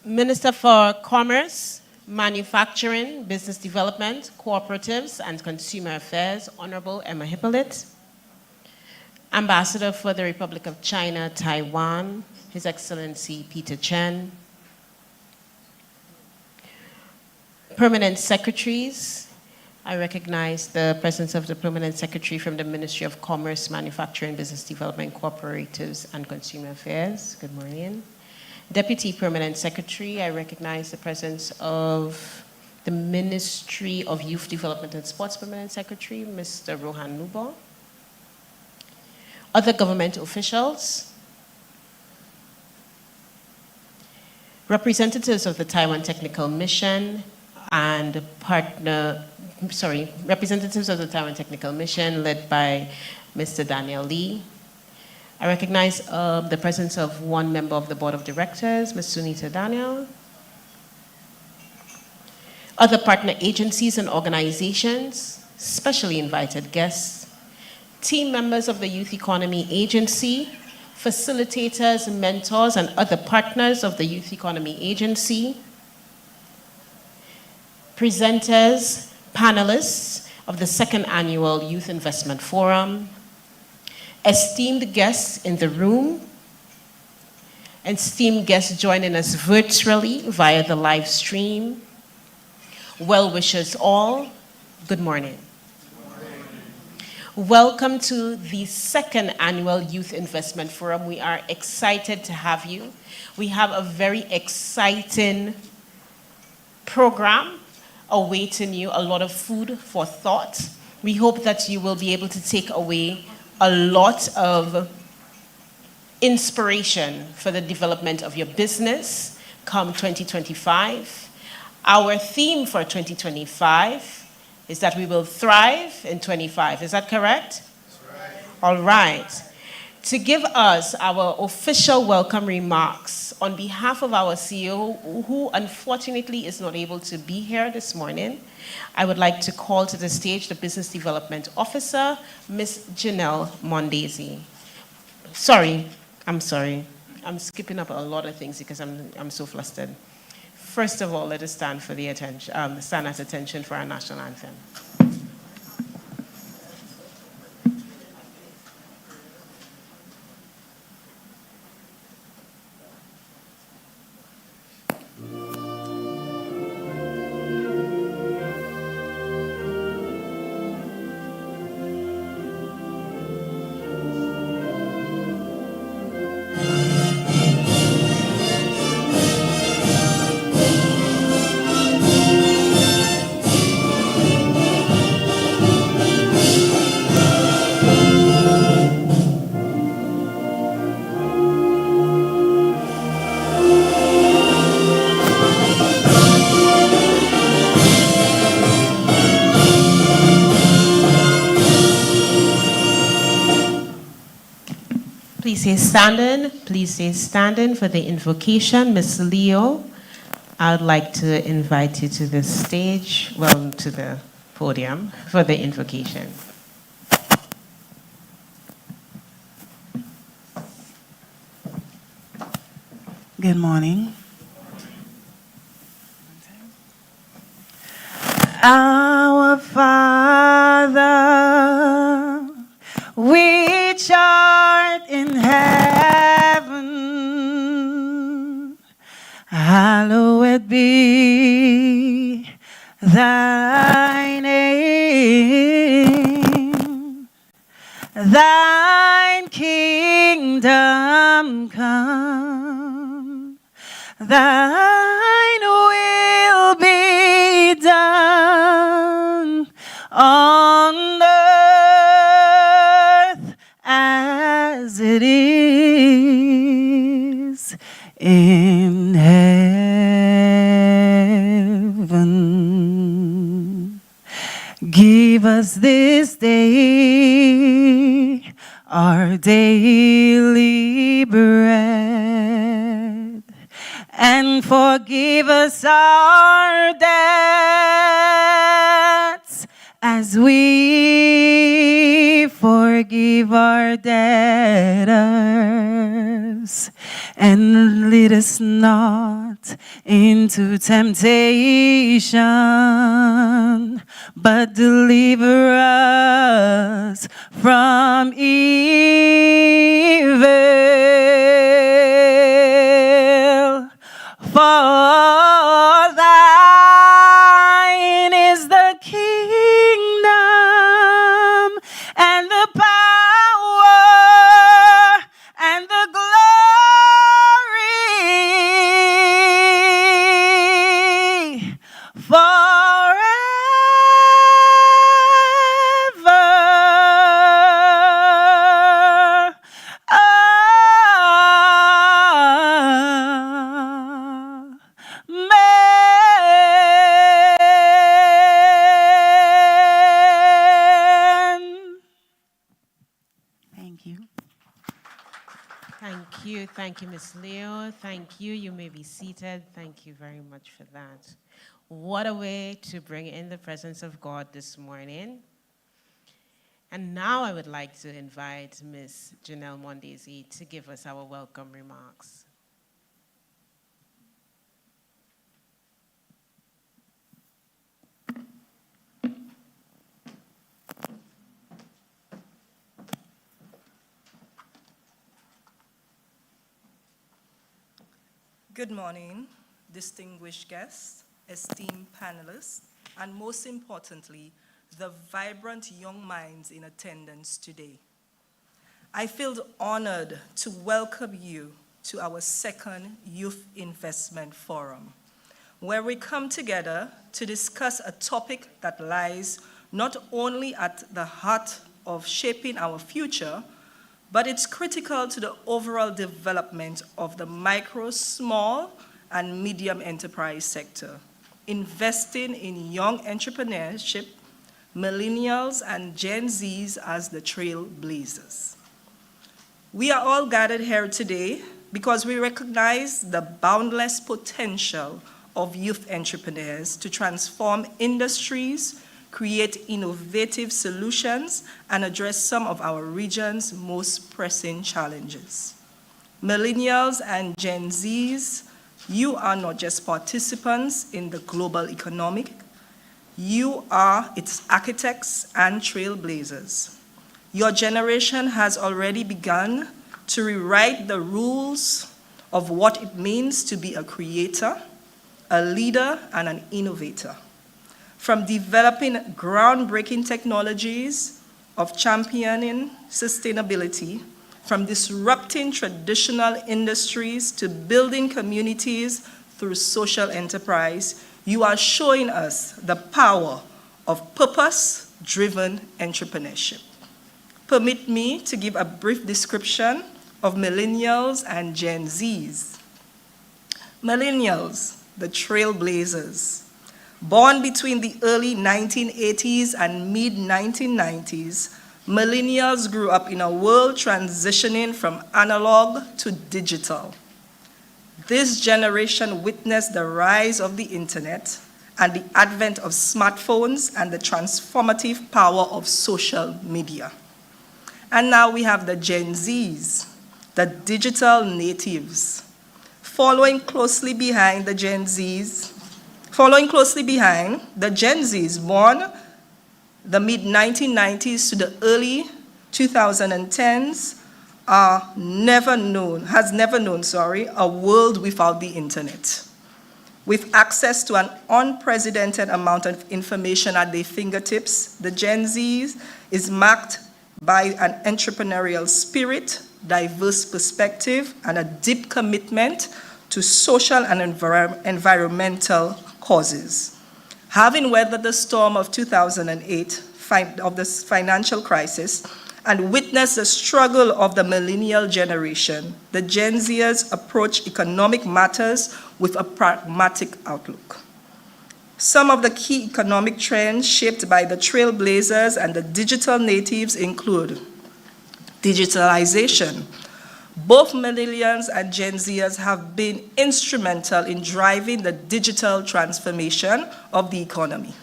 Minister for Commerce, Manufacturing, Business Development, Cooperatives, and Consumer Affairs, Honorable Emma Hippolyte. Ambassador for the Republic of China, Taiwan, His Excellency Peter Chen. Permanent Secretaries. I recognize the presence of the Permanent Secretary from the Ministry of Commerce, Manufacturing, Business Development, Cooperatives, and Consumer Affairs. Good morning. Deputy Permanent Secretary, I recognize the presence of the Ministry of Youth Development and Sports Permanent Secretary, Mr. Rohan Nubo. Other government officials, representatives of the Taiwan Technical Mission and representatives of the Taiwan Technical Mission led by Mr. Daniel Lee. I recognize the presence of one member of the Board of Directors, Ms. Sunita Daniel. Other partner agencies and organizations, specially invited guests, team members of the Youth Economy Agency, facilitators, mentors, and other partners of the Youth Economy Agency, presenters, panelists of the second annual Youth Investment Forum, esteemed guests in the room, esteemed guests joining us virtually via the live stream, well-wishers all, good morning. Welcome to the second annual Youth Investment Forum. We are excited to have you. We have a very exciting program awaiting you, a lot of food for thought. We hope that you will be able to take away a lot of inspiration for the development of your business come 2025. Our theme for 2025 is that we will thrive in 25. Is that correct? That's right. All right. To give us our official welcome remarks on behalf of our CEO, who unfortunately is not able to be here this morning, I would like to call to the stage the Business Development Officer, Ms. Janelle Mondesi. I'm sorry. I'm skipping up a lot of things because I'm so flustered. First of all, let us stand for the attention, stand at attention for our national anthem. Please stay standing for the invocation. Ms. Leo, I would like to invite you to the stage, to the podium for the invocation. Good morning. Our Father, which art in heaven, hallowed be thy name. Thine kingdom come, thine will be done on earth as it is in heaven. Give us this day our daily bread, and forgive us our debts as we forgive our debtors. And lead us not into temptation, but deliver us from evil. For thine is the kingdom and the power and the glory forever. Amen. Thank you. Thank you, Ms. Leo. Thank you. You may be seated. Thank you very much for that. What a way to bring in the presence of God this morning. And now I would like to invite Ms. Janelle Mondesi to give us our welcome remarks. Good morning, distinguished guests, esteemed panelists, and most importantly, the vibrant young minds in attendance today. I feel honored to welcome you to our second Youth Investment Forum, where we come together to discuss a topic that lies not only at the heart of shaping our future, but it's critical to the overall development of the micro, small, and medium enterprise sector, investing in young entrepreneurship, millennials, and Gen Zs as the trailblazers. We are all gathered here today because we recognize the boundless potential of youth entrepreneurs to transform industries, create innovative solutions, and address some of our region's most pressing challenges. Millennials and Gen Zs, you are not just participants in the global economy, you are its architects and trailblazers. Your generation has already begun to rewrite the rules of what it means to be a creator, a leader, and an innovator. From developing groundbreaking technologies of championing sustainability, from disrupting traditional industries to building communities through social enterprise, you are showing us the power of purpose-driven entrepreneurship. Permit me to give a brief description of millennials and Gen Zs. Millennials, the trailblazers. Born between the early 1980s and mid-1990s, millennials grew up in a world transitioning from analog to digital. This generation witnessed the rise of the internet and the advent of smartphones and the transformative power of social media. And now we have the Gen Zs, the digital natives. Following closely behind the Gen Zs, born the mid-1990s to the early 2010s, has never known a world without the internet. With access to an unprecedented amount of information at their fingertips, the Gen Z is marked by an entrepreneurial spirit, diverse perspective, and a deep commitment to social and environmental causes. Having weathered the storm of 2008, of this financial crisis, and witnessed the struggle of the millennial generation, the Gen Zers approach economic matters with a pragmatic outlook. Some of the key economic trends shaped by the trailblazers and the digital natives include digitalization. Both millennials and Gen Zers have been instrumental in driving the digital transformation of the economy.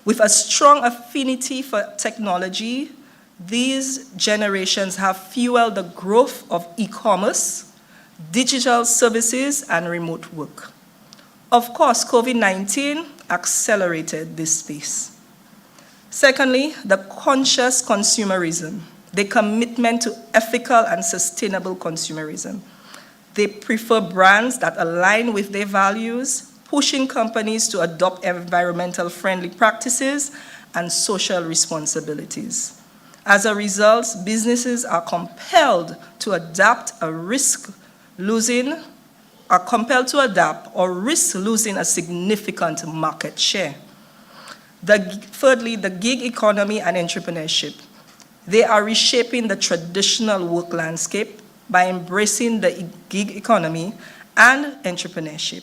With a strong affinity for technology, these generations have fueled the growth of e-commerce, digital services, and remote work. Of course, COVID-19 accelerated this space. Secondly, the conscious consumerism, the commitment to ethical and sustainable consumerism. They prefer brands that align with their values, pushing companies to adopt environmental friendly practices and social responsibilities. As a result, businesses are compelled to adapt or risk losing a significant market share. Thirdly, the gig economy and entrepreneurship. They are reshaping the traditional work landscape by embracing the gig economy and entrepreneurship.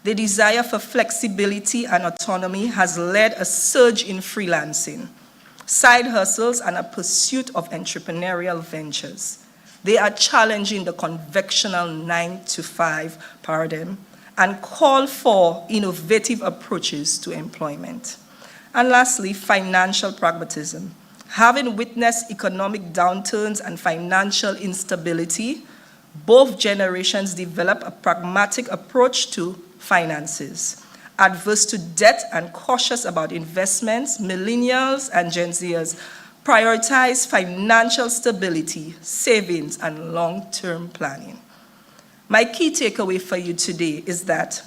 The desire for flexibility and autonomy has led a surge in freelancing, side hustles, and a pursuit of entrepreneurial ventures. They are challenging the conventional 9-to-5 paradigm and call for innovative approaches to employment. And lastly, financial pragmatism. Having witnessed economic downturns and financial instability, both generations develop a pragmatic approach to finances. Adverse to debt and cautious about investments, millennials and Gen Zers prioritize financial stability, savings, and long-term planning. My key takeaway for you today is that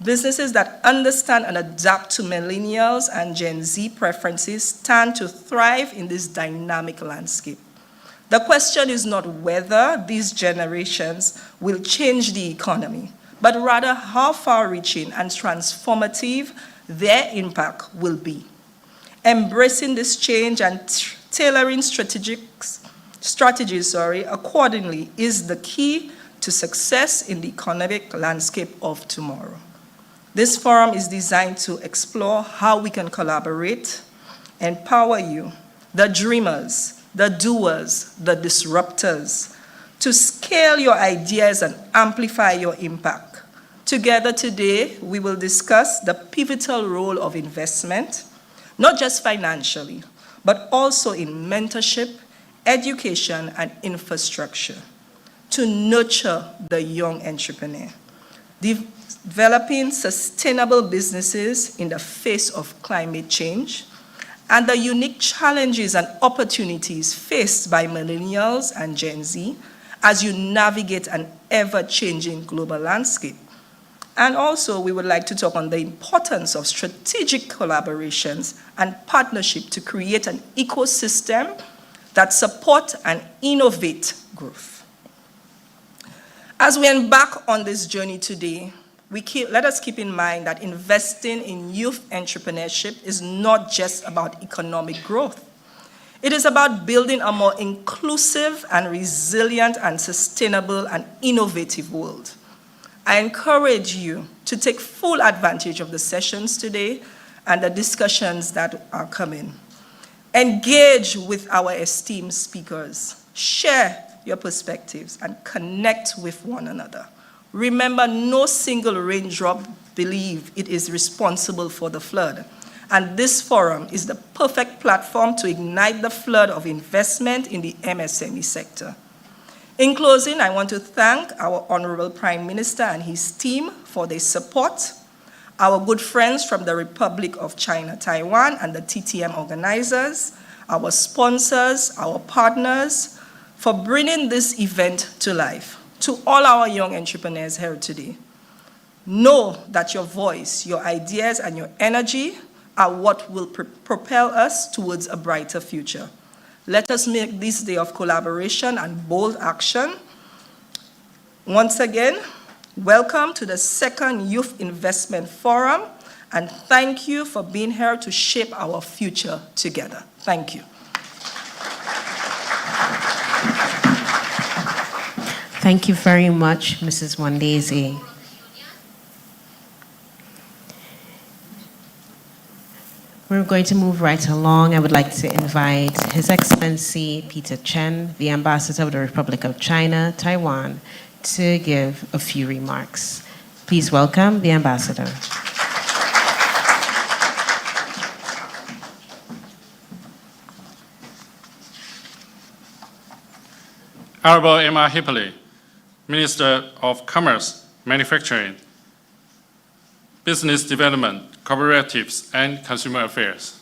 businesses that understand and adapt to millennials and Gen Z preferences stand to thrive in this dynamic landscape. The question is not whether these generations will change the economy, but rather how far-reaching and transformative their impact will be. Embracing this change and tailoring strategies accordingly is the key to success in the economic landscape of tomorrow. This forum is designed to explore how we can collaborate, empower you, the dreamers, the doers, the disruptors, to scale your ideas and amplify your impact. Together today, we will discuss the pivotal role of investment, not just financially, but also in mentorship, education, and infrastructure to nurture the young entrepreneur. Developing sustainable businesses in the face of climate change and the unique challenges and opportunities faced by millennials and Gen Z as you navigate an ever-changing global landscape. And also, we would like to talk on the importance of strategic collaborations and partnership to create an ecosystem that support and innovate growth. As we embark on this journey today, let us keep in mind that investing in youth entrepreneurship is not just about economic growth. It is about building a more inclusive and resilient and sustainable and innovative world. I encourage you to take full advantage of the sessions today and the discussions that are coming. Engage with our esteemed speakers. Share your perspectives and connect with one another. Remember, no single raindrop believes it is responsible for the flood. And this forum is the perfect platform to ignite the flood of investment in the MSME sector. In closing, I want to thank our Honorable Prime Minister and his team for their support, our good friends from the Republic of China, Taiwan, and the TTM organizers, our sponsors, our partners, for bringing this event to life. To all our young entrepreneurs here today, know that your voice, your ideas, and your energy are what will propel us towards a brighter future. Let us make this day of collaboration and bold action. Once again, welcome to the second Youth Investment Forum, and thank you for being here to shape our future together. Thank you. Thank you very much, Mrs. Wandezi. We're going to move right along. I would like to invite His Excellency Peter Chen, the Ambassador of the Republic of China, Taiwan, to give a few remarks. Please welcome the Ambassador. Honorable Emma Hipley, Minister of Commerce, Manufacturing, Business Development, Cooperatives, and Consumer Affairs.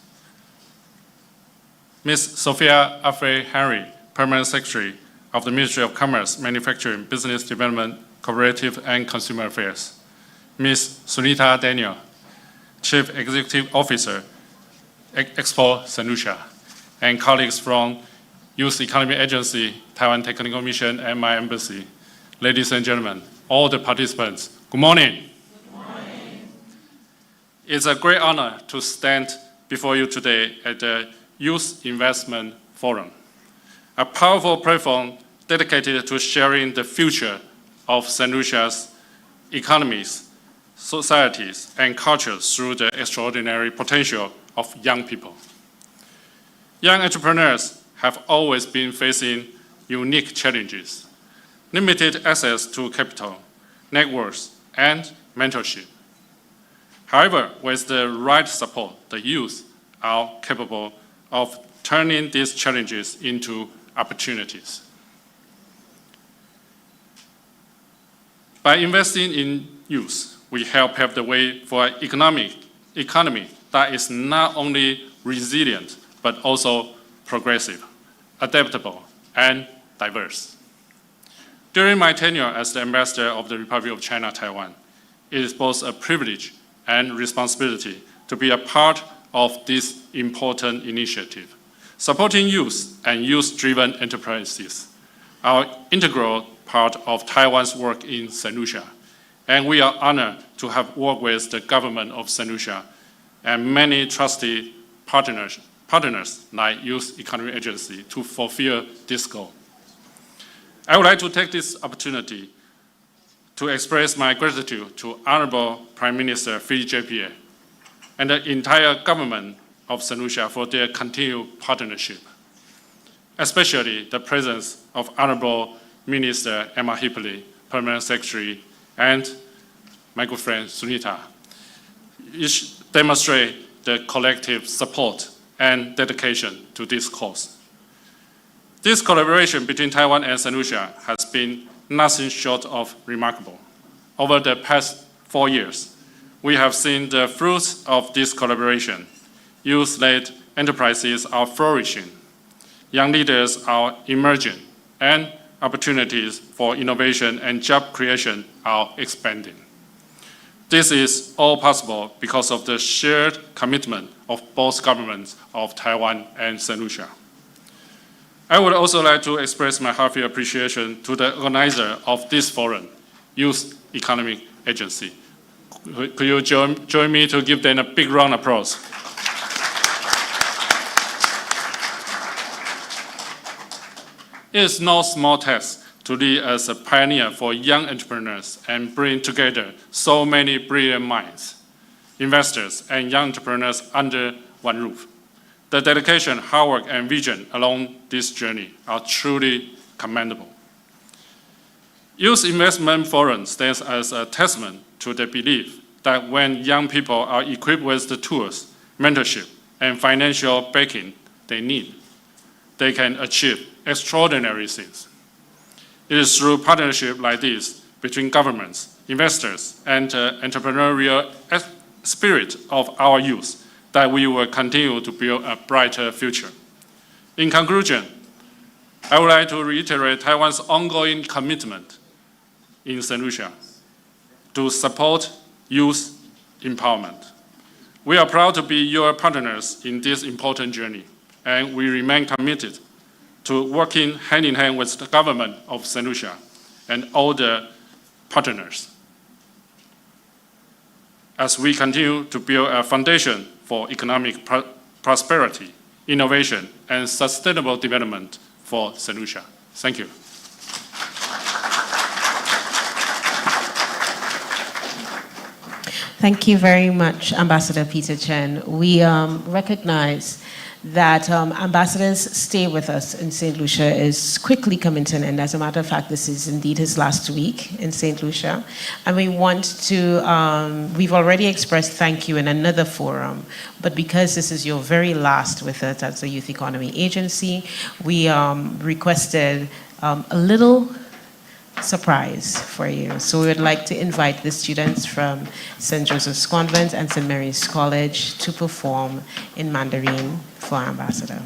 Ms. Sophia Afre-Henry, Permanent Secretary of the Ministry of Commerce, Manufacturing, Business Development, Cooperative, and Consumer Affairs. Ms. Sunita Daniel, Chief Executive Officer, Expo St. Lucia, and colleagues from Youth Economy Agency, Taiwan Technical Mission, and my embassy. Ladies and gentlemen, all the participants, good morning. Good morning. It's a great honor to stand before you today at the Youth Investment Forum, a powerful platform dedicated to sharing the future of St. Lucia's economies, societies, and cultures through the extraordinary potential of young people. Young entrepreneurs have always been facing unique challenges, limited access to capital, networks, and mentorship. However, with the right support, the youth are capable of turning these challenges into opportunities. By investing in youth, we help pave the way for an economy that is not only resilient, but also progressive, adaptable, and diverse. During my tenure as the Ambassador of the Republic of China, Taiwan, it is both a privilege and responsibility to be a part of this important initiative. Supporting youth and youth-driven enterprises are an integral part of Taiwan's work in St. Lucia, and we are honored to have worked with the government of St. Lucia and many trusted partners like Youth Economy Agency to fulfill this goal. I would like to take this opportunity to express my gratitude to Honorable Prime Minister Philip J. and the entire government of St. Lucia for their continued partnership, especially the presence of Honorable Minister Emma Hipley, Permanent Secretary, and my good friend Sunita, which demonstrate the collective support and dedication to this cause. This collaboration between Taiwan and St. Lucia has been nothing short of remarkable. Over the past 4 years, we have seen the fruits of this collaboration. Youth-led enterprises are flourishing, young leaders are emerging, and opportunities for innovation and job creation are expanding. This is all possible because of the shared commitment of both governments of Taiwan and St. Lucia. I would also like to express my heartfelt appreciation to the organizer of this forum, Youth Economy Agency. Could you join me to give them a big round of applause? It is no small task to lead as a pioneer for young entrepreneurs and bring together so many brilliant minds, investors, and young entrepreneurs under one roof. The dedication, hard work, and vision along this journey are truly commendable. Youth Investment Forum stands as a testament to the belief that when young people are equipped with the tools, mentorship, and financial backing they need, they can achieve extraordinary things. It is through partnership like this between governments, investors, and the entrepreneurial spirit of our youth that we will continue to build a brighter future. In conclusion, I would like to reiterate Taiwan's ongoing commitment in St. Lucia to support youth empowerment. We are proud to be your partners in this important journey, and we remain committed to working hand in hand with the government of St. Lucia and all the partners as we continue to build a foundation for economic prosperity, innovation, and sustainable development for St. Lucia. Thank you. Thank you very much, Ambassador Peter Chen. We recognize that ambassadors stay with us in St. Lucia is quickly coming to an end. As a matter of fact, this is indeed his last week in St. Lucia. And we want to, we've already expressed thank you in another forum, but because this is your very last with us as the Youth Economy Agency, we requested a little surprise for you. So we would like to invite the students from St. Joseph's Convent and St. Mary's College to perform in Mandarin for our ambassador.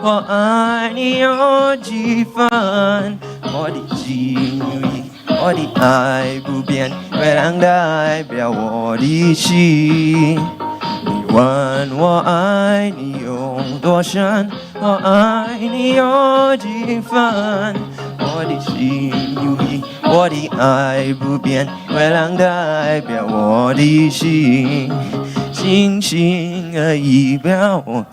我爱你有几分？我的心意，我的爱不变，月亮代表我的心。你问我爱你有多深？我爱你有几分？我的心意，我的爱不变，月亮代表我的心。星星而已表我。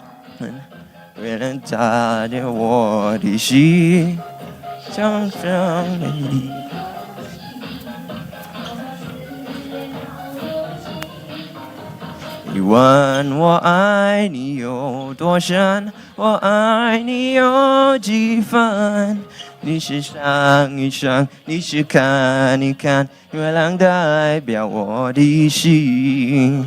月亮代表我的心，想象你。你问我爱你有多深，我爱你有几分？你是想一想，你是看一看，月亮代表我的心。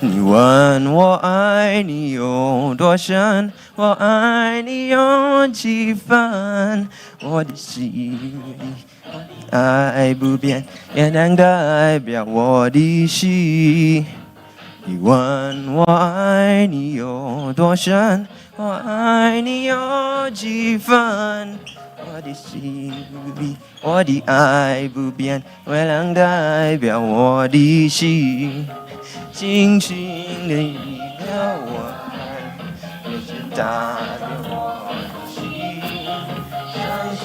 你问我爱你有多深，我爱你有几分？我的心，我的爱不变，月亮代表我的心。你问我爱你有多深，我爱你有几分？我的心，我的爱不变，月亮代表我的心。轻轻地一秒，我爱，也是代表我的心。想象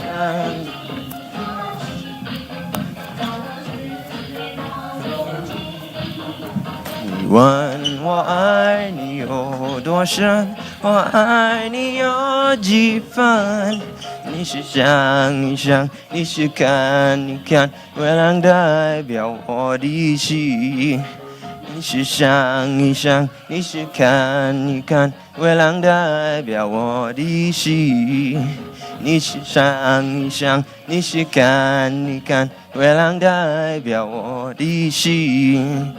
你问我爱你有多深，我爱你有几分？你是想一想，你是看一看，月亮代表我的心。你是想一想，你是看一看，月亮代表我的心。你是上，你上，你是干，你干，月亮代表我的心。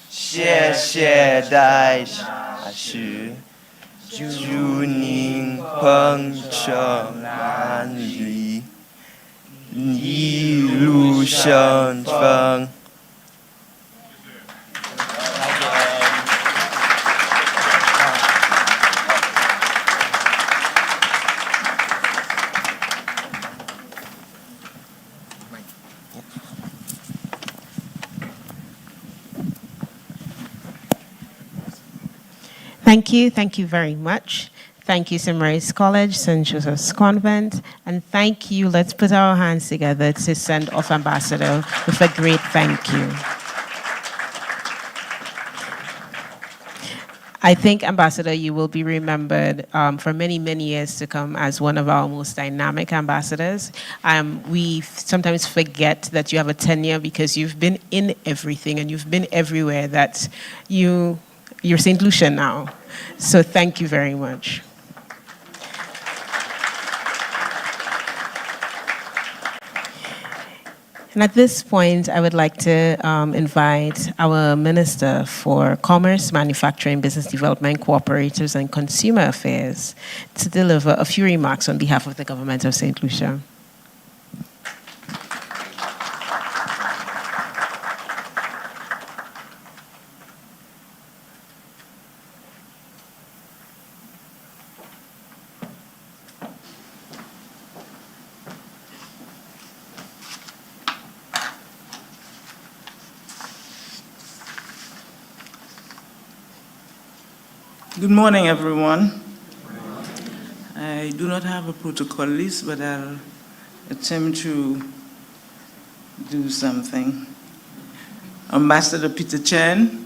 谢谢大家是祝您鹏程万里，一路顺风。Thank you very much. Thank you, St. Mary's College, St. Joseph's Convent, and thank you. Let's put our hands together to send off Ambassador with a great thank you. I think, Ambassador, you will be remembered for many, many years to come as one of our most dynamic ambassadors. We sometimes forget that you have a tenure because you've been in everything and you've been everywhere that you're St. Lucia now. So thank you very much. And at this point, I would like to invite our Minister for Commerce, Manufacturing, Business Development, Cooperatives, and Consumer Affairs to deliver a few remarks on behalf of the government of St. Lucia. Good morning, everyone. I do not have a protocol list, but I'll attempt to do something. Ambassador Peter Chen,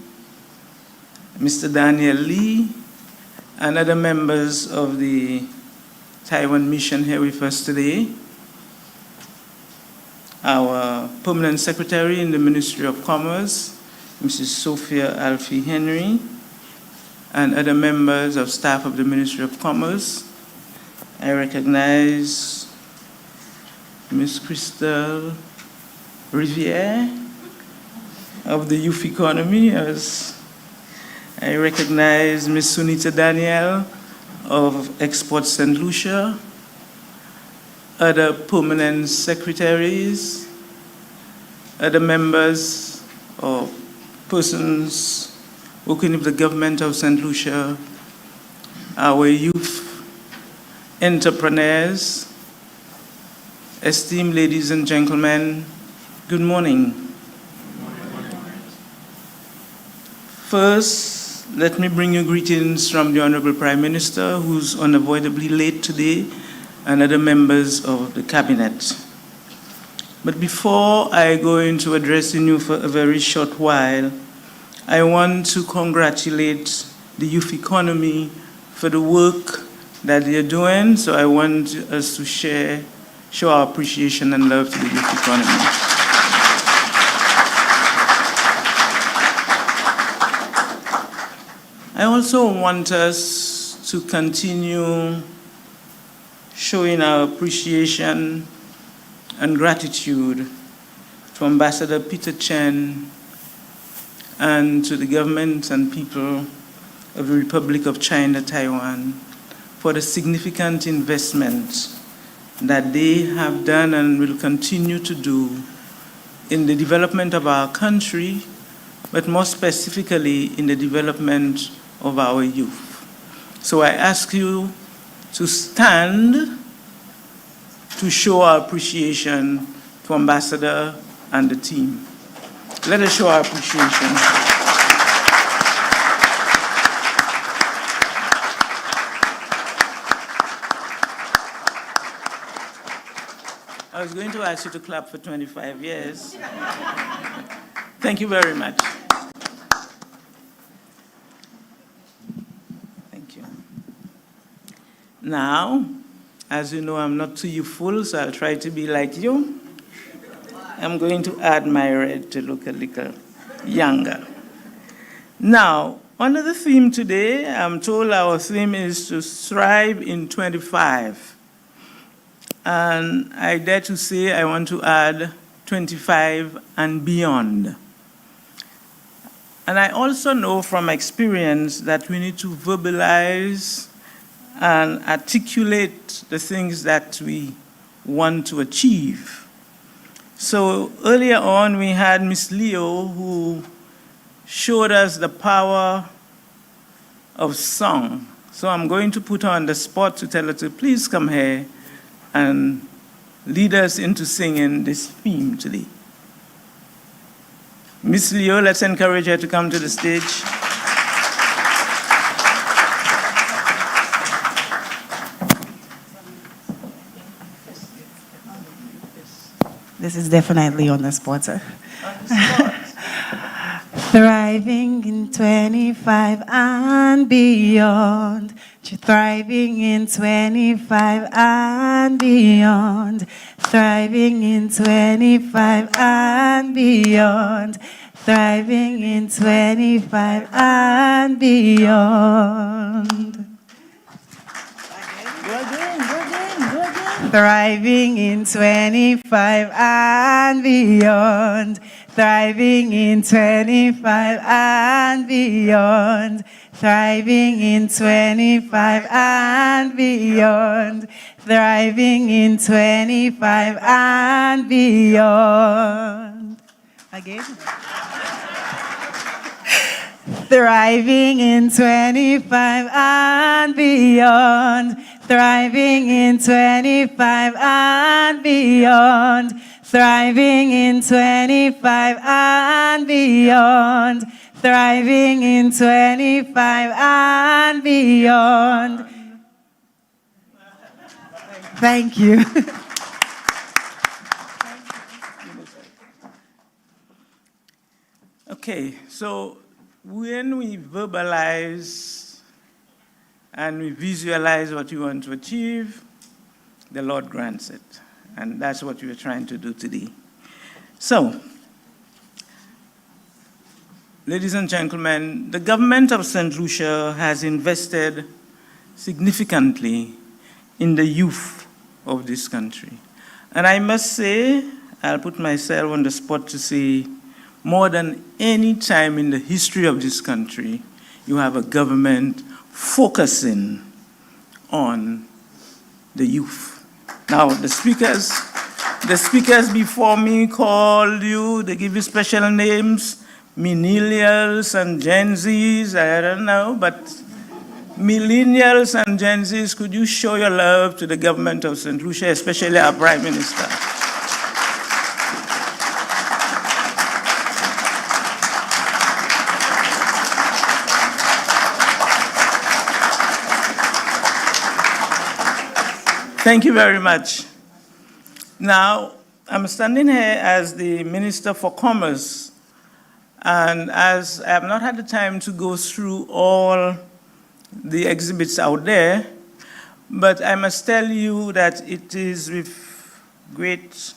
Mr. Daniel Lee, and other members of the Taiwan mission here with us today. Our Permanent Secretary in the Ministry of Commerce, Mrs. Sophia Alfie Henry, and other members of staff of the Ministry of Commerce. I recognize Ms. Christelle Riviere of the Youth Economy. I recognize Ms. Sunita Daniel of Export St. Lucia, other permanent secretaries, other members or persons working with the government of St. Lucia, our youth entrepreneurs, esteemed ladies and gentlemen, good morning. First, let me bring you greetings from the Honorable Prime Minister, who's unavoidably late today, and other members of the Cabinet. But before I go into addressing you for a very short while, I want to congratulate the youth economy for the work that they're doing. So I want us to show our appreciation and love to the youth economy. I also want us to continue showing our appreciation and gratitude to Ambassador Peter Chen and to the government and people of the Republic of China, Taiwan, for the significant investment that they have done and will continue to do in the development of our country, but more specifically in the development of our youth. So I ask you to stand to show our appreciation to Ambassador and the team. Let us show our appreciation. I was going to ask you to clap for 25 years. Thank you very much. Thank you. Now, as you know, I'm not too youthful, so I'll try to be like you. I'm going to add my red to look a little younger. Now, under the theme today, I'm told our theme is to thrive in 25. And I dare to say I want to add 25 and beyond. And I also know from experience that we need to verbalize and articulate the things that we want to achieve. So earlier on, we had Miss Leo, who showed us the power of song. So I'm going to put her on the spot to tell her to please come here and lead us into singing this theme today. Miss Leo, let's encourage her to come to the stage. This is definitely on the spot, sir. On the spot. Thriving in 25 and beyond. Thriving in 25 and beyond. Thriving in 25 and beyond. Thriving in 25 and beyond. Go again. Thriving in 25 and beyond. Thriving in 25 and beyond. Thriving in 25 and beyond. Thriving in 25 and beyond. Again. Thriving in 25 and beyond. Thriving in 25 and beyond. Thriving in 25 and beyond. Thriving in 25 and beyond. Thank you. Okay, so when we verbalize and we visualize what you want to achieve, the Lord grants it. And that's what we're trying to do today. So, ladies and gentlemen, the government of St. Lucia has invested significantly in the youth of this country. And I must say, I'll put myself on the spot to say, more than any time in the history of this country, you have a government focusing on the youth. Now, the speakers before me called you, they give you special names, millennials and Gen Zs, I don't know, but millennials and Gen Zs, could you show your love to the government of St. Lucia, especially our Prime Minister? Thank you very much. Now, I'm standing here as the Minister for Commerce, and as I have not had the time to go through all the exhibits out there, but I must tell you that it is with great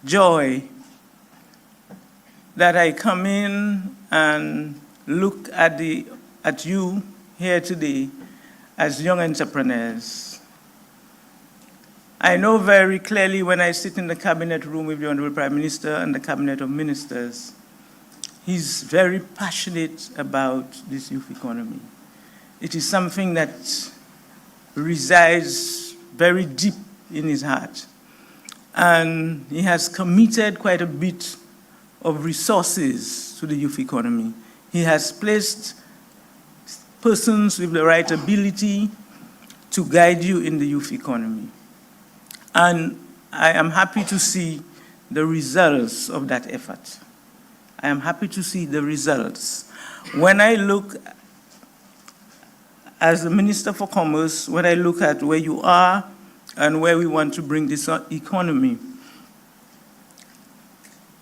joy that I come in and look at you here today as young entrepreneurs. I know very clearly when I sit in the cabinet room with the Honorable Prime Minister and the cabinet of ministers, he's very passionate about this youth economy. It is something that resides very deep in his heart. And he has committed quite a bit of resources to the youth economy. He has placed persons with the right ability to guide you in the youth economy. And I am happy to see the results of that effort. I am happy to see the results. When I look, as the Minister for Commerce, when I look at where you are and where we want to bring this economy,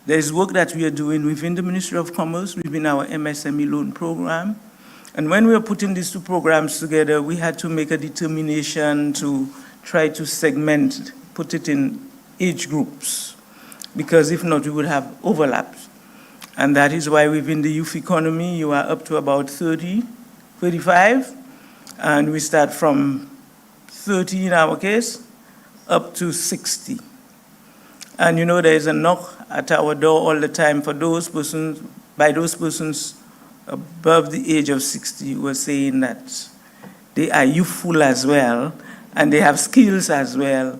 there is work that we are doing within the Ministry of Commerce, within our MSME loan program. And when we were putting these two programs together, we had to make a determination to try to segment, put it in age groups, because if not, we would have overlaps. And that is why within the youth economy, you are up to about 30, 35, and we start from 30 in our case, up to 60. And you know, there is a knock at our door all the time for those persons, by those persons above the age of 60 who are saying that they are youthful as well, and they have skills as well,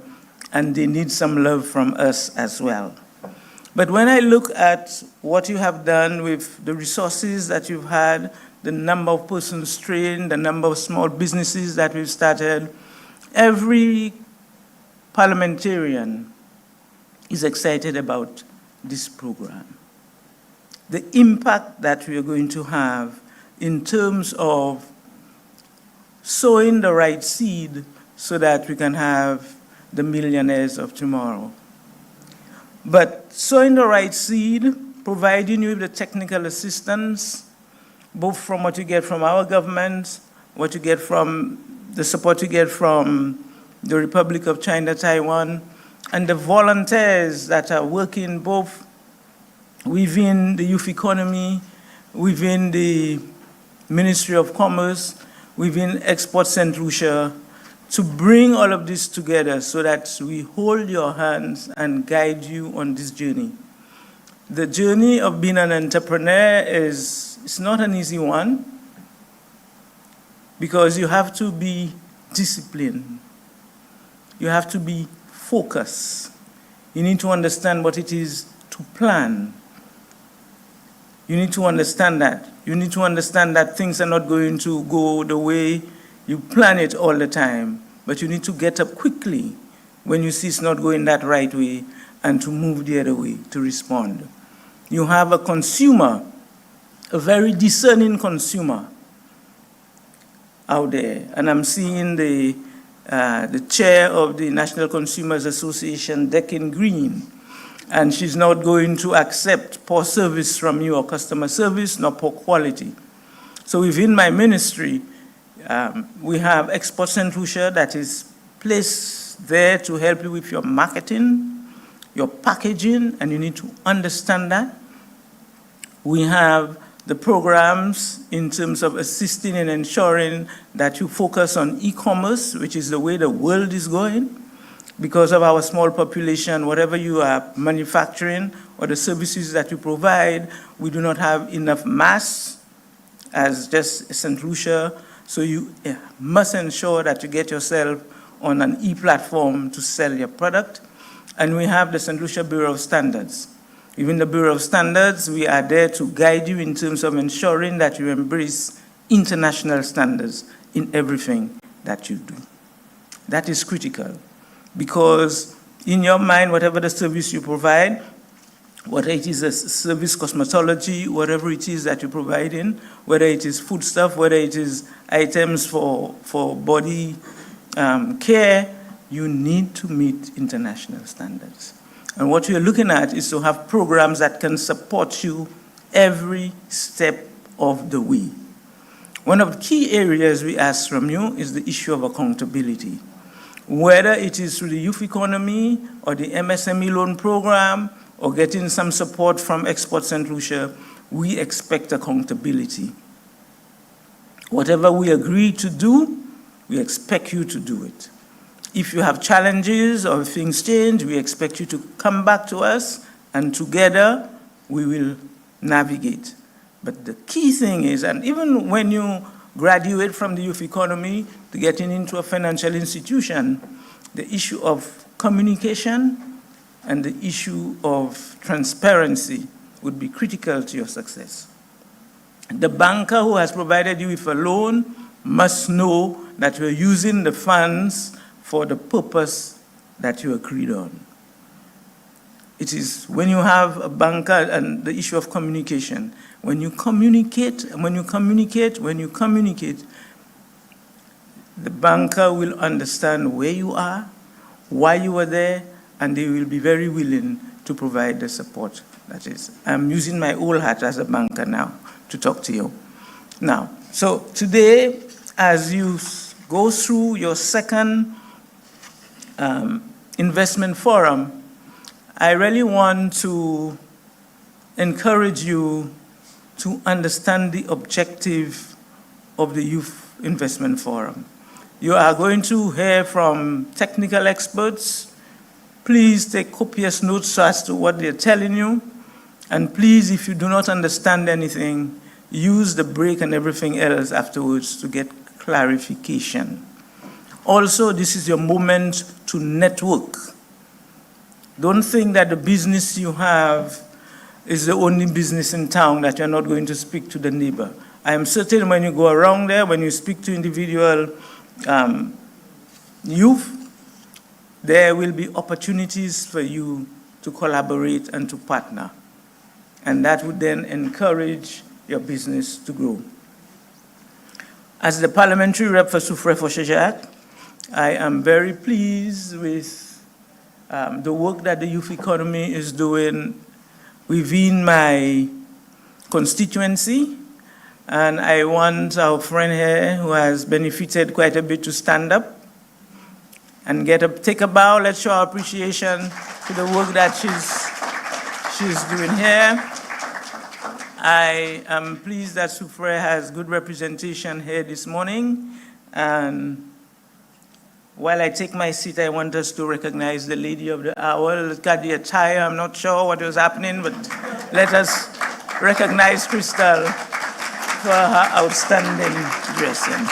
and they need some love from us as well. But when I look at what you have done with the resources that you've had, the number of persons trained, the number of small businesses that we've started, every parliamentarian is excited about this program. The impact that we are going to have in terms of sowing the right seed so that we can have the millionaires of tomorrow. But sowing the right seed, providing you with the technical assistance, both from what you get from our government, what you get from the support you get from the Republic of China, Taiwan, and the volunteers that are working both within the youth economy, within the Ministry of Commerce, within Export St. Lucia, to bring all of this together so that we hold your hands and guide you on this journey. The journey of being an entrepreneur it's not an easy one, because you have to be disciplined. You have to be focused. You need to understand what it is to plan. You need to understand that. You need to understand that things are not going to go the way you plan it all the time, but you need to get up quickly when you see it's not going that right way and to move the other way, to respond. You have a consumer, a very discerning consumer out there, and I'm seeing the chair of the National Consumers Association, Deccan Green, and she's not going to accept poor service from you, or customer service, nor poor quality. So within my ministry, we have Export St. Lucia that is placed there to help you with your marketing, your packaging, and you need to understand that. We have the programs in terms of assisting and ensuring that you focus on e-commerce, which is the way the world is going. Because of our small population, whatever you are manufacturing or the services that you provide, we do not have enough mass as just St. Lucia. So you must ensure that you get yourself on an e-platform to sell your product. And we have the St. Lucia Bureau of Standards. Even the Bureau of Standards, we are there to guide you in terms of ensuring that you embrace international standards in everything that you do. That is critical, because in your mind, whatever the service you provide, whether it is a service cosmetology, whatever it is that you're providing, whether it is foodstuff, whether it is items for body care, you need to meet international standards. And what you're looking at is to have programs that can support you every step of the way. One of the key areas we ask from you is the issue of accountability. Whether it is through the youth economy or the MSME loan program or getting some support from Export St. Lucia, we expect accountability. Whatever we agree to do, we expect you to do it. If you have challenges or things change, we expect you to come back to us, and together we will navigate. But the key thing is, and even when you graduate from the youth economy to getting into a financial institution, the issue of communication and the issue of transparency would be critical to your success. The banker who has provided you with a loan must know that you're using the funds for the purpose that you agreed on. It is when you have a banker and the issue of communication. When you communicate, the banker will understand where you are, why you were there, and they will be very willing to provide the support. That is, I'm using my old hat as a banker now to talk to you. Now, so today, as you go through your second investment forum, I really want to encourage you to understand the objective of the Youth Investment Forum. You are going to hear from technical experts. Please take copious notes as to what they're telling you. And please, if you do not understand anything, use the break and everything else afterwards to get clarification. Also, this is your moment to network. Don't think that the business you have is the only business in town that you're not going to speak to the neighbor. I am certain when you go around there, when you speak to individual youth, there will be opportunities for you to collaborate and to partner. And that would then encourage your business to grow. As the parliamentary rep for Soufrière Fauchejak, I am very pleased with the work that the youth economy is doing within my constituency. And I want our friend here who has benefited quite a bit to stand up and take a bow. Let's show our appreciation to the work that she's doing here. I am pleased that Soufrière has good representation here this morning. And while I take my seat, I want us to recognize the lady of the hour. Look at the attire. I'm not sure what was happening, but let us recognize Crystal for her outstanding dressing.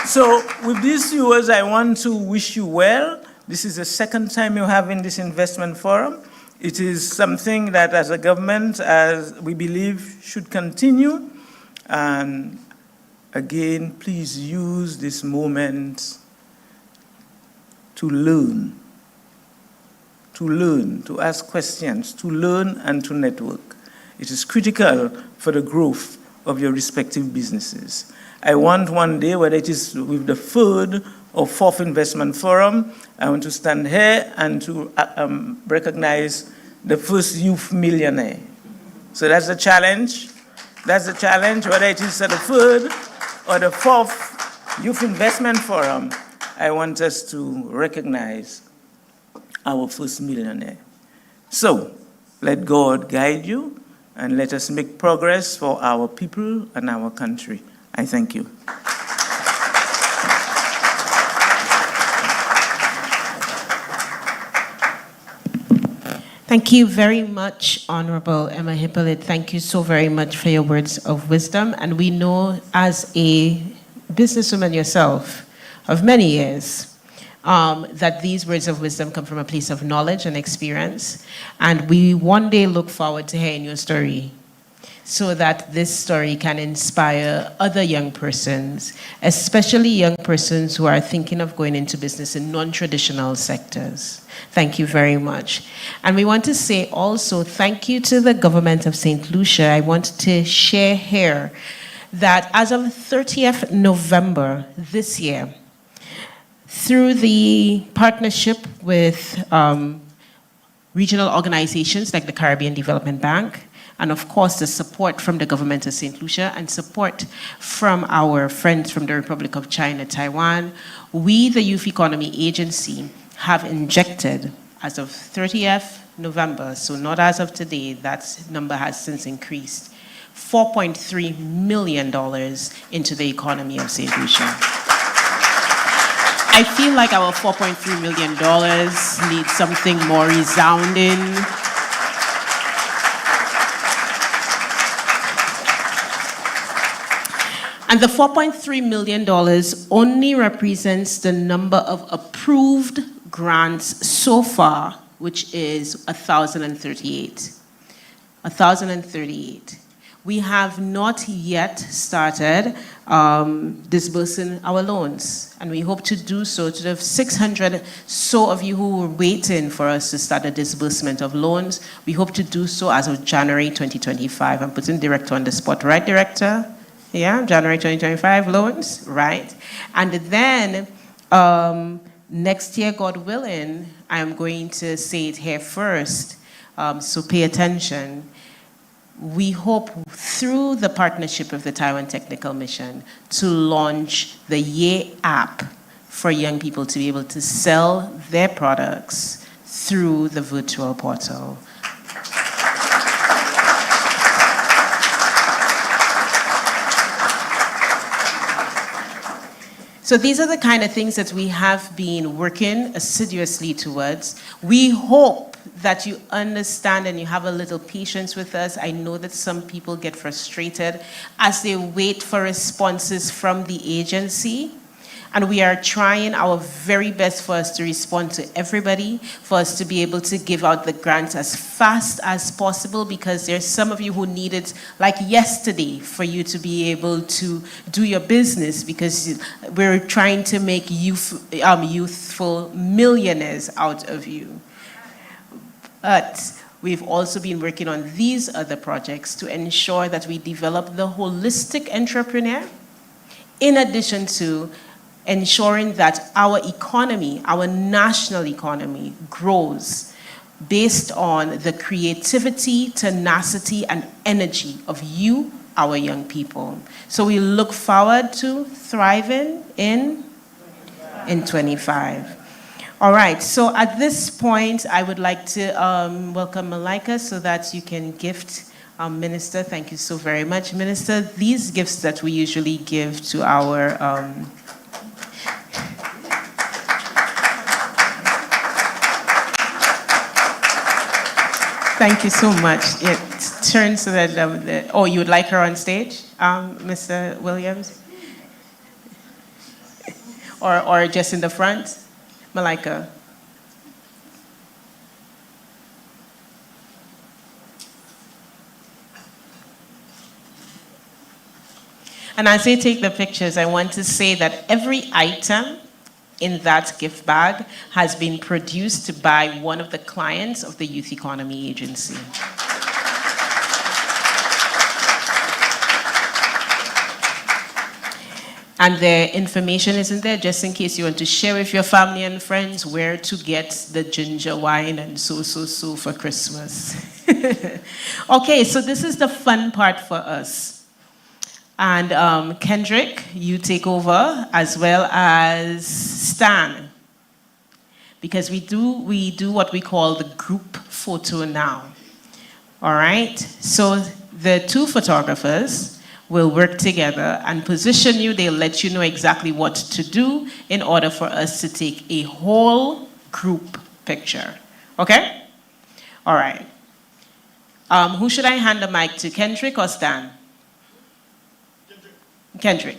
So with these viewers, I want to wish you well. This is the second time you're having this investment forum. It is something that as a government, as we believe, should continue. And again, please use this moment to learn, to ask questions, to learn and to network. It is critical for the growth of your respective businesses. I want one day, whether it is with the third or fourth investment forum, I want to stand here and to recognize the first youth millionaire. So that's the challenge. That's the challenge, whether it is at the third or the fourth youth investment forum. I want us to recognize our first millionaire. So let God guide you and let us make progress for our people and our country. I thank you. Thank you very much, Honorable Emma Hippolyte. Thank you so very much for your words of wisdom. And we know, as a businesswoman yourself of many years, that these words of wisdom come from a place of knowledge and experience. And we one day look forward to hearing your story, so that this story can inspire other young persons, especially young persons who are thinking of going into business in non-traditional sectors. Thank you very much. And we want to say also thank you to the government of St. Lucia. I want to share here that as of 30th November this year, through the partnership with regional organizations like the Caribbean Development Bank, and of course the support from the government of St. Lucia and support from our friends from the Republic of China, Taiwan, we, the Youth Economy Agency, have injected, as of 30th November, so not as of today, that number has since increased, $4.3 million into the economy of St. Lucia. I feel like our $4.3 million needs something more resounding. And the $4.3 million only represents the number of approved grants so far, which is 1,038. 1,038. We have not yet started disbursing our loans, and we hope to do so to the 600 so of you who were waiting for us to start a disbursement of loans. We hope to do so as of January 2025. I'm putting Director on the spot, right, Director? Yeah, January 2025 loans, right? And then next year, God willing, I'm going to say it here first, so pay attention. We hope through the partnership of the Taiwan Technical Mission to launch the Ye app for young people to be able to sell their products through the virtual portal. So these are the kind of things that we have been working assiduously towards. We hope that you understand and you have a little patience with us. I know that some people get frustrated as they wait for responses from the agency. And we are trying our very best for us to respond to everybody, for us to be able to give out the grants as fast as possible, because there's some of you who need it like yesterday for you to be able to do your business, because we're trying to make youthful millionaires out of you. But we've also been working on these other projects to ensure that we develop the holistic entrepreneur, in addition to ensuring that our economy, our national economy, grows based on the creativity, tenacity, and energy of you, our young people. So we look forward to thriving in 25. All right, so at this point, I would like to welcome Malika so that you can gift Minister. Thank you so very much, Minister. These gifts that we usually give to our thank you so much. It turns so that, oh, you would like her on stage, Mr. Williams? Or just in the front? Malika. And as they take the pictures, I want to say that every item in that gift bag has been produced by one of the clients of the Youth Economy Agency. And the information is in there just in case you want to share with your family and friends where to get the ginger wine and so for Christmas. Okay, so this is the fun part for us. And Kendrick, you take over, as well as Stan. Because we do what we call the group photo now. All right? So the two photographers will work together and position you. They'll let you know exactly what to do in order for us to take a whole group picture. Okay? All right. Who should I hand the mic to, Kendrick or Stan? Kendrick.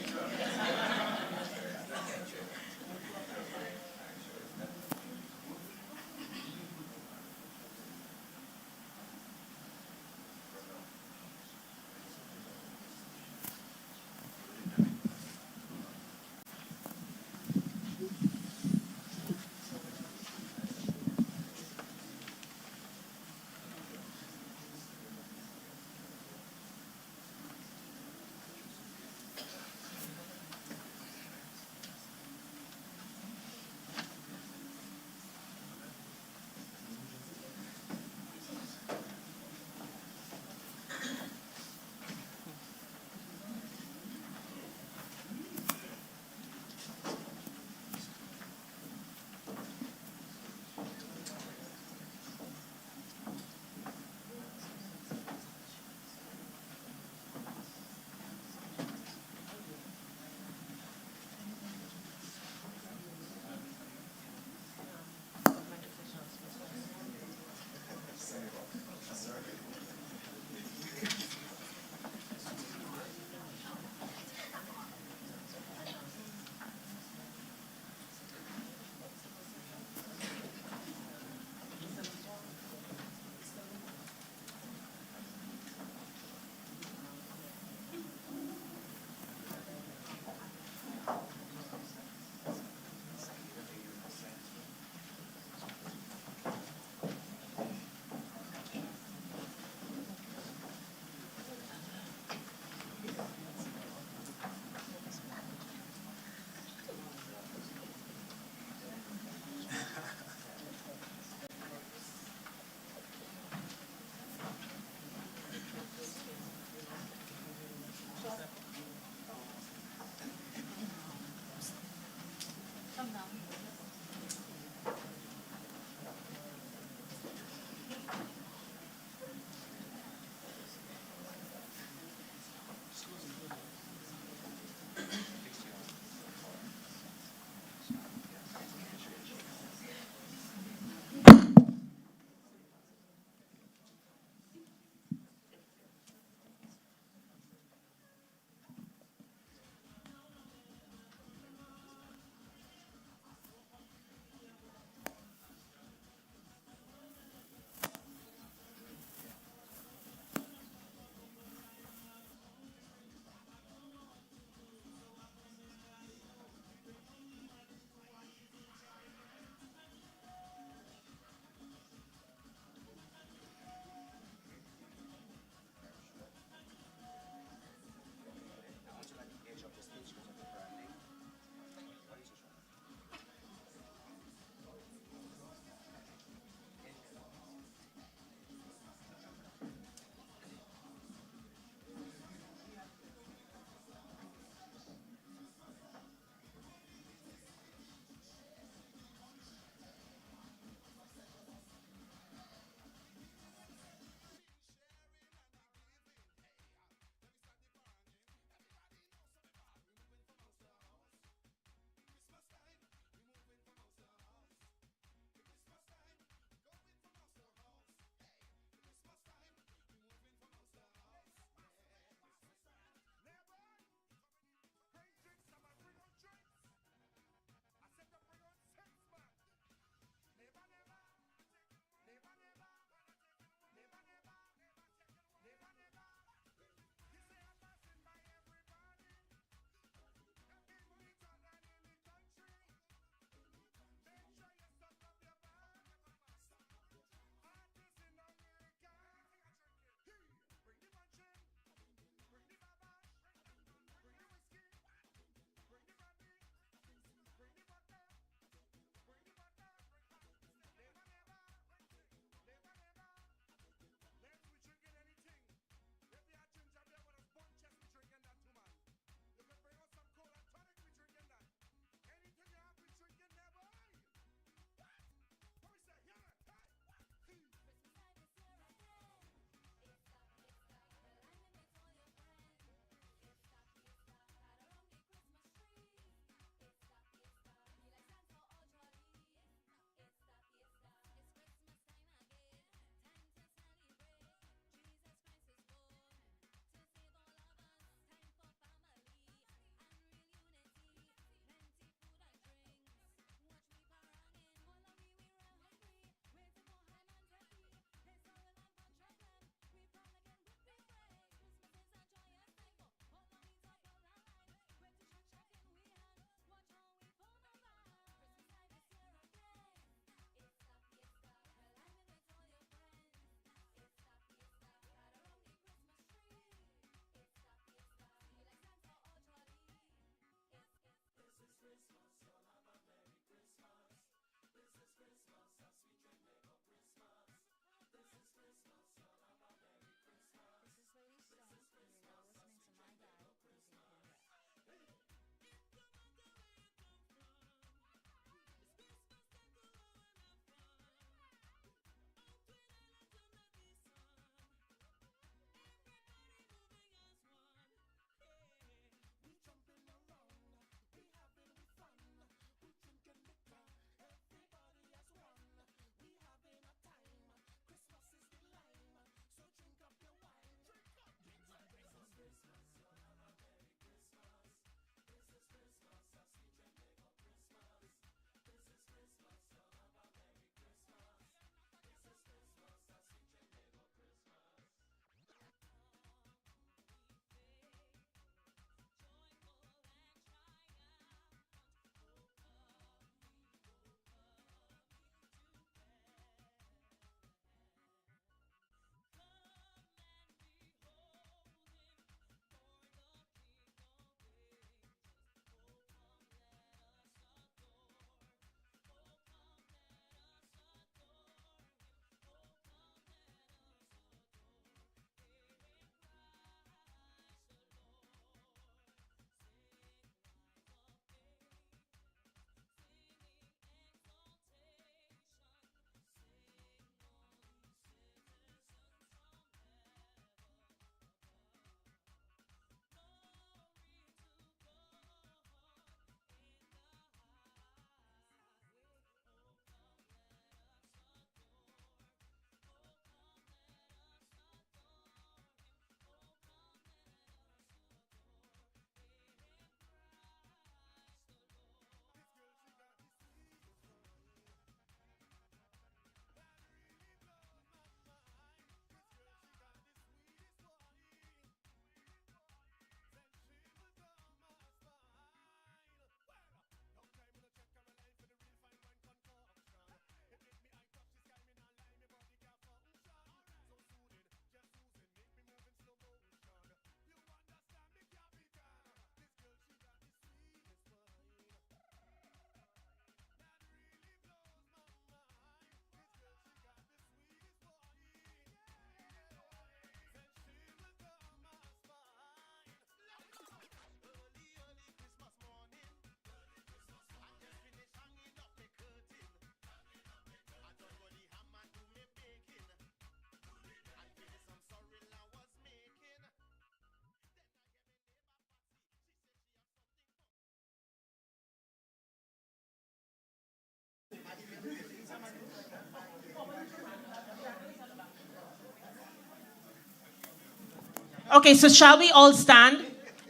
Okay, so shall we all stand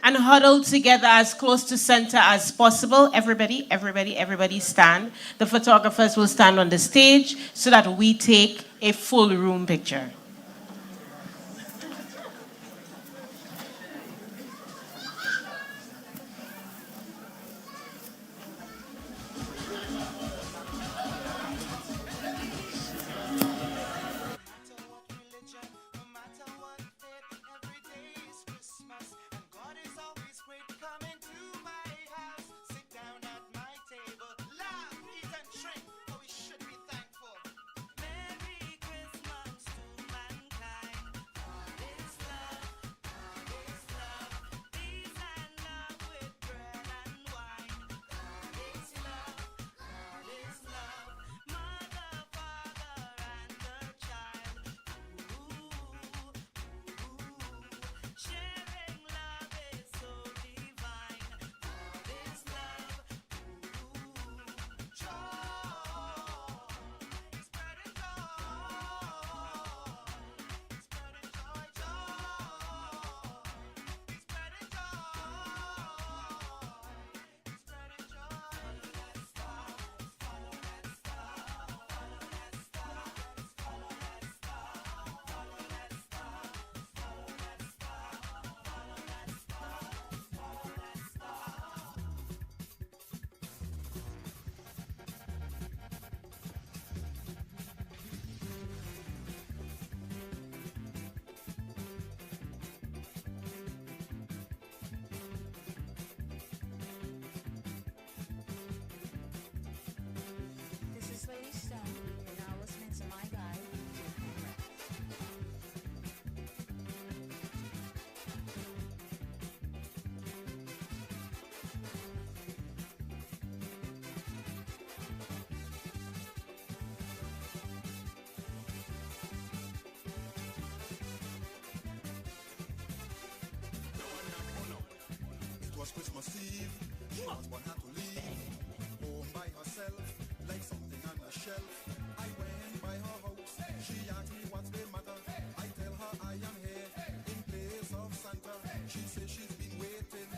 and huddle together as close to center as possible? Everybody stand. The photographers will stand on the stage so that we take a full room picture. Christmas Eve, she was one had to leave home by herself, like something on a shelf. I went by her house, she asked me what's the matter. I tell her I am here in place of Santa. She says she's been waiting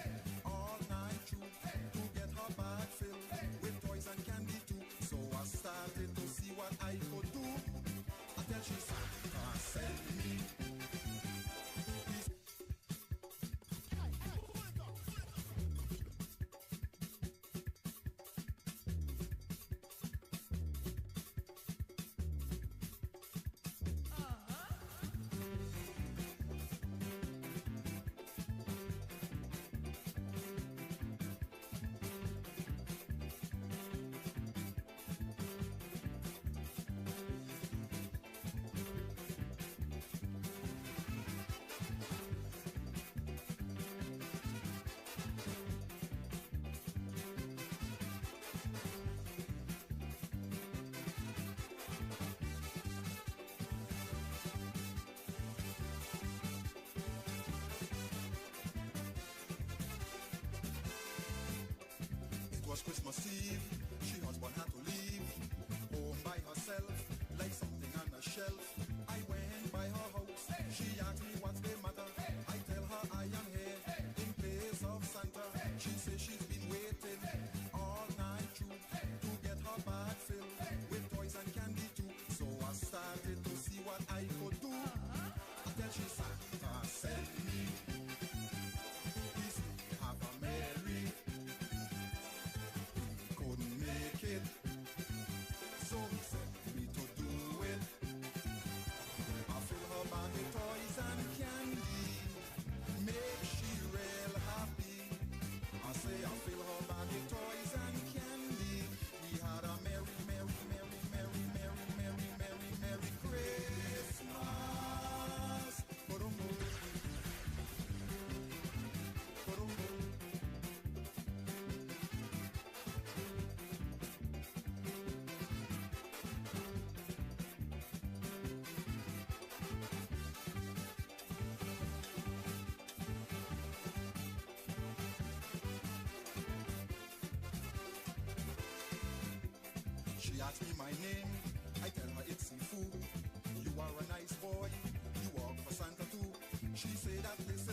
all night through to get her bag filled with toys and candy too. So I started to see what I could do until she sent me. Christmas Eve, she husband had to leave home by herself, like something on a shelf. I went by her house, she asked me what's the matter. I tell her I am here in place of Santa. She says she's been waiting all night through to get her bag filled with toys and candy too. So I started to see what I could do until she Santa sent me. Please have a merry. Couldn't make it, so he sent me to do it. I fill her bag with toys and candy, make she real happy. I say I fill her bag with toys and candy. We had a merry, merry, merry, merry, merry, merry, merry, merry Christmas. She asked me my name, I tell her it's Sifu. You are a nice boy, you walk for Santa too. She say that this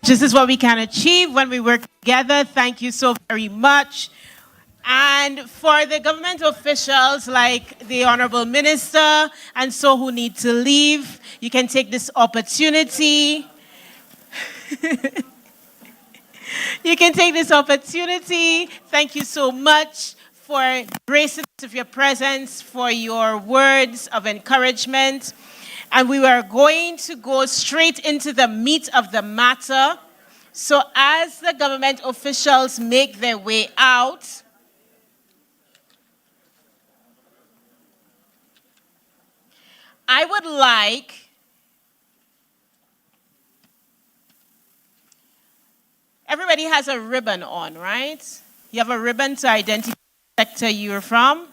This is what we can achieve when we work together. Thank you so very much. And for the government officials like the Honorable Minister and so who need to leave, you can take this opportunity. You can take this opportunity. Thank you so much for gracing us with your presence, for your words of encouragement. And we are going to go straight into the meat of the matter. So as the government officials make their way out, I would like everybody has a ribbon on, right? You have a ribbon to identify the sector you're from.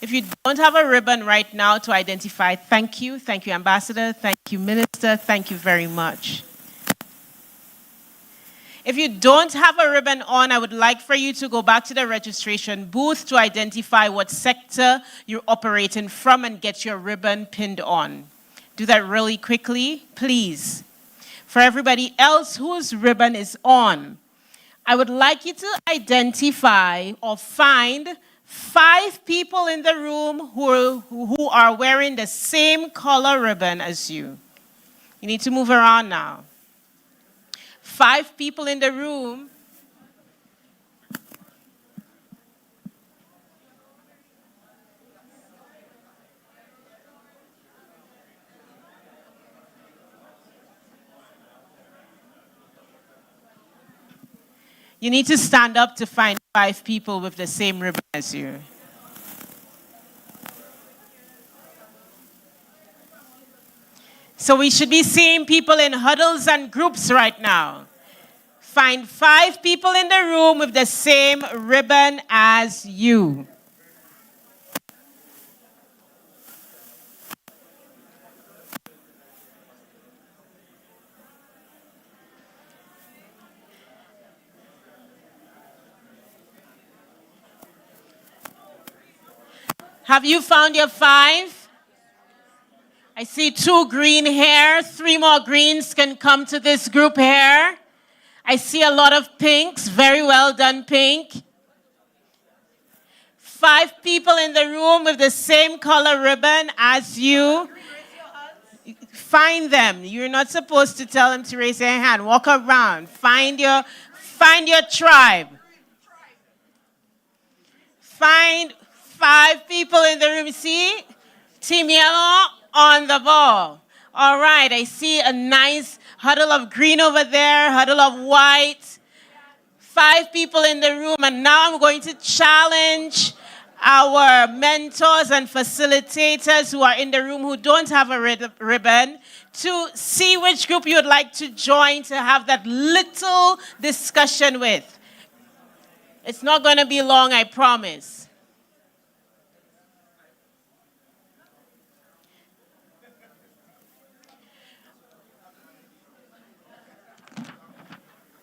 If you don't have a ribbon right now to identify, thank you. Thank you, Ambassador. Thank you, Minister. Thank you very much. If you don't have a ribbon on, I would like for you to go back to the registration booth to identify what sector you're operating from and get your ribbon pinned on. Do that really quickly, please. For everybody else whose ribbon is on, I would like you to identify or find 5 people in the room who are wearing the same color ribbon as you. You need to move around now. 5 people in the room. You need to stand up to find 5 people with the same ribbon as you. So we should be seeing people in huddles and groups right now. Find 5 people in the room with the same ribbon as you. Have you found your 5? I see 2 green here. 3 more greens can come to this group here. I see a lot of pinks. Very well done, pink. 5 people in the room with the same color ribbon as you. Find them. You're not supposed to tell them to raise their hand. Walk around. Find your tribe. Find 5 people in the room. See? Team Yellow on the ball. All right. I see a nice huddle of green over there, huddle of white. 5 people in the room. And now I'm going to challenge our mentors and facilitators who are in the room who don't have a ribbon to see which group you would like to join to have that little discussion with. It's not going to be long, I promise.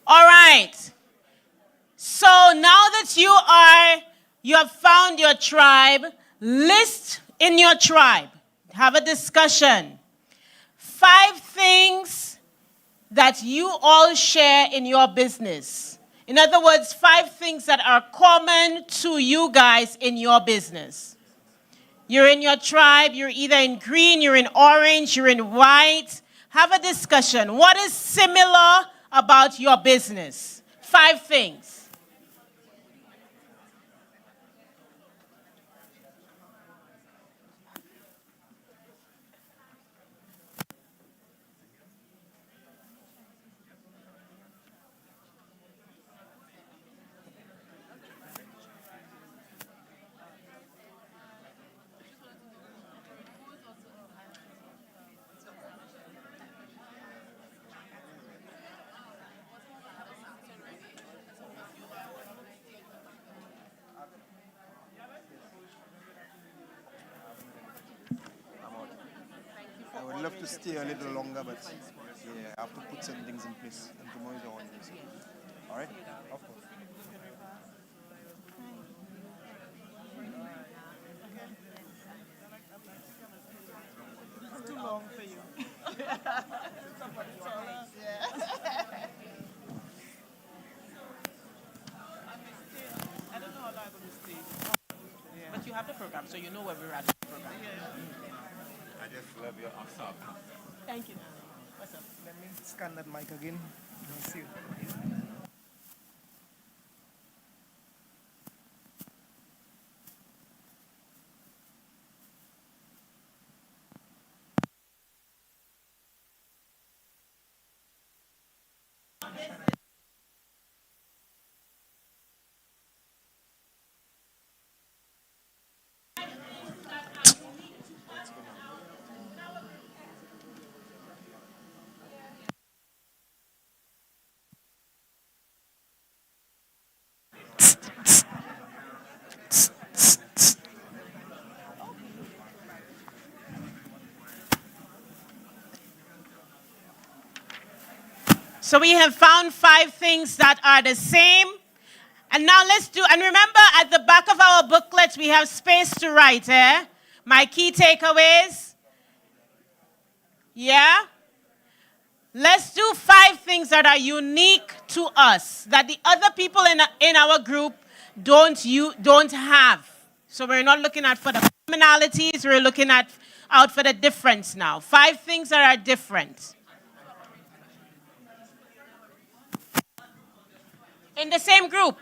All right. So now that you have found your tribe, list in your tribe. Have a discussion. 5 things that you all share in your business. In other words, 5 things that are common to you guys in your business. You're in your tribe, you're either in green, you're in orange, you're in white. Have a discussion. What is similar about your business? 5 things. I would love to stay a little longer, but yeah, I have to put some things in place. And tomorrow is a holiday. So. All right? Of course. It's too long for you. program, so you know where we're at with the program. I just love your answer. Thank you, darling. What's up? Let me scan that mic again. Let's see. So we have found 5 things that are the same. And now let's do, and remember at the back of our booklets, we have space to write, My key takeaways. Yeah? Let's do 5 things that are unique to us, that the other people in our group don't have. So we're not looking at for the commonalities, we're looking out for the difference now. 5 things that are different. In the same group.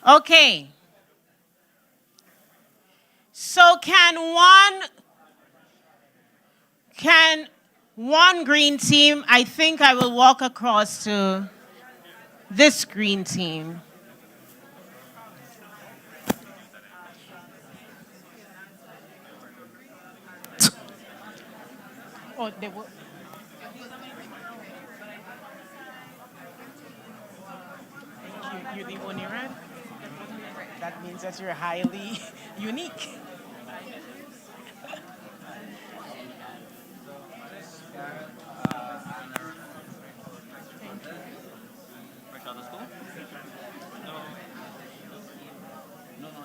Okay. So can one green team, I think I will walk across to this green team. Oh, they will. You're the only red? That means that you're highly unique.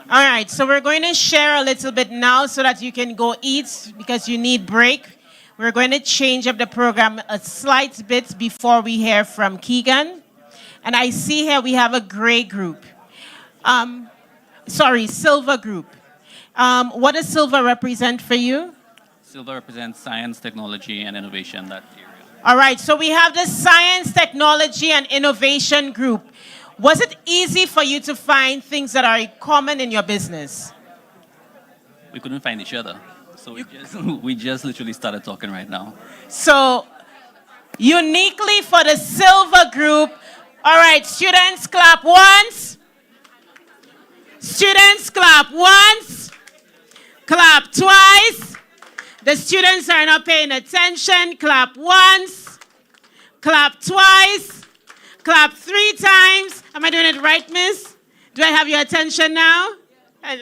All right, so we're going to share a little bit now so that you can go eat because you need break. We're going to change up the program a slight bit before we hear from Keegan. And I see here we have a gray group. Silver group. What does silver represent for you? Silver represents science, technology, and innovation, that area. All right, so we have the science, technology, and innovation group. Was it easy for you to find things that are common in your business? We couldn't find each other. So we just literally started talking right now. So, uniquely for the silver group, all right, students clap once. Students clap once. Clap twice. The students are not paying attention. Clap once. Clap twice. Clap 3 times. Am I doing it right, miss? Do I have your attention now?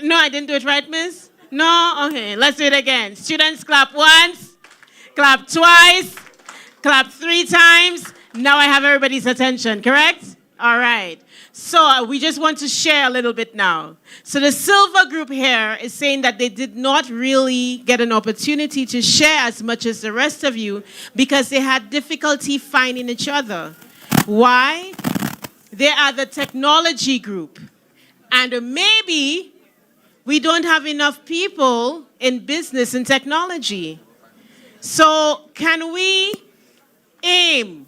No, I didn't do it right, miss? No? Okay, let's do it again. Students, clap once. Clap twice. Clap 3 times. Now I have everybody's attention, correct? All right. So we just want to share a little bit now. So the silver group here is saying that they did not really get an opportunity to share as much as the rest of you because they had difficulty finding each other. Why? They are the technology group. And maybe we don't have enough people in business and technology. So can we aim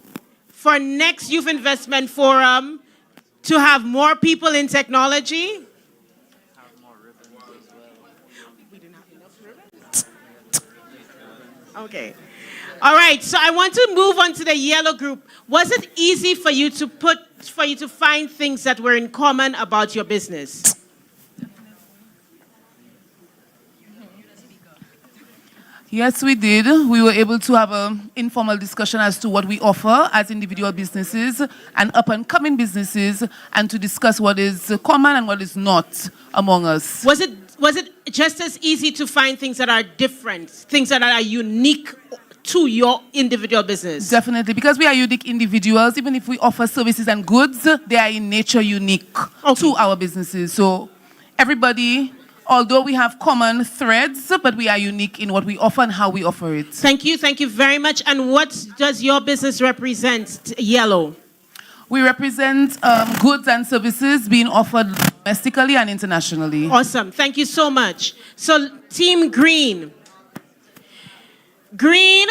for next Youth Investment Forum to have more people in technology? Have more ribbons as well. We didn't have enough ribbons. Okay. All right, so I want to move on to the yellow group. Was it easy for you to find things that were in common about your business? Yes, we did. We were able to have an informal discussion as to what we offer as individual businesses and up-and-coming businesses, and to discuss what is common and what is not among us. Was it just as easy to find things that are different, things that are unique to your individual business? Definitely, because we are unique individuals. Even if we offer services and goods, they are in nature unique to our businesses. So everybody, although we have common threads, but we are unique in what we offer and how we offer it. Thank you very much. And what does your business represent, Yellow? We represent goods and services being offered domestically and internationally. Awesome, thank you so much. So, Team Green. Green,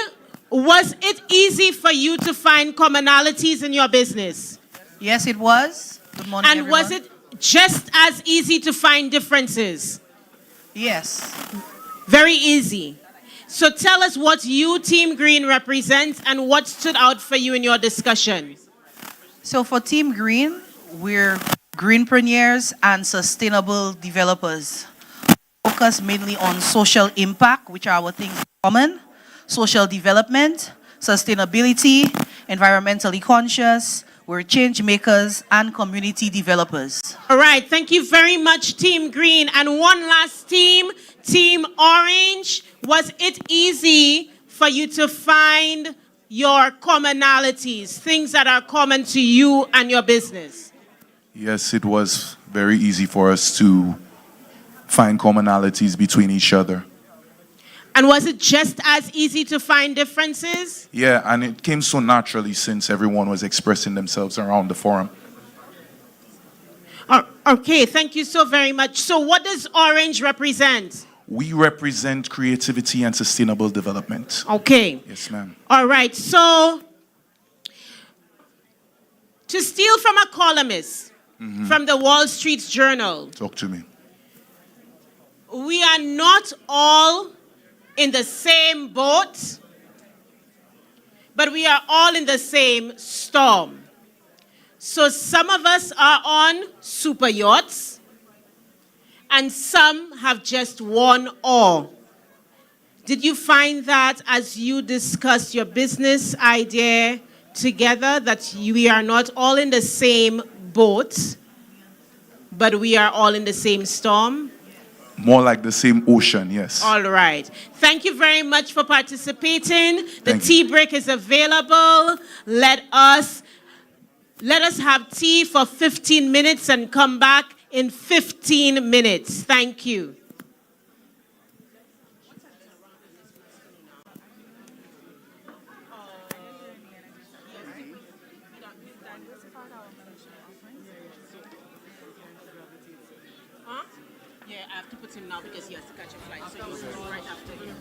was it easy for you to find commonalities in your business? Yes, it was. Good morning, and everyone. was it just as easy to find differences? Yes. Very easy. So tell us what you, Team Green, represents and what stood out for you in your discussion. So for Team Green, we're greenpreneurs and sustainable developers. Focus mainly on social impact, which are our things in common, social development, sustainability, environmentally conscious. We're change makers and community developers. All right, thank you very much, Team Green. And one last team, Team Orange. Was it easy for you to find your commonalities, things that are common to you and your business? Yes, it was very easy for us to find commonalities between each other. And was it just as easy to find differences? Yeah, and it came so naturally since everyone was expressing themselves around the forum. Okay, thank you so very much. So what does Orange represent? We represent creativity and sustainable development. Okay. Yes, ma'am. All right, so to steal from a columnist from the Wall Street Journal, Talk to me. we are not all in the same boat, but we are all in the same storm. So some of us are on super yachts, and some have just one oar. Did you find that as you discussed your business idea together, that we are not all in the same boat, but we are all in the same storm? More like the same ocean, yes. All right. Thank you very much for participating. The tea break is available. Let us have tea for 15 minutes and come back in 15 minutes. Thank you. Yeah, I have to put him now because he has to catch a flight. So he's right after him.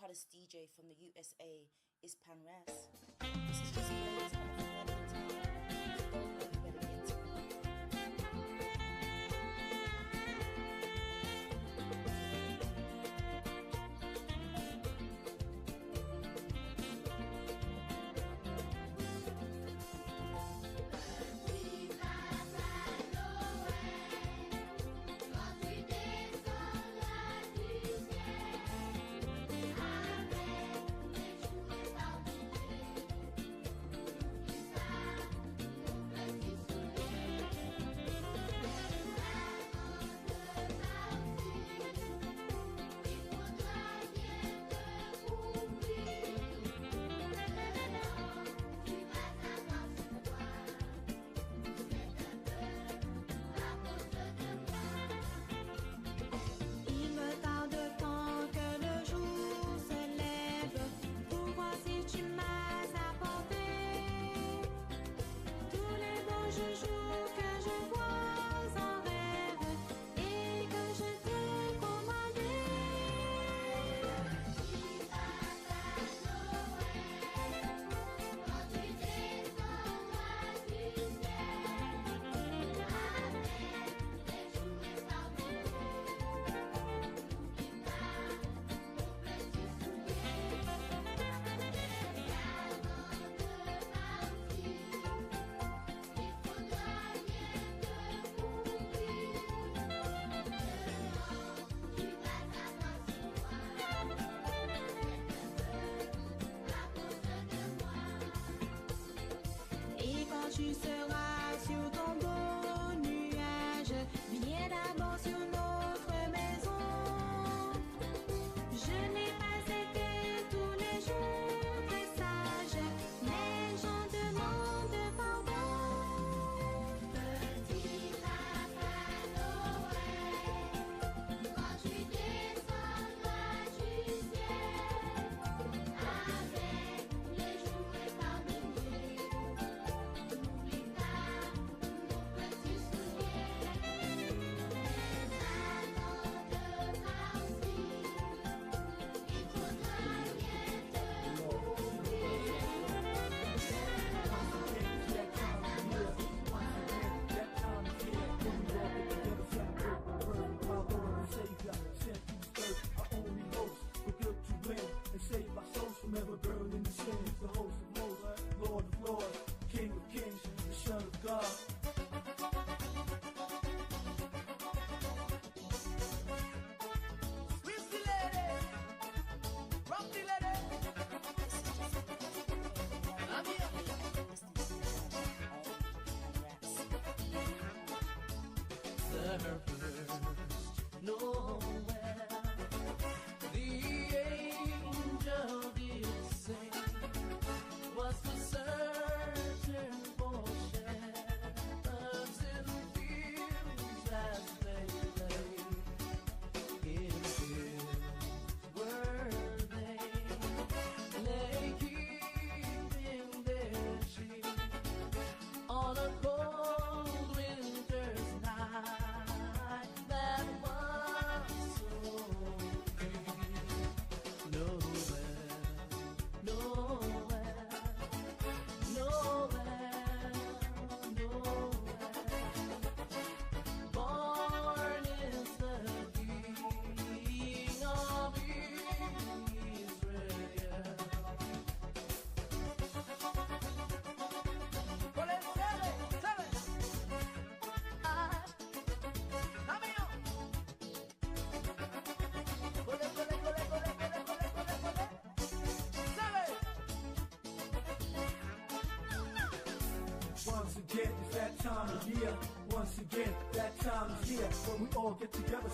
hottest DJ from the USA is Panras. This is just playing some of the time. So don't know, you better get to it.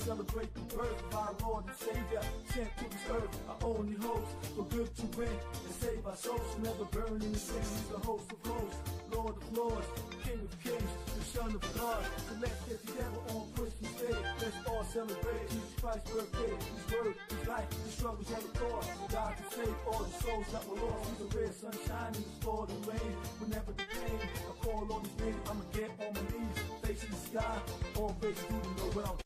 Celebrate the birth of our Lord and Savior, sent to this earth, our only host, for good to win and save our souls from never burning the sin. He's the host of hosts, Lord of lords, King of kings, the Son of God. So let's get together on Christmas Day. Let's all celebrate Jesus Christ's birthday. His word, His life, His struggles on the cross. God to save all the souls that were lost. He's the red sunshine in the storm and rain. Whenever the pain, I call on His name. I'ma get on my knees, facing the sky. All praise to the Lord.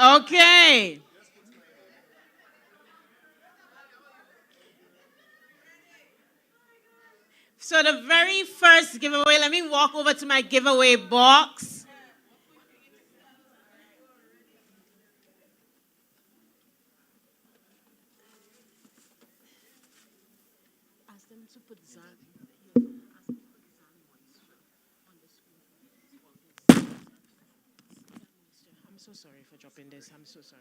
Okay. So the very first giveaway, let me walk over to my giveaway box. Ask them to put Zan. I'm so sorry for dropping this. I'm so sorry.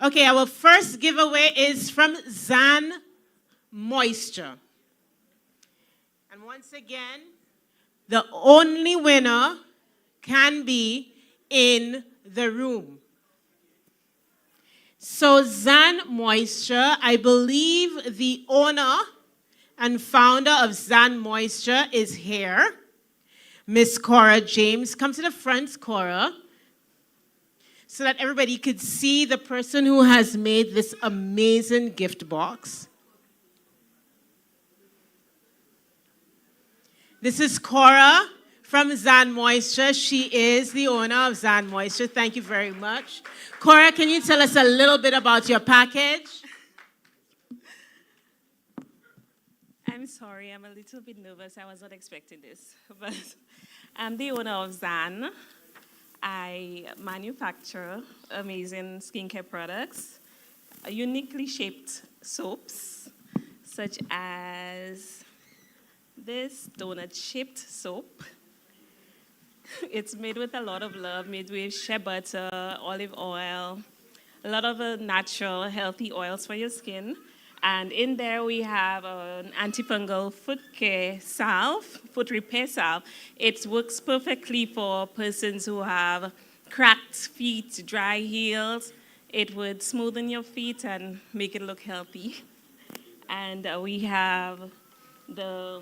Okay, our first giveaway is from Zan Moisture. And once again, the only winner can be in the room. So Zan Moisture, I believe the owner and founder of Zan Moisture is here. Miss Cora James. Come to the front, Cora, so that everybody could see the person who has made this amazing gift box. This is Cora from Zan Moisture. She is the owner of Zan Moisture. Thank you very much. Cora, can you tell us a little bit about your package? I'm sorry, I'm a little bit nervous. I was not expecting this. But I'm the owner of Zan. I manufacture amazing skincare products, uniquely shaped soaps, such as this donut-shaped soap. It's made with a lot of love, made with shea butter, olive oil, a lot of natural, healthy oils for your skin. And in there we have an antifungal foot care salve, foot repair salve. It works perfectly for persons who have cracked feet, dry heels. It would smoothen your feet and make it look healthy. And we have a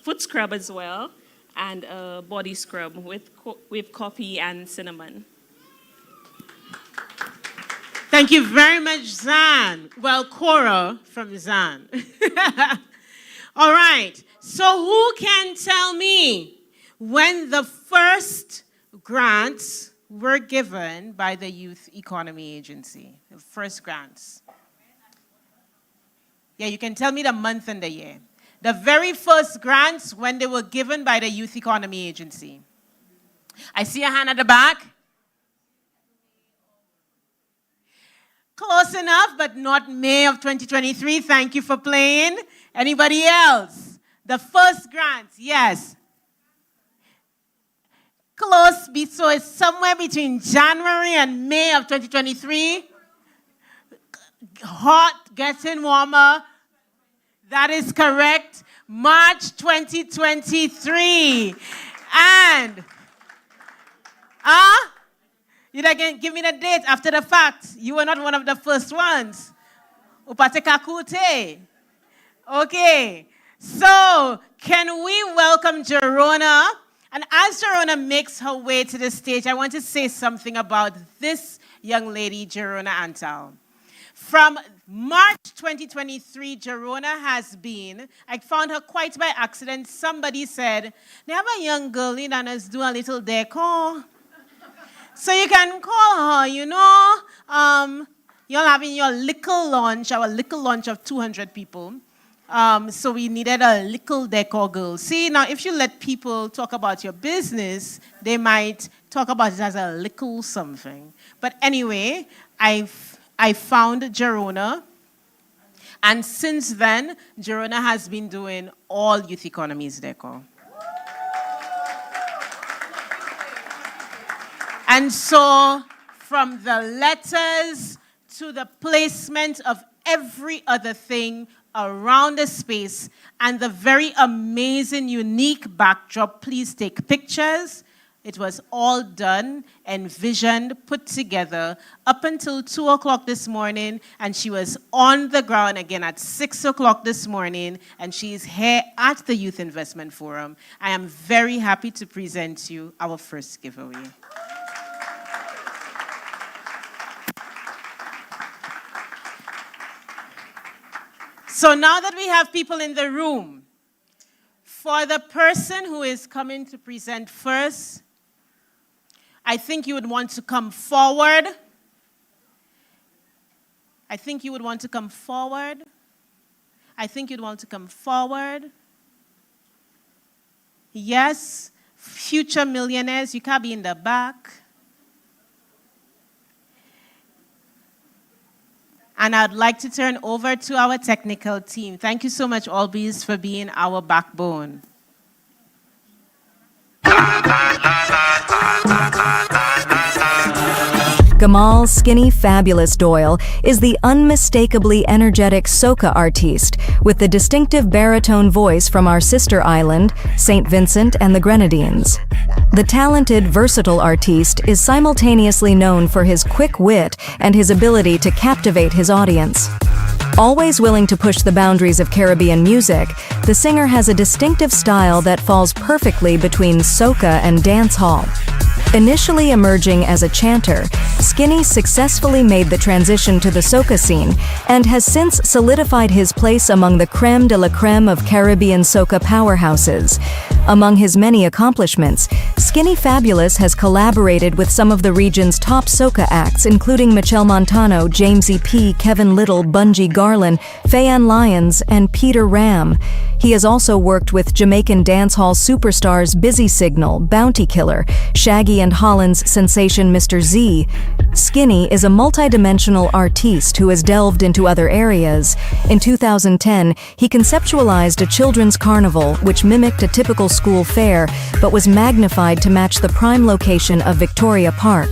foot scrub as well, and a body scrub with coffee and cinnamon. Thank you very much, Zan. Well, Cora from Zan. All right. So who can tell me when the first grants were given by the Youth Economy Agency? The first grants. Yeah, you can tell me the month and the year. The very first grants when they were given by the Youth Economy Agency. I see a hand at the back. Close enough, but not May of 2023. Thank you for playing. Anybody else? The first grants, yes. Close, so it's somewhere between January and May of 2023. Hot, getting warmer. That is correct. March 2023. And, you again give me the date after the fact. You were not one of the first ones. Upatekakute. Okay. So, can we welcome Jerona? And as Jerona makes her way to the stage, I want to say something about this young lady, Jerona Antal. From March 2023, Jerona has been, I found her quite by accident. Somebody said, they have a young girl in and us do a little decor. So you can call her, you know. You're having your little launch, our little launch of 200 people. So we needed a little decor girl. See, now if you let people talk about your business, they might talk about it as a little something. But anyway, I found Jerona. And since then, Jerona has been doing all Youth Economy's decor. And so, from the letters to the placement of every other thing around the space and the very amazing, unique backdrop, please take pictures. It was all done, envisioned, put together up until 2 o'clock this morning, and she was on the ground again at 6 o'clock this morning, and she is here at the Youth Investment Forum. I am very happy to present to you our first giveaway. So now that we have people in the room, For the person who is coming to present first, I think you would want to come forward. I think you would want to come forward. I think you'd want to come forward. Yes, future millionaires, you can't be in the back. And I'd like to turn over to our technical team. Thank you so much, Albies, for being our backbone. Gamal Skinny Fabulous Doyle is the unmistakably energetic soca artiste with the distinctive baritone voice from our sister island, St. Vincent and the Grenadines. The talented, versatile artiste is simultaneously known for his quick wit and his ability to captivate his audience. Always willing to push the boundaries of Caribbean music, the singer has a distinctive style that falls perfectly between soca and dancehall. Initially emerging as a chanter, Skinny successfully made the transition to the soca scene and has since solidified his place among the creme de la creme of Caribbean soca powerhouses. Among his many accomplishments, Skinny Fabulous has collaborated with some of the region's top soca acts, including Michelle Montano, Jamesy P, Kevin Little, Bungie Garlin, Fayan Lyons, and Peter Ram. He has also worked with Jamaican dancehall superstars Busy Signal, Bounty Killer, Shaggy and Holland's sensation Mr. Z. Skinny is a multidimensional artiste who has delved into other areas. In 2010, he conceptualized a children's carnival which mimicked a typical school fair, but was magnified to match the prime location of Victoria Park.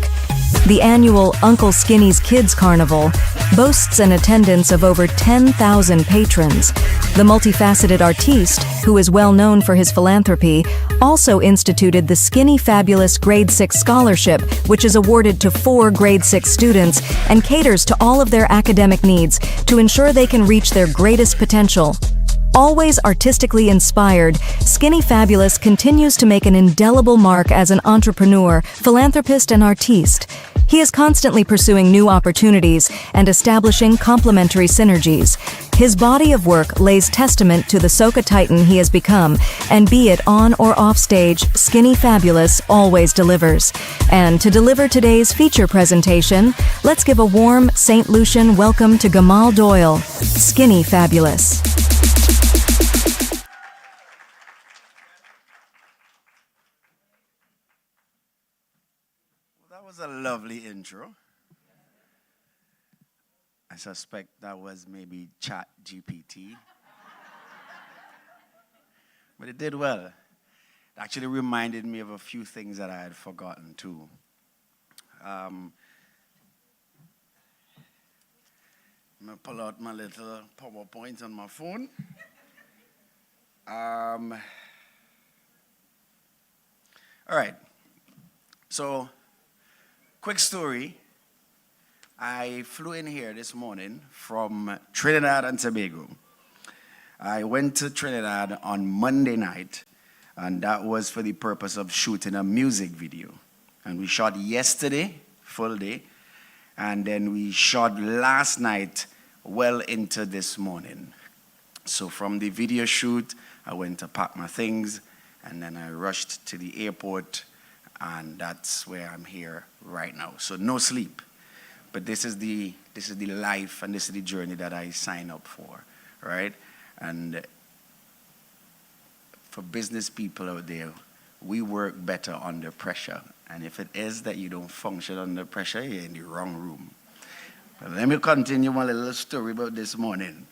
The annual Uncle Skinny's Kids Carnival boasts an attendance of over 10,000 patrons. The multifaceted artiste, who is well known for his philanthropy, also instituted the Skinny Fabulous Grade 6 Scholarship, which is awarded to 4 Grade 6 students and caters to all of their academic needs to ensure they can reach their greatest potential. Always artistically inspired, Skinny Fabulous continues to make an indelible mark as an entrepreneur, philanthropist, and artiste. He is constantly pursuing new opportunities and establishing complementary synergies. His body of work lays testament to the soca titan he has become, and be it on or off stage, Skinny Fabulous always delivers. And to deliver today's feature presentation, let's give a warm St. Lucian welcome to Gamal Doyle, Skinny Fabulous. That was a lovely intro. I suspect that was maybe Chat GPT. But it did well. It actually reminded me of a few things that I had forgotten too. I'm gonna pull out my little PowerPoint on my phone. All right. So, quick story. I flew in here this morning from Trinidad and Tobago. I went to Trinidad on Monday night, and that was for the purpose of shooting a music video. And we shot yesterday, full day, and then we shot last night well into this morning. So from the video shoot, I went to pack my things, and then I rushed to the airport, and that's where I'm here right now. So no sleep. But this is the life and this is the journey that I sign up for, right? And for business people out there, we work better under pressure. And if it is that you don't function under pressure, you're in the wrong room. But let me continue my little story about this morning.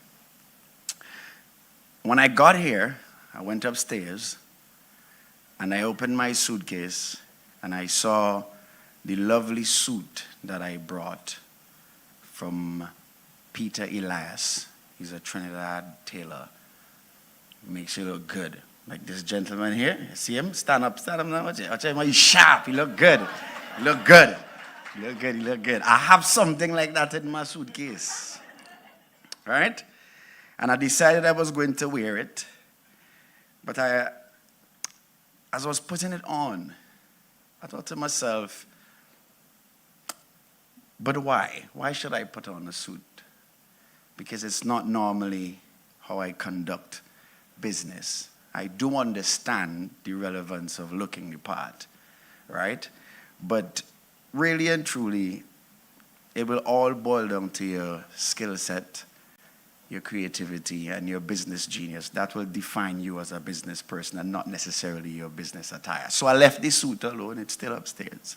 When I got here, I went upstairs and I opened my suitcase and I saw the lovely suit that I brought from Peter Elias. He's a Trinidad tailor. Makes you look good. Like this gentleman here. You see him? Stand up now. Watch him. He's sharp. He look good. He look good. He look good. He look good. I have something like that in my suitcase. Right? And I decided I was going to wear it. But as I was putting it on, I thought to myself, but why? Why should I put on a suit? Because it's not normally how I conduct business. I do understand the relevance of looking the part, right? But really and truly, it will all boil down to your skill set, your creativity, and your business genius. That will define you as a business person and not necessarily your business attire. So I left the suit alone. It's still upstairs.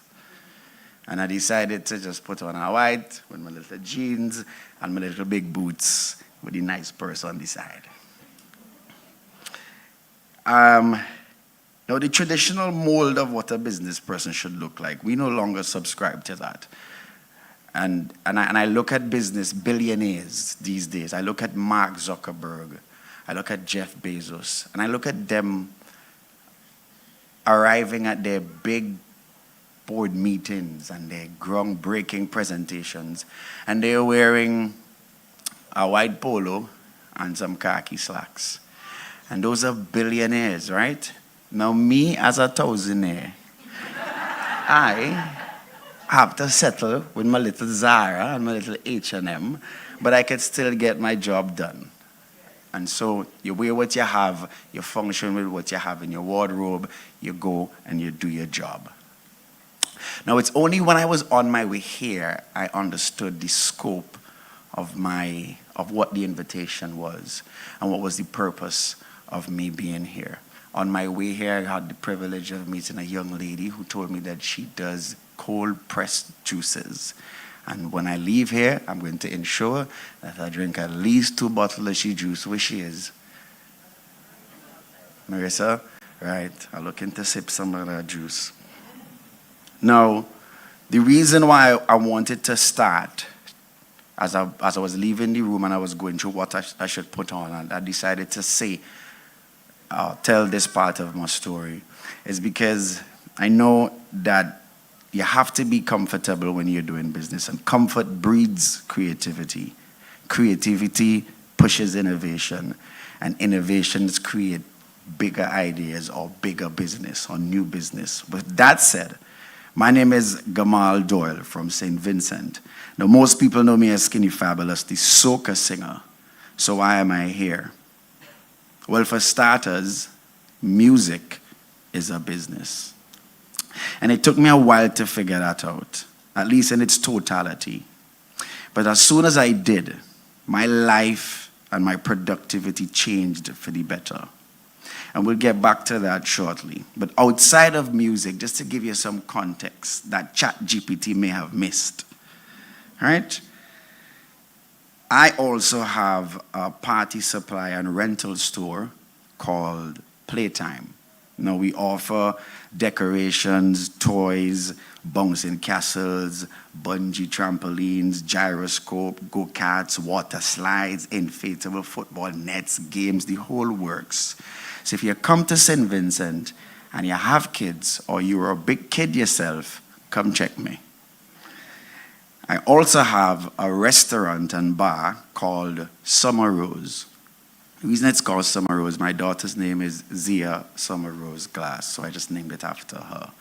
And I decided to just put on a white with my little jeans and my little big boots with a nice purse on the side. Now, the traditional mold of what a business person should look like, we no longer subscribe to that. And I look at business billionaires these days. I look at Mark Zuckerberg. I look at Jeff Bezos. And I look at them arriving at their big board meetings and their groundbreaking presentations. And they're wearing a white polo and some khaki slacks. And those are billionaires, right? Now me as a thousandaire, I have to settle with my little Zara and my little H&M, but I could still get my job done. And so you wear what you have, you function with what you have in your wardrobe, you go and you do your job. Now it's only when I was on my way here, I understood the scope of what the invitation was and what was the purpose of me being here. On my way here, I had the privilege of meeting a young lady who told me that she does cold-pressed juices. And when I leave here, I'm going to ensure that I drink at least 2 bottles of she juice. Where she is? Marissa? Right, I'm looking to sip some of that juice. Now, the reason why I wanted to start, as I was leaving the room and I was going through what I should put on, and I decided to tell this part of my story, is because I know that you have to be comfortable when you're doing business, and comfort breeds creativity. Creativity pushes innovation, and innovations create bigger ideas or bigger business or new business. With that said, my name is Gamal Doyle from St. Vincent. Now, most people know me as Skinny Fabulous, the soca singer. So why am I here? Well, for starters, music is a business. And it took me a while to figure that out, at least in its totality. But as soon as I did, my life and my productivity changed for the better. And we'll get back to that shortly. But outside of music, just to give you some context that ChatGPT may have missed, right? I also have a party supply and rental store called Playtime. Now we offer decorations, toys, bouncing castles, bungee trampolines, gyroscope, go-karts, water slides, inflatable football nets, games, the whole works. So if you come to St. Vincent and you have kids or you're a big kid yourself, come check me. I also have a restaurant and bar called Summer Rose. The reason it's called Summer Rose, my daughter's name is Zia Summer Rose Glass, so I just named it after her.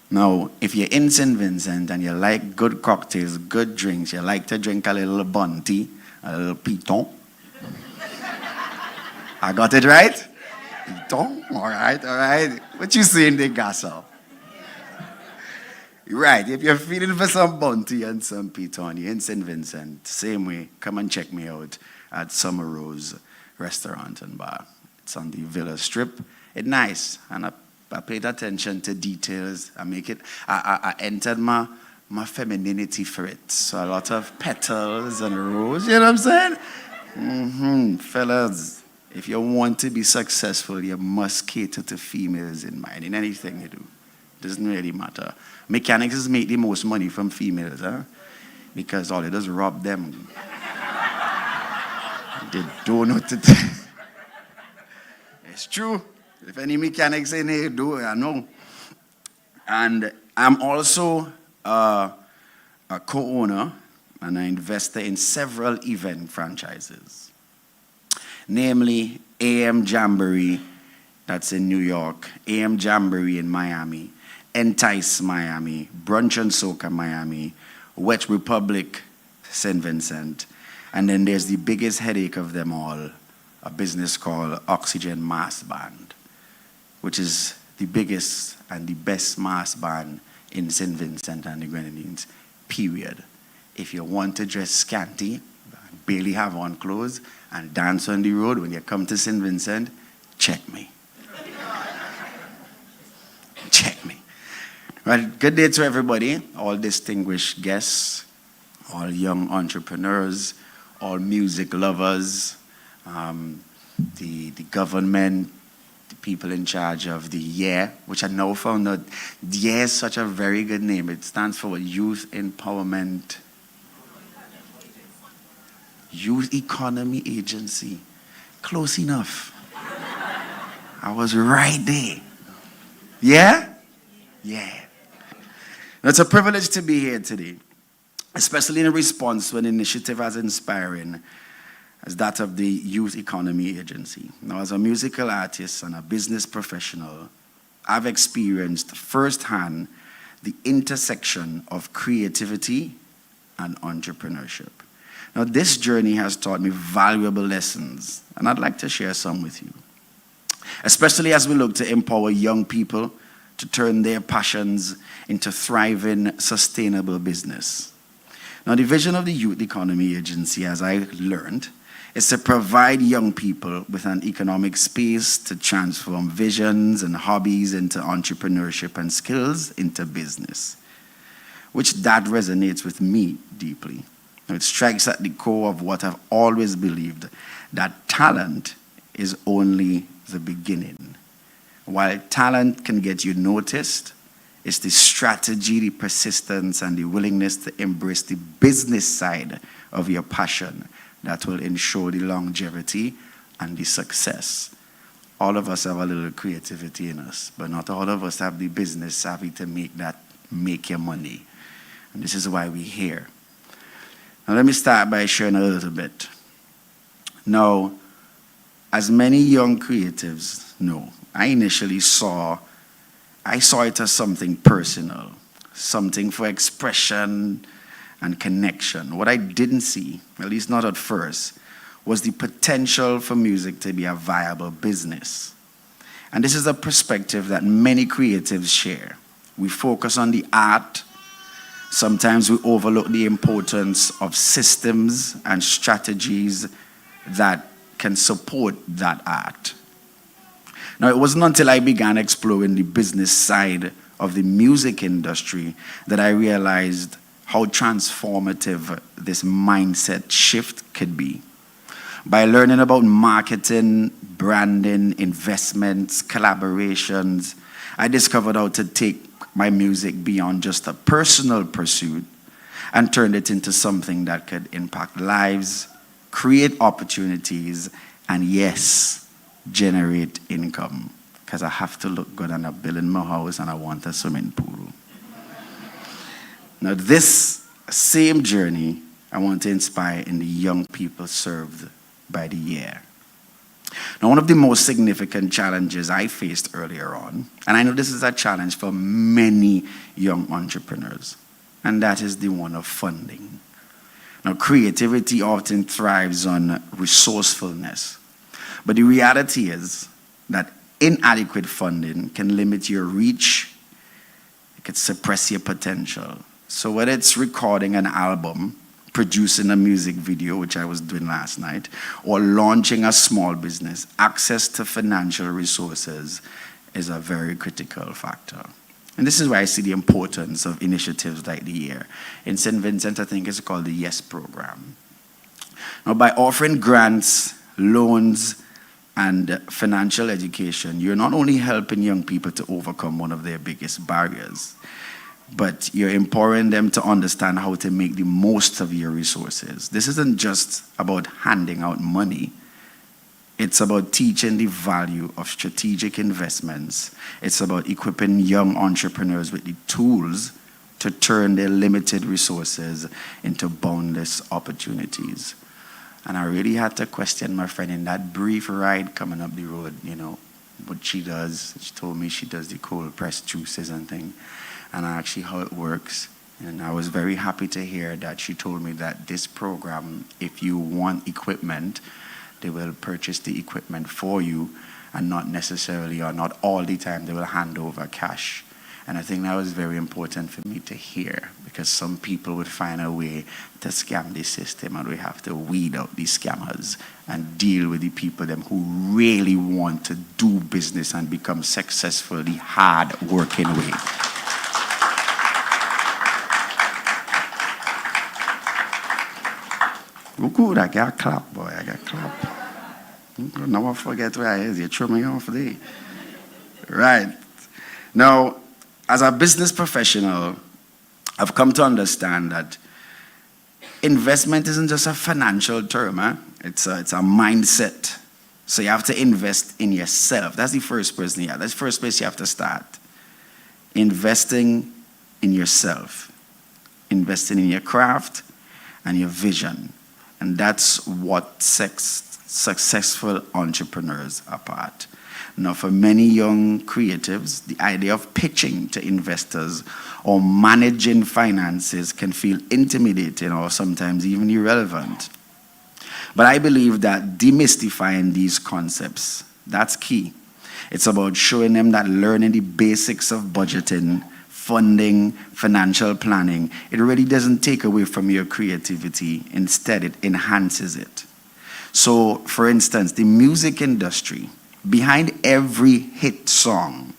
Now, if you're in St. Vincent and you like good cocktails, good drinks, you like to drink a little bunty, a little piton. I got it right? Piton? All right. What you saying there, Gassel? Right, if you're feeling for some bunty and some piton, you're in St. Vincent, same way, come and check me out at Summer Rose Restaurant and Bar. It's on the Villa Strip. It's nice, and I paid attention to details. I entered my femininity for it. So a lot of petals and rose, you know what I'm saying? Fellas, if you want to be successful, you must cater to females in mind, in anything you do. Doesn't really matter. Mechanics make the most money from females, huh? Because all it does is rob them. They don't know to do. It's true. If any mechanics in here do, I know. And I'm also a co-owner and an investor in several event franchises. Namely, AM Jamboree, that's in New York, AM Jamboree in Miami, Entice Miami, Brunch and Soca Miami, Wet Republic St. Vincent, and then there's the biggest headache of them all, a business called Oxygen Mass Band, which is the biggest and the best mass band in St. Vincent and the Grenadines, period. If you want to dress scanty, barely have on clothes, and dance on the road when you come to St. Vincent, check me. Check me. Well, good day to everybody, all distinguished guests, all young entrepreneurs, all music lovers, the government, the people in charge of the YEAR, which I now found out, YEAR is such a very good name. It stands for Youth Empowerment, Youth Economy Agency. Close enough. I was right there. Yeah? Yeah. It's a privilege to be here today, especially in response to an initiative as inspiring as that of the Youth Economy Agency. Now, as a musical artist and a business professional, I've experienced firsthand the intersection of creativity and entrepreneurship. Now, this journey has taught me valuable lessons, and I'd like to share some with you, especially as we look to empower young people to turn their passions into thriving, sustainable business. Now, the vision of the Youth Economy Agency, as I learned, is to provide young people with an economic space to transform visions and hobbies into entrepreneurship and skills into business, which that resonates with me deeply. Now, it strikes at the core of what I've always believed, that talent is only the beginning. While talent can get you noticed, it's the strategy, the persistence, and the willingness to embrace the business side of your passion that will ensure the longevity and the success. All of us have a little creativity in us, but not all of us have the business savvy to make your money. And this is why we're here. Now let me start by sharing a little bit. Now, as many young creatives know, I initially saw it as something personal, something for expression and connection. What I didn't see, at least not at first, was the potential for music to be a viable business. And this is a perspective that many creatives share. We focus on the art. Sometimes we overlook the importance of systems and strategies that can support that art. Now, it wasn't until I began exploring the business side of the music industry that I realized how transformative this mindset shift could be. By learning about marketing, branding, investments, collaborations, I discovered how to take my music beyond just a personal pursuit and turn it into something that could impact lives, create opportunities, and yes, generate income. Because I have to look good on a bill in my house and I want a swimming pool. Now, this same journey I want to inspire in the young people served by the YEAR. Now, one of the most significant challenges I faced earlier on, and I know this is a challenge for many young entrepreneurs, and that is the one of funding. Now, creativity often thrives on resourcefulness, but the reality is that inadequate funding can limit your reach, it can suppress your potential. So whether it's recording an album, producing a music video, which I was doing last night, or launching a small business, access to financial resources is a very critical factor. And this is why I see the importance of initiatives like the YEAR. In St. Vincent, I think it's called the YES program. Now, by offering grants, loans, and financial education, you're not only helping young people to overcome one of their biggest barriers, but you're empowering them to understand how to make the most of your resources. This isn't just about handing out money. It's about teaching the value of strategic investments. It's about equipping young entrepreneurs with the tools to turn their limited resources into boundless opportunities. And I really had to question my friend in that brief ride coming up the road, what she does. She told me she does the cold pressed juices and things. And actually how it works. And I was very happy to hear that she told me that this program, if you want equipment They will purchase the equipment for you, and not necessarily or not all the time they will hand over cash. And I think that was very important for me to hear, because some people would find a way to scam the system, and we have to weed out these scammers and deal with the people them who really want to do business and become successful the hard-working way. Oh, good, I got clap, boy, I got clap. Never forget where I is. You threw me off there. Right. Now, as a business professional, I've come to understand that investment isn't just a financial term. It's a mindset. So you have to invest in yourself. That's the first person here. That's the first place you have to start. Investing in yourself. Investing in your craft and your vision. And that's what sets successful entrepreneurs apart. Now, for many young creatives, the idea of pitching to investors or managing finances can feel intimidating or sometimes even irrelevant. But I believe that demystifying these concepts, that's key. It's about showing them that learning the basics of budgeting, funding, financial planning, it really doesn't take away from your creativity. Instead, it enhances it. So, for instance, the music industry, behind every hit song,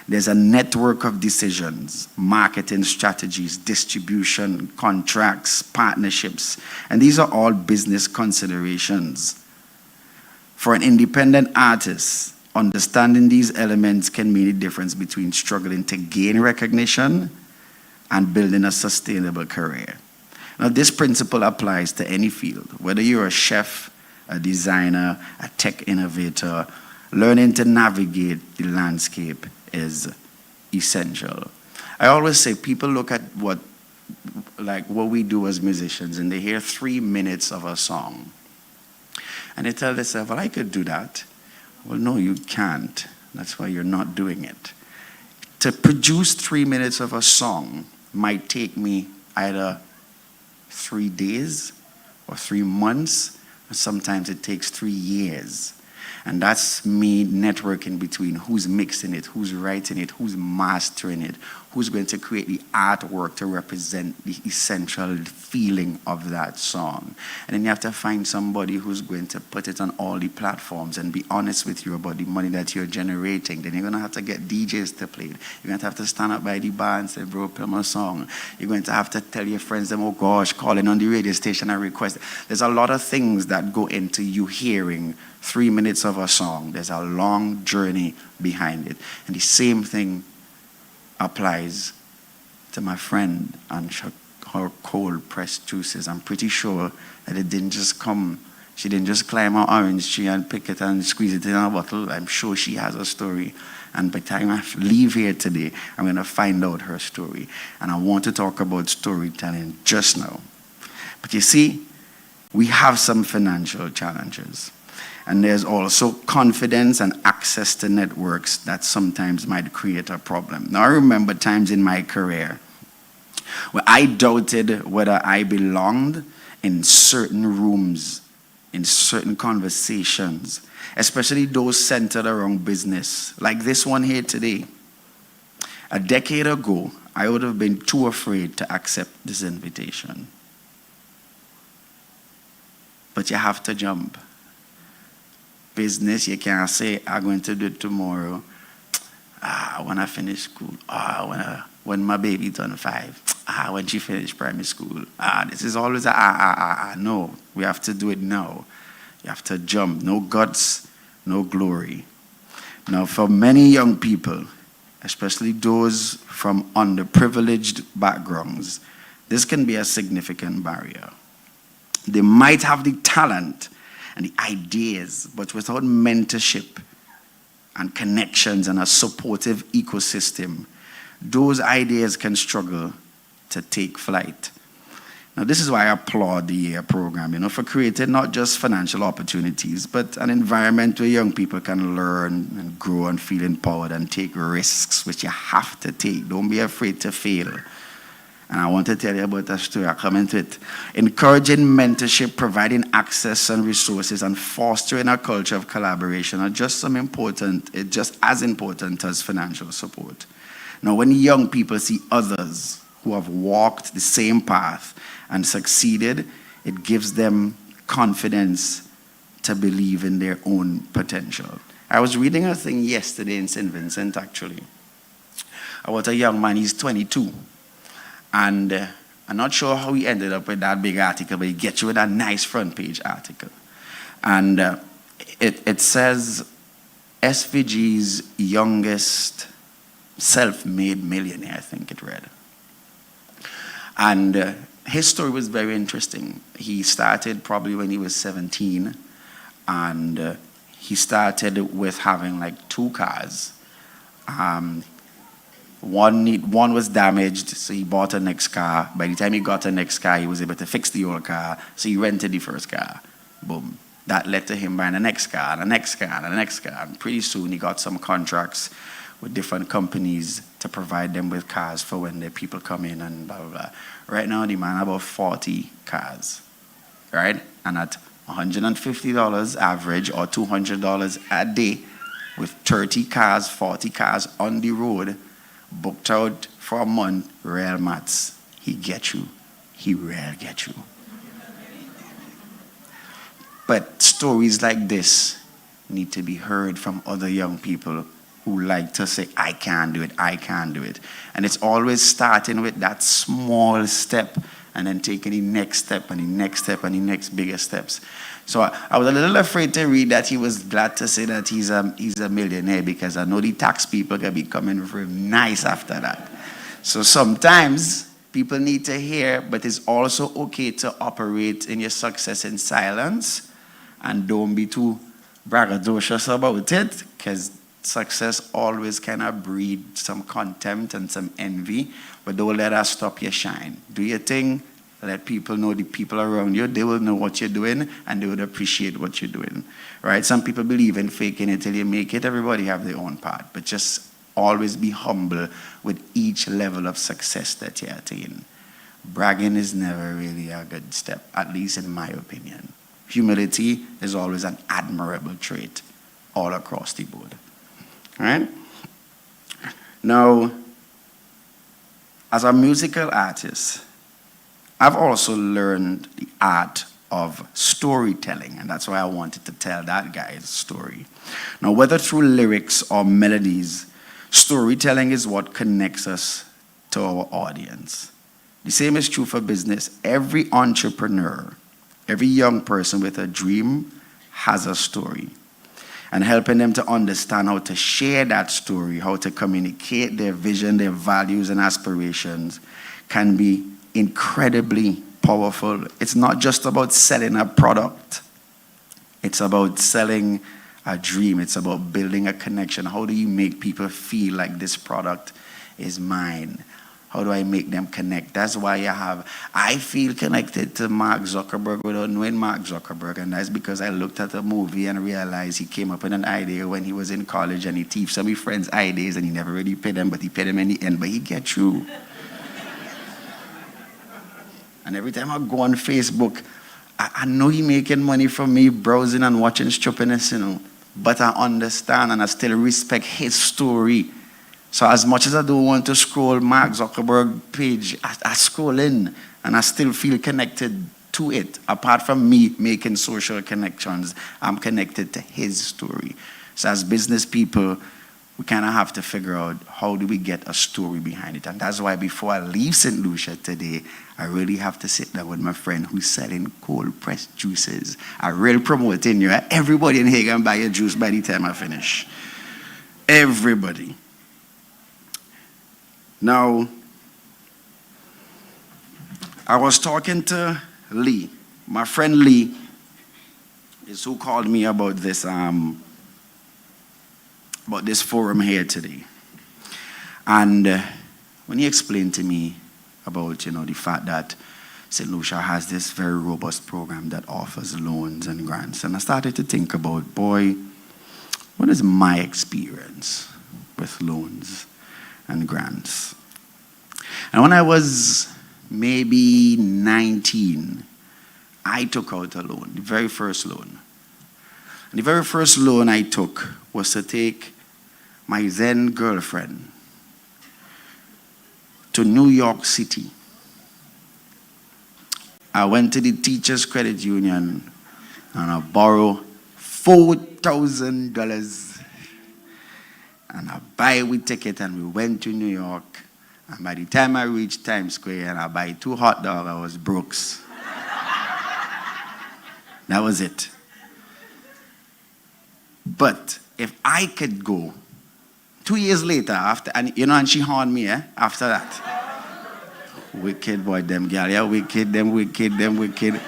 there's a network of decisions, marketing strategies, distribution, contracts, partnerships, and these are all business considerations. For an independent artist, understanding these elements can mean a difference between struggling to gain recognition and building a sustainable career. Now, this principle applies to any field, whether you're a chef, a designer, a tech innovator. Learning to navigate the landscape is essential. I always say people look at what we do as musicians, and they hear 3 minutes of a song. And they tell themselves, well, I could do that. Well, no, you can't. That's why you're not doing it. To produce 3 minutes of a song might take me either 3 days or 3 months, or sometimes it takes 3 years. And that's me networking between who's mixing it, who's writing it, who's mastering it, who's going to create the artwork to represent the essential feeling of that song. And then you have to find somebody who's going to put it on all the platforms and be honest with you about the money that you're generating. Then you're going to have to get DJs to play it. You're going to have to stand up by the bar and say, bro, play my song. You're going to have to tell your friends, them, oh gosh, calling on the radio station and request. There's a lot of things that go into you hearing 3 minutes of a song. There's a long journey behind it. And the same thing applies to my friend and her cold pressed juices. I'm pretty sure that it didn't just come, she didn't just climb an orange tree and pick it and squeeze it in a bottle. I'm sure she has a story. And by the time I leave here today, I'm going to find out her story. And I want to talk about storytelling just now. But you see, we have some financial challenges. And there's also confidence and access to networks that sometimes might create a problem. Now, I remember times in my career where I doubted whether I belonged in certain rooms, in certain conversations, especially those centered around business, like this one here today. A decade ago, I would have been too afraid to accept this invitation. But you have to jump. Business, you can't say, I'm going to do it tomorrow. When I finish school. When my baby turned 5. When she finished primary school. This is always no. We have to do it now. You have to jump. No guts, no glory. Now, for many young people, especially those from underprivileged backgrounds, this can be a significant barrier. They might have the talent and the ideas, but without mentorship and connections and a supportive ecosystem, those ideas can struggle to take flight. Now, this is why I applaud the YEAR program, for creating not just financial opportunities, but an environment where young people can learn and grow and feel empowered and take risks, which you have to take. Don't be afraid to fail. And I want to tell you about that story. I'll come into it. Encouraging mentorship, providing access and resources, and fostering a culture of collaboration are just as important as financial support. Now, when young people see others who have walked the same path and succeeded, it gives them confidence to believe in their own potential. I was reading a thing yesterday in St. Vincent, actually, about a young man. He's 22. And I'm not sure how he ended up with that big article, but he gets you with a nice front page article. And it says SVG's youngest self-made millionaire, I think it read. And his story was very interesting. He started probably when he was 17, and he started with having like 2 cars. One was damaged, so he bought a next car. By the time he got a next car, he was able to fix the old car, so he rented the first car. Boom. That led to him buying the next car, and the next car, and the next car. And pretty soon he got some contracts with different companies to provide them with cars for when the people come in and blah, blah, blah. Right now, the man about 40 cars, right? And at $150 average or $200 a day, with 30 cars, 40 cars on the road, booked out for a month, real maths. He get you. He real get you. But stories like this need to be heard from other young people who like to say, I can't do it, I can't do it. And it's always starting with that small step and then taking the next step and the next step and the next bigger steps. So I was a little afraid to read that he was glad to say that he's a millionaire, because I know the tax people can be coming for him nice after that. So sometimes people need to hear, but it's also okay to operate in your success in silence, and don't be too braggadocious about it, because success always kind of breed some contempt and some envy, but don't let that stop your shine. Do your thing. Let people know, the people around you, they will know what you're doing, and they would appreciate what you're doing, right? Some people believe in faking it till you make it. Everybody have their own part, but just always be humble with each level of success that you attain. Bragging is never really a good step, at least in my opinion. Humility is always an admirable trait all across the board, all right? Now, as a musical artist, I've also learned the art of storytelling, and that's why I wanted to tell that guy's story. Now, whether through lyrics or melodies, storytelling is what connects us to our audience. The same is true for business. Every entrepreneur, every young person with a dream has a story. And helping them to understand how to share that story, how to communicate their vision, their values, and aspirations can be incredibly powerful. It's not just about selling a product. It's about selling a dream. It's about building a connection. How do you make people feel like this product is mine? How do I make them connect? That's why I feel connected to Mark Zuckerberg without knowing Mark Zuckerberg. And that's because I looked at a movie and realized he came up with an idea when he was in college, and he thieved some of his friends' ideas, and he never really paid them, but he paid them in the end. But he get through. And every time I go on Facebook, I know he making money from me browsing and watching stupidness, but I understand and I still respect his story. So as much as I don't want to scroll Mark Zuckerberg page, I scroll in and I still feel connected to it. Apart from me making social connections, I'm connected to his story. So as business people, we kind of have to figure out how do we get a story behind it. And that's why before I leave St. Lucia today, I really have to sit down with my friend who's selling cold pressed juices. I really promoting you. Everybody in here can buy a juice by the time I finish. Everybody. Now, I was talking to Lee. My friend Lee is who called me about this forum here today. And when he explained to me about, the fact that St. Lucia has this very robust program that offers loans and grants, and I started to think about, boy, what is my experience with loans and grants? And when I was maybe 19, I took out a loan, the very first loan. And the very first loan I took was to take my then girlfriend to New York City. I went to the Teachers Credit Union and I borrowed $4,000. And I buy a ticket and we went to New York. And by the time I reached Times Square and I buy 2 hot dogs, I was Brooks. That was it. But if I could go 2 years later after, and you know, and she horned me, after that. Wicked boy, them girl, yeah, wicked, them wicked, them wicked.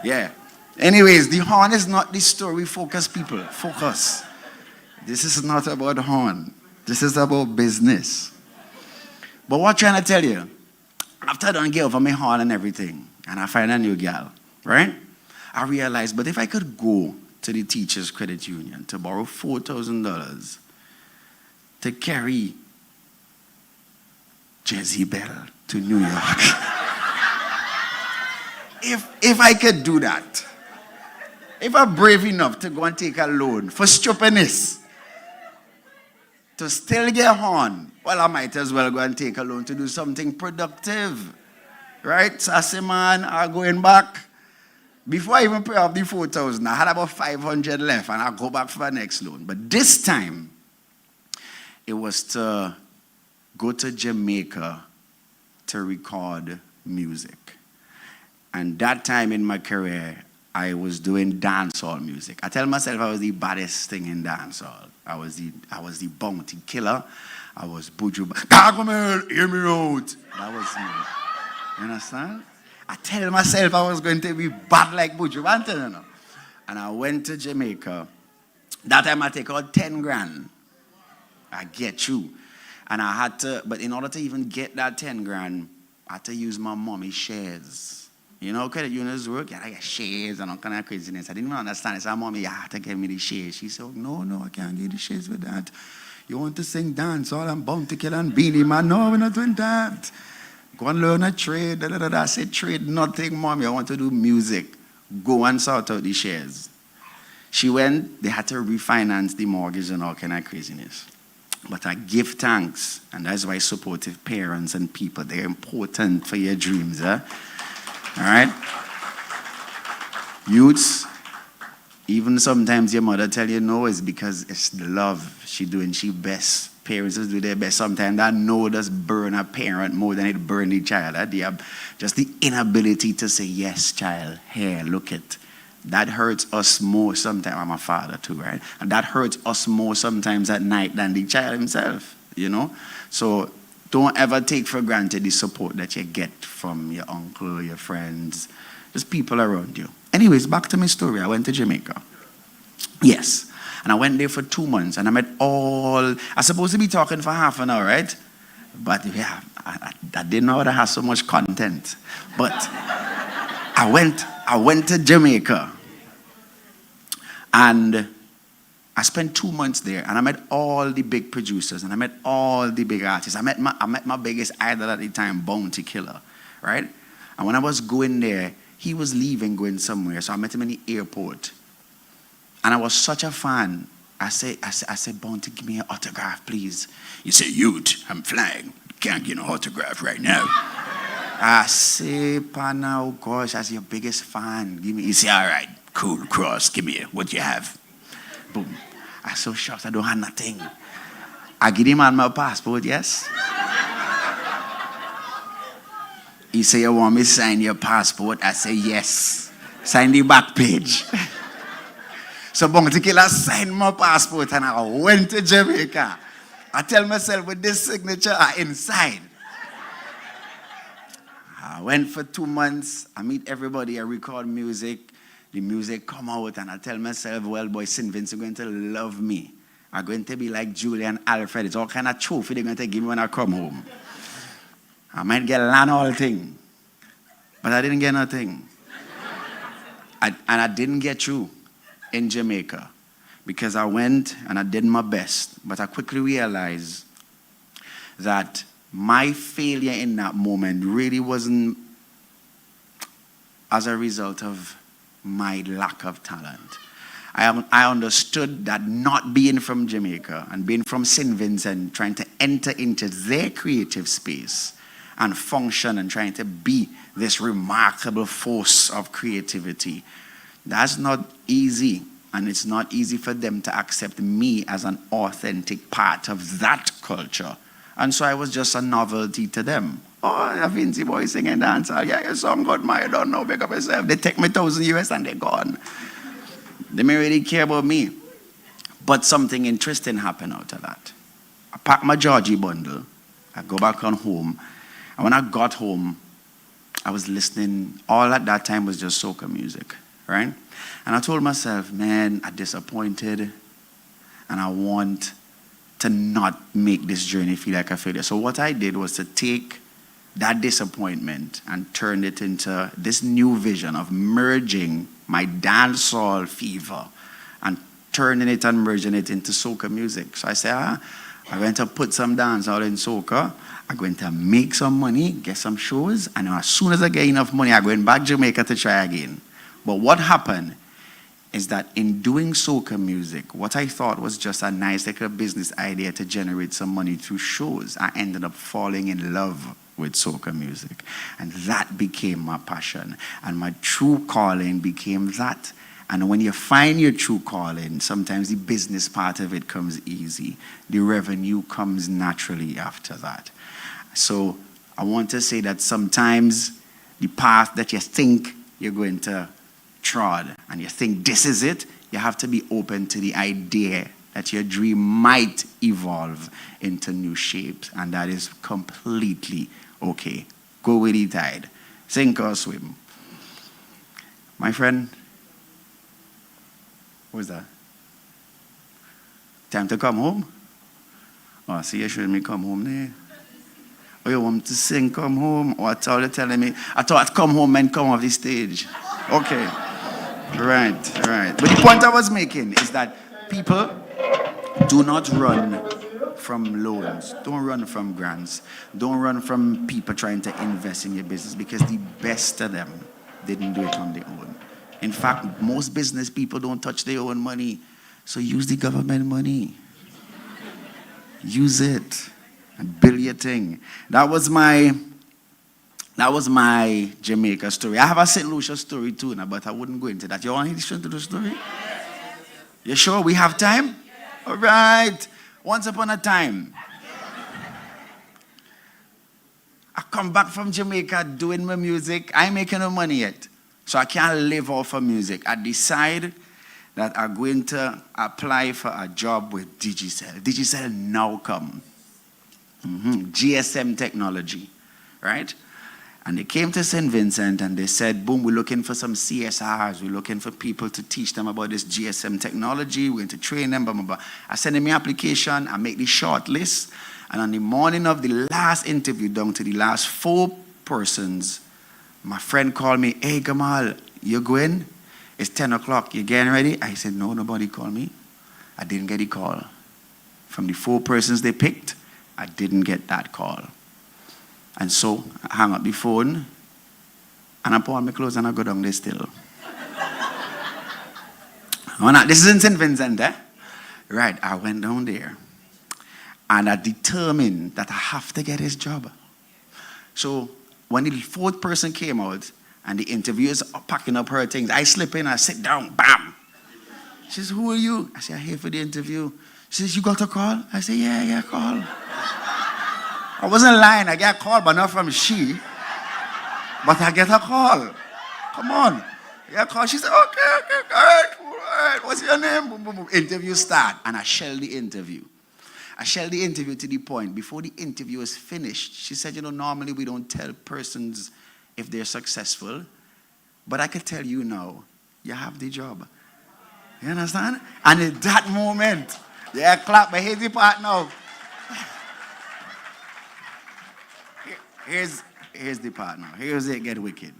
Yeah. Anyways, the horn is not the story. Focus, people. Focus. This is not about horn. This is about business. But what I'm trying to tell you, after I done give over my horn and everything, and I find a new girl, right? I realized, but if I could go to the Teachers Credit Union to borrow $4,000 to carry Jezebel to New York. If I could do that, if I'm brave enough to go and take a loan for stupidness, to still get horn, well, I might as well go and take a loan to do something productive. Right? So I say, man, I'm going back. Before I even pay off the 4,000, I had about 500 left, and I'll go back for the next loan. But this time, it was to go to Jamaica to record music. And that time in my career, I was doing dancehall music. I tell myself I was the baddest thing in dancehall. I was the bounty killer. I was Buju. Gargamel, hear me out. That was me. You understand? I tell myself I was going to be bad like Buju Banton, you know. And I went to Jamaica. That time I take out 10 grand. I get you. And I had to, but in order to even get that 10 grand, I had to use my mommy's shares. You know, credit unions work, I get shares and all kind of craziness. I didn't even understand it. So mommy, you have to give me the shares. She said, no, I can't give the shares with that. You want to sing dance, all I'm bounty killer and Beanie Man. No, we're not doing that. Go and learn a trade. I said, trade nothing, mommy. I want to do music. Go and sort out the shares. She went, they had to refinance the mortgage and all kind of craziness. But I give thanks, and that's why supportive parents and people, they're important for your dreams. All right? Youths, even sometimes your mother tell you no, it's because it's the love. She doing she best. Parents do their best. Sometimes that no does burn a parent more than it burn the child. They have just the inability to say, yes, child, here, look it. That hurts us more sometimes. I'm a father too, right? And that hurts us more sometimes at night than the child himself, you know? So don't ever take for granted the support that you get from your uncle, your friends, just people around you. Anyways, back to my story. I went to Jamaica. Yes. And I went there for 2 months and I met all, I was supposed to be talking for half an hour, right? But yeah, I didn't know that I had so much content. But I went to Jamaica and I spent 2 months there and I met all the big producers and I met all the big artists. I met my biggest idol at the time, Bounty Killer, right? And when I was going there, he was leaving, going somewhere. So I met him in the airport. And I was such a fan. I said, Bounty, give me an autograph, please. He said, youth, I'm flying. Can't get an autograph right now. I say, Pana, oh gosh, as your biggest fan, give me. He said, all right, cool, cross, give me what you have. Boom. I was so shocked, I don't have nothing. I give him my passport, yes? He said, you want me to sign your passport? I say, yes. Sign the back page. So Bounty Killer signed my passport and I went to Jamaica. I tell myself with this signature, I inside. I went for 2 months. I meet everybody. I record music. The music come out and I tell myself, well, boy, St. Vincent going to love me. I'm going to be like Julia and Alfred. It's all kind of trophy they're going to give me when I come home. I might get land all thing. But I didn't get nothing. And I didn't get through in Jamaica because I went and I did my best, but I quickly realized that my failure in that moment really wasn't as a result of my lack of talent. I understood that not being from Jamaica and being from St. Vincent, trying to enter into their creative space and function and trying to be this remarkable force of creativity, that's not easy. And it's not easy for them to accept me as an authentic part of that culture. And so I was just a novelty to them. Oh, a Vinci boy singing dance. Yeah, your song good, man. You don't know, pick up yourself. They take me $1,000 and they're gone. They may really care about me. But something interesting happened out of that. I packed my Georgie bundle. I go back on home. And when I got home, I was listening. All at that time was just soca music, right? And I told myself, man, I'm disappointed. And I want to not make this journey feel like a failure. So what I did was to take that disappointment and turn it into this new vision of merging my dancehall fever and turning it and merging it into soca music. So I said, I'm going to put some dancehall in soca. I'm going to make some money, get some shows, and as soon as I get enough money, I'm going back to Jamaica to try again. But what happened is that in doing soca music, what I thought was just a nice little business idea to generate some money through shows, I ended up falling in love with soca music. And that became my passion. And my true calling became that. And when you find your true calling, sometimes the business part of it comes easy. The revenue comes naturally after that. So I want to say that sometimes the path that you think you're going to trod and you think this is it, you have to be open to the idea that your dream might evolve into new shapes, and that is completely okay. Go with the tide. Sink or swim. My friend, what was that? Time to come home? Oh, see, you shouldn't me come home there. Oh, you want me to sing, come home? Or I thought you're telling me, I thought I'd come home and come off the stage. Okay. Right. But the point I was making is that people do not run from loans. Don't run from grants. Don't run from people trying to invest in your business, because the best of them didn't do it on their own. In fact, most business people don't touch their own money. So use the government money. Use it and build your thing. That was my Jamaica story. I have a St. Lucia story too now, but I wouldn't go into that. You want to listen to the story? You sure we have time? All right. Once upon a time, I come back from Jamaica doing my music. I ain't making no money yet, so I can't live off of music. I decide that I'm going to apply for a job with Digicel. Digicel now come. GSM technology, right? And they came to St. Vincent and they said, boom, we're looking for some CSRs. We're looking for people to teach them about this GSM technology. We're going to train them, blah, blah, blah. I send them my application. I make the short list. And on the morning of the last interview, down to the last 4 persons, my friend called me, hey, Gamal, you going? It's 10 o'clock. You getting ready? I said, no, nobody called me. I didn't get a call. From the 4 persons they picked, I didn't get that call. And so I hung up the phone and I put on my clothes and I go down there still. This is in St. Vincent, eh? Right, I went down there and I determined that I have to get his job. So when the 4th person came out and the interviewer's packing up her things, I slip in, I sit down, bam. She says, who are you? I say, I'm here for the interview. She says, you got a call? I say, yeah, I got a call. I wasn't lying. I get a call, but not from she. But I get a call. Come on. I get a call. She said, okay, all right. What's your name? Boom, boom, boom. Interview start. And I shelled the interview. I shelled the interview to the point. Before the interview was finished, she said, normally we don't tell persons if they're successful. But I can tell you now, you have the job. You understand? And in that moment, yeah, clap, but here's the part now. Here's the part now. Here's it get wicked.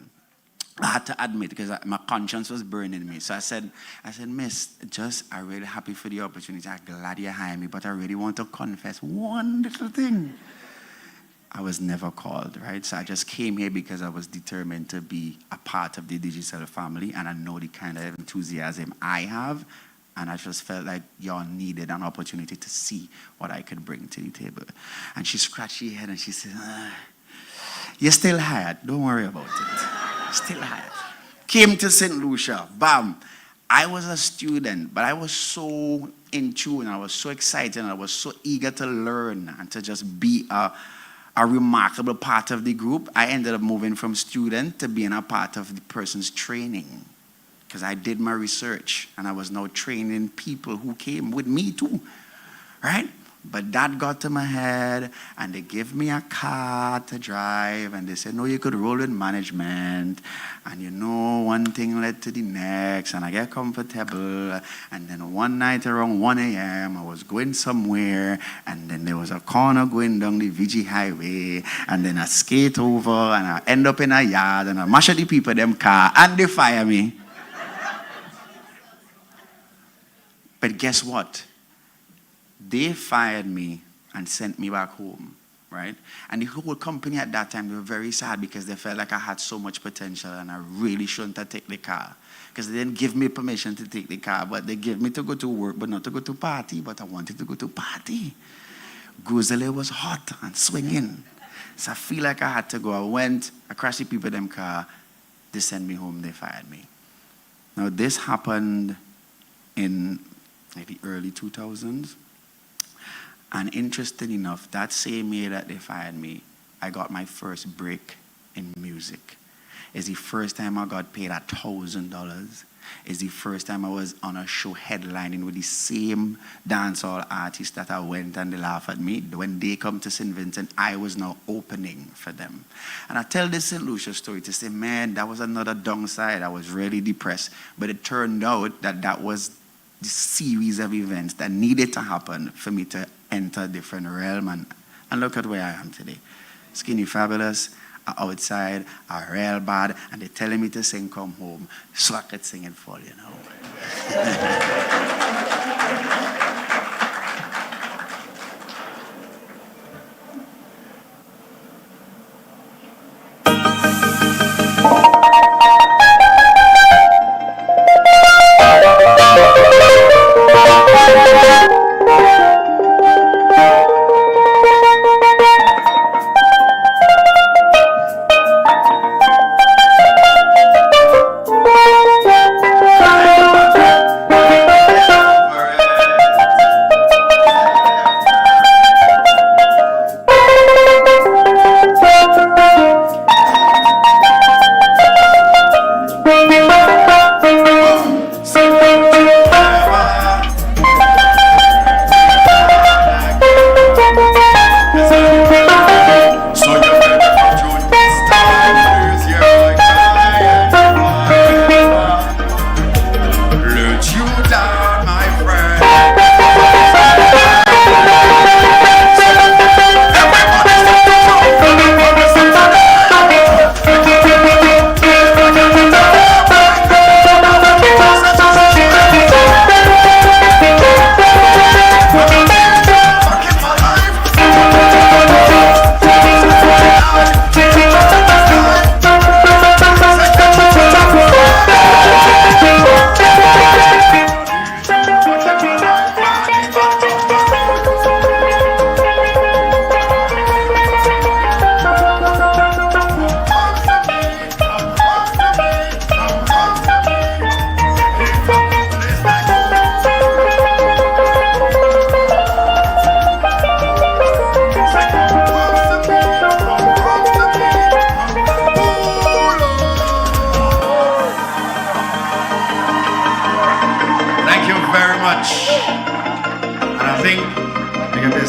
I had to admit, because my conscience was burning me. So I said, Miss, I'm really happy for the opportunity. I'm glad you hired me, but I really want to confess one little thing. I was never called, right? So I just came here because I was determined to be a part of the digital family, and I know the kind of enthusiasm I have, and I just felt like y'all needed an opportunity to see what I could bring to the table. And she scratched her head and she said, you're still hired. Don't worry about it. Still hired. Came to St. Lucia. Bam. I was a student, but I was so in tune. I was so excited. And I was so eager to learn and to just be a remarkable part of the group. I ended up moving from student to being a part of the person's training, because I did my research and I was now training people who came with me too, right? But that got to my head, and they gave me a car to drive, and they said, no, you could roll with management, and you know, one thing led to the next, and I get comfortable, and then one night around 1 a.m., I was going somewhere, and then there was a corner going down the VG highway, and then I skate over, and I end up in a yard, and I mash up the people in them car, and they fire me. But guess what? They fired me and sent me back home, right? And the whole company at that time, they were very sad because they felt like I had so much potential and I really shouldn't have taken the car. Because they didn't give me permission to take the car, but they gave me to go to work, but not to go to party, but I wanted to go to party. Gozele was hot and swinging. So I feel like I had to go. I went, I crashed the people in them car, they sent me home, they fired me. Now this happened in like the early 2000s. And interesting enough, that same year that they fired me, I got my first break in music. It's the first time I got paid $1,000. It's the first time I was on a show headlining with the same dancehall artists that I went and they laugh at me. When they come to St. Vincent, I was now opening for them. And I tell this St. Lucia story to say, man, that was another downside. I was really depressed. But it turned out that that was the series of events that needed to happen for me to enter a different realm, and look at where I am today. Skinny Fabulous, outside, real bad, and they're telling me to sing Come Home, so I could sing it for you know.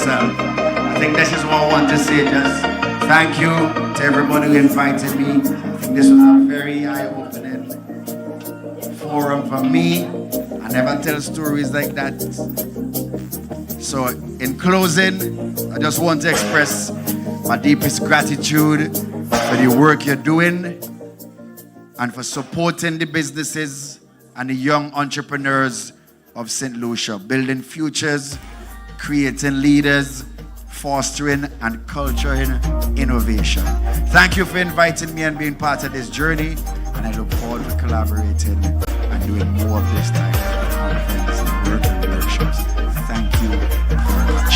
I think this is what I want to say. Just thank you to everybody who invited me. I think this was a very eye-opening forum for me. I never tell stories like that. So in closing, I just want to express my deepest gratitude for the work you're doing. and for supporting the businesses and the young entrepreneurs of St. Lucia, building futures, creating leaders, fostering and culturing innovation. Thank you for inviting me and being part of this journey, and I look forward to collaborating and doing more of this type of conference and workshops. Thank you very much.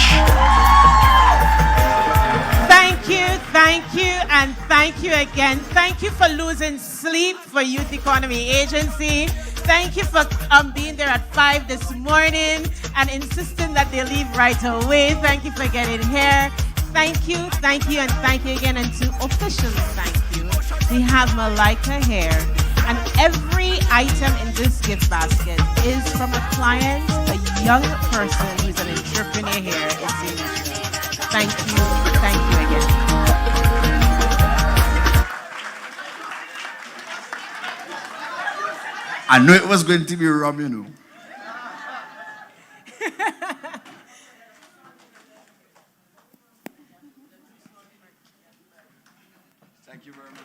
Thank you, and thank you again. Thank you for losing sleep for Youth Economy Agency. Thank you for being there at 5 this morning and insisting that they leave right away. Thank you for getting here. Thank you, and thank you again. And to officially thank you, we have Malika here. And every item in this gift basket is from a client, a young person who's an entrepreneur here in St. Lucia. Thank you again. I knew it was going to be rum, you know. Thank you very much.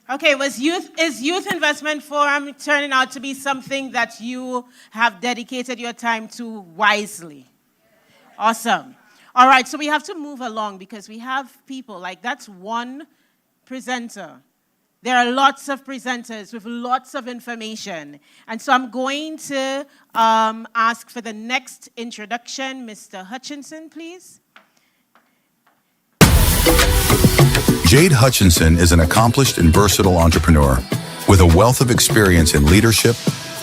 Okay, is Youth Investment Forum turning out to be something that you have dedicated your time to wisely? Awesome. All right, so we have to move along because we have people, like that's one presenter. There are lots of presenters with lots of information. And so I'm going to ask for the next introduction. Mr. Hutchinson, please. Jade Hutchinson is an accomplished and versatile entrepreneur with a wealth of experience in leadership,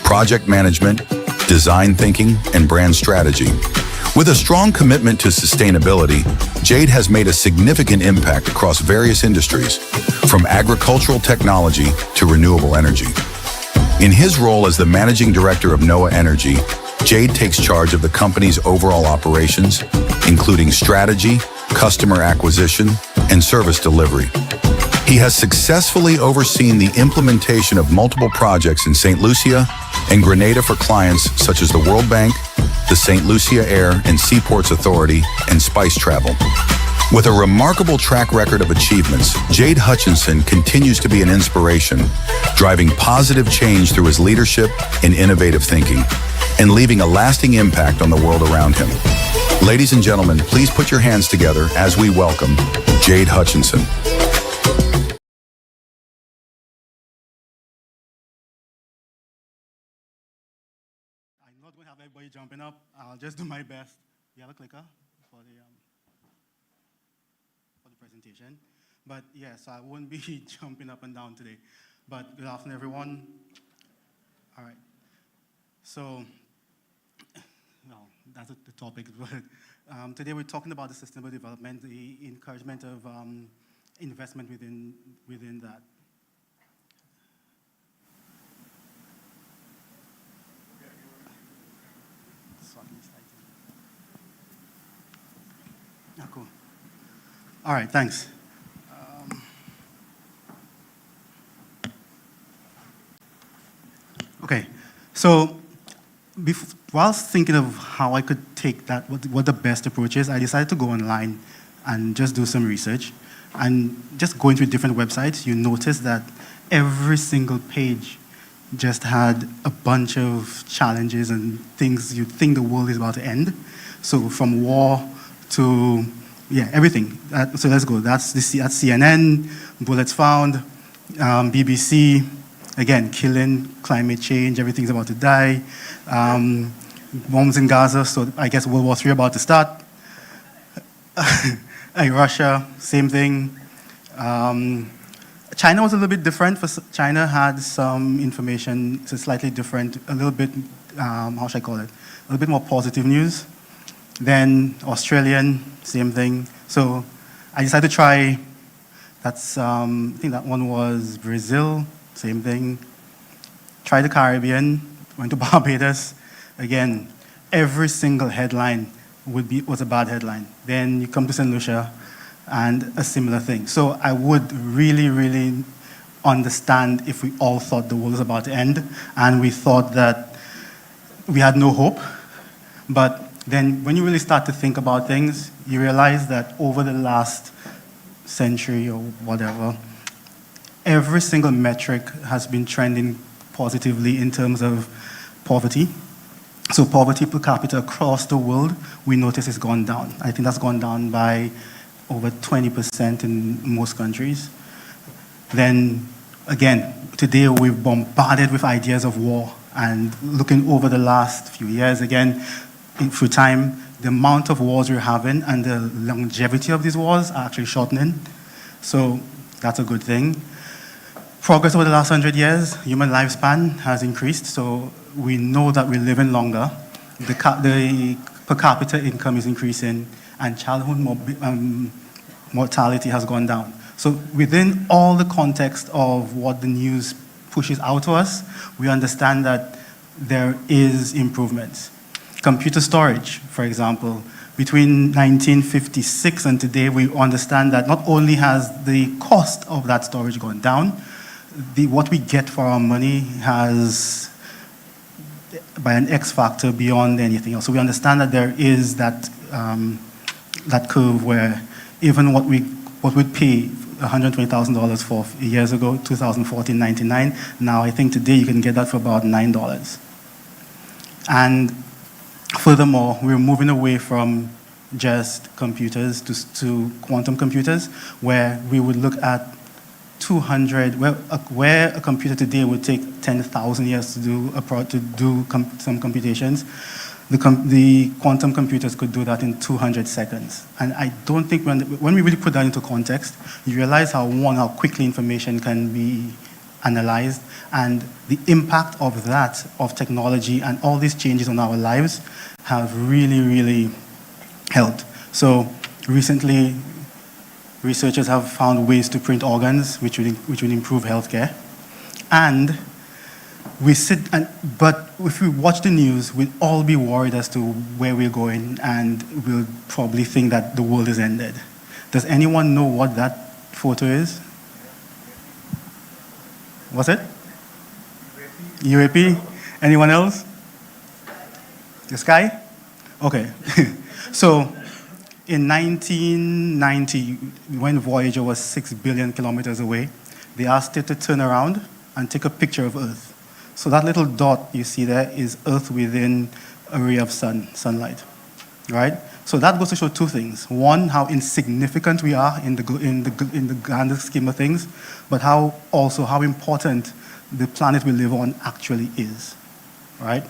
project management, design thinking, and brand strategy. With a strong commitment to sustainability, Jade has made a significant impact across various industries, from agricultural technology to renewable energy. In his role as the managing director of NOAA Energy, Jade takes charge of the company's overall operations, including strategy, customer acquisition, and service delivery. He has successfully overseen the implementation of multiple projects in St. Lucia and Grenada for clients such as the World Bank, the St. Lucia Air and Seaports Authority, and Spice Travel. With a remarkable track record of achievements, Jade Hutchinson continues to be an inspiration, driving positive change through his leadership and innovative thinking, and leaving a lasting impact on the world around him. Ladies and gentlemen, please put your hands together as we welcome Jade Hutchinson. I'm not going to have everybody jumping up. I'll just do my best. You have a clicker for the presentation. But yes, I won't be jumping up and down today. But good afternoon, everyone. All right. So, well, that's the topic. But today we're talking about the sustainable development, the encouragement of investment within that. Oh, cool. All right, thanks. Okay, so whilst thinking of how I could take that, what the best approach is, I decided to go online and just do some research. And just going through different websites, you notice that every single page just had a bunch of challenges and things you think the world is about to end. So from war to, yeah, everything. So let's go. That's CNN, bullets found, BBC, again, killing, climate change, everything's about to die. Bombs in Gaza, so I guess World War III about to start. Russia, same thing. China was a little bit different. China had some information, it's slightly different, a little bit, how should I call it? A little bit more positive news. Then Australian, same thing. So I decided to try, I think that one was Brazil, same thing. Try the Caribbean, went to Barbados. Again, every single headline was a bad headline. Then you come to St. Lucia, and a similar thing. So I would really, really understand if we all thought the world was about to end, and we thought that we had no hope. But then when you really start to think about things, you realize that over the last century or whatever, every single metric has been trending positively in terms of poverty. So poverty per capita across the world, we notice has gone down. I think that's gone down by over 20% in most countries. Then again, today we're bombarded with ideas of war, and looking over the last few years, again, through time, the amount of wars we're having and the longevity of these wars are actually shortening. So that's a good thing. Progress over the last 100 years, human lifespan has increased, so we know that we're living longer. The per capita income is increasing, and childhood mortality has gone down. So within all the context of what the news pushes out to us, we understand that there is improvements. Computer storage, for example, between 1956 and today, we understand that not only has the cost of that storage gone down, what we get for our money has, by an X factor, beyond anything else. So we understand that there is that curve where even what we'd pay $120,000 for years ago, 2014, 99, now I think today you can get that for about $9. And furthermore, we're moving away from just computers to quantum computers, where we would look at 200, where a computer today would take 10,000 years to do some computations, the quantum computers could do that in 200 seconds. And I don't think when we really put that into context, you realize how quickly information can be analyzed, and the impact of that, of technology and all these changes on our lives have really, really helped. So recently, researchers have found ways to print organs, which would improve healthcare. And but if we watch the news, we'll all be worried as to where we're going, and we'll probably think that the world is ended. Does anyone know what that photo is? What's it? UAP? Anyone else? The sky? Okay. So in 1990, when Voyager was 6 billion kilometers away, they asked it to turn around and take a picture of Earth. So that little dot you see there is Earth within a ray of sunlight, right? So that goes to show two things. One, how insignificant we are in the grander scheme of things, but also how important the planet we live on actually is, right?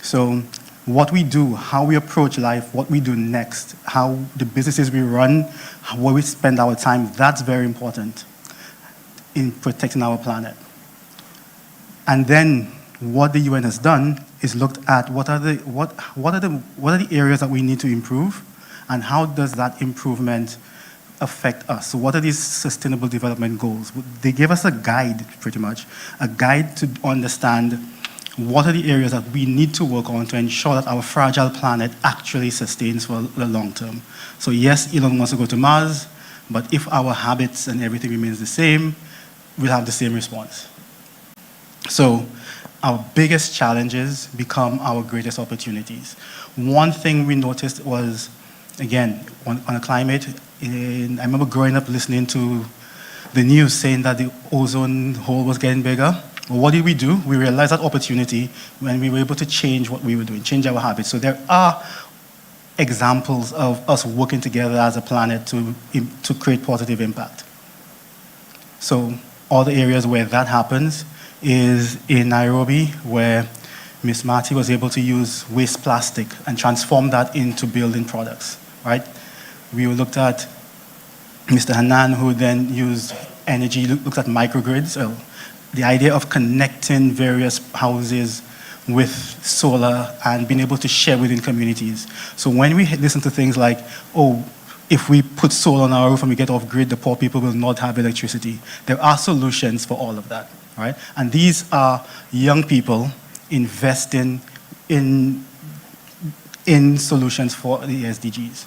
So what we do, how we approach life, what we do next, how the businesses we run, where we spend our time, that's very important in protecting our planet. And then what the UN has done is looked at what are the areas that we need to improve, and how does that improvement affect us? So what are these sustainable development goals? They gave us a guide, pretty much, a guide to understand what are the areas that we need to work on to ensure that our fragile planet actually sustains for the long term. So yes, Elon wants to go to Mars, but if our habits and everything remains the same, we'll have the same response. So our biggest challenges become our greatest opportunities. One thing we noticed was, again, on a climate, I remember growing up listening to the news saying that the ozone hole was getting bigger. Well, what did we do? We realized that opportunity when we were able to change what we were doing, change our habits. So there are examples of us working together as a planet to create positive impact. So all the areas where that happens is in Nairobi, where Miss Marty was able to use waste plastic and transform that into building products, right? We looked at Mr. Hanan, who then used energy, looked at microgrids, the idea of connecting various houses with solar and being able to share within communities. So when we listen to things like, oh, if we put solar on our roof and we get off grid, the poor people will not have electricity. There are solutions for all of that, right? And these are young people investing in solutions for the SDGs.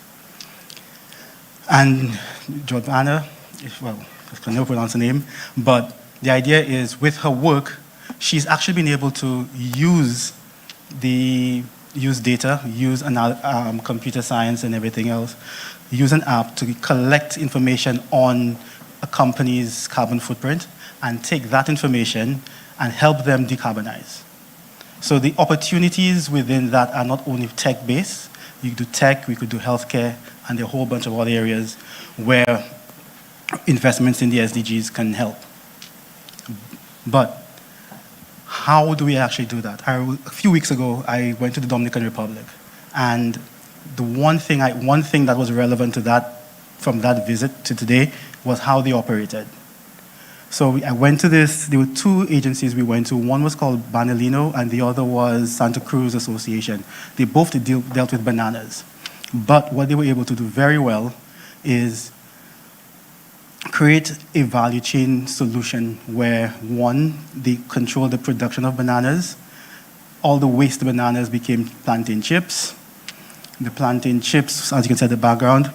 And Jordana, well, I can never pronounce her name, but the idea is with her work, she's actually been able to use the use data, use computer science and everything else, use an app to collect information on a company's carbon footprint and take that information and help them decarbonize. So the opportunities within that are not only tech-based. You could do tech, we could do healthcare, and there are a whole bunch of other areas where investments in the SDGs can help. But how do we actually do that? A few weeks ago, I went to the Dominican Republic, and the one thing that was relevant to that, from that visit to today, was how they operated. So I went to this, there were two agencies we went to. One was called Banalino, and the other was Santa Cruz Association. They both dealt with bananas. But what they were able to do very well is create a value chain solution where, one, they controlled the production of bananas. All the waste bananas became plantain chips. The plantain chips, as you can see in the background,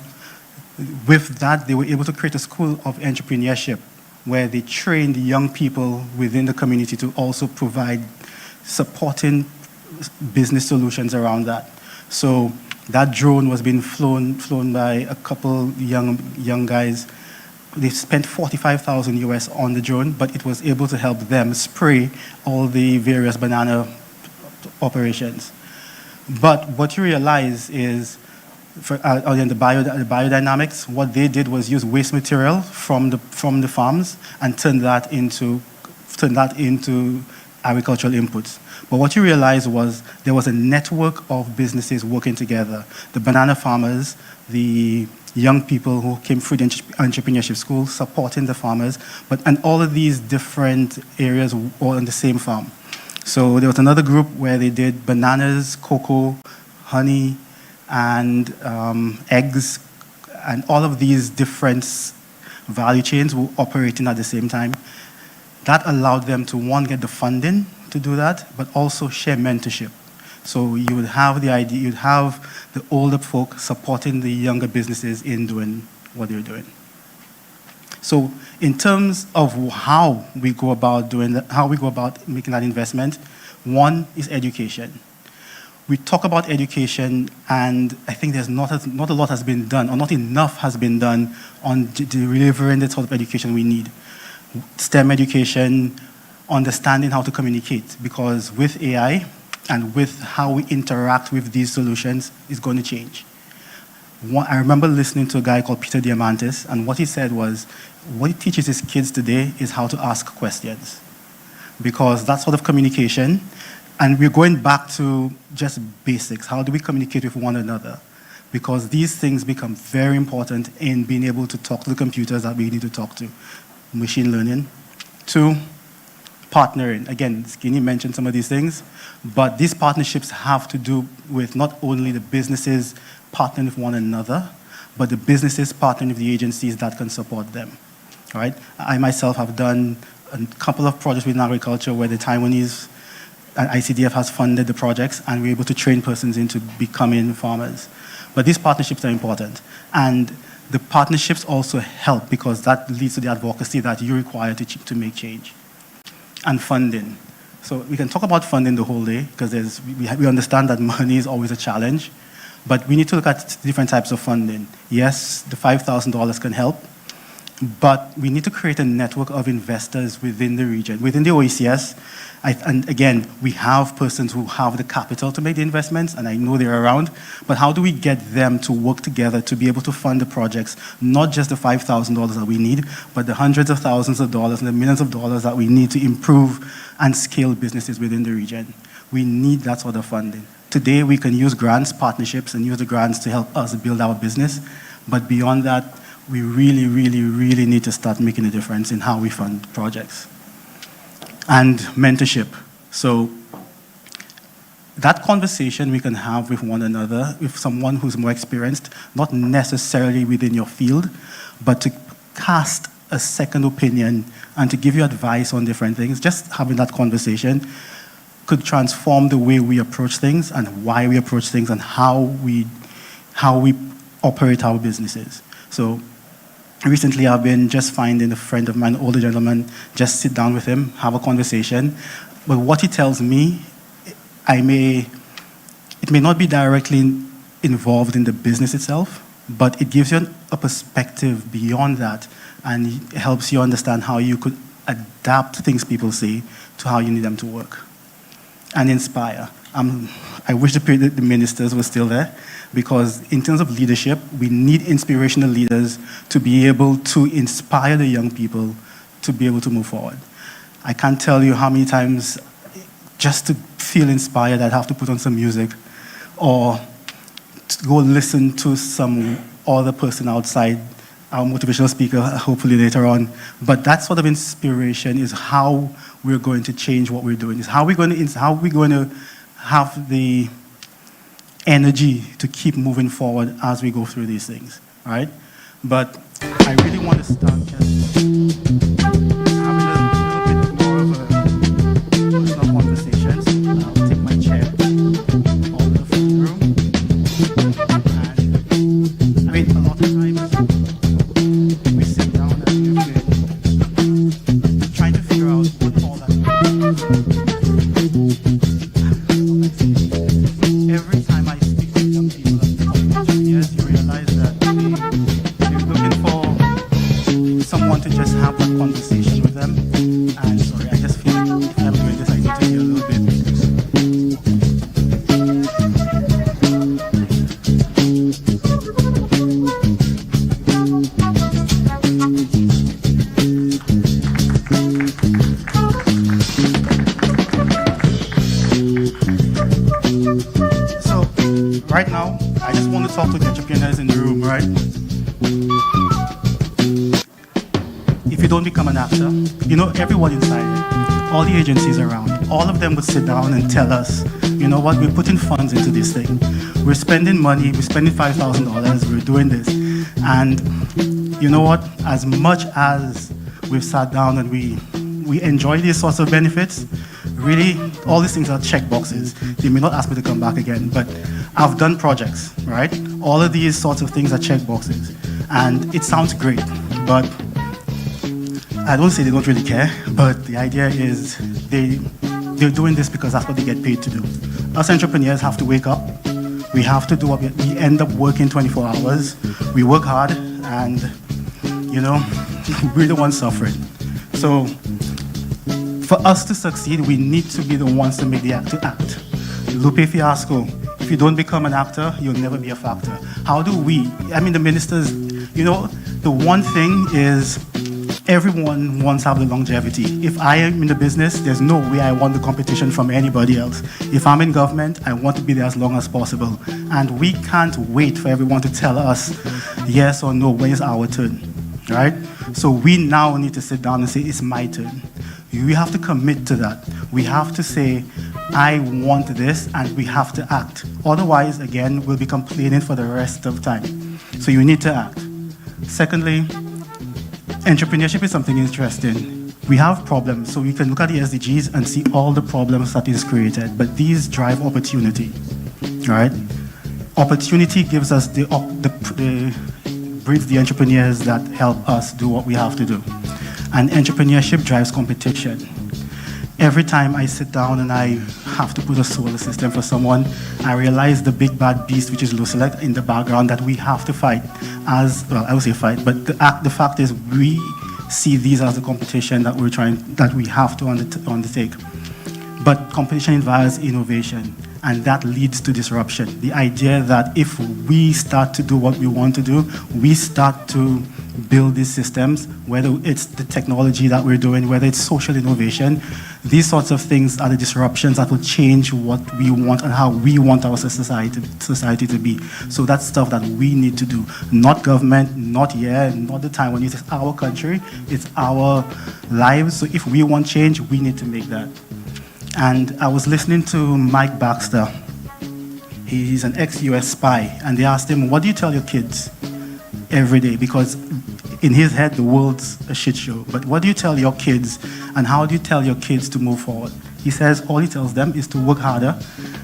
with that, they were able to create a school of entrepreneurship where they trained young people within the community to also provide supporting business solutions around that. So that drone was being flown by a couple young guys. They spent $45,000 US on the drone, but it was able to help them spray all the various banana operations. But what you realize is, in the biodynamics, what they did was use waste material from the farms and turn that into agricultural inputs. But what you realized was there was a network of businesses working together. The banana farmers, the young people who came through the entrepreneurship school supporting the farmers, and all of these different areas all on the same farm. So there was another group where they did bananas, cocoa, honey, and eggs, and all of these different value chains were operating at the same time. That allowed them to, one, get the funding to do that, but also share mentorship. So you would have you'd have the older folk supporting the younger businesses in doing what they're doing. So in terms of how we go about making that investment, one is education. We talk about education, and I think there's not a lot has been done, or not enough has been done on delivering the sort of education we need. STEM education, understanding how to communicate, because with AI and with how we interact with these solutions is going to change. I remember listening to a guy called Peter Diamandis, and what he said was, what he teaches his kids today is how to ask questions. Because that sort of communication, and we're going back to just basics. How do we communicate with one another? Because these things become very important in being able to talk to the computers that we need to talk to. Machine learning. Two, partnering. Again, Skinny mentioned some of these things, but these partnerships have to do with not only the businesses partnering with one another, but the businesses partnering with the agencies that can support them. All right? I myself have done a couple of projects within agriculture where the Taiwanese and ICDF has funded the projects, and we're able to train persons into becoming farmers. But these partnerships are important. And the partnerships also help because that leads to the advocacy that you require to make change. And funding. So we can talk about funding the whole day because we understand that money is always a challenge, but we need to look at different types of funding. Yes, the $5,000 can help, but we need to create a network of investors within the region. Within the OECS, and again, we have persons who have the capital to make the investments, and I know they're around, but how do we get them to work together to be able to fund the projects, not just the $5,000 that we need, but the hundreds of thousands of dollars and the millions of dollars that we need to improve and scale businesses within the region? We need that sort of funding. Today, we can use grants, partnerships, and use the grants to help us build our business, but beyond that, we really, really, really need to start making a difference in how we fund projects. And mentorship. So that conversation we can have with one another, with someone who's more experienced, not necessarily within your field, but to cast a second opinion and to give you advice on different things, just having that conversation could transform the way we approach things and why we approach things and how we operate our businesses. So recently, I've been just finding a friend of mine, an older gentleman, just sit down with him, have a conversation. But what he tells me, it it may not be directly involved in the business itself, but it gives you a perspective beyond that, and it helps you understand how you could adapt things people say to how you need them to work. And inspire. I wish the ministers were still there, because in terms of leadership, we need inspirational leaders to be able to inspire the young people to be able to move forward. I can't tell you how many times, just to feel inspired, I'd have to put on some music or to go listen to some other person outside, our motivational speaker, hopefully later on. But that sort of inspiration is how we're going to change what we're doing. Is how we're going to have the energy to keep moving forward as we go through these things, right? But I really want to start just having a little bit more of a personal conversation. I'll take my chair all over the front room. And I mean, a lot of times we sit down and we're trying to figure out what all that every time I speak to young people of engineers, you realize that they're looking for someone to just have that conversation with them. And sorry, I just feel like if I'm doing this, I need to hear a little bit. Right now, I just want to talk to the entrepreneurs in the room, right? If you don't become an actor, you know, everyone inside, all the agencies around, all of them would sit down and tell us, you know what, we're putting funds into this thing. We're spending money, we're spending $5,000, we're doing this. And you know what, as much as we've sat down and we enjoy these sorts of benefits, really, all these things are check boxes. They may not ask me to come back again, but I've done projects, right? All of these sorts of things are check boxes. And it sounds great, but I don't say they don't really care, but the idea is they're doing this because that's what they get paid to do. Us entrepreneurs have to wake up. We have to do what we end up working 24 hours. We work hard, and, you know, we're the ones suffering. So for us to succeed, we need to be the ones to make the actor act. Lupe Fiasco, if you don't become an actor, you'll never be a factor. How do we, I mean, the ministers, you know, the one thing is everyone wants to have the longevity. If I am in the business, there's no way I want the competition from anybody else. If I'm in government, I want to be there as long as possible. And we can't wait for everyone to tell us yes or no when it's our turn, right? So we now need to sit down and say, it's my turn. We have to commit to that. We have to say, I want this, and we have to act. Otherwise, again, we'll be complaining for the rest of time. So you need to act. Secondly, entrepreneurship is something interesting. We have problems, so we can look at the SDGs and see all the problems that is created, but these drive opportunity, right? Opportunity gives us breeds the entrepreneurs that help us do what we have to do. And entrepreneurship drives competition. Every time I sit down and I have to put a solar system for someone, I realize the big bad beast, which is low select, in the background that we have to fight. As well, I would say fight, but the fact is we see these as the competition that we have to undertake. But competition involves innovation, and that leads to disruption. The idea that if we start to do what we want to do, we start to build these systems, whether it's the technology that we're doing, whether it's social innovation, these sorts of things are the disruptions that will change what we want and how we want our society to be. So that's stuff that we need to do. Not government, not the time when it's our country, it's our lives. So if we want change, we need to make that. And I was listening to Mike Baxter. He's an ex-US spy, and they asked him, what do you tell your kids every day? Because in his head, the world's a shit show. But what do you tell your kids, and how do you tell your kids to move forward? He says all he tells them is to work harder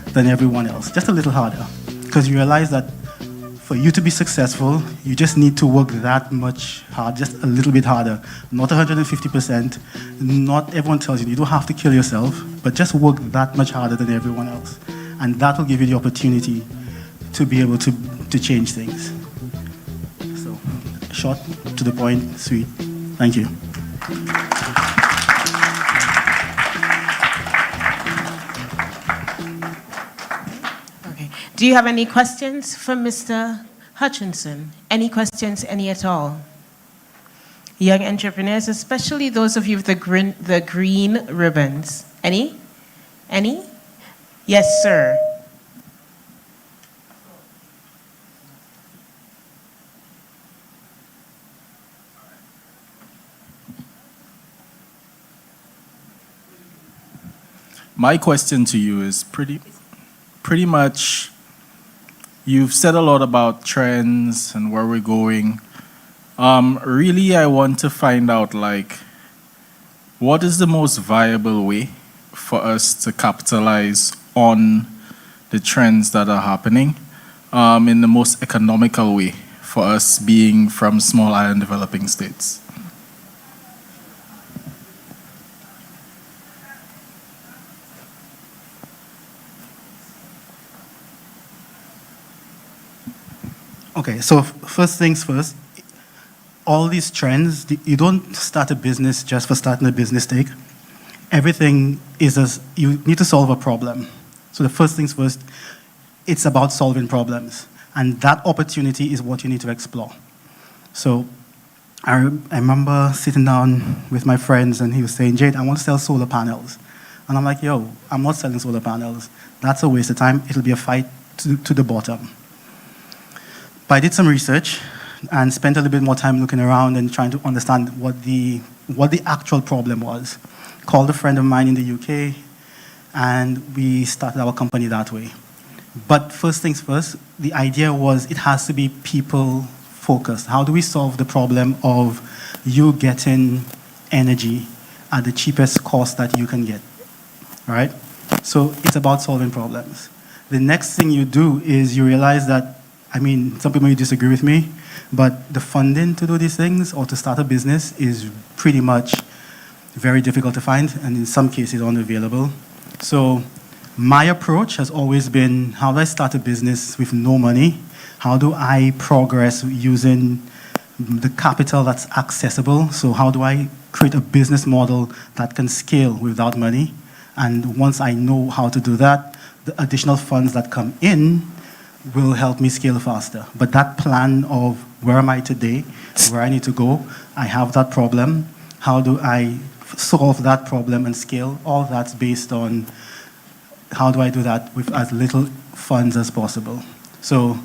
than everyone else, just a little harder. Because you realize that for you to be successful, you just need to work that much hard, just a little bit harder. Not 150%. Not everyone tells you, you don't have to kill yourself, but just work that much harder than everyone else. And that will give you the opportunity to be able to change things. So, short, to the point, sweet. Thank you. Okay. Do you have any questions for Mr. Hutchinson? Any questions, any at all? Young entrepreneurs, especially those of you with the green ribbons. Any? Any? Yes, sir. My question to you is pretty much, you've said a lot about trends and where we're going. Really, I want to find out, like, what is the most viable way for us to capitalize on the trends that are happening in the most economical way for us being from small island developing states? Okay, so first things first, all these trends, you don't start a business just for starting a business sake. Everything is, you need to solve a problem. So the first things first, it's about solving problems. And that opportunity is what you need to explore. So I remember sitting down with my friends and he was saying, Jade, I want to sell solar panels. And I'm like, yo, I'm not selling solar panels. That's a waste of time. It'll be a fight to the bottom. But I did some research and spent a little bit more time looking around and trying to understand what the actual problem was. Called a friend of mine in the UK, and we started our company that way. But first things first, the idea was it has to be people focused. How do we solve the problem of you getting energy at the cheapest cost that you can get, right? So it's about solving problems. The next thing you do is you realize that, I mean, some people may disagree with me, but the funding to do these things or to start a business is pretty much very difficult to find, and in some cases unavailable. So my approach has always been, how do I start a business with no money? How do I progress using the capital that's accessible? So how do I create a business model that can scale without money? And once I know how to do that, the additional funds that come in will help me scale faster. But that plan of where am I today, where I need to go, I have that problem, how do I solve that problem and scale, all that's based on how do I do that with as little funds as possible. So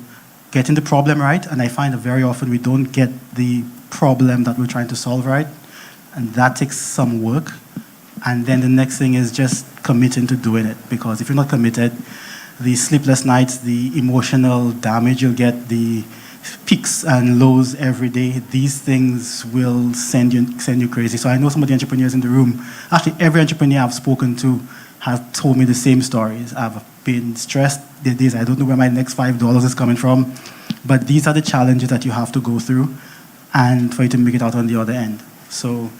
getting the problem right, and I find that very often we don't get the problem that we're trying to solve right, and that takes some work. And then the next thing is just committing to doing it, because if you're not committed, the sleepless nights, the emotional damage you'll get, the peaks and lows every day, these things will send you crazy. So I know some of the entrepreneurs in the room, actually every entrepreneur I've spoken to has told me the same stories. I've been stressed. There are days I don't know where my next $5 is coming from, but these are the challenges that you have to go through and for you to make it out on the other end. So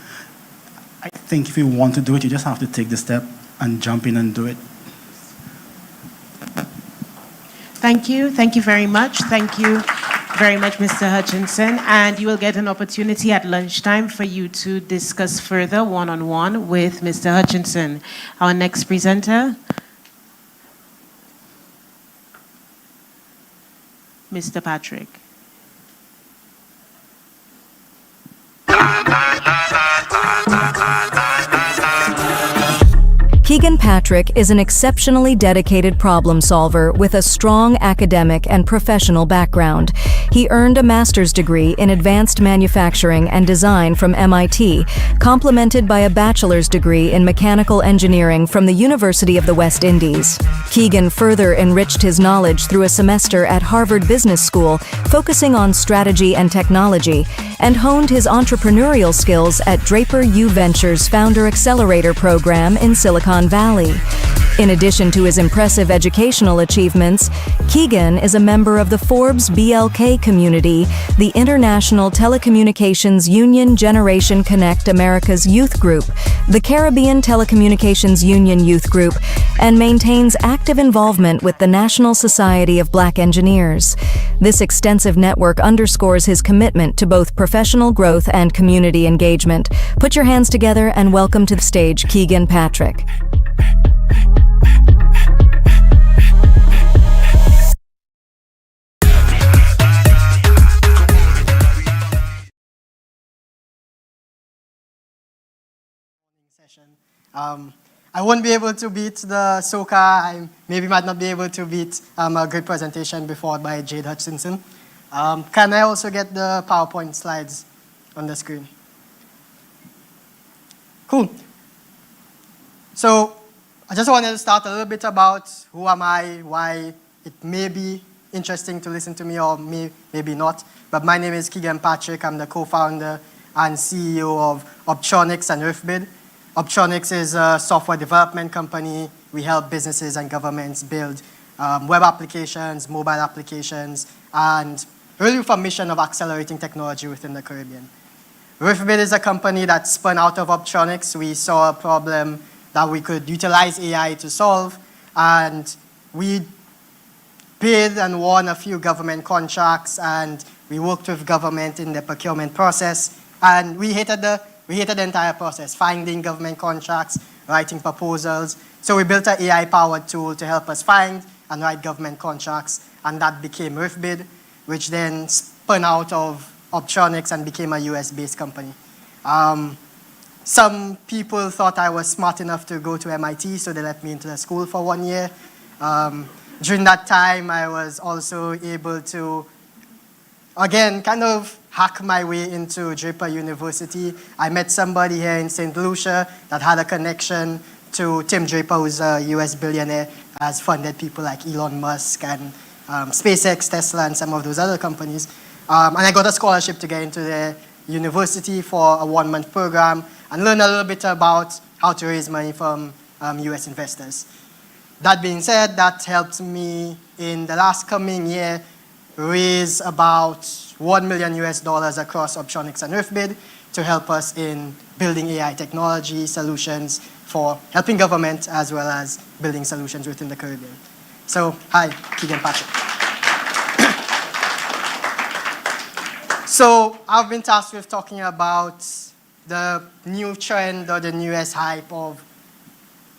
I think if you want to do it, you just have to take the step and jump in and do it. Thank you. Thank you very much. Thank you very much, Mr. Hutchinson. And you will get an opportunity at lunchtime for you to discuss further one-on-one with Mr. Hutchinson. Our next presenter, Mr. Patrick. Keegan Patrick is an exceptionally dedicated problem solver with a strong academic and professional background. He earned a master's degree in advanced manufacturing and design from MIT, complemented by a bachelor's degree in mechanical engineering from the University of the West Indies. Keegan further enriched his knowledge through a semester at Harvard Business School, focusing on strategy and technology, and honed his entrepreneurial skills at Draper U Ventures Founder Accelerator Program in Silicon Valley. In addition to his impressive educational achievements, Keegan is a member of the Forbes BLK community, the International Telecommunications Union Generation Connect America's Youth Group, the Caribbean Telecommunications Union Youth Group, and maintains active involvement with the National Society of Black Engineers. This extensive network underscores his commitment to both professional growth and community engagement. Put your hands together and welcome to the stage Keegan Patrick. I won't be able to beat the soca. I maybe might not be able to beat a great presentation before by Jade Hutchinson. Can I also get the PowerPoint slides on the screen? Cool. So I just wanted to start a little bit about who am I, why it may be interesting to listen to me or maybe not. But my name is Keegan Patrick. I'm the co-founder and CEO of Optronics and Earthbid. Optronics is a software development company. We help businesses and governments build web applications, mobile applications, and really with a mission of accelerating technology within the Caribbean. Earthbid is a company that spun out of Optronics. We saw a problem that we could utilize AI to solve, and we paid and won a few government contracts, and we worked with government in the procurement process, and we hated the entire process, finding government contracts, writing proposals. So we built an AI-powered tool to help us find and write government contracts, and that became Earthbid, which then spun out of Optronics and became a US-based company. Some people thought I was smart enough to go to MIT, so they let me into the school for 1 year. During that time, I was also able to, again, kind of hack my way into Draper University. I met somebody here in St. Lucia that had a connection to Tim Draper, who's a US billionaire, has funded people like Elon Musk and SpaceX, Tesla, and some of those other companies. And I got a scholarship to get into the university for a 1-month program and learn a little bit about how to raise money from US investors. That being said, that helped me in the last coming year raise about $1 million across Optronics and Earthbid to help us in building AI technology solutions for helping government as well as building solutions within the Caribbean. So, hi, Keegan Patrick. So, I've been tasked with talking about the new trend or the newest hype of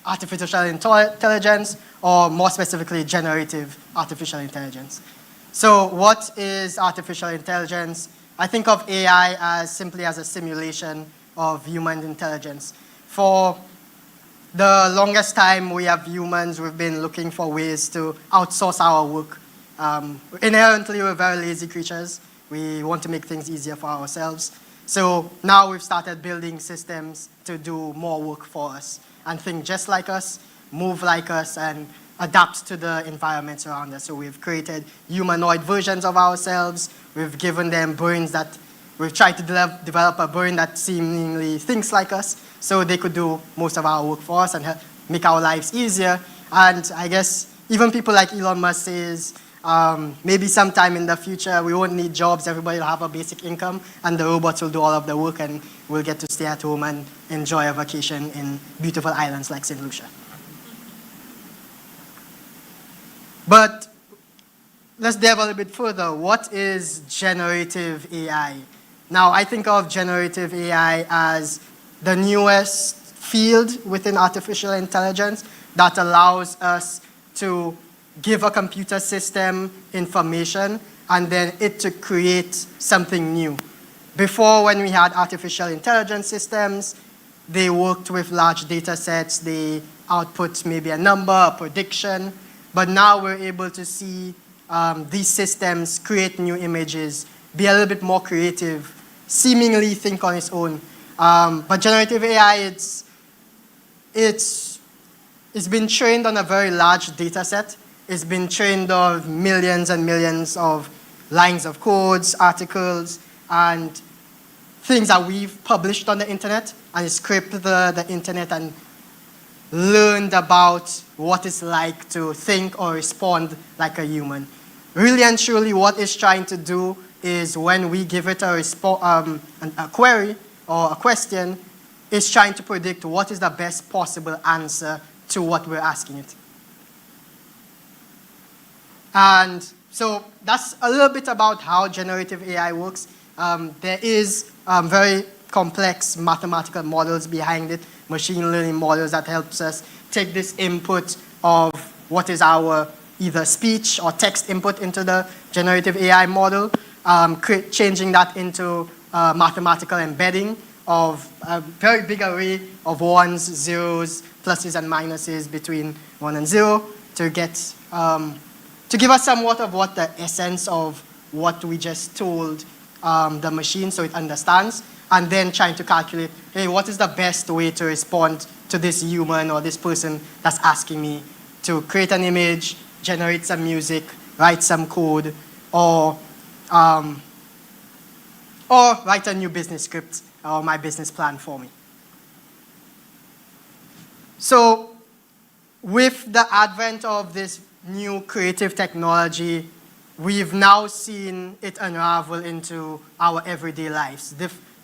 artificial intelligence, or more specifically, generative artificial intelligence. So what is artificial intelligence? I think of AI as simply as a simulation of human intelligence. For the longest time, we have humans, we've been looking for ways to outsource our work. Inherently, we're very lazy creatures. We want to make things easier for ourselves. So now we've started building systems to do more work for us and think just like us, move like us, and adapt to the environments around us. So we've created humanoid versions of ourselves. We've given them brains that, we've tried to develop a brain that seemingly thinks like us, so they could do most of our work for us and make our lives easier. And I guess even people like Elon Musk says, maybe sometime in the future we won't need jobs, everybody will have a basic income, and the robots will do all of the work, and we'll get to stay at home and enjoy a vacation in beautiful islands like St. Lucia. But let's delve a little bit further. What is generative AI? Now, I think of generative AI as the newest field within artificial intelligence that allows us to give a computer system information and then it to create something new. Before, when we had artificial intelligence systems, they worked with large data sets. They output maybe a number, a prediction. But now we're able to see these systems create new images, be a little bit more creative, seemingly think on its own. But generative AI, it's been trained on a very large data set. It's been trained on millions and millions of lines of codes, articles, and things that we've published on the internet, and it scraped the internet and learned about what it's like to think or respond like a human. Really and truly, what it's trying to do is when we give it a query or a question, it's trying to predict what is the best possible answer to what we're asking it. And so that's a little bit about how generative AI works. There is very complex mathematical models behind it, machine learning models that helps us take this input of what is our either speech or text input into the generative AI model, changing that into mathematical embedding of a very big array of ones, zeros, pluses and minuses between 1 and 0 to get to give us somewhat of what the essence of what we just told the machine so it understands, and then trying to calculate, hey, what is the best way to respond to this human or this person that's asking me to create an image, generate some music, write some code, or write a new business script or my business plan for me. So with the advent of this new creative technology, we've now seen it unravel into our everyday lives,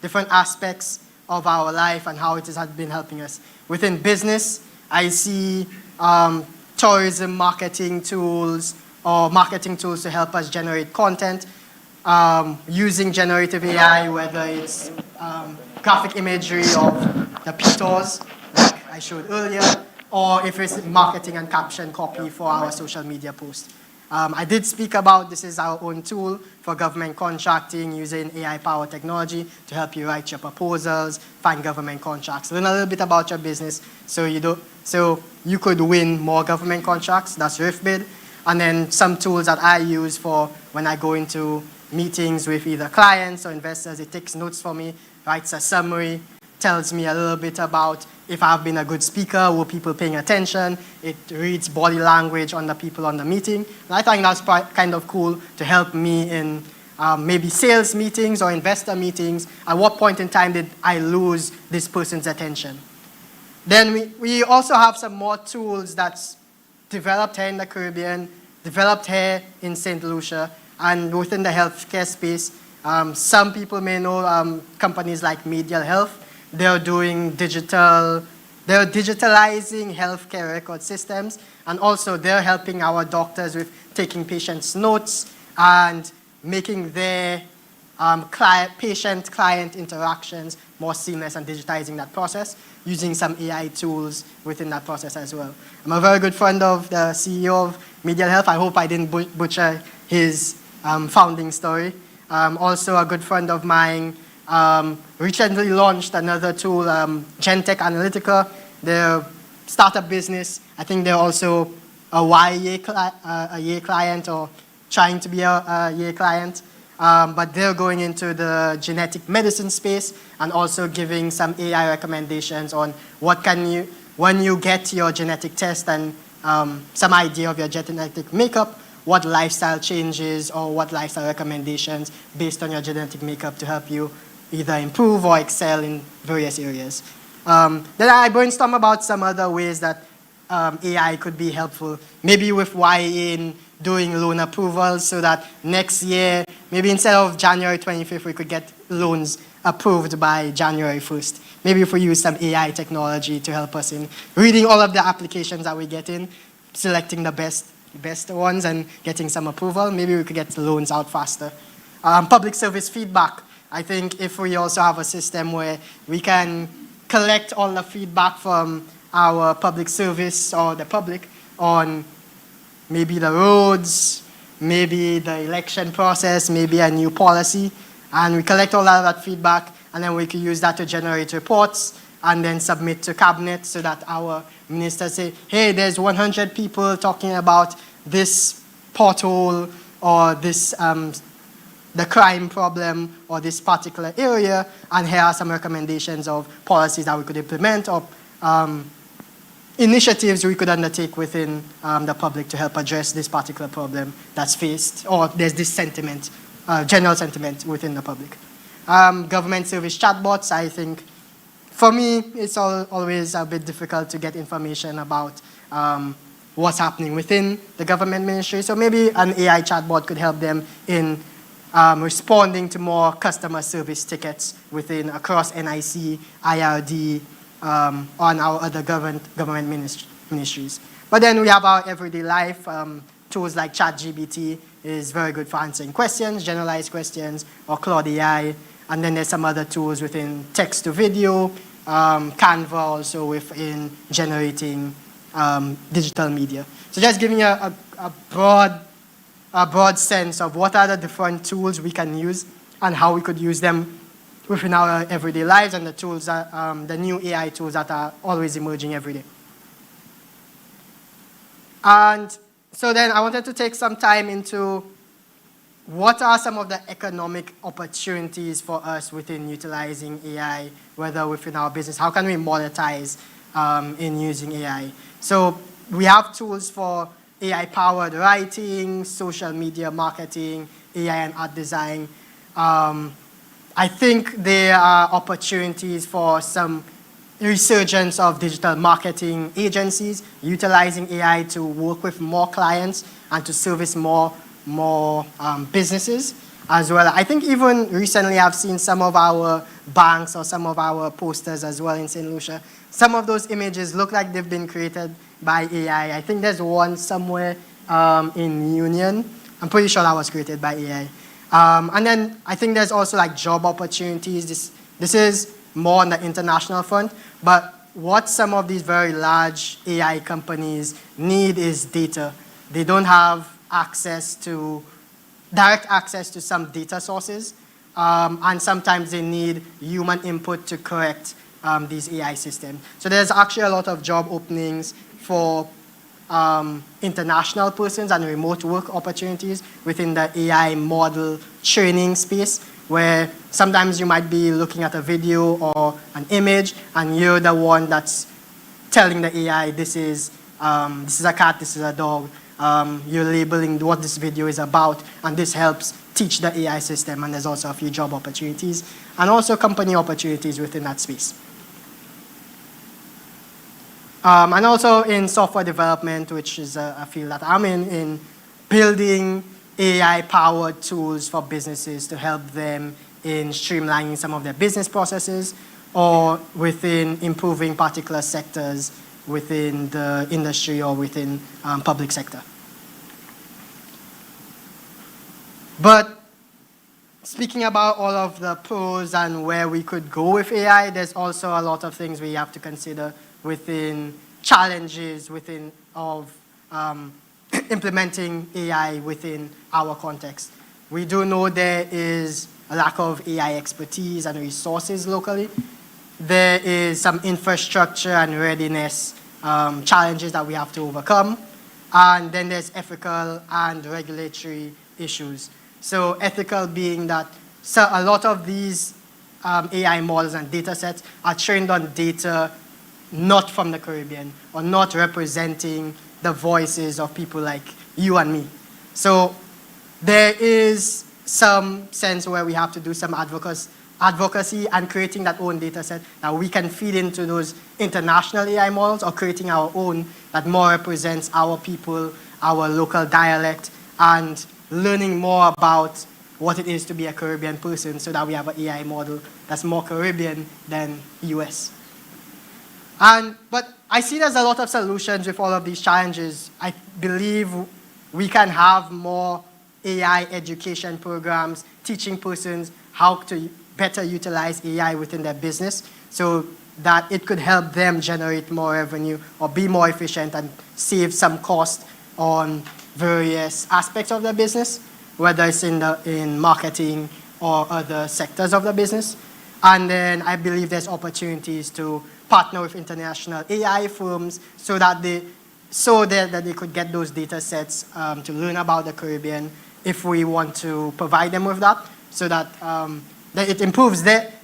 different aspects of our life and how it has been helping us. Within business, I see tourism marketing tools or marketing tools to help us generate content using generative AI, whether it's graphic imagery of the pictures, like I showed earlier, or if it's marketing and caption copy for our social media posts. I did speak about this is our own tool for government contracting using AI-powered technology to help you write your proposals, find government contracts, learn a little bit about your business so you could win more government contracts. That's RIFBID. And then some tools that I use for when I go into meetings with either clients or investors, it takes notes for me, writes a summary, tells me a little bit about if I've been a good speaker, were people paying attention, it reads body language on the people on the meeting. And I think that's kind of cool to help me in maybe sales meetings or investor meetings. At what point in time did I lose this person's attention? Then we also have some more tools that's developed here in the Caribbean, developed here in St. Lucia, and within the healthcare space. Some people may know companies like Ministerial Health. They're digitalizing healthcare record systems, and also they're helping our doctors with taking patients' notes and making their patient-client interactions more seamless and digitizing that process using some AI tools within that process as well. I'm a very good friend of the CEO of Ministerial Health. I hope I didn't butcher his founding story. Also a good friend of mine recently launched another tool, Gentech Analytica. They're a startup business. I think they're also a YA client or trying to be a YA client. But they're going into the genetic medicine space and also giving some AI recommendations on what can you, when you get your genetic test and some idea of your genetic makeup, what lifestyle changes or what lifestyle recommendations based on your genetic makeup to help you either improve or excel in various areas. Then I brainstorm about some other ways that AI could be helpful, maybe with YA in doing loan approvals so that next year, maybe instead of January 25th, we could get loans approved by January 1st. Maybe if we use some AI technology to help us in reading all of the applications that we get in, selecting the best ones and getting some approval, maybe we could get the loans out faster. Public service feedback. I think if we also have a system where we can collect all the feedback from our public service or the public on maybe the roads, maybe the election process, maybe a new policy, and we collect all of that feedback, and then we can use that to generate reports and then submit to cabinet so that our ministers say, hey, there's 100 people talking about this pothole or this the crime problem or this particular area, and here are some recommendations of policies that we could implement or initiatives we could undertake within the public to help address this particular problem that's faced, or there's this sentiment, general sentiment within the public. Government service chatbots, I think for me, it's always a bit difficult to get information about what's happening within the government ministry. So maybe an AI chatbot could help them in responding to more customer service tickets across NIC, IRD, on our other government ministries. But then we have our everyday life. Tools like ChatGPT is very good for answering questions, generalized questions, or Claude AI. And then there's some other tools within text to video, Canva also within generating digital media. So just giving you a broad sense of what are the different tools we can use and how we could use them within our everyday lives, and the tools that, the new AI tools that are always emerging every day. And so then I wanted to take some time into what are some of the economic opportunities for us within utilizing AI, whether within our business, how can we monetize in using AI? So we have tools for AI-powered writing, social media marketing, AI and art design. I think there are opportunities for some resurgence of digital marketing agencies utilizing AI to work with more clients and to service more businesses as well. I think even recently I've seen some of our banks or some of our posters as well in St. Lucia. Some of those images look like they've been created by AI. I think there's one somewhere in Union. I'm pretty sure that was created by AI. And then I think there's also like job opportunities. This is more on the international front, but what some of these very large AI companies need is data. They don't have direct access to some data sources, and sometimes they need human input to correct these AI systems. So there's actually a lot of job openings for international persons and remote work opportunities within the AI model training space, where sometimes you might be looking at a video or an image and you're the one that's telling the AI, this is a cat, this is a dog. You're labeling what this video is about, and this helps teach the AI system, and there's also a few job opportunities and also company opportunities within that space. And also in software development, which is a field that I'm in building AI-powered tools for businesses to help them in streamlining some of their business processes or within improving particular sectors within the industry or within public sector. But speaking about all of the pros and where we could go with AI, there's also a lot of things we have to consider within challenges of implementing AI within our context. We do know there is a lack of AI expertise and resources locally. There is some infrastructure and readiness challenges that we have to overcome. And then there's ethical and regulatory issues. So ethical being that a lot of these AI models and data sets are trained on data not from the Caribbean or not representing the voices of people like you and me. So there is some sense where we have to do some advocacy and creating that own data set that we can feed into those international AI models, or creating our own that more represents our people, our local dialect, and learning more about what it is to be a Caribbean person so that we have an AI model that's more Caribbean than US. But I see there's a lot of solutions with all of these challenges. I believe we can have more AI education programs, teaching persons how to better utilize AI within their business so that it could help them generate more revenue or be more efficient and save some cost on various aspects of their business, whether it's in marketing or other sectors of the business. And then I believe there's opportunities to partner with international AI firms so that they could get those data sets to learn about the Caribbean if we want to provide them with that, so that it improves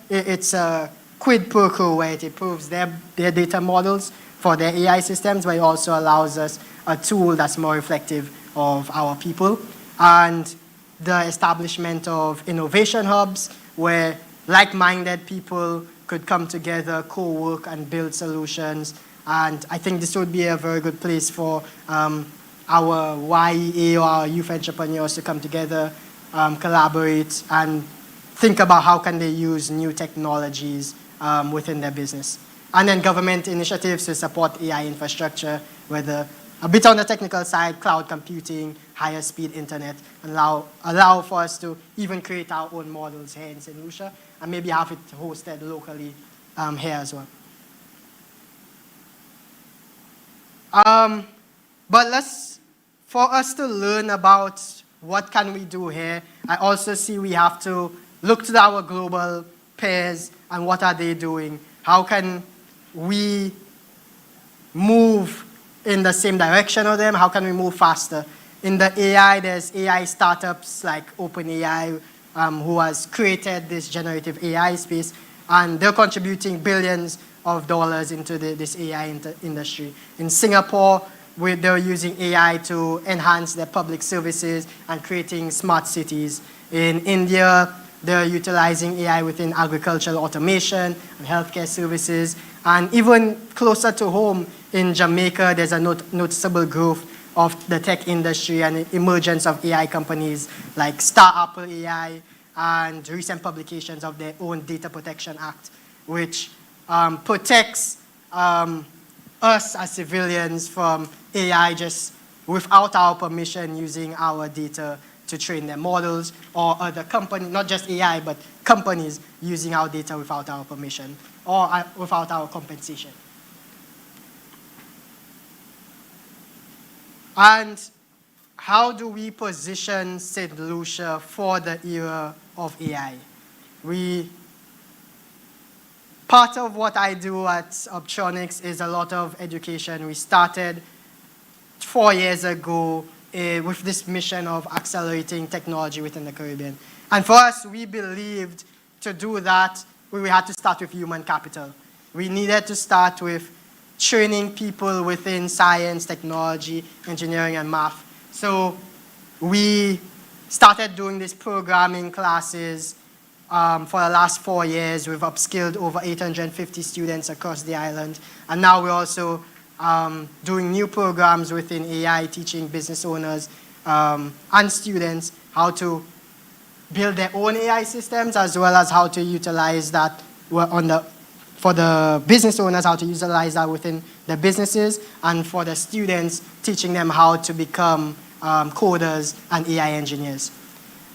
it's a quid pro quo where it improves their data models for their AI systems, but it also allows us a tool that's more reflective of our people. And the establishment of innovation hubs where like-minded people could come together, co-work, and build solutions. And I think this would be a very good place for our YEA or our youth entrepreneurs to come together, collaborate, and think about how can they use new technologies within their business. And then government initiatives to support AI infrastructure, whether a bit on the technical side, cloud computing, higher speed internet, and allow for us to even create our own models here in St. Lucia, and maybe have it hosted locally here as well. But for us to learn about what can we do here, I also see we have to look to our global peers and what are they doing. How can we move in the same direction of them? How can we move faster? In the AI, there's AI startups like OpenAI, who has created this generative AI space, and they're contributing billions of dollars into this AI industry. In Singapore, they're using AI to enhance their public services and creating smart cities. In India, they're utilizing AI within agricultural automation and healthcare services. And even closer to home, in Jamaica, there's a noticeable growth of the tech industry and emergence of AI companies like Star Apple AI and recent publications of their own Data Protection Act, which protects us as civilians from AI just without our permission using our data to train their models, or other companies, not just AI, but companies using our data without our permission or without our compensation. And how do we position St. Lucia for the era of AI? Part of what I do at Optronics is a lot of education. We started 4 years ago with this mission of accelerating technology within the Caribbean. And for us, we believed to do that, we had to start with human capital. We needed to start with training people within science, technology, engineering, and math. So we started doing these programming classes for the last 4 years. We've upskilled over 850 students across the island. And now we're also doing new programs within AI, teaching business owners and students how to build their own AI systems, as well as how to utilize that for the business owners, how to utilize that within their businesses, and for the students, teaching them how to become coders and AI engineers.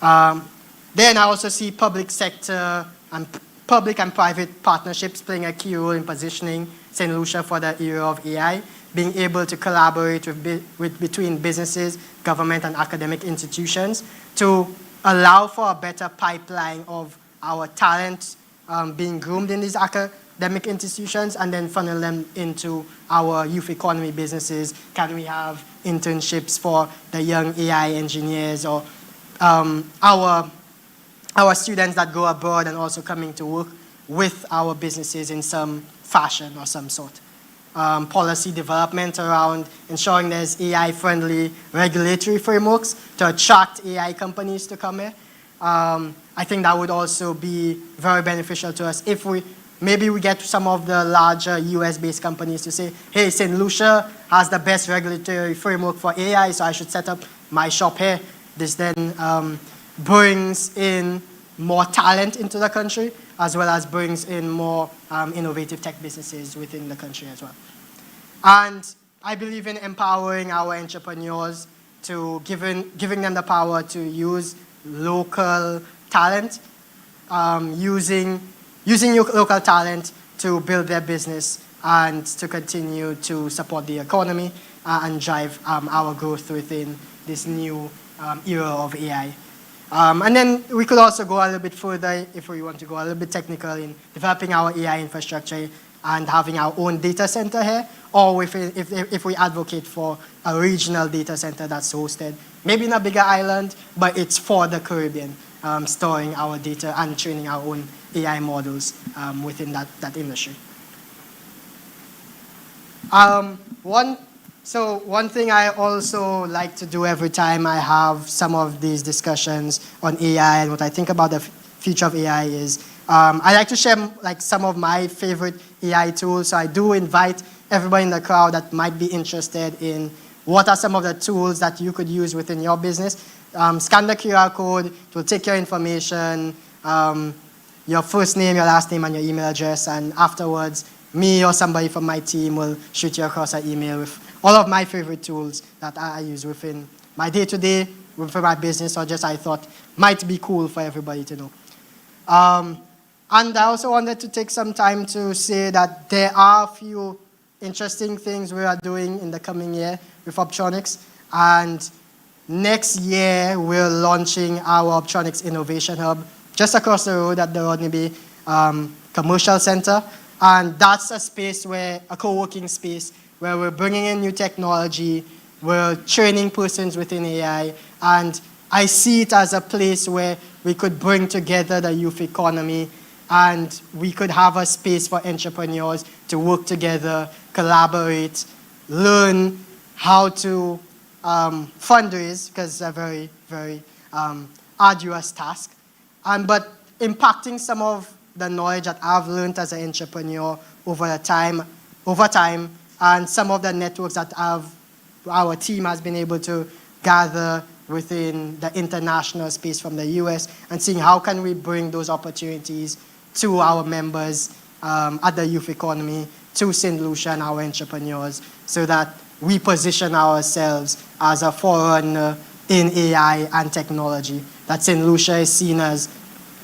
Then I also see public sector and public and private partnerships playing a key role in positioning St. Lucia for the era of AI, being able to collaborate between businesses, government, and academic institutions to allow for a better pipeline of our talent being groomed in these academic institutions, and then funnel them into our youth economy businesses. Can we have internships for the young AI engineers, or our students that go abroad and also coming to work with our businesses in some fashion or some sort. Policy development around ensuring there's AI-friendly regulatory frameworks to attract AI companies to come here. I think that would also be very beneficial to us if maybe we get some of the larger US-based companies to say, hey, St. Lucia has the best regulatory framework for AI, so I should set up my shop here. This then brings in more talent into the country, as well as brings in more innovative tech businesses within the country as well. And I believe in empowering our entrepreneurs, to giving them the power to use local talent, using local talent to build their business and to continue to support the economy and drive our growth within this new era of AI. And then we could also go a little bit further if we want to go a little bit technical in developing our AI infrastructure and having our own data center here, or if we advocate for a regional data center that's hosted, maybe in a bigger island, but it's for the Caribbean, storing our data and training our own AI models within that industry. One thing I also like to do every time I have some of these discussions on AI and what I think about the future of AI is I like to share like some of my favorite AI tools. So I do invite everybody in the crowd that might be interested in what are some of the tools that you could use within your business. Scan the QR code, it will take your information, your first name, your last name, and your email address, and afterwards, me or somebody from my team will shoot you across an email with all of my favorite tools that I use within my day-to-day, within my business, or just I thought might be cool for everybody to know. And I also wanted to take some time to say that there are a few interesting things we are doing in the coming year with Optronics. And next year, we're launching our Optronics Innovation Hub just across the road at the Rodney Bay Commercial Center. And that's a space where, a co-working space, where we're bringing in new technology, we're training persons within AI, and I see it as a place where we could bring together the youth economy and we could have a space for entrepreneurs to work together, collaborate, learn how to fundraise, because it's a very, very arduous task, but impacting some of the knowledge that I've learned as an entrepreneur over time, and some of the networks that our team has been able to gather within the international space from the US, and seeing how can we bring those opportunities to our members at the youth economy, to St. Lucia and our entrepreneurs, so that we position ourselves as a forerunner in AI and technology, that St. Lucia is seen as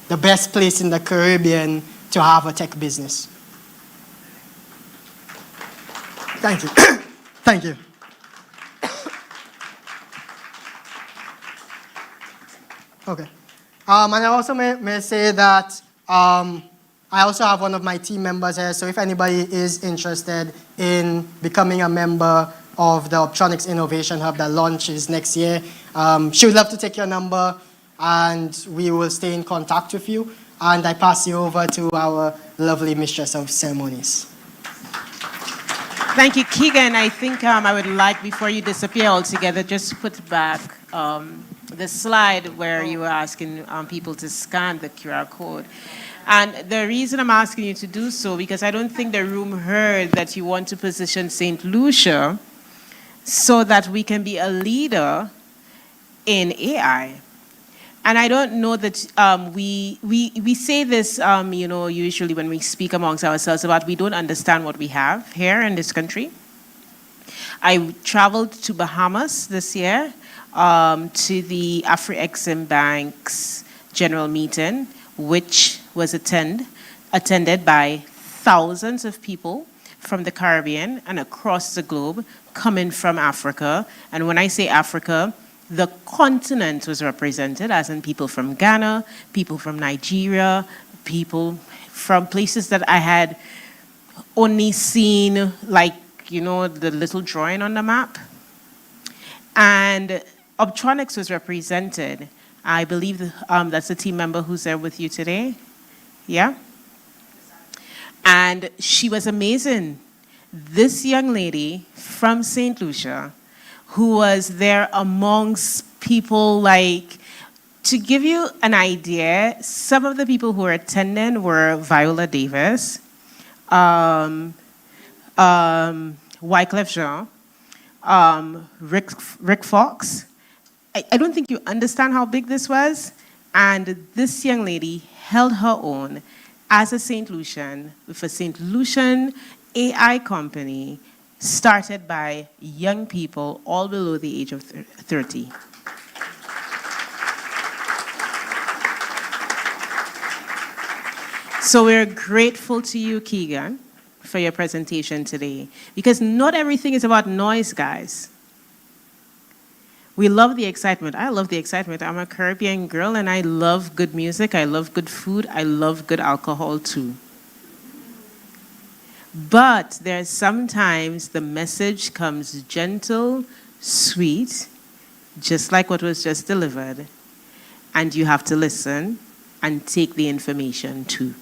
the best place in the Caribbean to have a tech business. Thank you. Thank you. Okay. And I also may say that I also have one of my team members here, so if anybody is interested in becoming a member of the Optronics Innovation Hub that launches next year, she would love to take your number and we will stay in contact with you. And I pass you over to our lovely mistress of ceremonies. Thank you, Keegan. I think I would like, before you disappear altogether, just put back the slide where you were asking people to scan the QR code. And the reason I'm asking you to do so, because I don't think the room heard that you want to position St. Lucia so that we can be a leader in AI. And I don't know that we say this, usually when we speak amongst ourselves about we don't understand what we have here in this country. I traveled to Bahamas this year to the Afri-Exim Bank's general meeting, which was attended by thousands of people from the Caribbean and across the globe coming from Africa. And when I say Africa, the continent was represented, as in people from Ghana, people from Nigeria, people from places that I had only seen, like, the little drawing on the map. And Optronics was represented. I believe that's the team member who's there with you today. Yeah? And she was amazing. This young lady from St. Lucia, who was there amongst people like, to give you an idea, some of the people who were attending were Viola Davis, Wyclef Jean, Rick Fox. I don't think you understand how big this was. And this young lady held her own as a St. Lucian with a St. Lucian AI company started by young people all below the age of 30. So we're grateful to you, Keegan, for your presentation today, because not everything is about noise, guys. We love the excitement. I love the excitement. I'm a Caribbean girl and I love good music. I love good food. I love good alcohol too. But there's sometimes the message comes gentle, sweet, just like what was just delivered. And you have to listen and take the information too.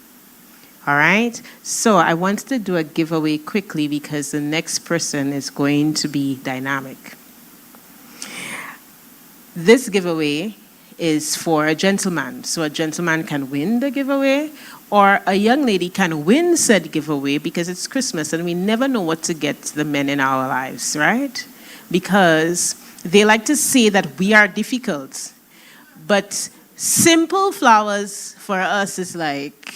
All right? So I wanted to do a giveaway quickly because the next person is going to be dynamic. This giveaway is for a gentleman. So a gentleman can win the giveaway, or a young lady can win said giveaway because it's Christmas and we never know what to get the men in our lives, right? Because they like to say that we are difficult. But simple flowers for us is like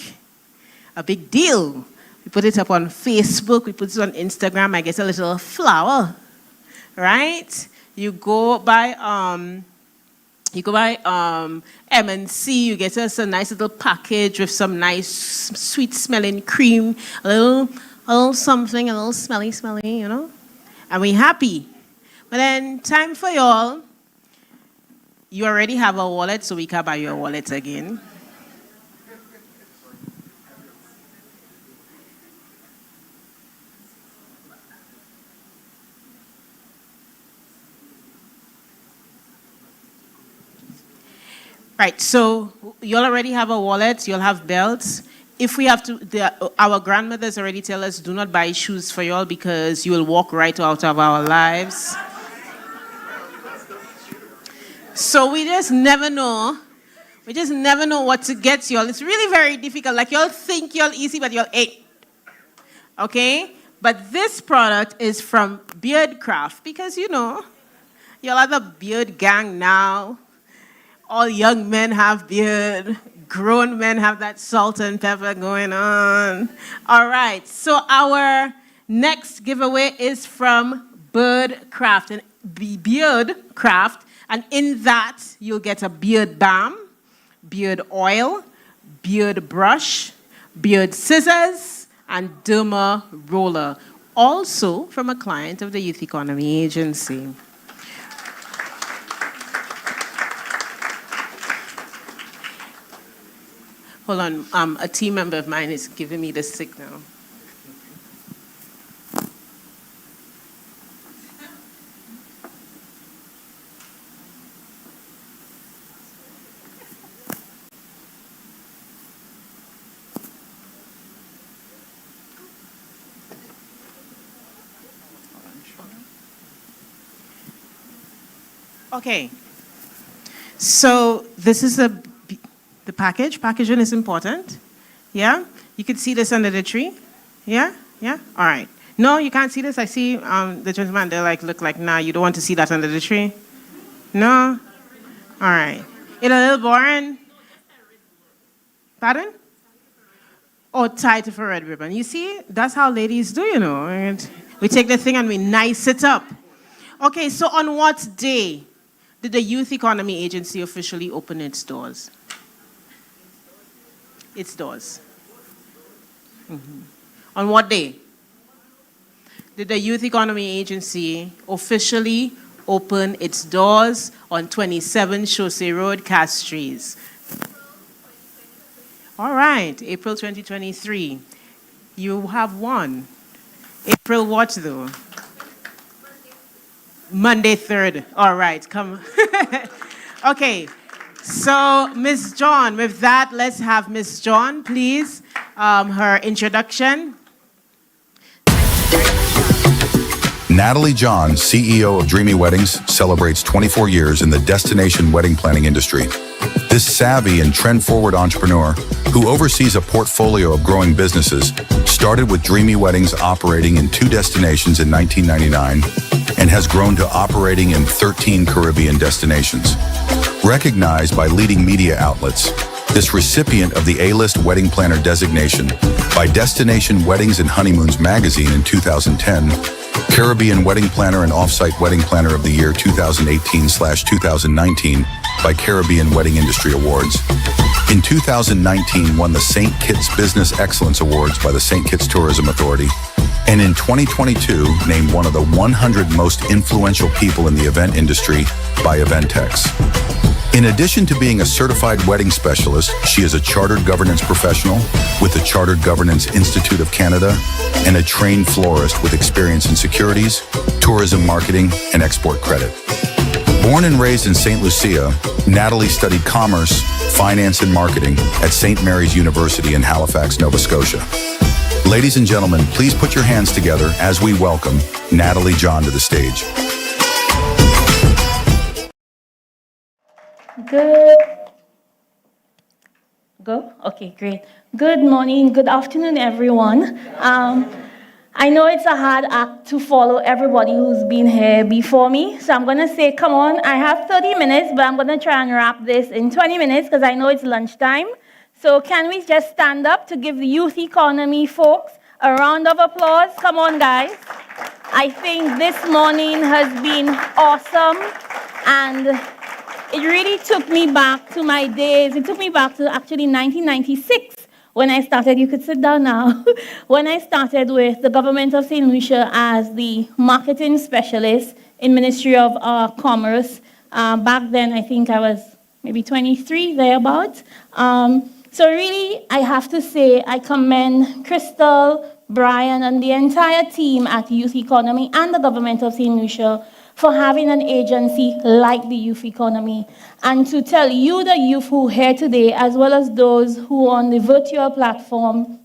a big deal. We put it up on Facebook, we put it on Instagram, I get a little flower, right? You go by M&C, you get us a nice little package with some nice sweet smelling cream, a little something, a little smelly, you know? And we happy. But then time for y'all, you already have a wallet, so we can buy you a wallet again. Right, so you'll already have a wallet, you'll have belts. If we have to, our grandmothers already tell us, do not buy shoes for y'all because you will walk right out of our lives. So we just never know. We just never know what to get y'all. It's really very difficult. Like y'all think y'all easy, but y'all ain't. Okay? But this product is from Beardcraft because, you know, y'all are the beard gang now. All young men have beard. Grown men have that salt and pepper going on. All right, so our next giveaway is from Beardcraft, and Beardcraft, and in that you'll get a beard balm, beard oil, beard brush, beard scissors, and derma roller, also from a client of the Youth Economy Agency. Hold on, a team member of mine is giving me the signal. Okay, so this is the package. Packaging is important. Yeah? You can see this under the tree. Yeah? Yeah? All right. No, you can't see this. I see the gentleman, they look like, nah, you don't want to see that under the tree? No? All right. It's a little boring. Pardon? Oh, tied for red ribbon. You see, that's how ladies do, you know. And we take the thing and we nice it up. Okay, so on what day did the Youth Economy Agency officially open its doors? Its doors. Mm-hmm. On what day did the Youth Economy Agency officially open its doors on 27 Chaussee Road, Castries? All right, April 2023. You have one. April what though? Monday 3rd. All right, come. Okay. So, Ms. John, with that, let's have Ms. John, please, her introduction. Natalie John, CEO of Dreamy Weddings, celebrates 24 years in the destination wedding planning industry. This savvy and trend-forward entrepreneur, who oversees a portfolio of growing businesses, started with Dreamy Weddings operating in 2 destinations in 1999 and has grown to operating in 13 Caribbean destinations. Recognized by leading media outlets, this recipient of the A-list wedding planner designation by Destination Weddings and Honeymoons magazine in 2010, Caribbean Wedding Planner and Offsite Wedding Planner of the Year 2018/2019 by Caribbean Wedding Industry Awards. In 2019, won the St. Kitts Business Excellence Awards by the St. Kitts Tourism Authority, and in 2022, named one of the 100 most influential people in the event industry by Eventex. In addition to being a certified wedding specialist, she is a chartered governance professional with the Chartered Governance Institute of Canada and a trained florist with experience in securities, tourism marketing, and export credit. Born and raised in St. Lucia, Natalie studied commerce, finance, and marketing at St. Mary's University in Halifax, Nova Scotia. Ladies and gentlemen, please put your hands together as we welcome Natalie John to the stage. Good. Go? Okay, great. Good morning, good afternoon, everyone. I know it's a hard act to follow everybody who's been here before me, so I'm going to say, come on, I have 30 minutes, but I'm going to try and wrap this in 20 minutes because I know it's lunchtime. So can we just stand up to give the youth economy folks a round of applause? Come on, guys. I think this morning has been awesome, and it really took me back to my days. It took me back to actually 1996 when I started. You could sit down now. When I started with the government of St. Lucia as the marketing specialist in Ministry of Commerce. Back then, I think I was maybe 23, thereabouts. So really, I have to say, I commend Crystal, Brian, and the entire team at Youth Economy and the government of St. Lucia for having an agency like the Youth Economy. And to tell you, the youth who are here today, as well as those who are on the virtual platform,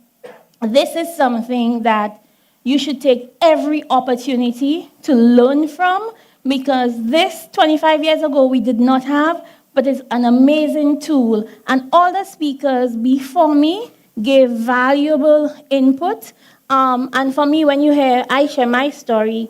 this is something that you should take every opportunity to learn from, because this 25 years ago we did not have, but it's an amazing tool. And all the speakers before me gave valuable input. And for me, when you hear I share my story,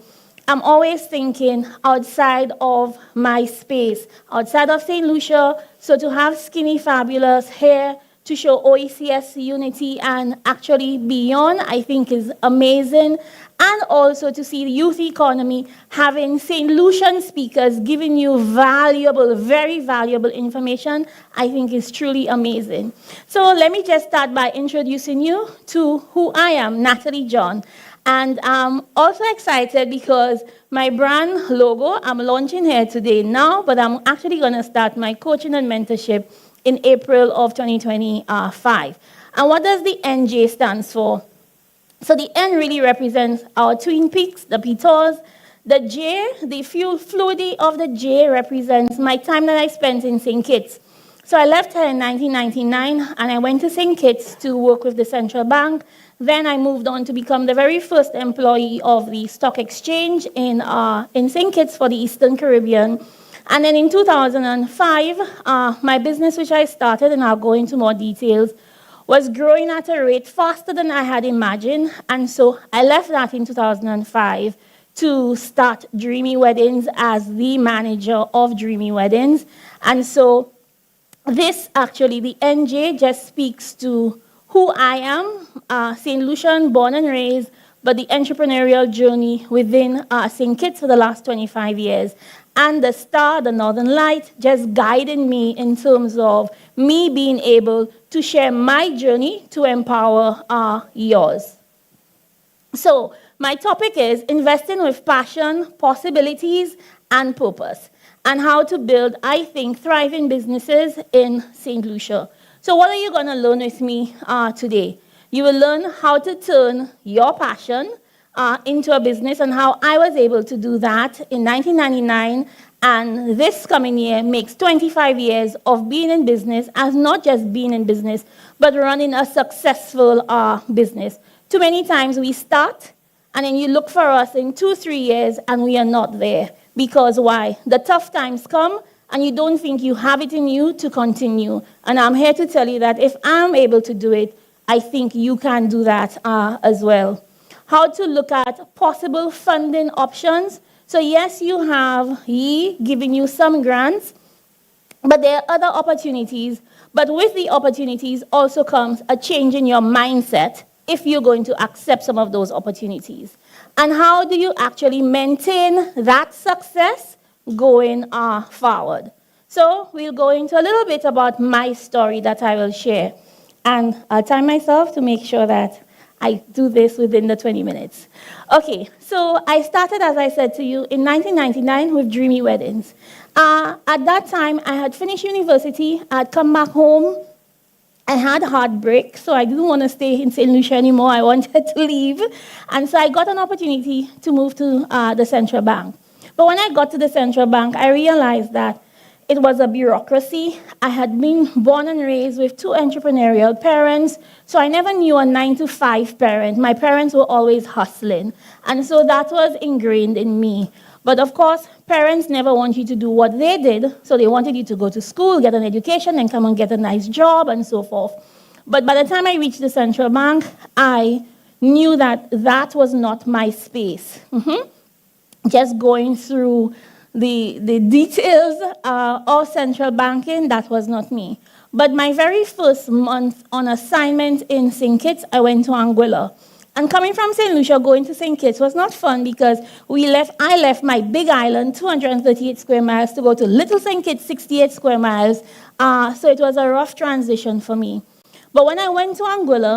I'm always thinking outside of my space, outside of St. Lucia. So to have Skinny Fabulous here to show OECS unity and actually beyond, I think is amazing. And also to see the Youth Economy having St. Lucian speakers giving you valuable, very valuable information, I think is truly amazing. So let me just start by introducing you to who I am, Natalie John. And I'm also excited because my brand logo, I'm launching here today now, but I'm actually going to start my coaching and mentorship in April of 2025. And what does the NJ stands for? So the N really represents our Twin Peaks, the Petors. The J, the fluidity of the J represents my time that I spent in St. Kitts. So I left here in 1999, and I went to St. Kitts to work with the central bank. Then I moved on to become the very first employee of the stock exchange in St. Kitts for the Eastern Caribbean. And then in 2005, my business, which I started, and I'll go into more details, was growing at a rate faster than I had imagined. And so I left that in 2005 to start Dreamy Weddings as the manager of Dreamy Weddings. And so this actually, the NJ, just speaks to who I am, St. Lucian, born and raised, but the entrepreneurial journey within St. Kitts for the last 25 years. And the star, the Northern Light, just guiding me in terms of me being able to share my journey to empower yours. So my topic is investing with passion, possibilities, and purpose, and how to build, I think, thriving businesses in St. Lucia. So what are you going to learn with me today? You will learn how to turn your passion into a business, and how I was able to do that in 1999, and this coming year makes 25 years of being in business, as not just being in business, but running a successful business. Too many times we start, and then you look for us in 2-3 years, and we are not there. Because why? The tough times come, and you don't think you have it in you to continue. And I'm here to tell you that if I'm able to do it, I think you can do that as well. How to look at possible funding options. So yes, you have YE giving you some grants, but there are other opportunities. But with the opportunities also comes a change in your mindset if you're going to accept some of those opportunities. And how do you actually maintain that success going forward? So we'll go into a little bit about my story that I will share. And I'll time myself to make sure that I do this within the 20 minutes. Okay, so I started, as I said to you, in 1999 with Dreamy Weddings. At that time, I had finished university. I had come back home. I had heartbreak, so I didn't want to stay in St. Lucia anymore. I wanted to leave. And so I got an opportunity to move to the central bank. But when I got to the central bank, I realized that it was a bureaucracy. I had been born and raised with 2 entrepreneurial parents, so I never knew a 9-to-5 parent. My parents were always hustling, and so that was ingrained in me. But of course, parents never want you to do what they did, so they wanted you to go to school, get an education, and come and get a nice job, and so forth. But by the time I reached the central bank, I knew that that was not my space. Just going through the details of central banking, that was not me. But my very first month on assignment in St. Kitts, I went to Anguilla. And coming from St. Lucia, going to St. Kitts was not fun because I left my big island, 238 square miles, to go to Little St. Kitts, 68 square miles. So it was a rough transition for me. But when I went to Anguilla,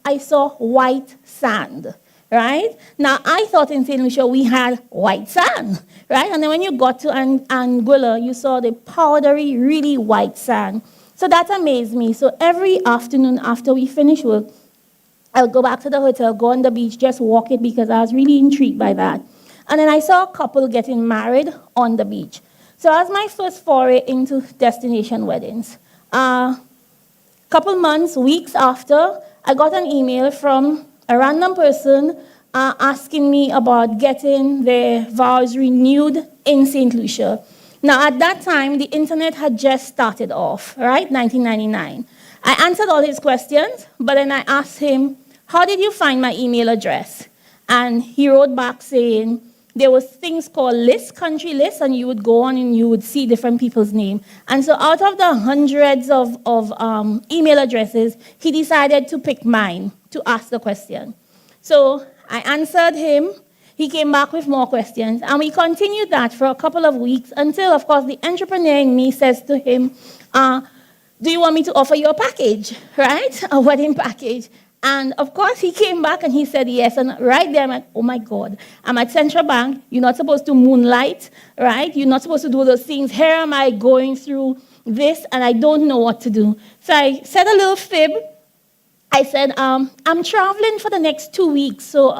I saw white sand, right? Now, I thought in St. Lucia we had white sand, right? And then when you got to Anguilla, you saw the powdery, really white sand. So that amazed me. So every afternoon after we finished work, I would go back to the hotel, go on the beach, just walk it because I was really intrigued by that. And then I saw a couple getting married on the beach. So that was my first foray into destination weddings. Couple months, weeks after, I got an email from a random person asking me about getting their vows renewed in St. Lucia. Now, at that time, the internet had just started off, right, 1999. I answered all his questions, but then I asked him, how did you find my email address? And he wrote back saying, there was things called lists, country lists, and you would go on and you would see different people's names. And so out of the hundreds of email addresses, he decided to pick mine to ask the question. So I answered him. He came back with more questions, and we continued that for a couple of weeks until, of course, the entrepreneur in me says to him, do you want me to offer you a package, right? A wedding package. And of course, he came back and he said yes. And right there, I'm like, oh my God, I'm at Central Bank. You're not supposed to moonlight, right? You're not supposed to do those things. Here am I going through this, and I don't know what to do. So I said a little fib. I said, I'm traveling for the next 2 weeks. So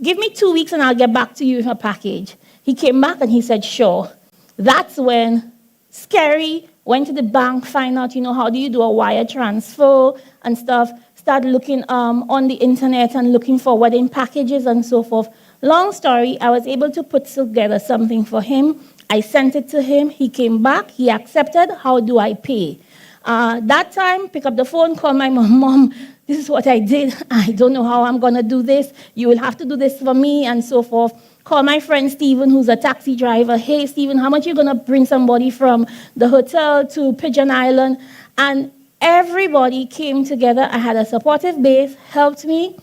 give me 2 weeks and I'll get back to you with a package. He came back and he said, sure. That's when scary. Went to the bank, find out, how do you do a wire transfer and stuff. Started looking on the internet and looking for wedding packages and so forth. Long story, I was able to put together something for him. I sent it to him. He came back. He accepted. How do I pay? That time, pick up the phone, call my mom. Mom, this is what I did. I don't know how I'm going to do this. You will have to do this for me and so forth. Call my friend Stephen, who's a taxi driver. Hey, Stephen, how much are you going to bring somebody from the hotel to Pigeon Island? And everybody came together. I had a supportive base, helped me.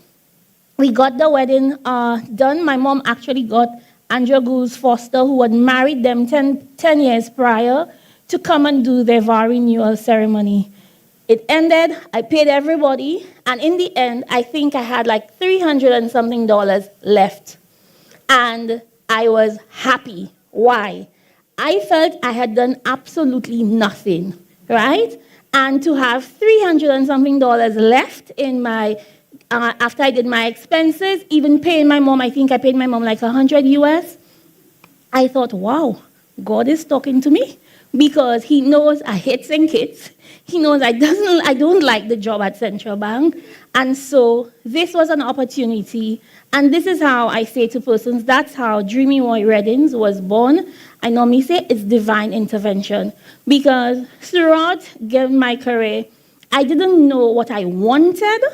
We got the wedding done. My mom actually got Andrea Goose Foster, who had married them 10 years prior, to come and do their vow renewal ceremony. It ended. I paid everybody. And in the end, I think I had like $300 and something left. And I was happy. Why? I felt I had done absolutely nothing, right? And to have $300 and something left in my, after I did my expenses, even paying my mom, I think I paid my mom like $100 US. I thought, wow, God is talking to me because he knows I hate St. Kitts. He knows I don't like the job at Central Bank. And so this was an opportunity. And this is how I say to persons, that's how Dreamy Boy Weddings was born. I normally say it's divine intervention. Because throughout my career, I didn't know what I wanted,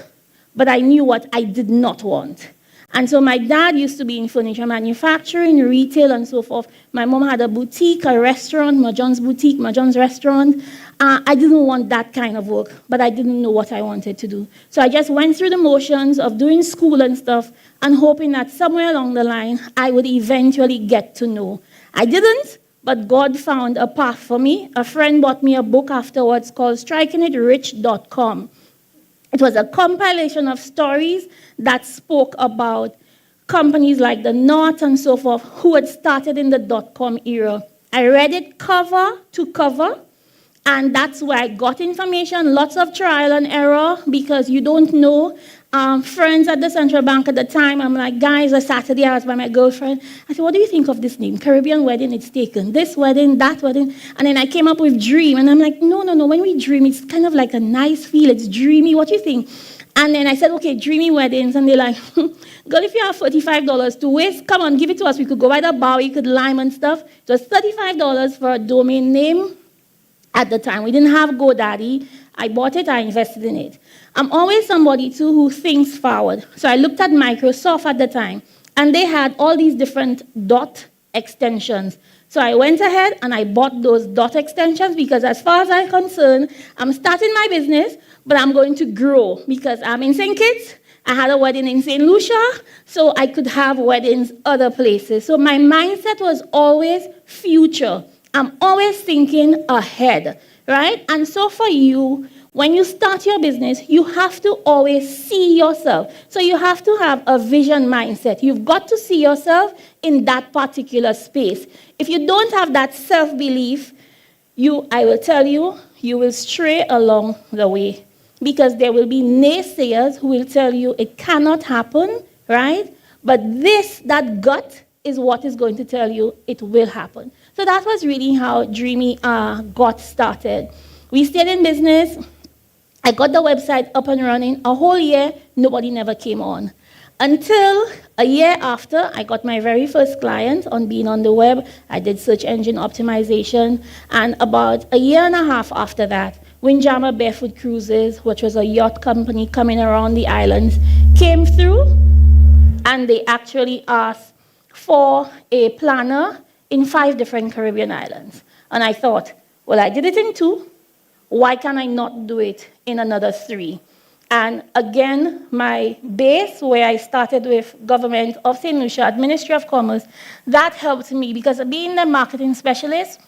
but I knew what I did not want. And so my dad used to be in furniture manufacturing, retail, and so forth. My mom had a boutique, a restaurant, Majon's Boutique, Majon's Restaurant. I didn't want that kind of work, but I didn't know what I wanted to do. So I just went through the motions of doing school and stuff and hoping that somewhere along the line, I would eventually get to know. I didn't, but God found a path for me. A friend bought me a book afterwards called StrikingItRich.com. It was a compilation of stories that spoke about companies like the North and so forth who had started in the dot-com era. I read it cover to cover, and that's where I got information, lots of trial and error because you don't know. Friends at the Central Bank at the time, I'm like, guys, a Saturday I was by my girlfriend. I said, what do you think of this name? Caribbean wedding, it's taken. This wedding, that wedding. And then I came up with dream. And I'm like, no. When we dream, it's kind of like a nice feel. It's dreamy. What do you think? And then I said, okay, Dreamy Weddings. And they're like, girl, if you have $45 to waste, come on, give it to us. We could go by the bar, we could lime and stuff. It was $35 for a domain name at the time. We didn't have GoDaddy. I bought it, I invested in it. I'm always somebody, too, who thinks forward. So I looked at Microsoft at the time, and they had all these different dot extensions. So I went ahead and I bought those dot extensions because as far as I'm concerned, I'm starting my business, but I'm going to grow because I'm in St. Kitts. I had a wedding in St. Lucia, so I could have weddings other places. So my mindset was always future. I'm always thinking ahead, right? And so for you, when you start your business, you have to always see yourself. So you have to have a vision mindset. You've got to see yourself in that particular space. If you don't have that self-belief, I will tell you, you will stray along the way because there will be naysayers who will tell you it cannot happen, right? But that gut is what is going to tell you it will happen. So that was really how Dreamy got started. We stayed in business. I got the website up and running. A whole year, nobody never came on. Until a year after, I got my very first client on being on the web. I did search engine optimization. And about a year and a half after that, Windjammer Barefoot Cruises, which was a yacht company coming around the islands, came through, and they actually asked for a planner in 5 different Caribbean islands. And I thought, well, I did it in 2. Why can I not do it in another 3? And again, my base, where I started with Government of St. Lucia, at Ministry of Commerce, that helped me because being the marketing specialist,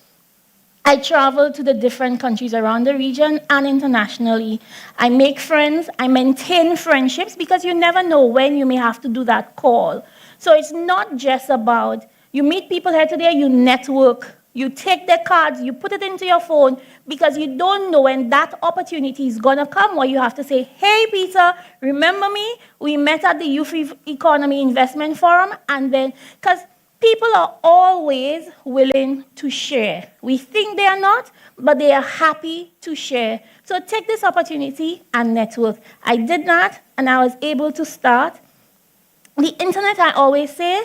I travel to the different countries around the region and internationally. I make friends, I maintain friendships because you never know when you may have to do that call. So it's not just about, you meet people here today, you network, you take their cards, you put it into your phone because you don't know when that opportunity is going to come where you have to say, hey, Peter, remember me? We met at the Youth Economy Investment Forum. And then, because people are always willing to share. We think they are not, but they are happy to share. So take this opportunity and network. I did that, and I was able to start. The internet, I always say,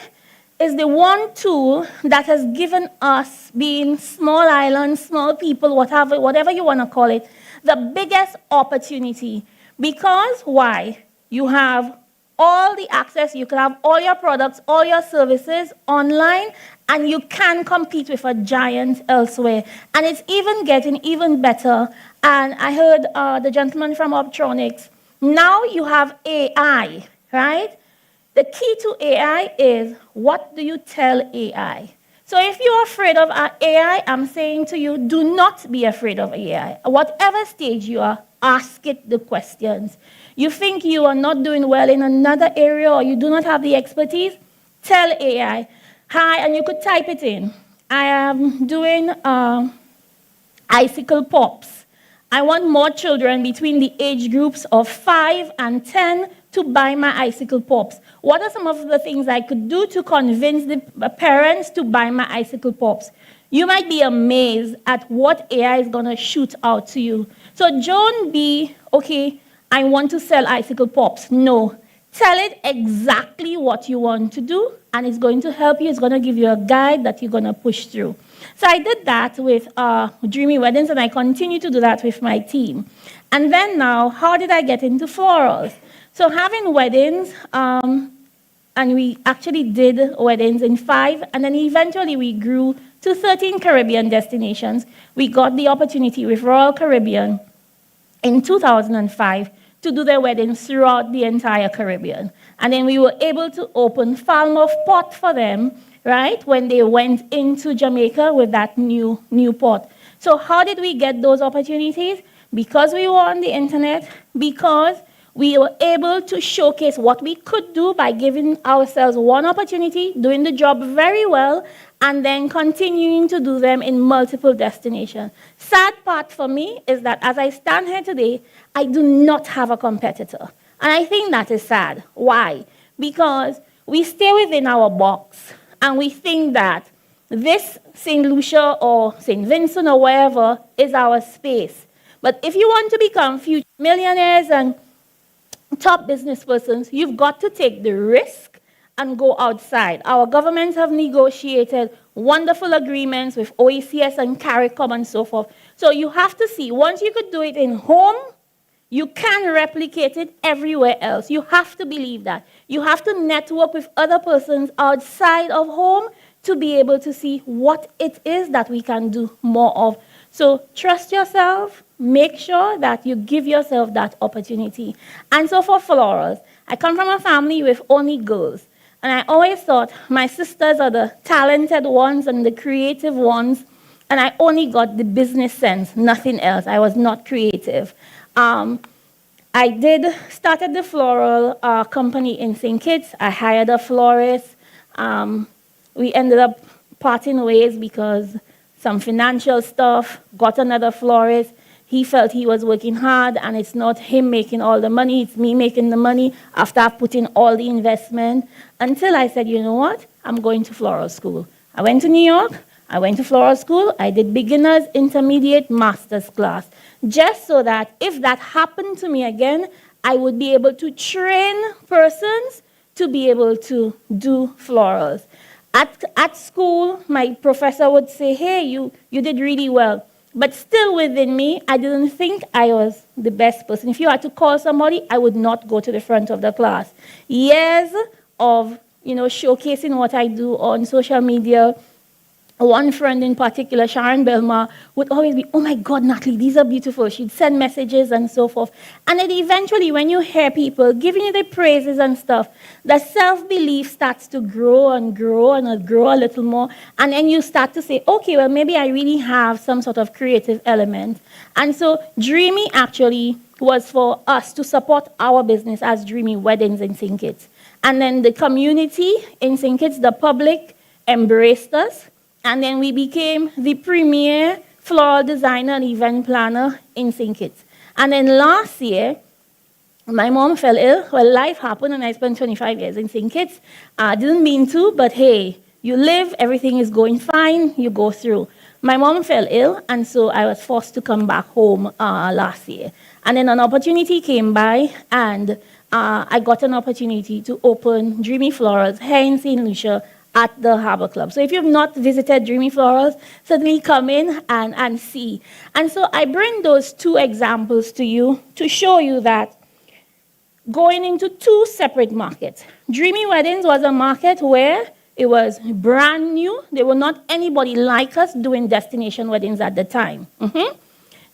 is the one tool that has given us, being small islands, small people, whatever you want to call it, the biggest opportunity. Because why? You have all the access, you can have all your products, all your services online, and you can compete with a giant elsewhere. And it's even getting even better. And I heard the gentleman from Optronics. Now you have AI, right? The key to AI is, what do you tell AI? So if you're afraid of AI, I'm saying to you, do not be afraid of AI. Whatever stage you are, ask it the questions. You think you are not doing well in another area or you do not have the expertise, tell AI, hi, and you could type it in. I am doing icicle pops. I want more children between the age groups of 5 and 10 to buy my icicle pops. What are some of the things I could do to convince the parents to buy my icicle pops? You might be amazed at what AI is going to shoot out to you. So don't be, okay, I want to sell icicle pops. No. Tell it exactly what you want to do, and it's going to help you. It's going to give you a guide that you're going to push through. So I did that with Dreamy Weddings, and I continue to do that with my team. And then now, how did I get into florals? So having weddings, and we actually did weddings in 5, and then eventually we grew to 13 Caribbean destinations. We got the opportunity with Royal Caribbean in 2005 to do their weddings throughout the entire Caribbean. And then we were able to open Falmouth Port for them, right, when they went into Jamaica with that new port. So how did we get those opportunities? Because we were on the internet, because we were able to showcase what we could do by giving ourselves one opportunity, doing the job very well, and then continuing to do them in multiple destinations. Sad part for me is that as I stand here today, I do not have a competitor. And I think that is sad. Why? Because we stay within our box, and we think that this St. Lucia or St. Vincent or wherever is our space. But if you want to become future millionaires and top business persons, you've got to take the risk and go outside. Our governments have negotiated wonderful agreements with OECS and CARICOM and so forth. So you have to see, once you could do it in home, you can replicate it everywhere else. You have to believe that. You have to network with other persons outside of home to be able to see what it is that we can do more of. So trust yourself, make sure that you give yourself that opportunity. And so for florals, I come from a family with only girls. And I always thought my sisters are the talented ones and the creative ones, and I only got the business sense, nothing else. I was not creative. I started the floral company in St. Kitts. I hired a florist. We ended up parting ways because some financial stuff, got another florist. He felt he was working hard, and it's not him making all the money, it's me making the money after I've put in all the investment. Until I said, you know what, I'm going to floral school. I went to New York, I went to floral school, I did beginners, intermediate, master's class, just so that if that happened to me again, I would be able to train persons to be able to do florals. At school, my professor would say, hey, you did really well. But still within me, I didn't think I was the best person. If you had to call somebody, I would not go to the front of the class. Years of showcasing what I do on social media. One friend in particular, Sharon Belma, would always be, oh my God, Natalie, these are beautiful. She'd send messages and so forth. And then eventually, when you hear people giving you the praises and stuff, the self-belief starts to grow and grow and grow a little more. And then you start to say, okay, well, maybe I really have some sort of creative element. And so Dreamy actually was for us to support our business as Dreamy Weddings in St. Kitts. And then the community in St. Kitts, the public, embraced us. And then we became the premier floral designer and event planner in St. Kitts. And then last year, my mom fell ill. Well, life happened, and I spent 25 years in St. Kitts. I didn't mean to, but hey, you live, everything is going fine, you go through. My mom fell ill, and so I was forced to come back home last year. And then an opportunity came by, and I got an opportunity to open Dreamy Florals here in St. Lucia at the Harbor Club. So if you've not visited Dreamy Florals, certainly come in and see. And so I bring those two examples to you to show you that going into two separate markets. Dreamy Weddings was a market where it was brand new. There were not anybody like us doing destination weddings at the time.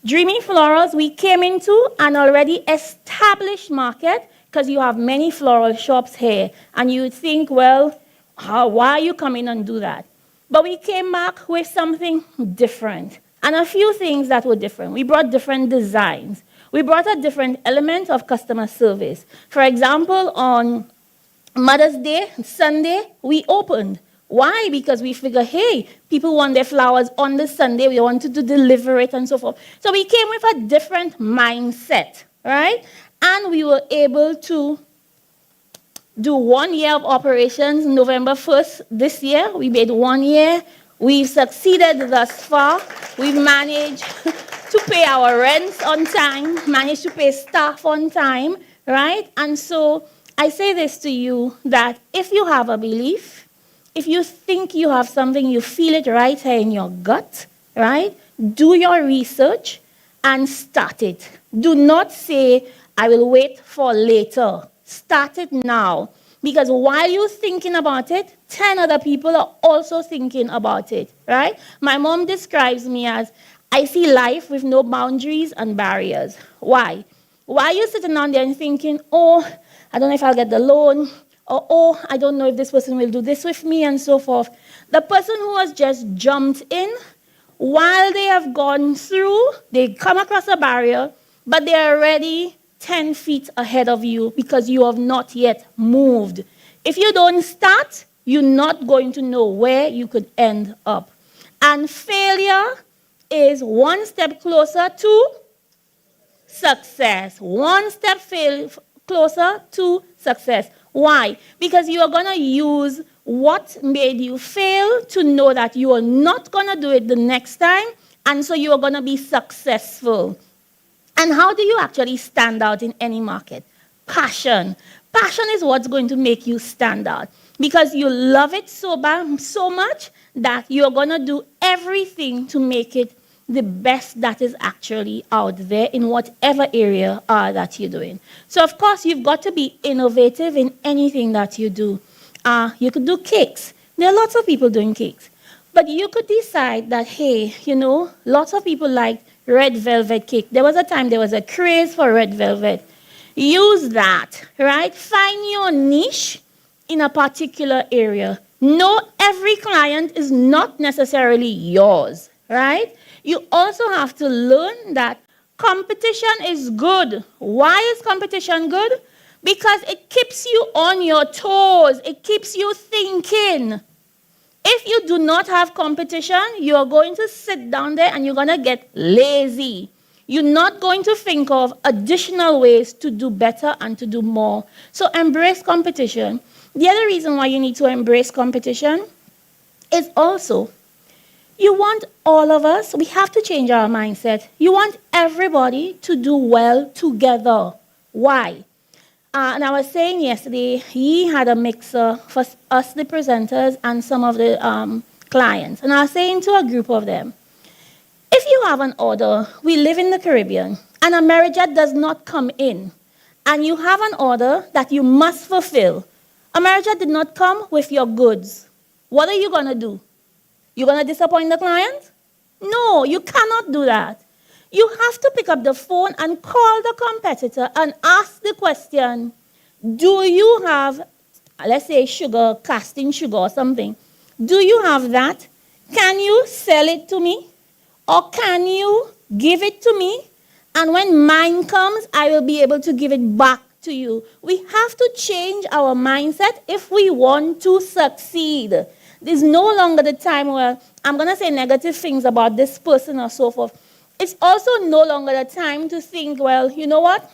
Dreamy Florals, we came into an already established market because you have many floral shops here. And you would think, well, why are you coming and do that? But we came back with something different and a few things that were different. We brought different designs. We brought a different element of customer service. For example, on Mother's Day, Sunday, we opened. Why? Because we figured, hey, people want their flowers on the Sunday. We wanted to deliver it and so forth. So we came with a different mindset, right? And we were able to do 1 year of operations. November 1st this year, we made 1 year. We've succeeded thus far. We've managed to pay our rents on time, managed to pay staff on time, right? And so I say this to you, that if you have a belief, if you think you have something, you feel it right here in your gut, right? Do your research and start it. Do not say, I will wait for later. Start it now. Because while you're thinking about it, 10 other people are also thinking about it, right? My mom describes me as, I see life with no boundaries and barriers. Why? Why are you sitting down there and thinking, oh, I don't know if I'll get the loan, or oh, I don't know if this person will do this with me, and so forth. The person who has just jumped in, while they have gone through, they come across a barrier, but they're already 10 feet ahead of you because you have not yet moved. If you don't start, you're not going to know where you could end up. And failure is one step closer to success. One step closer to success. Why? Because you are going to use what made you fail to know that you are not going to do it the next time, and so you are going to be successful. And how do you actually stand out in any market? passion. Passion is what's going to make you stand out because you love it so much that you're going to do everything to make it the best that is actually out there in whatever area that you're doing. So, of course, you've got to be innovative in anything that you do. You could do cakes. There are lots of people doing cakes. But you could decide that, hey, lots of people like red velvet cake. There was a time there was a craze for red velvet. Use that, right? Find your niche in a particular area. No, every client is not necessarily yours, right? You also have to learn that competition is good. Why is competition good? Because it keeps you on your toes. It keeps you thinking. If you do not have competition, you're going to sit down there and you're going to get lazy. You're not going to think of additional ways to do better and to do more. So embrace competition. The other reason why you need to embrace competition is also, you want all of us, we have to change our mindset. You want everybody to do well together. Why? And I was saying yesterday, he had a mixer for us, the presenters, and some of the clients. And I was saying to a group of them, if you have an order, we live in the Caribbean, and a Amerijet does not come in, and you have an order that you must fulfill. Amerijet did not come with your goods. What are you going to do? You're going to disappoint the client? No, you cannot do that. You have to pick up the phone and call the competitor and ask the question, do you have, let's say, sugar, casting sugar or something? Do you have that? Can you sell it to me? Or can you give it to me? And when mine comes, I will be able to give it back to you. We have to change our mindset if we want to succeed. There's no longer the time where I'm going to say negative things about this person or so forth. It's also no longer the time to think, well, you know what?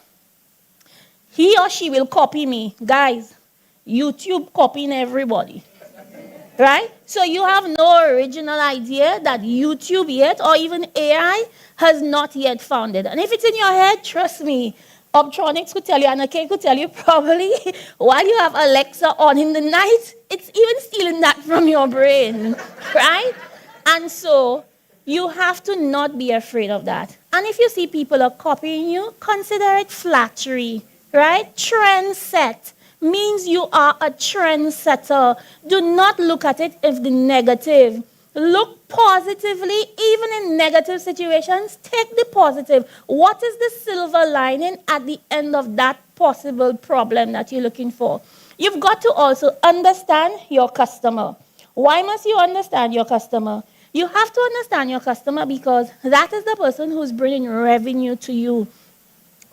He or she will copy me. Guys, YouTube copying everybody. Right? So you have no original idea that YouTube yet, or even AI, has not yet found it. And if it's in your head, trust me, Optronics could tell you, and K could tell you probably, while you have Alexa on in the night, it's even stealing that from your brain. Right? And so you have to not be afraid of that. And if you see people are copying you, consider it flattery. Right? Trend set means you are a trendsetter. Do not look at it as the negative. Look positively, even in negative situations. Take the positive. What is the silver lining at the end of that possible problem that you're looking for? You've got to also understand your customer. Why must you understand your customer? You have to understand your customer because that is the person who's bringing revenue to you.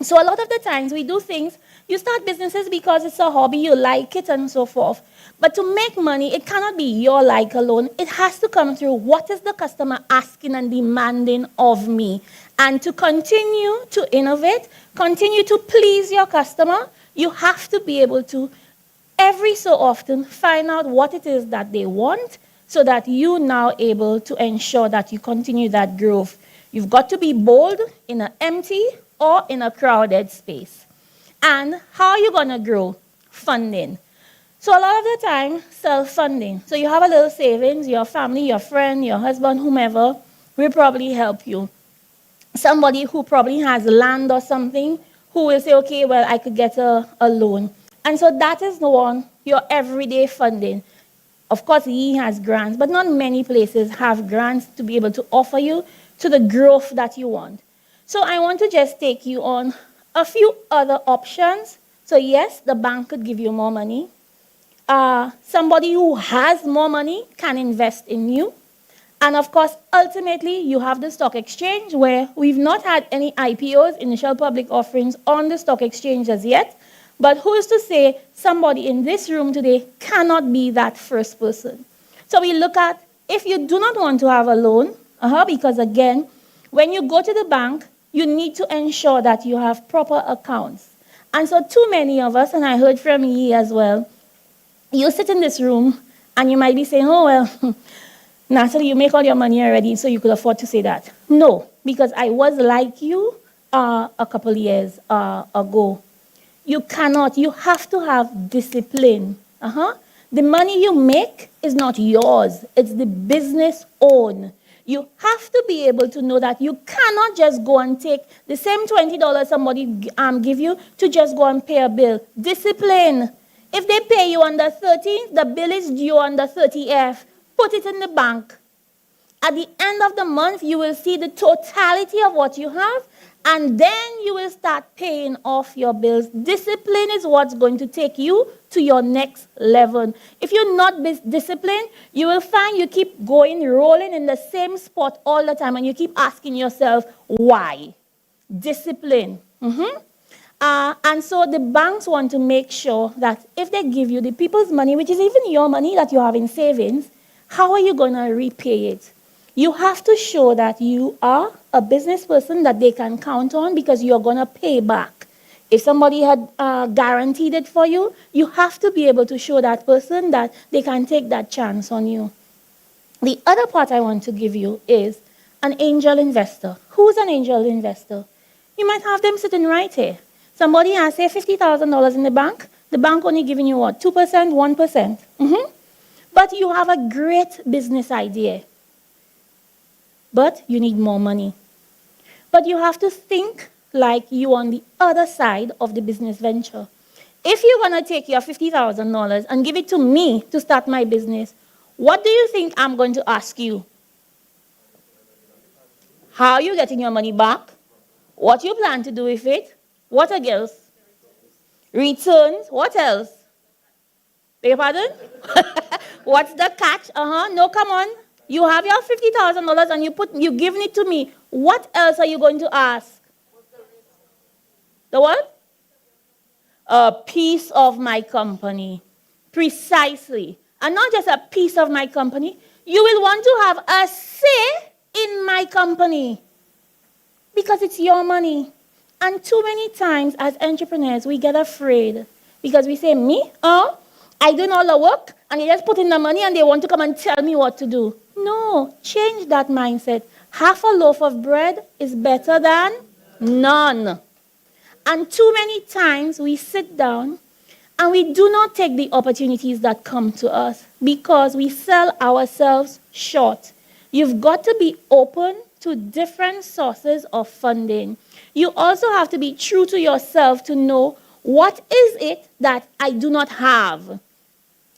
So a lot of the times we do things, you start businesses because it's a hobby, you like it and so forth. But to make money, it cannot be your like alone. It has to come through what is the customer asking and demanding of me. And to continue to innovate, continue to please your customer, you have to be able to, every so often, find out what it is that they want so that you're now able to ensure that you continue that growth. You've got to be bold in an empty or in a crowded space. And how are you going to grow? Funding. So a lot of the time, self-funding. So you have a little savings, your family, your friend, your husband, whomever, will probably help you. Somebody who probably has land or something, who will say, okay, well, I could get a loan. And so that is the one, your everyday funding. Of course, he has grants, but not many places have grants to be able to offer you to the growth that you want. So I want to just take you on a few other options. So yes, the bank could give you more money. Somebody who has more money can invest in you. And of course, ultimately, you have the stock exchange where we've not had any IPOs, initial public offerings, on the stock exchange as yet. But who is to say somebody in this room today cannot be that first person? So we look at, if you do not want to have a loan, because again, when you go to the bank, you need to ensure that you have proper accounts. And so too many of us, and I heard from Yi as well, you sit in this room and you might be saying, oh, well, Natalie, you make all your money already, so you could afford to say that. No, because I was like you a couple years ago. You cannot. You have to have discipline. The money you make is not yours. It's the business own. You have to be able to know that you cannot just go and take the same $20 somebody give you to just go and pay a bill. Discipline. If they pay you on the 13th, the bill is due on the 30th. Put it in the bank. At the end of the month, you will see the totality of what you have, and then you will start paying off your bills. Discipline is what's going to take you to your next level. If you're not disciplined, you will find you keep rolling in the same spot all the time, and you keep asking yourself, why? Discipline. And so the banks want to make sure that if they give you the people's money, which is even your money that you have in savings, how are you going to repay it? You have to show that you are a business person that they can count on because you're going to pay back. If somebody had guaranteed it for you, you have to be able to show that person that they can take that chance on you. The other part I want to give you is an angel investor. Who's an angel investor? You might have them sitting right here. Somebody has, say, $50,000 in the bank only giving you what, 2%, 1%. But you have a great business idea. But you need more money. But you have to think like you on the other side of the business venture. If you're going to take your $50,000 and give it to me to start my business, what do you think I'm going to ask you? How are you getting your money back? What you plan to do with it? What else? Returns. What else? Beg your pardon? What's the catch? No, come on. You have your $50,000 and you're giving it to me. What else are you going to ask? The what? A piece of my company. Precisely. And not just a piece of my company. You will want to have a say in my company. Because it's your money. And too many times as entrepreneurs, we get afraid. Because we say, me? I doing all the work, and they just put in the money and they want to come and tell me what to do. No, change that mindset. Half a loaf of bread is better than none. And too many times we sit down and we do not take the opportunities that come to us because we sell ourselves short. You've got to be open to different sources of funding. You also have to be true to yourself to know what is it that I do not have,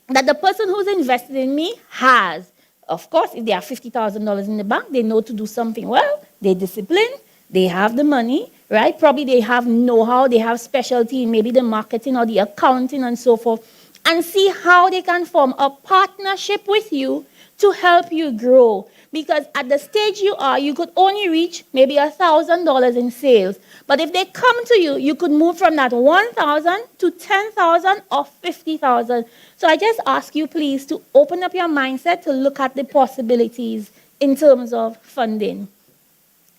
that the person who's invested in me has. Of course, if they have $50,000 in the bank, they know to do something well. They're disciplined. They have the money, right? Probably they have know-how. They have specialty in maybe the marketing or the accounting and so forth. And see how they can form a partnership with you to help you grow. Because at the stage you are, you could only reach maybe $1,000 in sales. But if they come to you, you could move from that 1,000 to 10,000 or 50,000. So I just ask you, please, to open up your mindset to look at the possibilities in terms of funding.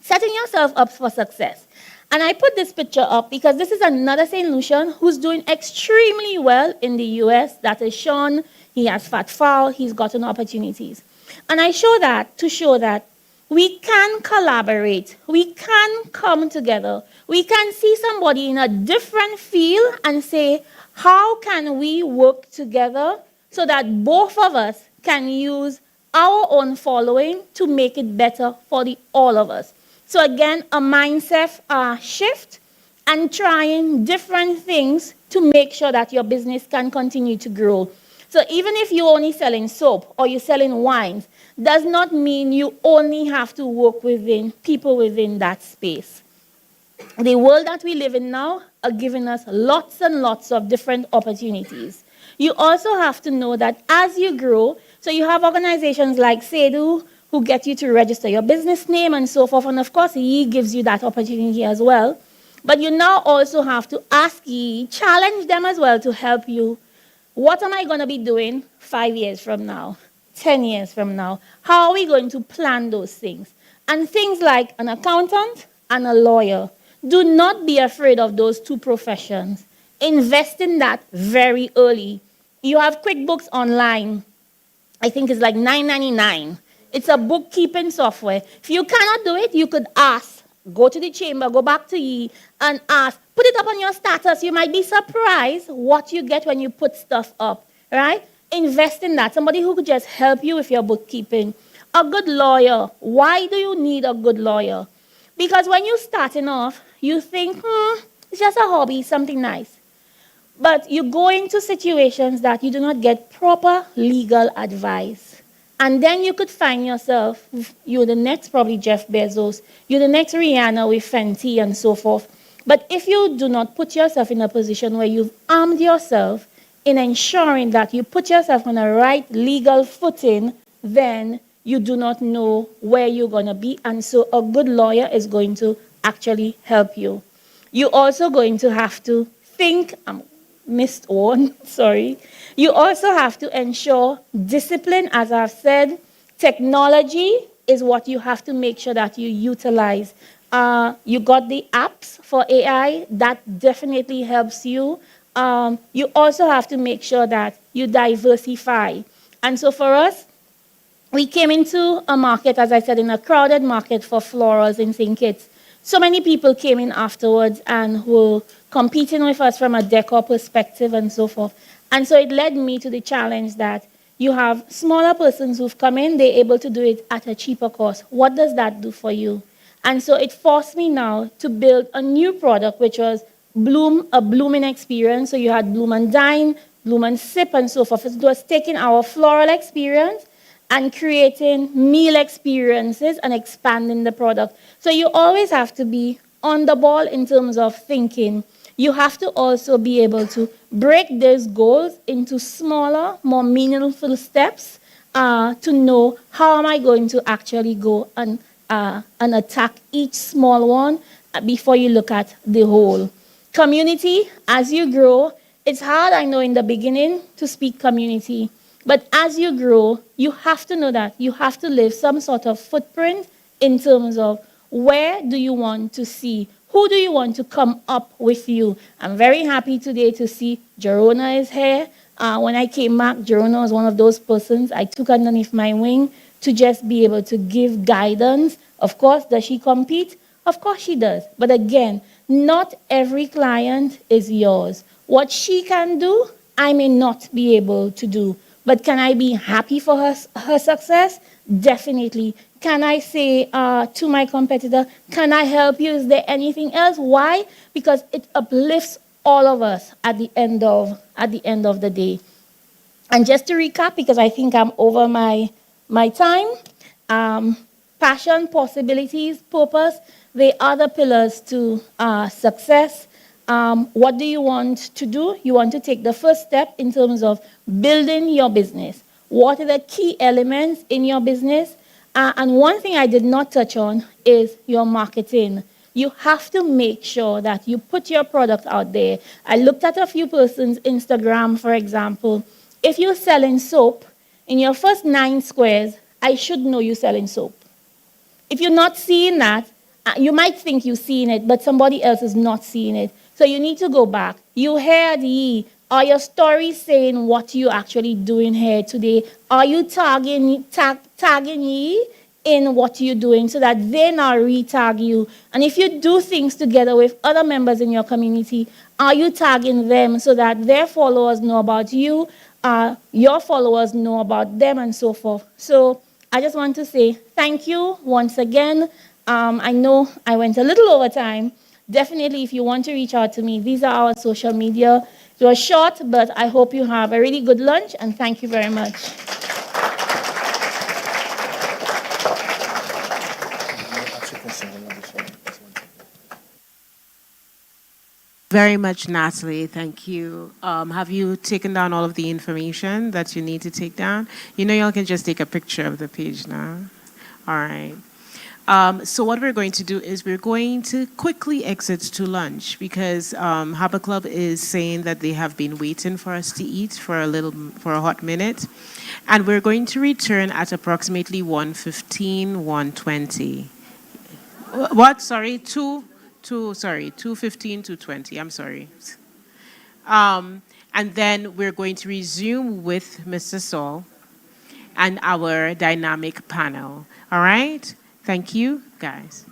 Setting yourself up for success. And I put this picture up because this is another St. Lucian who's doing extremely well in the US. That is Sean. He has fat fowl. He's gotten opportunities. And I show that to show that we can collaborate. We can come together. We can see somebody in a different field and say, how can we work together so that both of us can use our own following to make it better for all of us? So again, a mindset shift and trying different things to make sure that your business can continue to grow. So even if you're only selling soap or you're selling wines, does not mean you only have to work within people within that space. The world that we live in now are giving us lots and lots of different opportunities. You also have to know that as you grow, so you have organizations like Sedu who get you to register your business name and so forth, and of course, Ye gives you that opportunity as well. But you now also have to ask Ye, challenge them as well to help you. What am I going to be doing 5 years from now, 10 years from now? How are we going to plan those things? And things like an accountant and a lawyer. Do not be afraid of those two professions. Invest in that very early. You have QuickBooks Online. I think it's like $9.99. It's a bookkeeping software. If you cannot do it, you could ask go to the chamber, go back to ye, and ask, put it up on your status. You might be surprised what you get when you put stuff up, right? Invest in that. Somebody who could just help you with your bookkeeping. A good lawyer. Why do you need a good lawyer? Because when you're starting off, you think, it's just a hobby, something nice. But you go into situations that you do not get proper legal advice. And then you could find yourself, you're the next probably Jeff Bezos, you're the next Rihanna with Fenty and so forth. But if you do not put yourself in a position where you've armed yourself in ensuring that you put yourself on a right legal footing, then you do not know where you're going to be. And so a good lawyer is going to actually help you. You're also going to have to think, missed one, sorry. You also have to ensure discipline, as I've said. Technology is what you have to make sure that you utilize. You got the apps for AI, that definitely helps you. You also have to make sure that you diversify. And so for us, we came into a market, as I said, in a crowded market for florals in St. Kitts. So many people came in afterwards and were competing with us from a decor perspective and so forth. And so it led me to the challenge that you have smaller persons who've come in, they're able to do it at a cheaper cost. What does that do for you? And so it forced me now to build a new product, which was a blooming experience. So you had Bloom and Dine, Bloom and Sip, and so forth. It was taking our floral experience and creating meal experiences and expanding the product. So you always have to be on the ball in terms of thinking. You have to also be able to break those goals into smaller, more meaningful steps to know how am I going to actually go and attack each small one before you look at the whole. Community, as you grow, it's hard, I know, in the beginning to speak community. But as you grow, you have to know that you have to leave some sort of footprint in terms of where do you want to see, who do you want to come up with you. I'm very happy today to see Jerona is here. When I came back, Jerona was one of those persons I took underneath my wing to just be able to give guidance. Of course, does she compete? Of course she does. But again, not every client is yours. What she can do, I may not be able to do. But can I be happy for her success? Definitely. Can I say to my competitor, can I help you? Is there anything else? Why? Because it uplifts all of us at the end of the day. And just to recap, because I think I'm over my time, passion, possibilities, purpose, they are the pillars to success. What do you want to do? You want to take the first step in terms of building your business. What are the key elements in your business? And one thing I did not touch on is your marketing. You have to make sure that you put your product out there. I looked at a few persons' Instagram, for example. If you're selling soap, in your first 9 squares, I should know you're selling soap. If you're not seeing that, you might think you're seeing it, but somebody else is not seeing it. So you need to go back. You heard ye. Are your stories saying what you're actually doing here today? Are you tagging ye in what you're doing so that they now re-tag you? And if you do things together with other members in your community, are you tagging them so that their followers know about you, your followers know about them, and so forth? So I just want to say thank you once again. I know I went a little over time. Definitely, if you want to reach out to me, these are our social media. It was short, but I hope you have a really good lunch, and thank you very much. Very much, Natalie. Thank you. Have you taken down all of the information that you need to take down? You know, y'all can just take a picture of the page now. All right. So what we're going to do is we're going to quickly exit to lunch because Harbor Club is saying that they have been waiting for us to eat for a hot minute. And we're going to return at approximately 1:15, 1:20. What? Sorry, 2:15, 2:20. I'm sorry. And then we're going to resume with Mr. Saul and our dynamic panel. All right? Thank you, guys.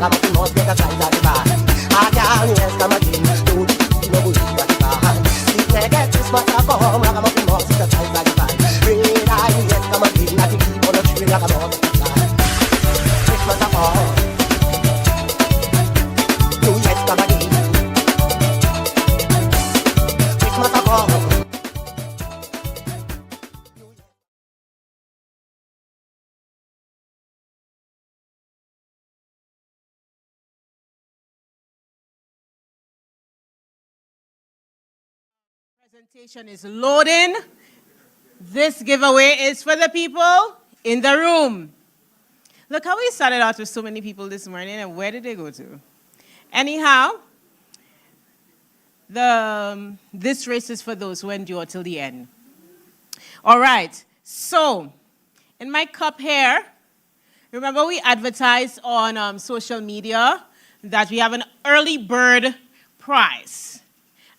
ragamuffin must get a size of the bar. A girl yes come again, no believe what the bar. If they get Christmas a come, ragamuffin must get a size of the bar. Red eye yes come again, not to keep on the tree ragamuffin bar. Christmas a come, New Year's come again. Christmas a come. Presentation is loading. This giveaway is for the people in the room. Look how we started out with so many people this morning, and where did they go to? Anyhow, this race is for those who endure till the end. All right, so in my cup here, remember we advertised on social media that we have an early bird prize,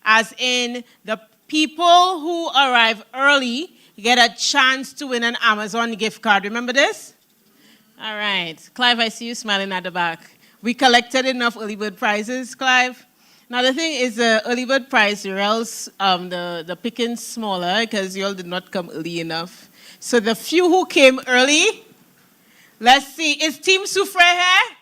as in the people who arrive early get a chance to win an Amazon gift card. Remember this? All right. Clive, I see you smiling at the back. We collected enough early bird prizes, Clive. Now, the thing is, the early bird prize, or else the picking's smaller because you all did not come early enough. So the few who came early, let's see. Is Team Soufre here?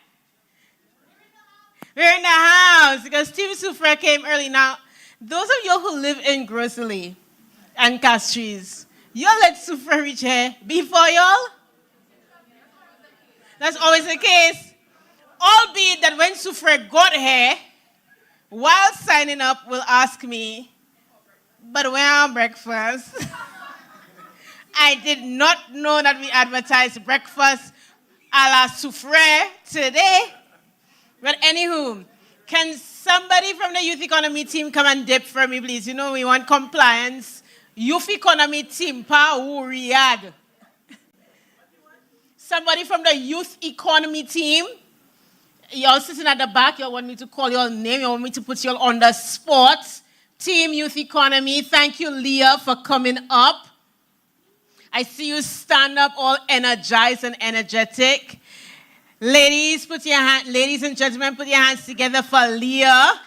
We're in the house because Team Soufre came early. Now, those of you who live in Grossley and Castries, y'all let Soufre reach here before y'all? That's always the case. Albeit that when Soufre got here, while signing up, will ask me, but where are breakfast? I did not know that we advertised breakfast a la Soufre today. But anywho, can somebody from the youth economy team come and dip for me, please? You know, we want compliance. Youth economy team, pa Riyadh. Somebody from the youth economy team. Y'all sitting at the back, y'all want me to call your name, y'all want me to put y'all on the spot. Team Youth Economy, thank you, Leah, for coming up. I see you stand up all energized and energetic. Ladies, ladies and gentlemen, put your hands together for Leah.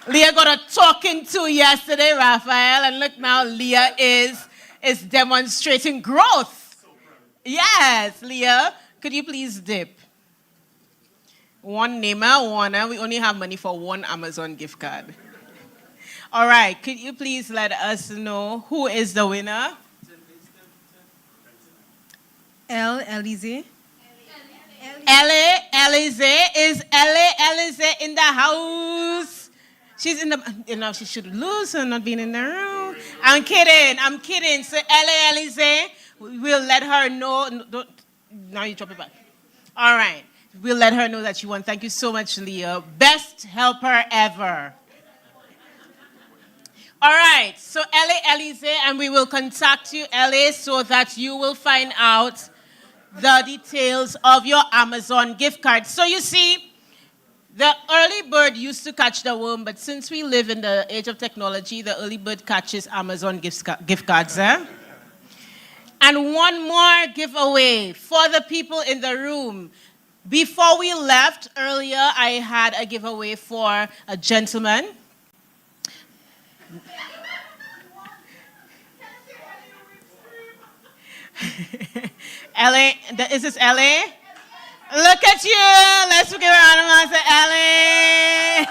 Leah got a talking to yesterday, Raphael, and look now, Leah is demonstrating growth. Yes, Leah, could you please dip? One namer, one. We only have money for one Amazon gift card. All right, could you please let us know who is the winner? Elise. Elise. Is Elise in the house? She's in the, you know, she should lose her not being in the room. I'm kidding. So Elise, we'll let her know. Now you drop it back. All right. We'll let her know that you won. Thank you so much, Leah. Best helper ever. All right. So Elise, and we will contact you, Ellie, so that you will find out the details of your Amazon gift card. So you see, the early bird used to catch the worm, but since we live in the age of technology, the early bird catches Amazon gift cards. And one more giveaway for the people in the room. Before we left earlier, I had a giveaway for a gentleman. Ellie, is this Ellie? Look at you. Let's give her a round of applause to Ellie.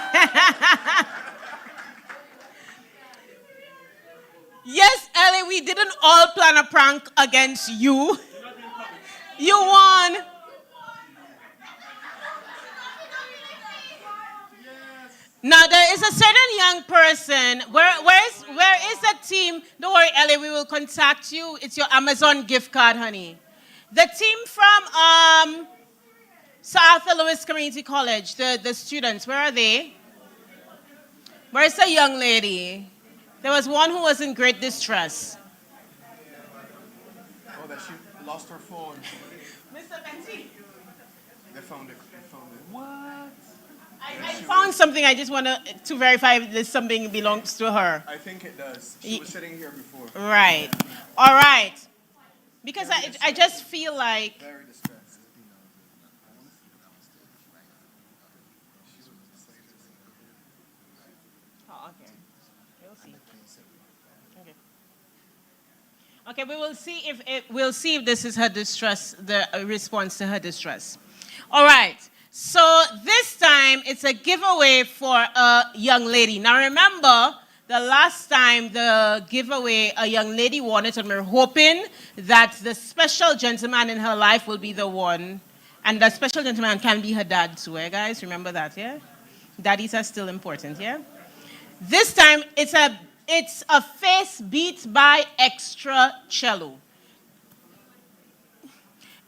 Yes, Ellie, we didn't all plan a prank against you. You won. Now, there is a certain young person. Where is the team? Don't worry, Ellie, we will contact you. It's your Amazon gift card, honey. The team from South Louis Community College, the students, where are they? Where's the young lady? There was one who was in great distress. Oh, that she lost her phone. Mr. Betty. They found it. What? I found something. I just want to verify if this something belongs to her. I think it does. She was sitting here before. Right. All right. Because I just feel like... Very distressed. Okay, we will see if this is her distress, the response to her distress. All right. So this time it's a giveaway for a young lady. Now remember, the last time the giveaway, a young lady won it, and we're hoping that the special gentleman in her life will be the one. And the special gentleman can be her dad too, eh, guys? Remember that, yeah? Daddies are still important, yeah? This time it's a face beat by Extra Cello.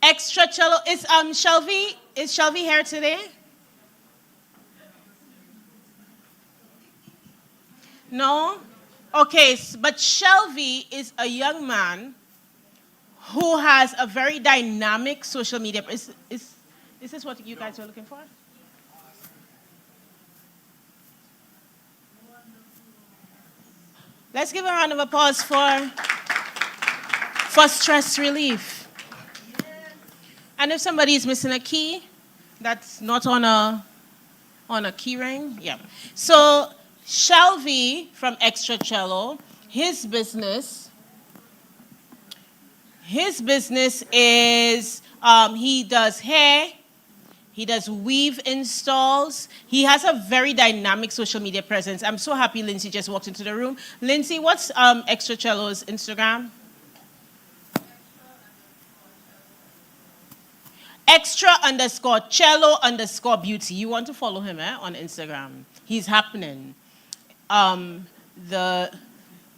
Extra Cello is Shelby here today? No? Okay, but Shelby is a young man who has a very dynamic social media. Is this what you guys were looking for? Let's give a round of applause for stress relief. And if somebody is missing a key, that's not on a key ring, yeah. So Shelby from Extra Cello, his business is he does hair, he does weave installs. He has a very dynamic social media presence. I'm so happy Lindsay just walked into the room. Lindsay, what's Extra Cello's Instagram? Extra_cello_beauty. You want to follow him on Instagram. He's happening. The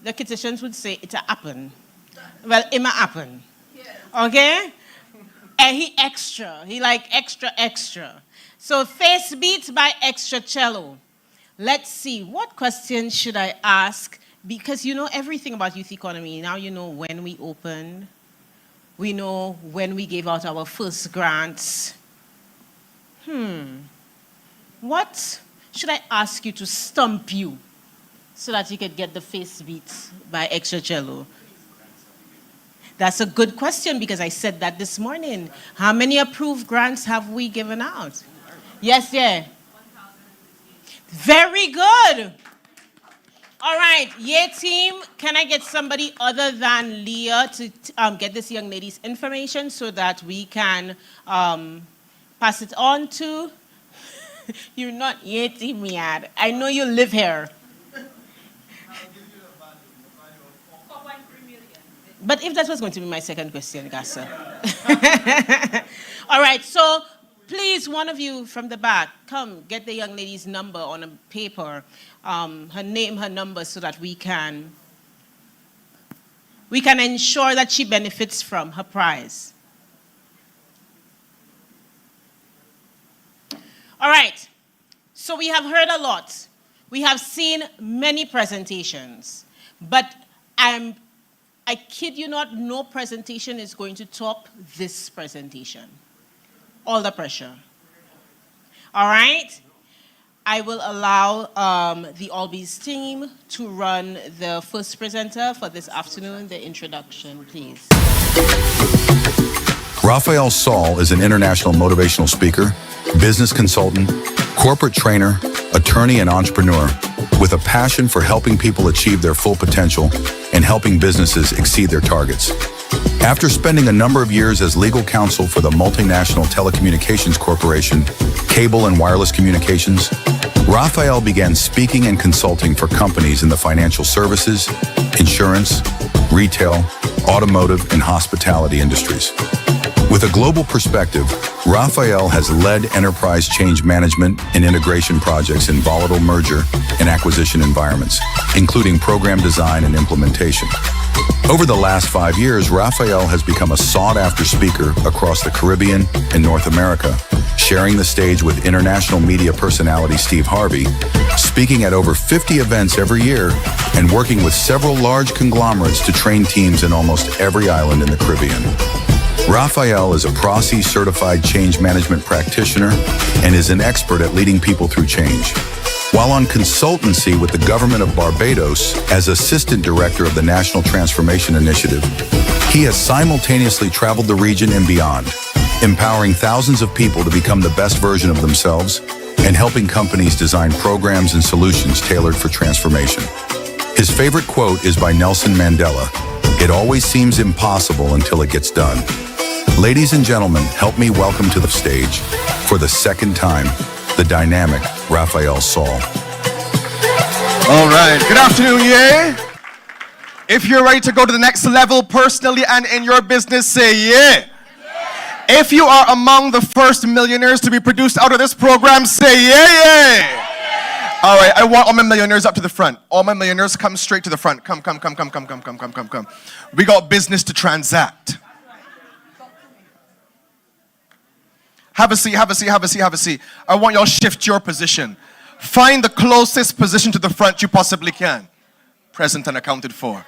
Kitchens would say it's a happen. Well, it might happen. Okay? And he extra. He like extra. So face beats by Extra Cello. Let's see. What questions should I ask? Because you know everything about youth economy. Now you know when we opened. We know when we gave out our first grants. What should I ask you to stump you so that you could get the face beats by Extra Cello? That's a good question because I said that this morning. How many approved grants have we given out? Yes, yeah. Very good. All right, yeah, team, can I get somebody other than Leah to get this young lady's information so that we can pass it on to? You're not yeah, team, Riyadh. I know you live here. But if that was going to be my second question, Gassa. All right, so please, one of you from the back, come get the young lady's number on a paper, her name, her number, so that we can ensure that she benefits from her prize. All right, so we have heard a lot. We have seen many presentations, but I kid you not, no presentation is going to top this presentation. All the pressure. All right? I will allow the Albies team to run the first presenter for this afternoon, the introduction, please. Raphael Saul is an international motivational speaker, business consultant, corporate trainer, attorney, and entrepreneur with a passion for helping people achieve their full potential and helping businesses exceed their targets. After spending a number of years as legal counsel for the multinational telecommunications corporation, Cable and Wireless Communications, Raphael began speaking and consulting for companies in the financial services, insurance, retail, automotive, and hospitality industries. With a global perspective, Raphael has led enterprise change management and integration projects in volatile merger and acquisition environments, including program design and implementation. Over the last 5 years, Raphael has become a sought-after speaker across the Caribbean and North America, sharing the stage with international media personality Steve Harvey, speaking at over 50 events every year, and working with several large conglomerates to train teams in almost every island in the Caribbean. Raphael is a PROSI certified change management practitioner and is an expert at leading people through change. While on consultancy with the government of Barbados as Assistant Director of the National Transformation Initiative, he has simultaneously traveled the region and beyond, empowering thousands of people to become the best version of themselves and helping companies design programs and solutions tailored for transformation. His favorite quote is by Nelson Mandela. It always seems impossible until it gets done. Ladies and gentlemen, help me welcome to the stage, for the second time, the dynamic Raphael Saul. All right, good afternoon, yeah. If you're ready to go to the next level personally and in your business, say yeah. If you are among the first millionaires to be produced out of this program, say yeah. All right, I want all my millionaires up to the front. All my millionaires, come straight to the front. Come. We got business to transact. Have a seat. I want y'all shift your position. Find the closest position to the front you possibly can. Present and accounted for.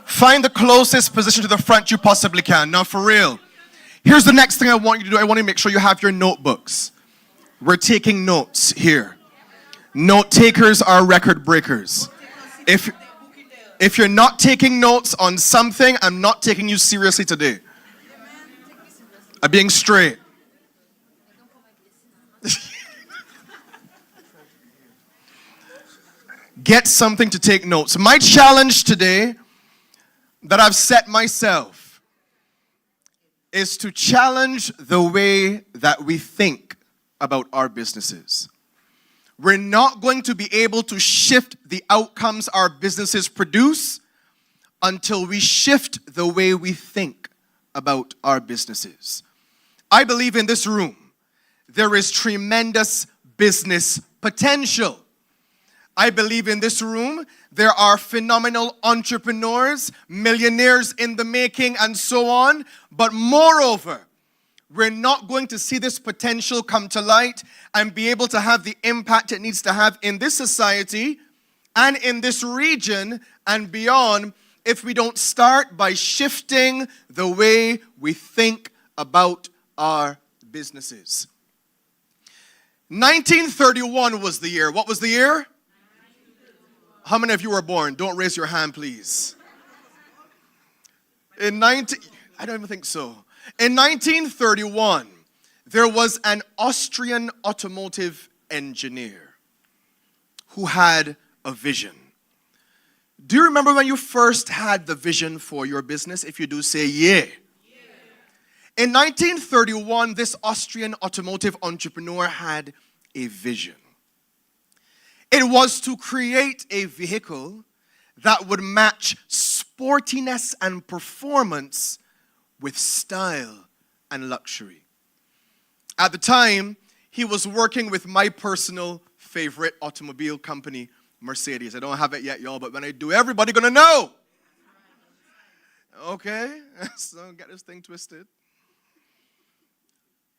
Find the closest position to the front you possibly can. Now, for real, here's the next thing I want you to do. I want you to make sure you have your notebooks. We're taking notes here. Note takers are record breakers. If you're not taking notes on something, I'm not taking you seriously today. I'm being straight. Get something to take notes. My challenge today that I've set myself is to challenge the way that we think about our businesses. We're not going to be able to shift the outcomes our businesses produce until we shift the way we think about our businesses. I believe in this room, there is tremendous business potential. I believe in this room, there are phenomenal entrepreneurs, millionaires in the making, and so on. But moreover, we're not going to see this potential come to light and be able to have the impact it needs to have in this society and in this region and beyond if we don't start by shifting the way we think about our businesses. 1931 was the year. What was the year? How many of you were born? Don't raise your hand, please. I don't even think so. In 1931, there was an Austrian automotive engineer who had a vision. Do you remember when you first had the vision for your business? If you do, say yeah. In 1931, this Austrian automotive entrepreneur had a vision. It was to create a vehicle that would match sportiness and performance with style and luxury. At the time, he was working with my personal favorite automobile company, Mercedes. I don't have it yet, y'all, but when I do, everybody gonna know. Okay, so don't get this thing twisted.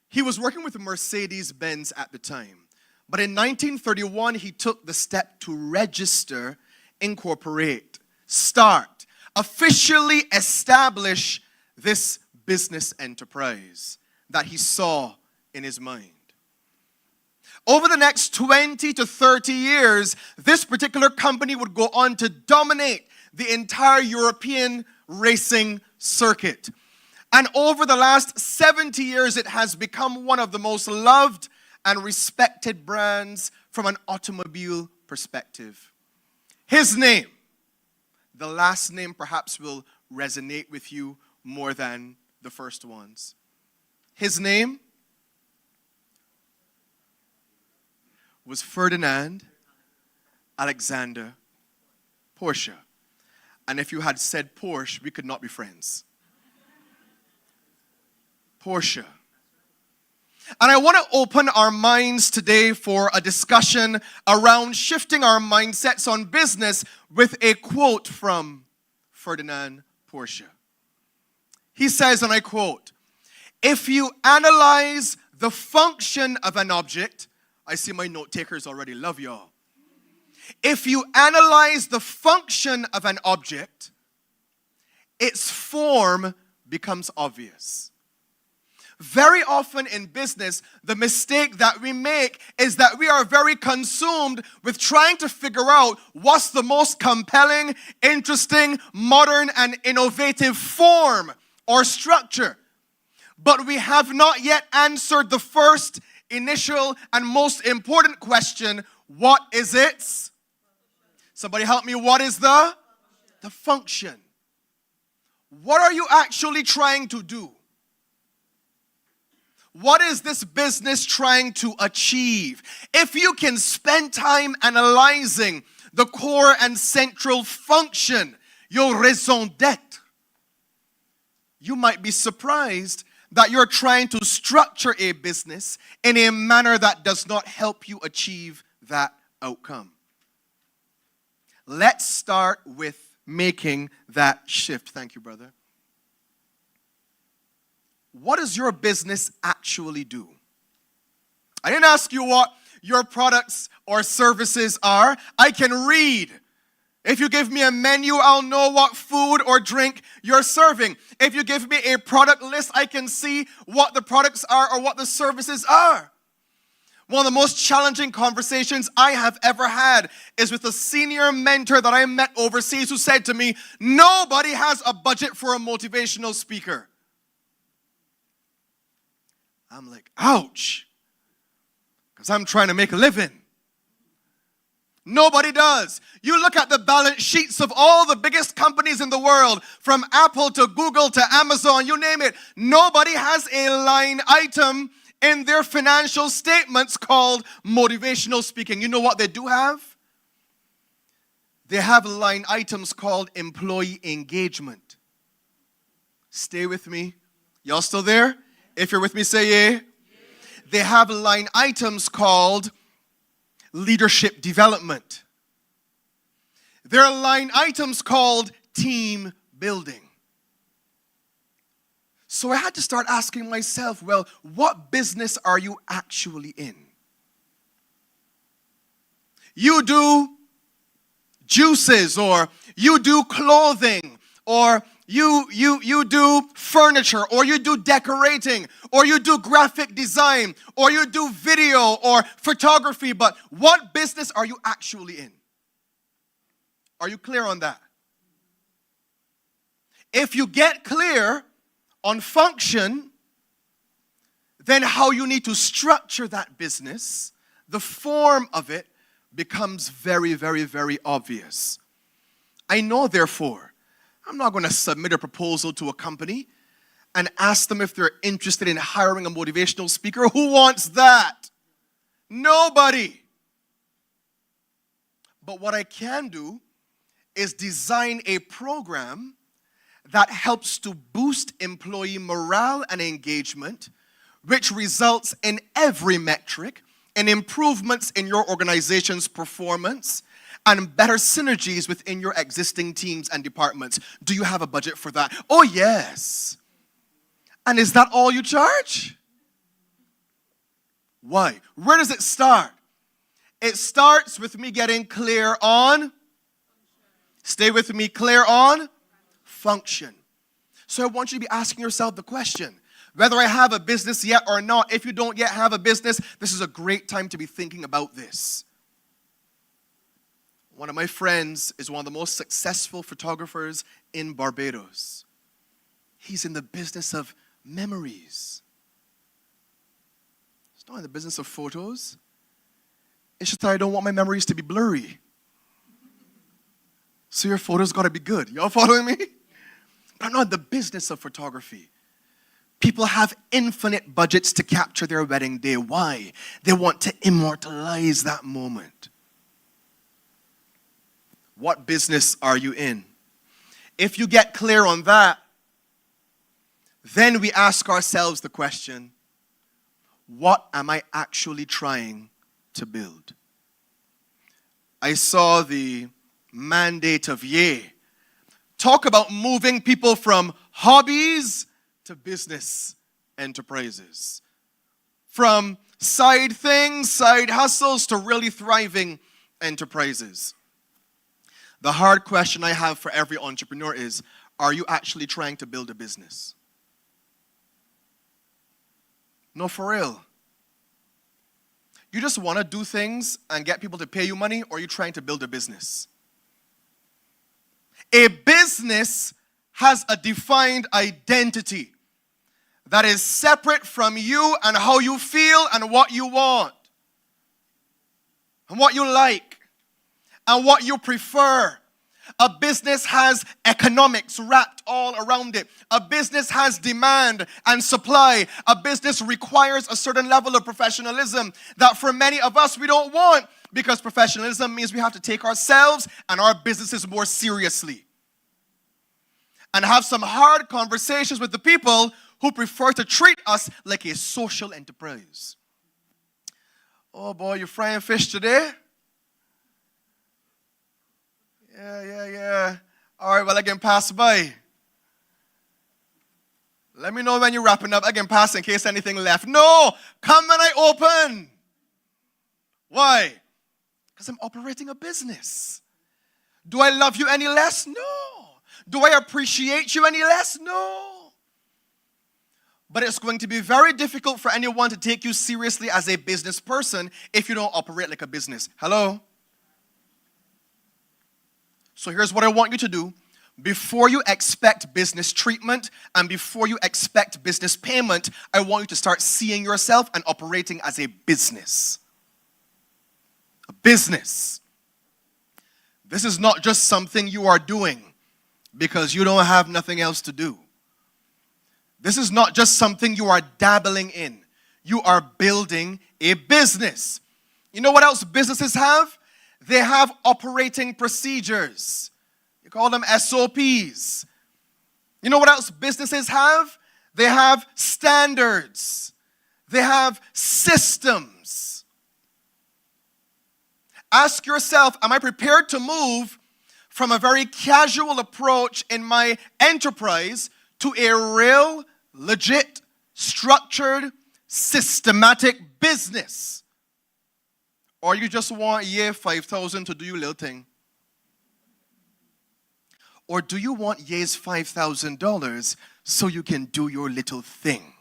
He was working with Mercedes-Benz at the time. But in 1931, he took the step to register, incorporate, start, officially establish this business enterprise that he saw in his mind. Over the next 20 to 30 years, this particular company would go on to dominate the entire European racing circuit. And over the last 70 years, it has become one of the most loved and respected brands from an automobile perspective. His name, the last name perhaps will resonate with you more than the first ones. His name was Ferdinand Alexander Porsche. And if you had said Porsche, we could not be friends. Porsche. And I want to open our minds today for a discussion around shifting our mindsets on business with a quote from Ferdinand Porsche. He says, and I quote, "If you analyze the function of an object," I see my note takers already, love y'all. "If you analyze the function of an object, its form becomes obvious." Very often in business, the mistake that we make is that we are very consumed with trying to figure out what's the most compelling, interesting, modern, and innovative form or structure. But we have not yet answered the first, initial, and most important question: what is its Somebody help me. What is the function? What are you actually trying to do? What is this business trying to achieve? If you can spend time analyzing the core and central function, your raison d'etre, you might be surprised that you're trying to structure a business in a manner that does not help you achieve that outcome. Let's start with making that shift. Thank you, brother. What does your business actually do? I didn't ask you what your products or services are. I can read. If you give me a menu, I'll know what food or drink you're serving. If you give me a product list, I can see what the products are or what the services are. One of the most challenging conversations I have ever had is with a senior mentor that I met overseas who said to me, nobody has a budget for a motivational speaker. I'm like, ouch, because I'm trying to make a living. Nobody does. You look at the balance sheets of all the biggest companies in the world, from Apple to Google to Amazon, you name it. Nobody has a line item in their financial statements called motivational speaking. You know what they do have? They have line items called employee engagement. Stay with me. Y'all still there? If you're with me, say yeah. They have line items called leadership development. There are line items called team building. So I had to start asking myself, well, what business are you actually in? You do juices, or you do clothing, or you do furniture, or you do decorating, or you do graphic design, or you do video or photography, but what business are you actually in? Are you clear on that? If you get clear on function, then how you need to structure that business, the form of it, becomes very, very, very obvious. I know, therefore, I'm not going to submit a proposal to a company and ask them if they're interested in hiring a motivational speaker. Who wants that? Nobody. But what I can do is design a program that helps to boost employee morale and engagement, which results in every metric, in improvements in your organization's performance, and better synergies within your existing teams and departments. Do you have a budget for that? Oh, yes. And is that all you charge? Why? Where does it start? It starts with me getting clear on, stay with me, clear on function. So I want you to be asking yourself the question, whether I have a business yet or not. If you don't yet have a business, this is a great time to be thinking about this. One of my friends is one of the most successful photographers in Barbados. He's in the business of memories. He's not in the business of photos. It's just that I don't want my memories to be blurry. So your photos got to be good. Y'all following me? But I'm not in the business of photography. People have infinite budgets to capture their wedding day. Why? They want to immortalize that moment. What business are you in? If you get clear on that, then we ask ourselves the question, what am I actually trying to build? I saw the mandate of Ye talk about moving people from hobbies to business enterprises. From side things, side hustles, to really thriving enterprises. The hard question I have for every entrepreneur is, are you actually trying to build a business? No, for real. You just want to do things and get people to pay you money, or are you trying to build a business? A business has a defined identity that is separate from you and how you feel and what you want and what you like. and what you prefer. A business has economics wrapped all around it. A business has demand and supply. A business requires a certain level of professionalism that for many of us we don't want, because professionalism means we have to take ourselves and our businesses more seriously. And have some hard conversations with the people who prefer to treat us like a social enterprise. Oh boy, you're frying fish today? Yeah. All right, well, I can pass by. Let me know when you're wrapping up. I can pass in case anything left. No, come when I open. Why? Because I'm operating a business. Do I love you any less? No. Do I appreciate you any less? No. But it's going to be very difficult for anyone to take you seriously as a business person if you don't operate like a business. Hello? So here's what I want you to do. Before you expect business treatment and before you expect business payment, I want you to start seeing yourself and operating as a business. A business. This is not just something you are doing because you don't have nothing else to do. This is not just something you are dabbling in. You are building a business. You know what else businesses have? They have operating procedures. You call them SOPs. You know what else businesses have? They have standards. They have systems. Ask yourself, am I prepared to move from a very casual approach in my enterprise to a real, legit, structured, systematic business? Or you just want 5,000 to do your little thing? Or do you want $5,000 so you can do your little thing?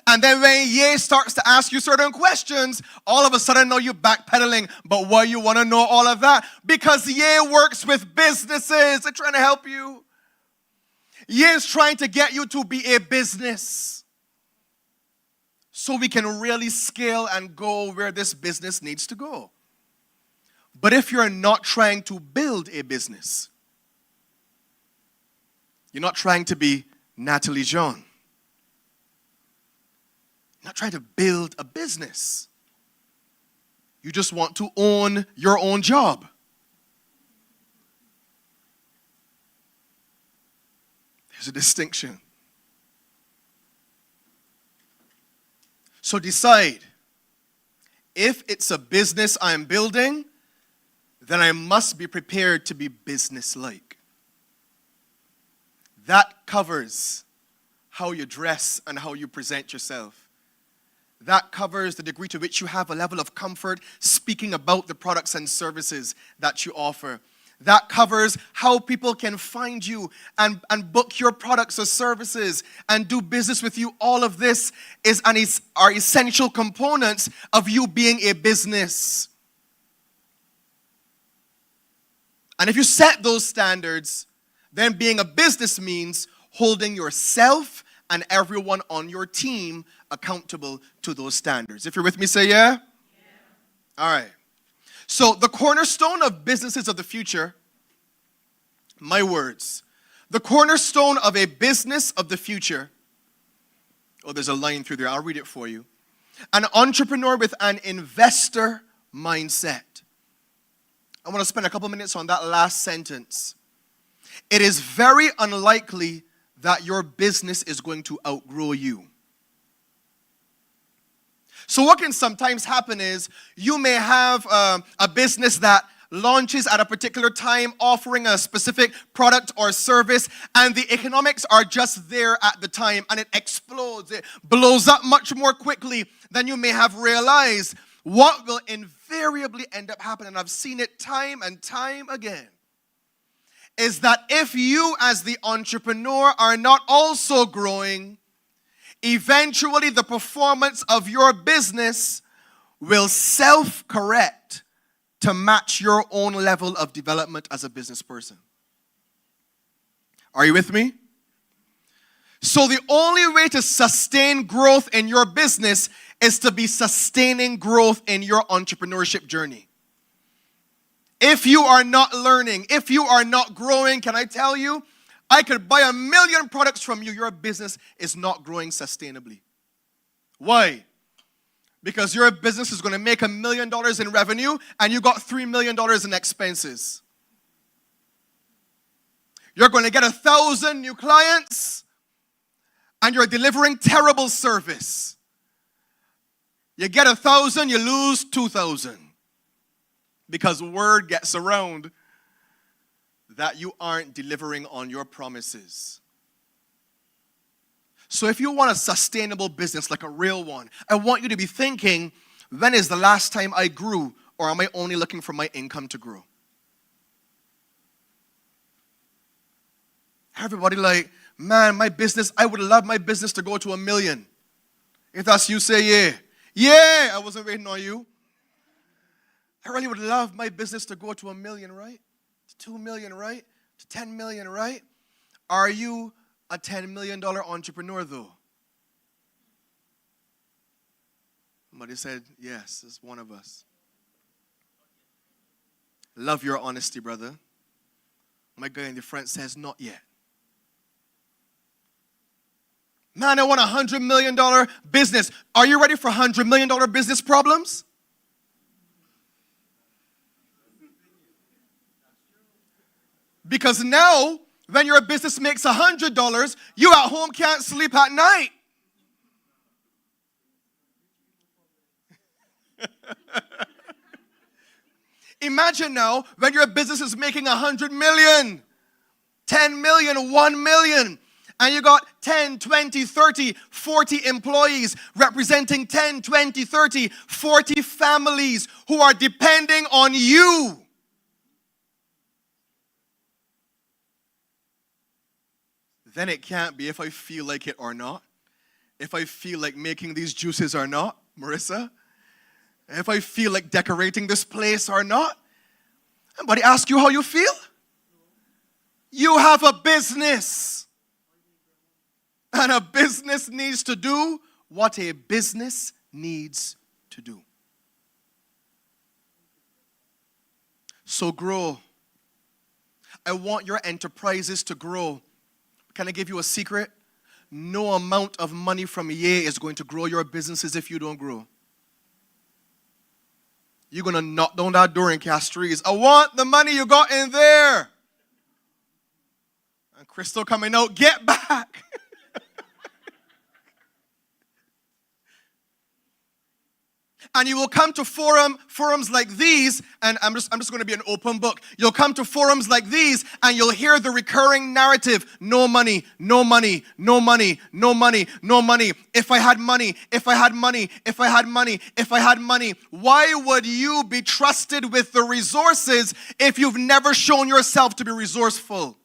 And then when Ye starts to ask you certain questions, all of a sudden now you're backpedaling. But why you want to know all of that? Because Ye works with businesses. They're trying to help you. Ye is trying to get you to be a business, so we can really scale and go where this business needs to go. But if you're not trying to build a business, you're not trying to be Natalie Jean. You're not trying to build a business. You just want to own your own job. There's a distinction. So decide, if it's a business I'm building, then I must be prepared to be business-like. That covers how you dress and how you present yourself. That covers the degree to which you have a level of comfort speaking about the products and services that you offer. That covers how people can find you and book your products or services and do business with you. All of this are essential components of you being a business. And if you set those standards, then being a business means holding yourself and everyone on your team accountable to those standards. If you're with me, say yeah. All right. So the cornerstone of businesses of the future, my words, the cornerstone of a business of the future, oh, there's a line through there, I'll read it for you. An entrepreneur with an investor mindset. I want to spend a couple minutes on that last sentence. It is very unlikely that your business is going to outgrow you. So what can sometimes happen is you may have a business that launches at a particular time offering a specific product or service, and the economics are just there at the time, and it explodes. It blows up much more quickly than you may have realized. What will invariably end up happening, and I've seen it time and time again, is that if you as the entrepreneur are not also growing, eventually the performance of your business will self-correct to match your own level of development as a business person. Are you with me? So the only way to sustain growth in your business is to be sustaining growth in your entrepreneurship journey. If you are not learning, if you are not growing, can I tell you, I could buy 1 million products from you. Your business is not growing sustainably. Why? Because your business is going to make $1 million in revenue and you got $3 million in expenses. You're going to get 1,000 new clients and you're delivering terrible service. You get 1,000, you lose 2,000. Because word gets around that you aren't delivering on your promises. So if you want a sustainable business, like a real one, I want you to be thinking, when is the last time I grew, or am I only looking for my income to grow? Everybody like, man, my business, I would love my business to go to 1 million. If that's you, say yeah. Yeah, I wasn't waiting on you. I really would love my business to go to 1 million, right? To 2 million, right? To 10 million, right? Are you a $10 million entrepreneur, though? Somebody said, yes, it's one of us. Love your honesty, brother. My guy in the front says, not yet. Man, I want a $100 million business. Are you ready for $100 million business problems? Because now, when your business makes $100, you at home can't sleep at night. Imagine now, when your business is making 100 million, 10 million, 1 million, and you got 10, 20, 30, 40 employees representing 10, 20, 30, 40 families who are depending on you. Then it can't be if I feel like it or not. If I feel like making these juices or not, Marissa. If I feel like decorating this place or not. Anybody ask you how you feel? You have a business. And a business needs to do what a business needs to do. So grow. I want your enterprises to grow. Can I give you a secret? No amount of money from Ye is going to grow your businesses if you don't grow. You're going to knock down that door in Castries. I want the money you got in there. And Crystal coming out, get back. And you will come to forums like these, and I'm just going to be an open book. You'll come to forums like these, and you'll hear the recurring narrative: no money, no money, no money, no money, no money. If I had money, if I had money, if I had money, if I had money. Why would you be trusted with the resources if you've never shown yourself to be resourceful?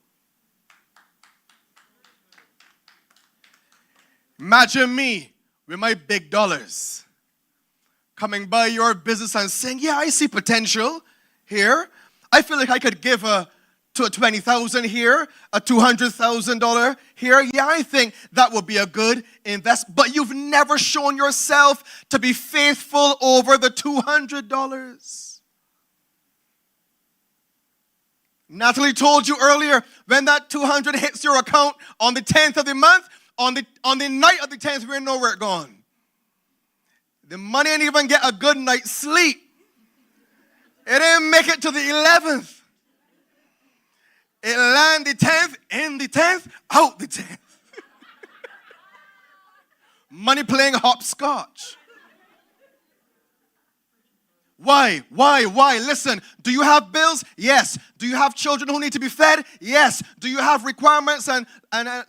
Imagine me with my big dollars coming by your business and saying, yeah, I see potential here. I feel like I could give to a $20,000 here, a $200,000 here. Yeah, I think that would be a good investment. But you've never shown yourself to be faithful over the $200. Natalie told you earlier, when that $200 hits your account on the 10th of the month, on the night of the 10th, we know where it's gone. The money ain't even get a good night's sleep. It didn't make it to the 11th. It landed the 10th, in the 10th, out the 10th. Money playing hopscotch. Why? Listen, do you have bills? Yes. Do you have children who need to be fed? Yes. Do you have requirements and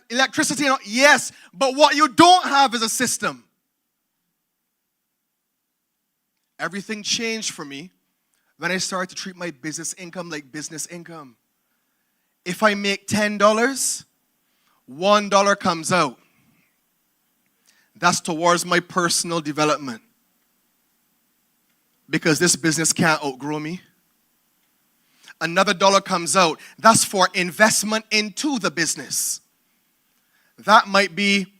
electricity? Yes. But what you don't have is a system. Everything changed for me when I started to treat my business income like business income. If I make $10, $1 comes out. That's towards my personal development. Because this business can't outgrow me. Another $1 comes out. That's for investment into the business. That might be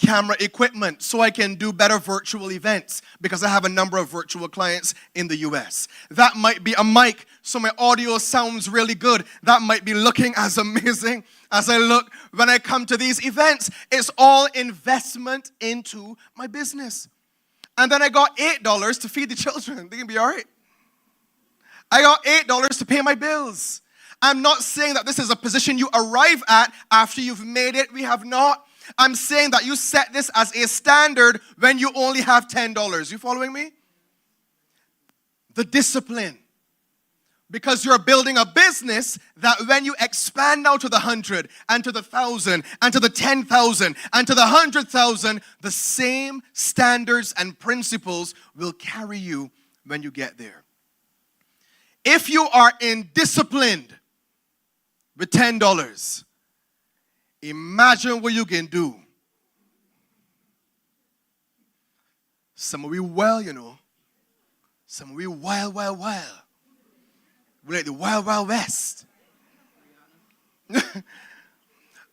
camera equipment so I can do better virtual events because I have a number of virtual clients in the US. That might be a mic so my audio sounds really good. That might be looking as amazing as I look when I come to these events. It's all investment into my business. And then I got $8 to feed the children. They can be all right. I got $8 to pay my bills. I'm not saying that this is a position you arrive at after you've made it. We have not. I'm saying that you set this as a standard when you only have $10. You following me? The discipline. Because you're building a business that when you expand now to the 100 and to the 1,000 and to the 10,000 and to the 100,000, the same standards and principles will carry you when you get there. If you are indisciplined with $10, imagine what you can do. Some of we well, you know. Some of we wild. We're like the wild west.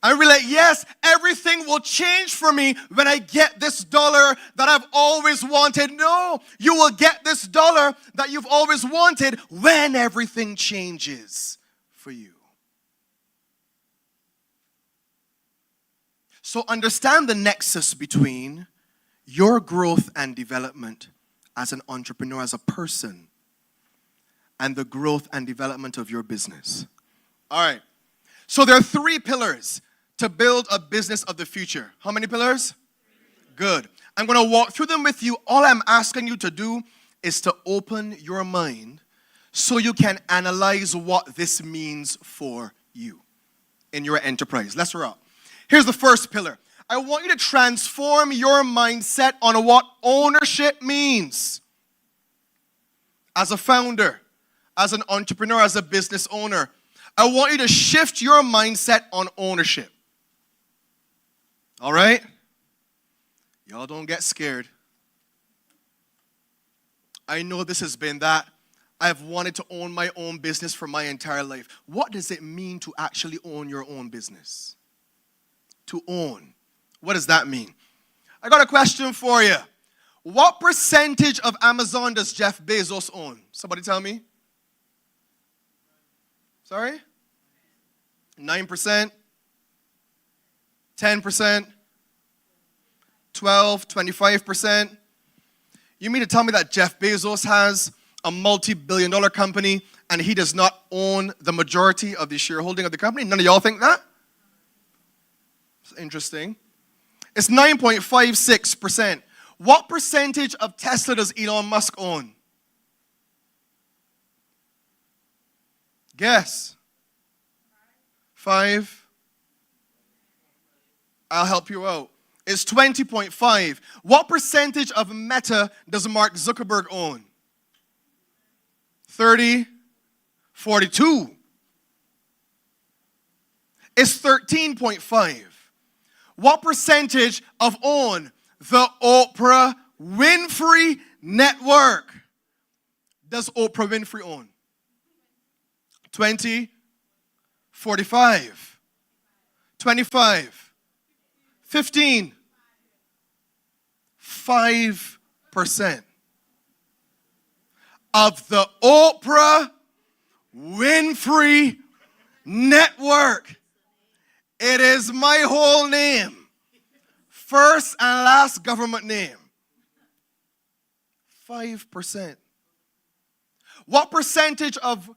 And we're like, yes, everything will change for me when I get this dollar that I've always wanted. No, you will get this dollar that you've always wanted when everything changes for you. So understand the nexus between your growth and development as an entrepreneur, as a person, and the growth and development of your business. All right. So there are 3 pillars to build a business of the future. How many pillars? 3. Good. I'm going to walk through them with you. All I'm asking you to do is to open your mind so you can analyze what this means for you in your enterprise. Let's rock. Here's the first pillar. I want you to transform your mindset on what ownership means. As a founder, as an entrepreneur, as a business owner, I want you to shift your mindset on ownership. All right? Y'all don't get scared. I know this has been that. I've wanted to own my own business for my entire life. What does it mean to actually own your own business? To own. What does that mean? I got a question for you. What percentage of Amazon does Jeff Bezos own? Somebody tell me. Sorry? 9%? 10%? 12%? 25%? You mean to tell me that Jeff Bezos has a multi-billion-dollar company and he does not own the majority of the shareholding of the company? None of y'all think that? It's interesting. It's 9.56%. What percentage of Tesla does Elon Musk own? Guess. 5. I'll help you out. It's 20.5. What percentage of Meta does Mark Zuckerberg own? 30. 42. It's 13.5. What percentage of own the Oprah Winfrey Network does Oprah Winfrey own? 20, 45, 25, 15, 5% of the Oprah Winfrey Network. It is my whole name. First and last government name. 5%. What percentage of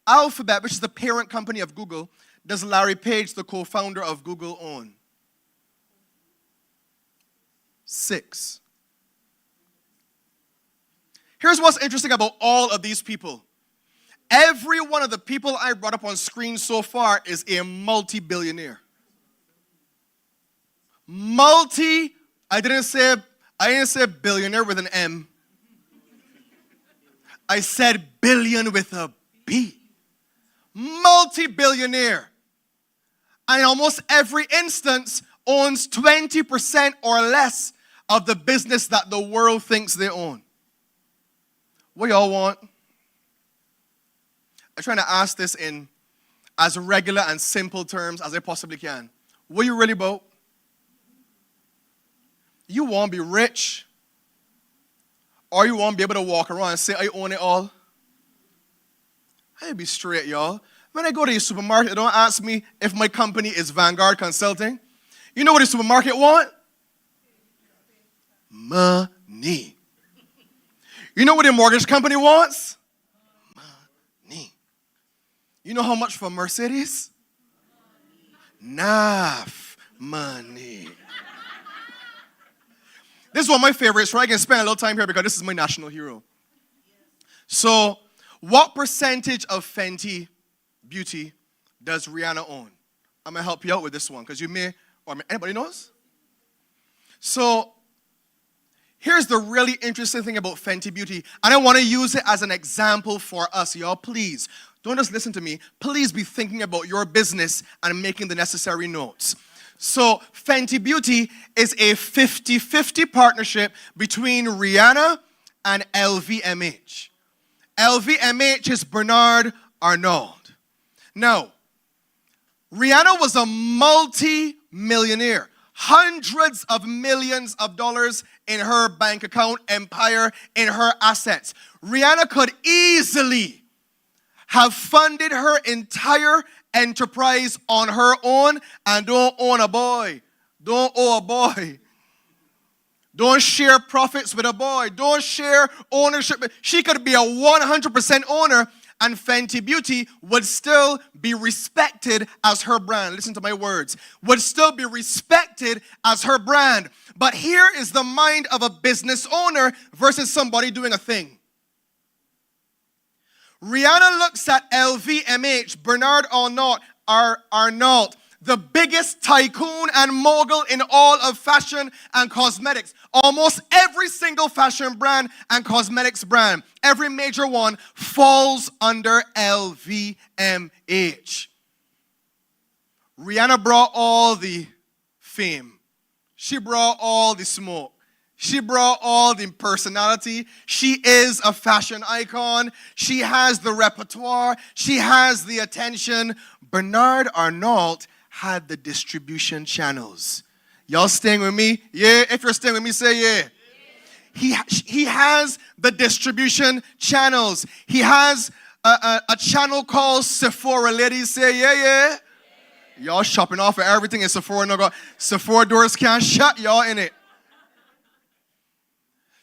Alphabet, which is the parent company of Google, does Larry Page, the co-founder of Google, own? 6. Here's what's interesting about all of these people. Every one of the people I brought up on screen so far is a multi-billionaire. I didn't say billionaire with an M. I said billion with a B. Multi-billionaire. And in almost every instance owns 20% or less of the business that the world thinks they own. What y'all want? I'm trying to ask this in as regular and simple terms as I possibly can. What are you really about? You want to be rich, or you want to be able to walk around and say, I own it all? I'll be straight, y'all. When I go to the supermarket, don't ask me if my company is Vanguard Consulting. You know what the supermarket want? Money. You know what the mortgage company wants? Money. You know how much for Mercedes? Enough money. This is one of my favorites, right? I can spend a little time here because this is my national hero. So, what percentage of Fenty Beauty does Rihanna own? I'm going to help you out with this one because you may, or anybody knows? So, here's the really interesting thing about Fenty Beauty, and I want to use it as an example for us, y'all. Please, don't just listen to me. Please be thinking about your business and making the necessary notes. So, Fenty Beauty is a 50-50 partnership between Rihanna and LVMH. LVMH is Bernard Arnault. Now, Rihanna was a multi-millionaire. Hundreds of millions of dollars in her bank account, empire, in her assets. Rihanna could easily have funded her entire enterprise on her own and don't own a boy. Don't owe a boy. Don't share profits with a boy. Don't share ownership. She could be a 100% owner and Fenty Beauty would still be respected as her brand. Listen to my words. Would still be respected as her brand. But here is the mind of a business owner versus somebody doing a thing. Rihanna looks at LVMH, Bernard Arnault, the biggest tycoon and mogul in all of fashion and cosmetics. Almost every single fashion brand and cosmetics brand, every major one, falls under LVMH. Rihanna brought all the fame. She brought all the smoke. She brought all the personality. She is a fashion icon. She has the repertoire. She has the attention. Bernard Arnault had the distribution channels. Y'all staying with me? Yeah. If you're staying with me, say yeah. He has the distribution channels. He has a channel called Sephora. Ladies, say yeah. Y'all shopping off of everything in Sephora. No, Sephora doors can't shut. Y'all in it.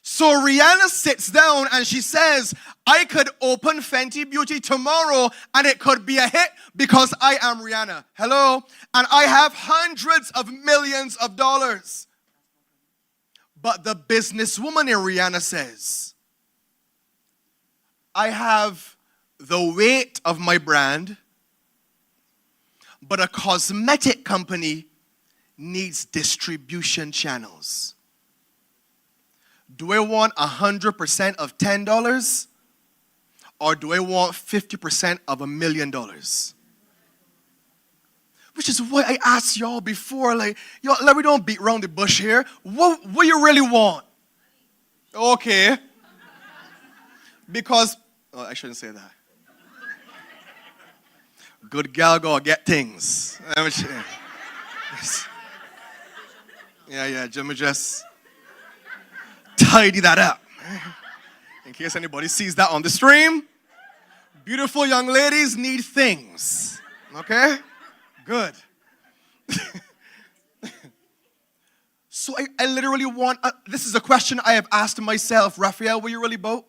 So Rihanna sits down and she says, I could open Fenty Beauty tomorrow and it could be a hit because I am Rihanna. Hello? And I have hundreds of millions of dollars. But the businesswoman in Rihanna says, I have the weight of my brand, but a cosmetic company needs distribution channels. Do I want 100% of $10 or do I want 50% of $1 million? Which is why I asked y'all before, y'all, we don't beat around the bush here. What you really want? Okay. Because, I shouldn't say that. Good gal go get things. Yeah, Jimmy just tidy that up. In case anybody sees that on the stream. Beautiful young ladies need things. Okay? Good. So I literally want, this is a question I have asked myself. Raphael, what you really about?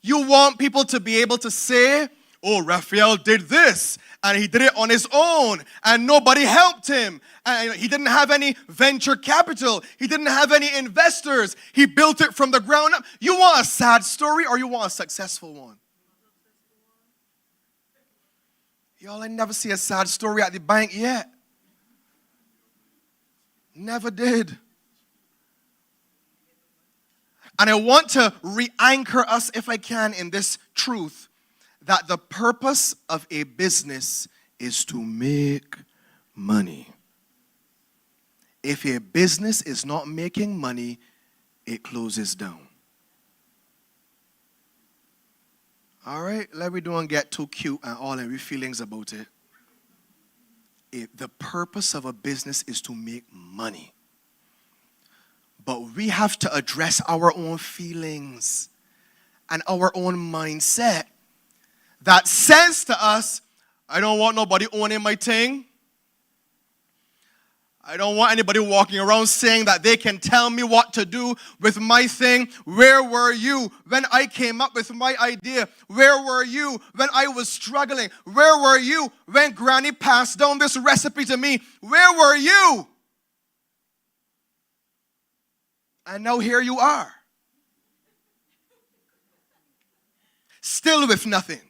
You want people to be able to say, oh, Raphael did this, and he did it on his own, and nobody helped him. And he didn't have any venture capital. He didn't have any investors. He built it from the ground up. You want a sad story or you want a successful one? Y'all, I never see a sad story at the bank yet. Never did. And I want to re-anchor us, if I can, in this truth that the purpose of a business is to make money. If a business is not making money, it closes down. All right, let me don't get too cute and all every feelings about it. The purpose of a business is to make money. But we have to address our own feelings and our own mindset that says to us, I don't want nobody owning my thing. I don't want anybody walking around saying that they can tell me what to do with my thing. Where were you when I came up with my idea? Where were you when I was struggling? Where were you when Granny passed down this recipe to me? Where were you? And now here you are. Still with nothing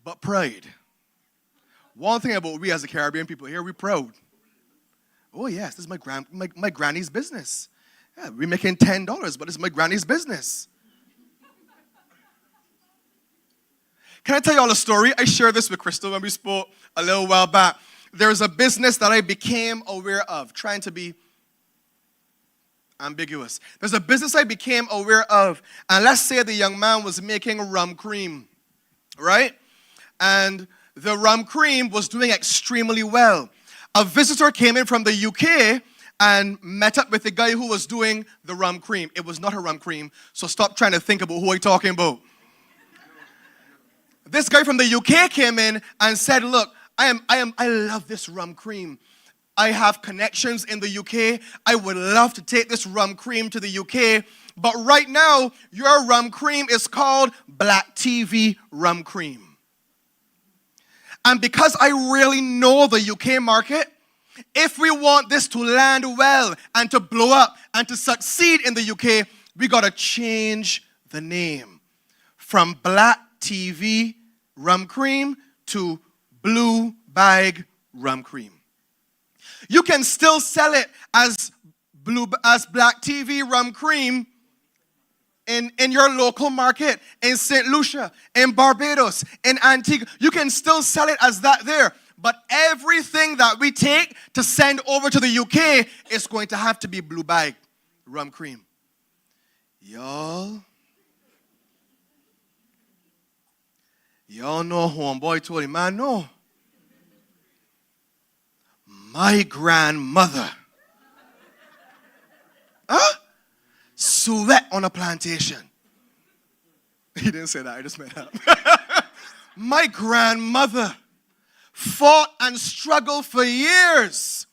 but pride. One thing about we as the Caribbean people here, we're proud. Oh yes, this is my granny's business. Yeah, we're making $10, but it's my granny's business. Can I tell you all a story? I shared this with Crystal when we spoke a little while back. There's a business that I became aware of, trying to be ambiguous. There's a business I became aware of, and let's say the young man was making rum cream, right? And the rum cream was doing extremely well. A visitor came in from the UK and met up with the guy who was doing the rum cream. It was not a rum cream, so stop trying to think about who I'm talking about. This guy from the UK came in and said, look, I love this rum cream. I have connections in the UK. I would love to take this rum cream to the UK, but right now, your rum cream is called Black TV rum cream. And because I really know the UK market, if we want this to land well and to blow up and to succeed in the UK, we got to change the name from Black TV rum cream to Blue Bag rum cream. You can still sell it as Black TV rum cream in your local market, in St. Lucia, in Barbados, in Antigua. You can still sell it as that there. But everything that we take to send over to the UK is going to have to be Blue Bag rum cream. Y'all know homeboy told him, man, no. My grandmother sweat on a plantation. He didn't say that, I just made that up. My grandmother fought and struggled for years.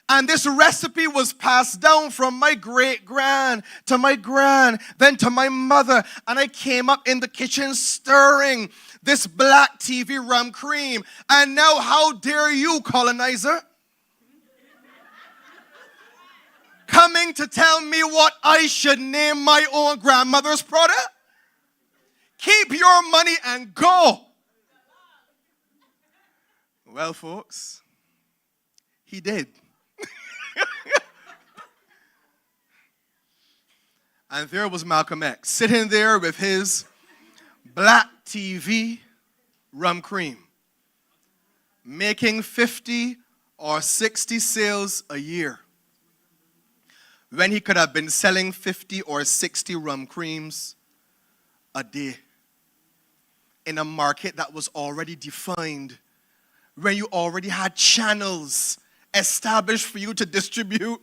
And this recipe was passed down from my great-grand to my grand, then to my mother. And I came up in the kitchen stirring this Black TV rum cream. And now, how dare you, colonizer, coming to tell me what I should name my own grandmother's product? Keep your money and go. Well, folks, he did. And there was Malcolm X sitting there with his Black TV rum cream, making 50 or 60 sales a year, when he could have been selling 50 or 60 rum creams a day in a market that was already defined, when you already had channels established for you to distribute.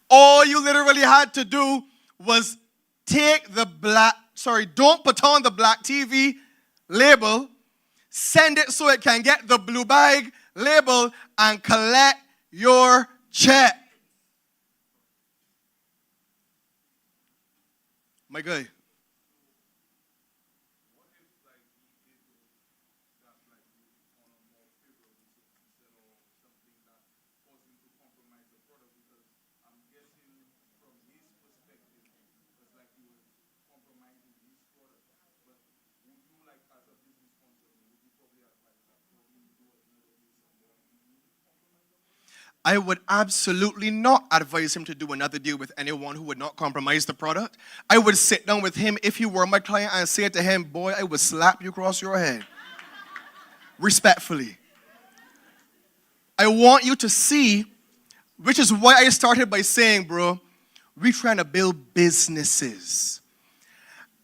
All you literally had to do was take the don't put on the Black TV label, send it so it can get the Blue Bag label, and collect your check. My guy. I would absolutely not advise him to do another deal with anyone who would not compromise the product. I would sit down with him if he were my client and say to him, boy, I would slap you across your head. Respectfully. I want you to see, which is why I started by saying, bro, we're trying to build businesses.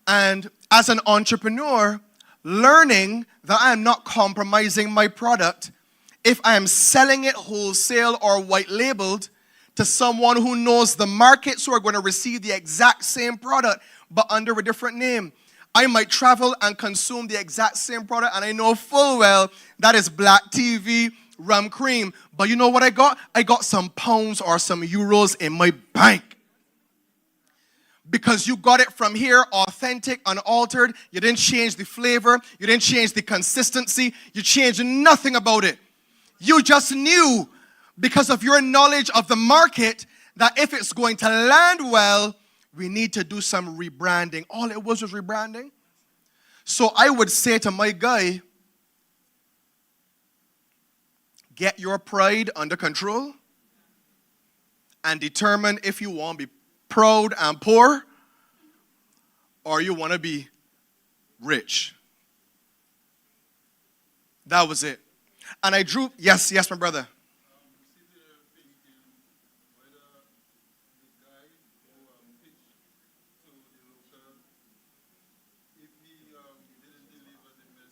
And as an entrepreneur, learning that I am not compromising my product if I am selling it wholesale or white labeled, to to someone who knows the markets who are going to receive the exact same product but under a different name. I might travel and consume the exact same product, and I know full well that is black TV, rum cream. But you know what I got? I got some pounds or some euros in my bank. Because you got it from here, authentic, unaltered. You didn't change the flavor. You didn't change the consistency. You changed nothing about it. You just knew, because of your knowledge of the market, that if it's going to land well, we need to do some rebranding. All it was rebranding. So I would say to my guy, get your pride under control and determine if you want to be proud and poor, or you want to be rich. That was it. And I drew, yes, my brother.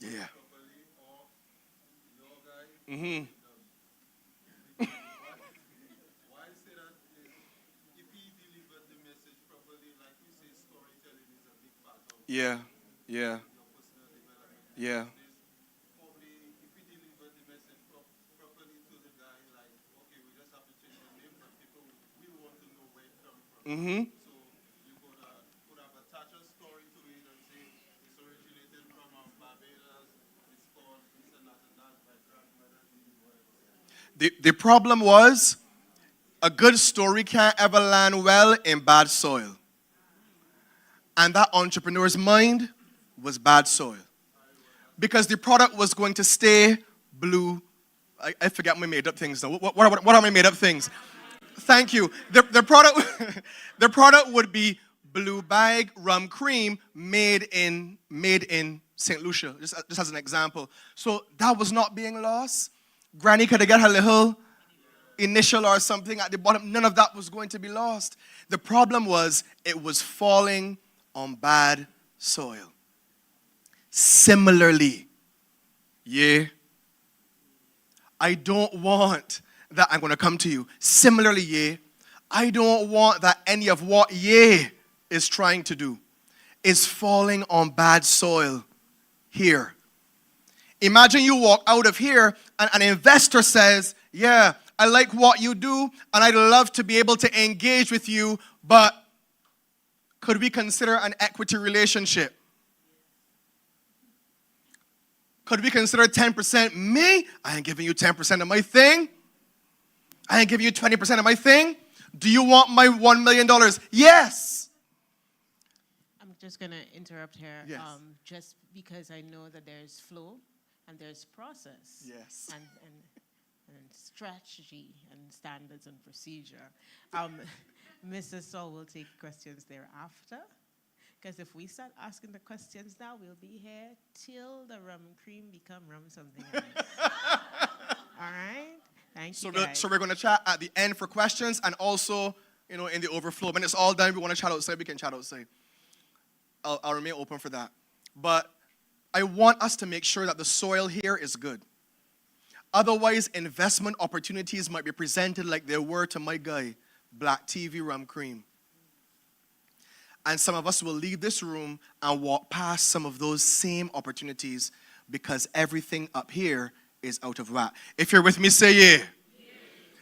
Yeah. Mm-hmm. Yeah, yeah, yeah. Mm-hmm. The problem was, a good story can't ever land well in bad soil. And that entrepreneur's mind was bad soil. Because the product was going to stay blue. I forget my made up things now. What are my made up things? Thank you. The product would be blue bag rum cream made in St. Lucia, just as an example. So that was not being lost. Granny could have got her little initial or something at the bottom. None of that was going to be lost. The problem was, it was falling on bad soil. Similarly, I don't want that. I'm going to come to you. Similarly, I don't want that any of what is trying to do is falling on bad soil here. Imagine you walk out of here and an investor says, yeah, I like what you do and I'd love to be able to engage with you, but could we consider an equity relationship? Could we consider 10% me? I ain't giving you 10% of my thing. I ain't giving you 20% of my thing. Do you want my $1 million? Yes. I'm just going to interrupt here. Yes. Just because I know that there's flow and there's process. Yes. And strategy and standards and procedure. Mr. Saul will take questions thereafter. Because if we start asking the questions now, we'll be here till the rum cream become rum something else. All right? Thank you, guys. So we're going to chat at the end for questions, and also, in the overflow. When it's all done, we want to chat outside, we can chat outside. I'll remain open for that. But I want us to make sure that the soil here is good. Otherwise, investment opportunities might be presented like they were to my guy, Black TV Rum Cream. And some of us will leave this room and walk past some of those same opportunities because everything up here is out of whack. If you're with me, say yeah.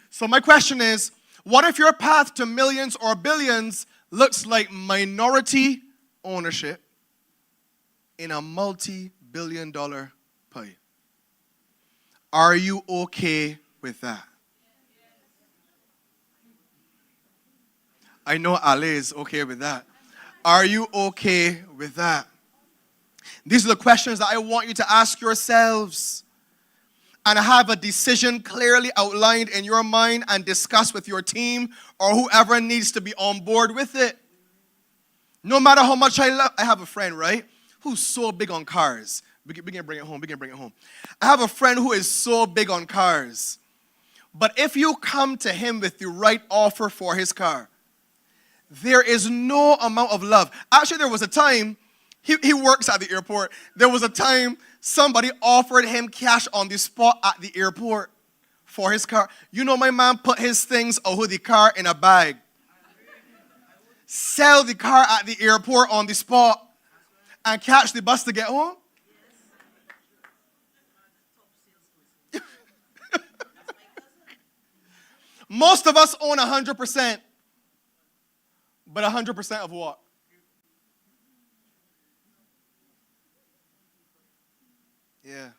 So my question is, what if your path to millions or billions looks like minority ownership in a multi-billion-dollar pie? Are you okay with that? I know Ale is okay with that. Are you okay with that? These are the questions that I want you to ask yourselves and have a decision clearly outlined in your mind and discuss with your team or whoever needs to be on board with it. No matter how much I have a friend, right, who's so big on cars. We can bring it home. I have a friend who is so big on cars. But if you come to him with the right offer for his car, there is no amount of love. Actually, there was a time, he works at the airport. There was a time somebody offered him cash on the spot at the airport for his car. You know my man put his things out of the car in a bag. Sell the car at the airport on the spot and catch the bus to get home. Most of us own 100%. But 100% of what? Yeah.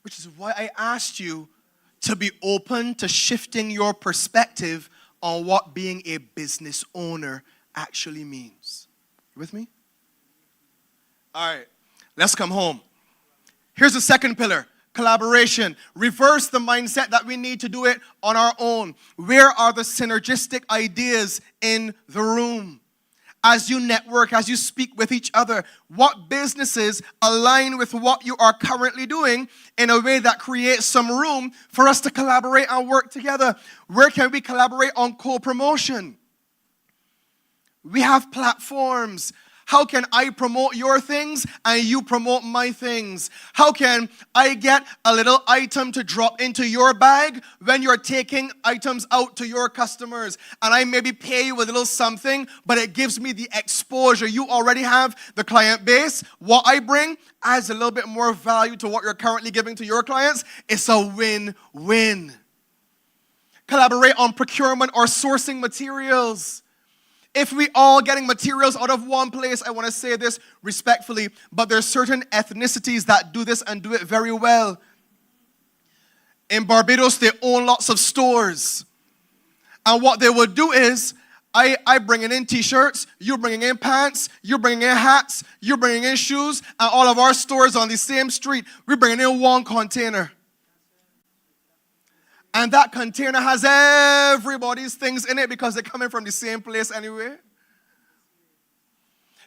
Which is why I asked you to be open to shifting your perspective on what being a business owner actually means. You with me? All right, let's come home. Here's the second pillar. Collaboration. Reverse the mindset that we need to do it on our own. Where are the synergistic ideas in the room? As you network, as you speak with each other, what businesses align with what you are currently doing in a way that creates some room for us to collaborate and work together? Where can we collaborate on co-promotion? We have platforms. How can I promote your things and you promote my things? How can I get a little item to drop into your bag when you're taking items out to your customers? And I maybe pay you a little something, but it gives me the exposure. You already have the client base. What I bring adds a little bit more value to what you're currently giving to your clients. It's a win-win. Collaborate on procurement or sourcing materials. If we all getting materials out of one place, I want to say this respectfully, but there's certain ethnicities that do this and do it very well. In Barbados, they own lots of stores. And what they would do is, I bringing in t-shirts, you're bringing in pants, you're bringing in hats, you're bringing in shoes, and all of our stores on the same street, we're bringing in one container. And that container has everybody's things in it because they're coming from the same place anyway.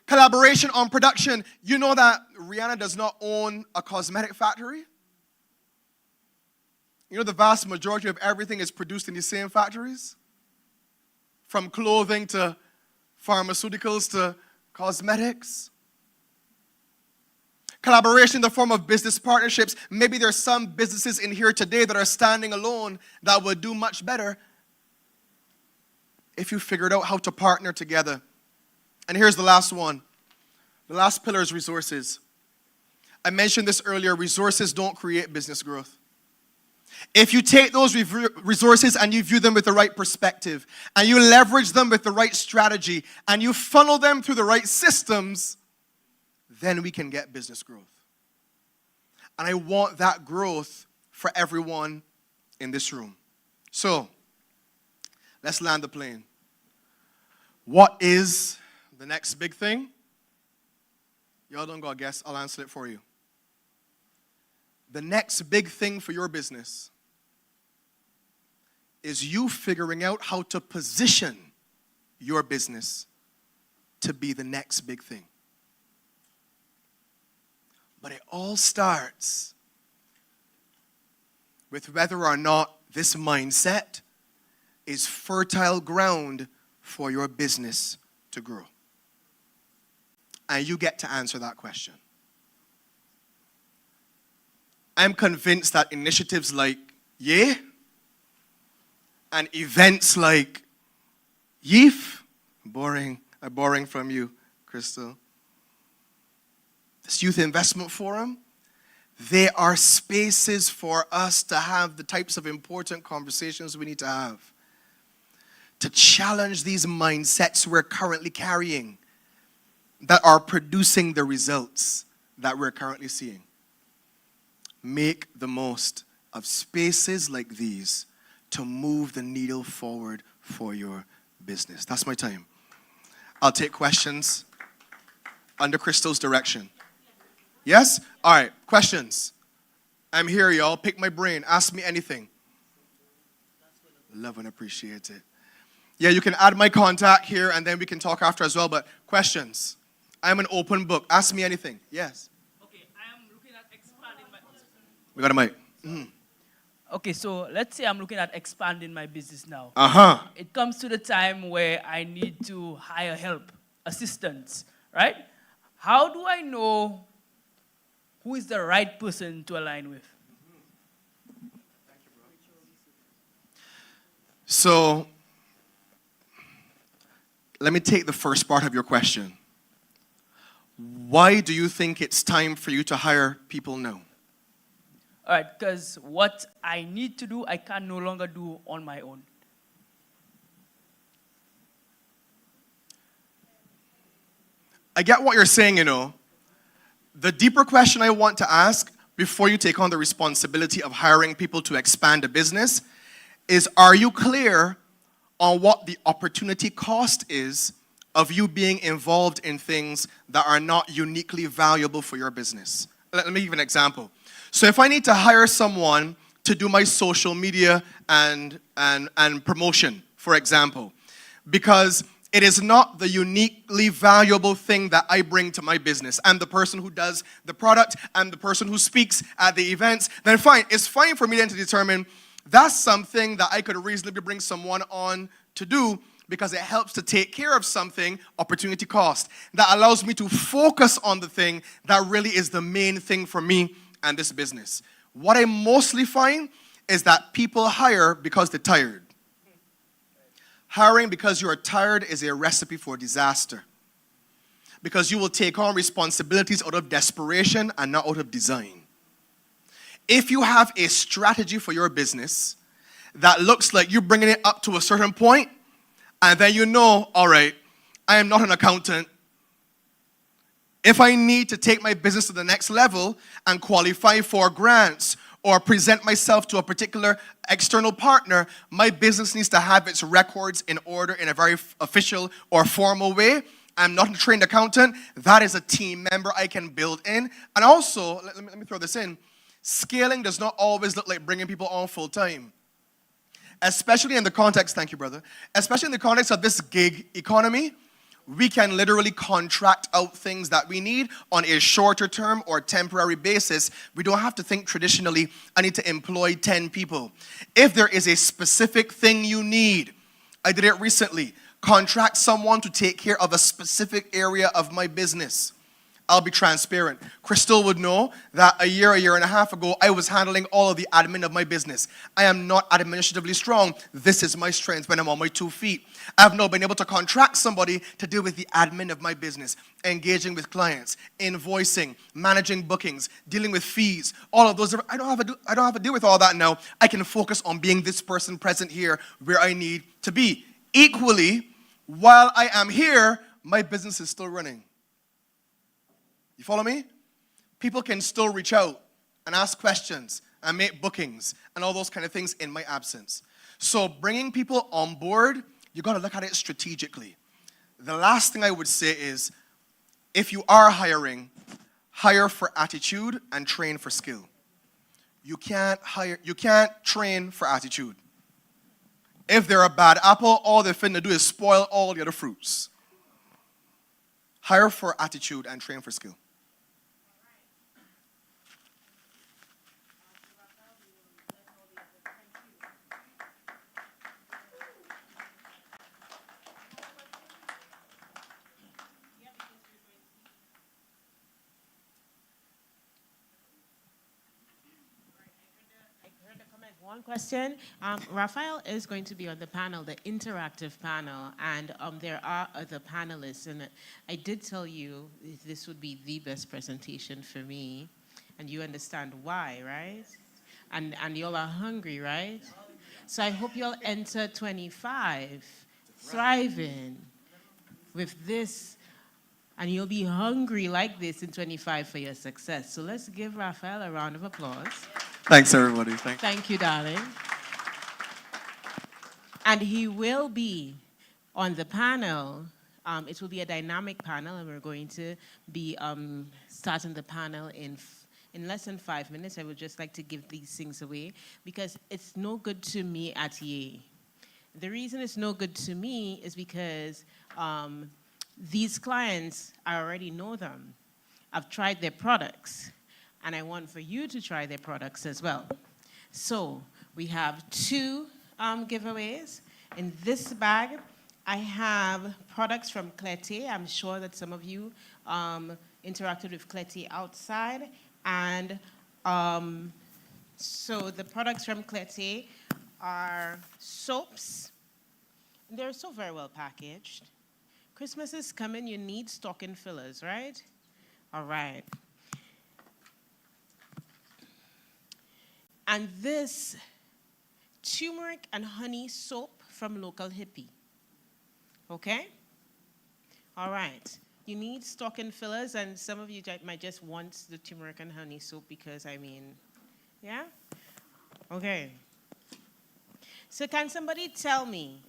Collaboration on production. You know that Rihanna does not own a cosmetic factory? You know the vast majority of everything is produced in the same factories? From clothing to pharmaceuticals to cosmetics. Collaboration in the form of business partnerships. Maybe there's some businesses in here today that are standing alone that would do much better if you figured out how to partner together. And here's the last one. The last pillar is resources. I mentioned this earlier. Resources don't create business growth. If you take those resources and you view them with the right perspective, and you leverage them with the right strategy, and you funnel them through the right systems, then we can get business growth. And I want that growth for everyone in this room. So, let's land the plane. What is the next big thing? Y'all don't go guess, I'll answer it for you. The next big thing for your business is you figuring out how to position your business to be the next big thing. But it all starts with whether or not this mindset is fertile ground for your business to grow. And you get to answer that question. I'm convinced that initiatives like Yay and events like Yeef, borrowing from you, Crystal, this Youth Investment Forum, they are spaces for us to have the types of important conversations we need to have, to challenge these mindsets we're currently carrying that are producing the results that we're currently seeing. Make the most of spaces like these to move the needle forward for your business. That's my time. I'll take questions under Crystal's direction. Yes? All right, questions. I'm here, y'all. Pick my brain. Ask me anything. Love and appreciate it. Yeah, you can add my contact here, and then we can talk after as well, but questions. I'm an open book. Ask me anything. Yes? Okay, I am looking at expanding my... We got a mic. Mm-hmm. Okay, so let's say I'm looking at expanding my business now. Uh-huh. It comes to the time where I need to hire help, assistance, right? How do I know who is the right person to align with? So, let me take the first part of your question. Why do you think it's time for you to hire people now? All right, because what I need to do, I can no longer do on my own. I get what you're saying, you know. The deeper question I want to ask before you take on the responsibility of hiring people to expand a business is, are you clear on what the opportunity cost is of you being involved in things that are not uniquely valuable for your business? Let me give you an example. So if I need to hire someone to do my social media and promotion, for example, because it is not the uniquely valuable thing that I bring to my business. I'm the person who does the product, I'm the person who speaks at the events, then fine. It's fine for me then to determine that's something that I could reasonably bring someone on to do because it helps to take care of something, opportunity cost, that allows me to focus on the thing that really is the main thing for me and this business. What I mostly find is that people hire because they're tired. Hiring because you are tired is a recipe for disaster. Because you will take on responsibilities out of desperation and not out of design. If you have a strategy for your business that looks like you're bringing it up to a certain point, and then you know, all right, I am not an accountant. If I need to take my business to the next level and qualify for grants or present myself to a particular external partner, my business needs to have its records in order in a very official or formal way. I'm not a trained accountant. That is a team member I can build in. And also, let me throw this in, scaling does not always look like bringing people on full time. Especially in the context, thank you, brother, especially in the context of this gig economy, we can literally contract out things that we need on a shorter term or temporary basis. We don't have to think traditionally, I need to employ 10 people. If there is a specific thing you need, I did it recently, contract someone to take care of a specific area of my business. I'll be transparent. Crystal would know that a year and a half ago, I was handling all of the admin of my business. I am not administratively strong. This is my strength when I'm on my 2 feet. I've now been able to contract somebody to deal with the admin of my business, engaging with clients, invoicing, managing bookings, dealing with fees, all of those. I don't have to deal with all that now. I can focus on being this person present here where I need to be. Equally, while I am here, my business is still running. You follow me? People can still reach out and ask questions and make bookings and all those kind of things in my absence. So bringing people on board, you got to look at it strategically. The last thing I would say is, if you are hiring, hire for attitude and train for skill. You can't train for attitude. If they're a bad apple, all they're finna do is spoil all the other fruits. Hire for attitude and train for skill. One question. Raphael is going to be on the panel, the interactive panel, and there are other panelists. And I did tell you this would be the best presentation for me, and you understand why, right? And y'all are hungry, right? So I hope you'll enter 25 thriving with this, and you'll be hungry like this in 25 for your success. So let's give Raphael a round of applause. Thanks, everybody. Thank you, darling. And he will be on the panel. It will be a dynamic panel, and we're going to be starting the panel in less than 5 minutes. I would just like to give these things away because it's no good to me at Yale. The reason it's no good to me is because these clients, I already know them. I've tried their products. And I want for you to try their products as well. So we have 2 giveaways. In this bag, I have products from Clete. I'm sure that some of you interacted with Clete outside. And so the products from Clete are soaps. They're so very well packaged. Christmas is coming, you need stocking fillers, right? All right. And this turmeric and honey soap from Local Hippie. Okay? All right. You need stocking fillers, and some of you might just want the turmeric and honey soap because, yeah? Okay. So can somebody tell me,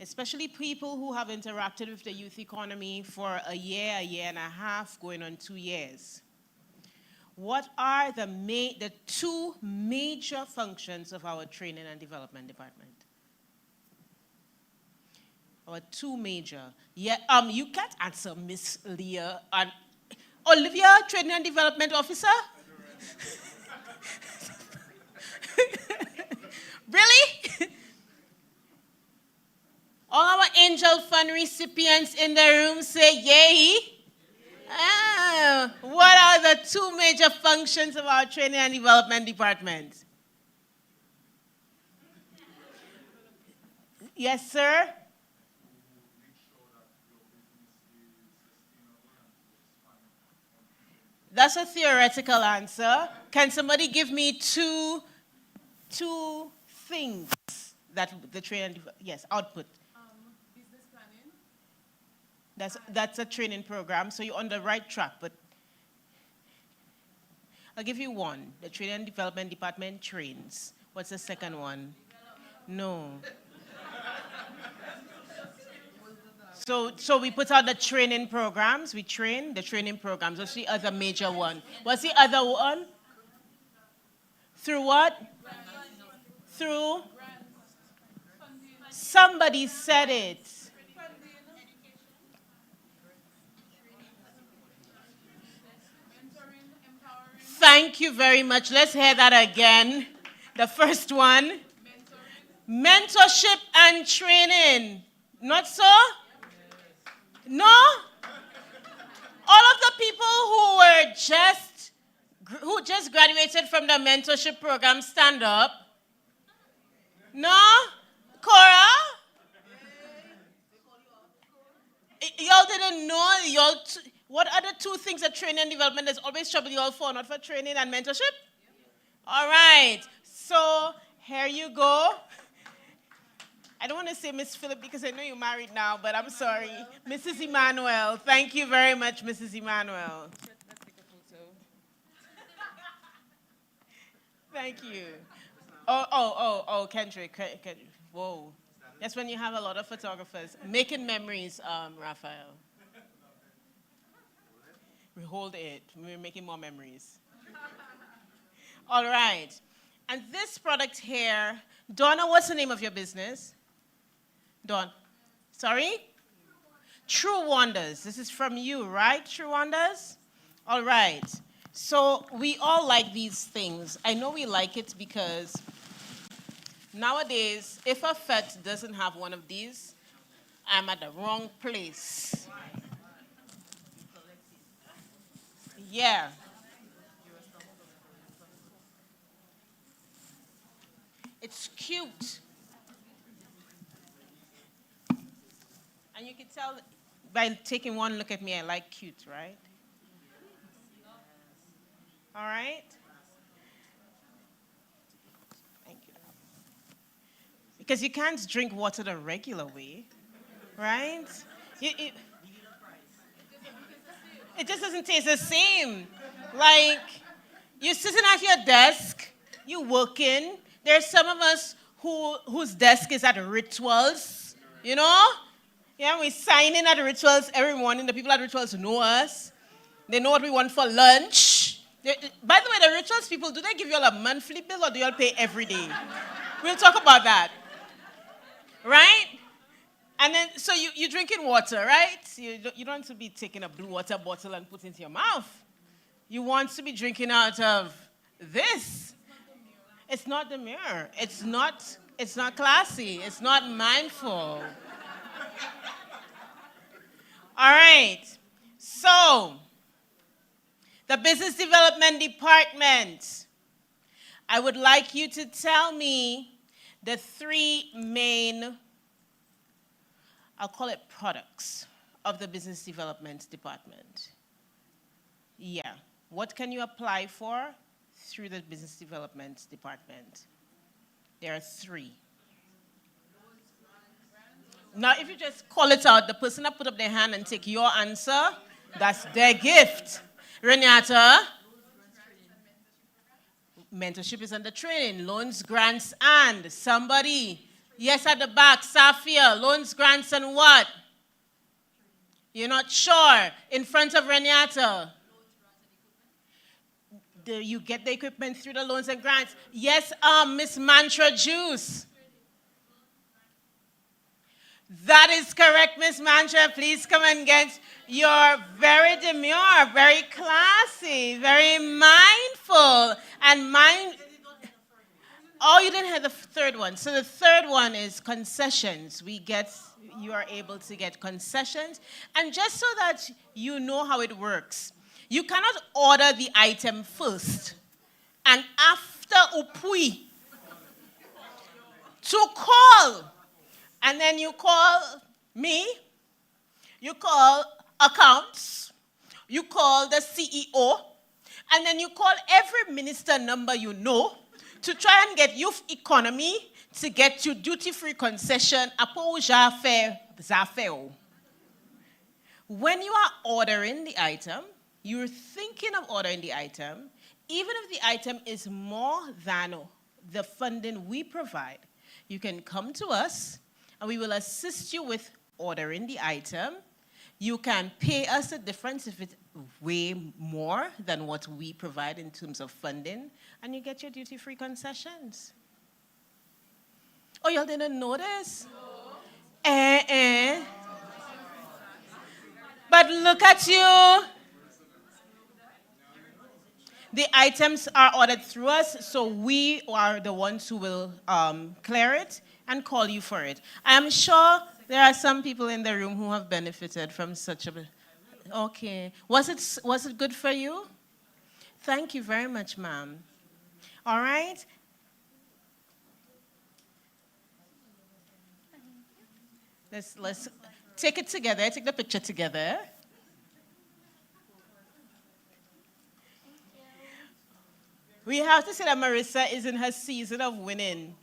especially people who have interacted with the youth economy for a year and a half, going on 2 years, what are the two major functions of our training and development department? Our two major. Yeah, you can't answer, Miss Leah. Olivia, Training and Development Officer? Really? All our Angel Fund recipients in the room say yay. What are the two major functions of our Training and Development Department? Yes, sir? That's a theoretical answer. Can somebody give me two things that the training, yes, output? Business planning. That's a training program, so you're on the right track, but I'll give you one. The Training and Development Department trains. What's the second one? No. So we put out the training programs. We train the training programs. What's the other major one? What's the other one? Through what? Through? Somebody said it. Thank you very much. Let's hear that again. The first one. Mentorship and training. Not so? No? All of the people who just graduated from the mentorship program, stand up. No? Cora? Y'all didn't know? What are the two things that training and development has always troubled you all for? Not for training and mentorship? All right. So here you go. I don't want to say Miss Phillip because I know you're married now, but I'm sorry. Mrs. Emmanuel. Thank you very much, Mrs. Emmanuel. Let's take a photo. Thank you. Oh, Kendrick. Whoa. That's when you have a lot of photographers. Making memories, Raphael. We hold it. We're making more memories. All right. And this product here, Donna, what's the name of your business? Dawn. Sorry? True Wonders. This is from you, right? True Wonders? All right. So we all like these things. I know we like it because nowadays, if a vet doesn't have one of these, I'm at the wrong place. Yeah. It's cute. And you can tell by taking one look at me, I like cute, right? All right? Thank you. Because you can't drink water the regular way, right? It just doesn't taste the same. Like, you're sitting at your desk, you're working. There's some of us whose desk is at Rituals, you know? Yeah, we sign in at Rituals every morning. The people at Rituals know us. They know what we want for lunch. By the way, the Rituals people, do they give you all a monthly bill or do you all pay every day? We'll talk about that. Right? And then, so you're drinking water, right? You don't want to be taking a blue water bottle and put it into your mouth. You want to be drinking out of this. It's not the mirror. It's not classy. It's not mindful. All right. So, the Business Development Department I would like you to tell me the three main, I'll call it products, of the Business Development Department. Yeah. What can you apply for through the Business Development Department? There are three. Now, if you just call it out, the person that put up their hand and take your answer, that's their gift. Renata? Mentorship is under training. Loans, grants, and somebody. Yes, at the back, Safia. Loans, grants, and what? You're not sure. In front of Renata. Do you get the equipment through the loans and grants? Yes, Miss Mantra Juice. That is correct, Miss Mantra. Please come and get. You're very demure, very classy, very mindful, and Oh, you didn't have the third one. So the third one is concessions. You are able to get concessions. And just so that you know how it works, you cannot order the item first and after upui to call. And then you call me, you call accounts, you call the CEO, and then you call every minister number you know to try and get youth economy to get you duty-free concession. When you are ordering the item, you're thinking of ordering the item, even if the item is more than the funding we provide, you can come to us and we will assist you with ordering the item. You can pay us the difference if it's way more than what we provide in terms of funding, and you get your duty-free concessions. Oh, y'all didn't know this? No. But look at you. The items are ordered through us, so we are the ones who will clear it and call you for it. I am sure there are some people in the room who have benefited from such a... Okay. Was it good for you? Thank you very much, ma'am. All right? Let's take it together. Take the picture together. We have to say that Marissa is in her season of winning,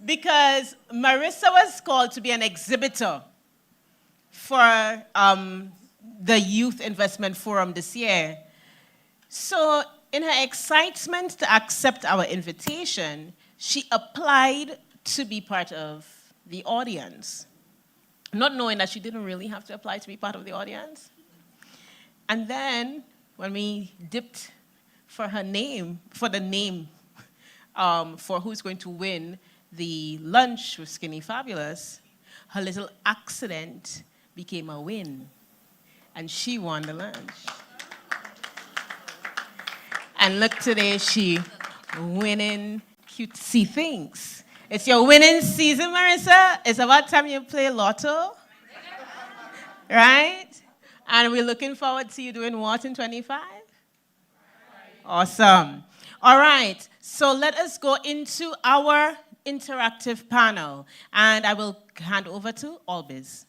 because Marissa was called to be an exhibitor for the Youth Investment Forum this year. So in her excitement to accept our invitation, she applied to be part of the audience, not knowing that she didn't really have to apply to be part of the audience. And then when we dipped for the name for who's going to win the lunch with Skinny Fabulous, her little accident became a win, and she won the lunch. And look, today she winning cutesy things. It's your winning season, Marissa. It's about time you play lotto, right? And we're looking forward to you doing what in 25? Awesome. All right, so let us go into our interactive panel, and I will hand over to Albiz.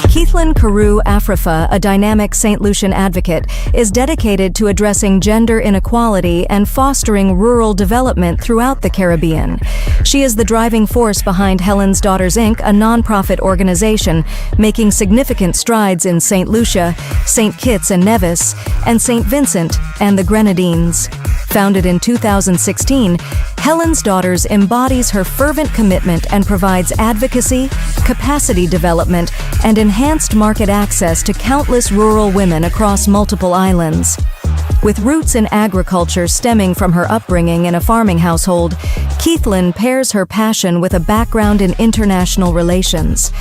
Keithlyn Carew Afrifa, a dynamic St. Lucian advocate, is dedicated to addressing gender inequality and fostering rural development throughout the Caribbean. She is the driving force behind Helen's Daughters, Inc., a nonprofit organization making significant strides in St. Lucia, St. Kitts and Nevis, and St. Vincent and the Grenadines. Founded in 2016, Helen's Daughters embodies her fervent commitment and provides advocacy, capacity development, and enhanced market access to countless rural women across multiple islands. With roots in agriculture stemming from her upbringing in a farming household, Keithlyn pairs her passion with a background in international relations.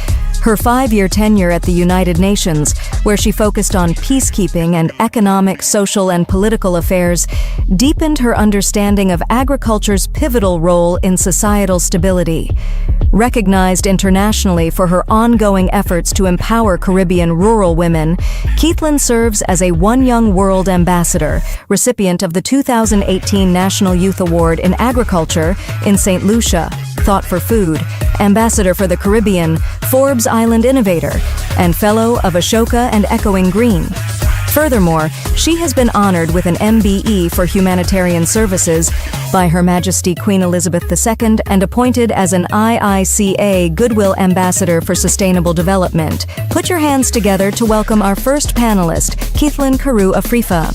Her 5-year tenure at the United Nations, where she focused on peacekeeping and economic, social, and political affairs, deepened her understanding of agriculture's pivotal role in societal stability. Recognized internationally for her ongoing efforts to empower Caribbean rural women, Keithlin serves as a One Young World Ambassador, recipient of the 2018 National Youth Award in Agriculture in St. Lucia, Thought for Food, Ambassador for the Caribbean, Forbes Island Innovator, and Fellow of Ashoka and Echoing Green. Furthermore, she has been honored with an MBE for Humanitarian Services by Her Majesty Queen Elizabeth II and appointed as an IICA Goodwill Ambassador for Sustainable Development. Put your hands together to welcome our first panelist, Keithlin Carew Afrifa.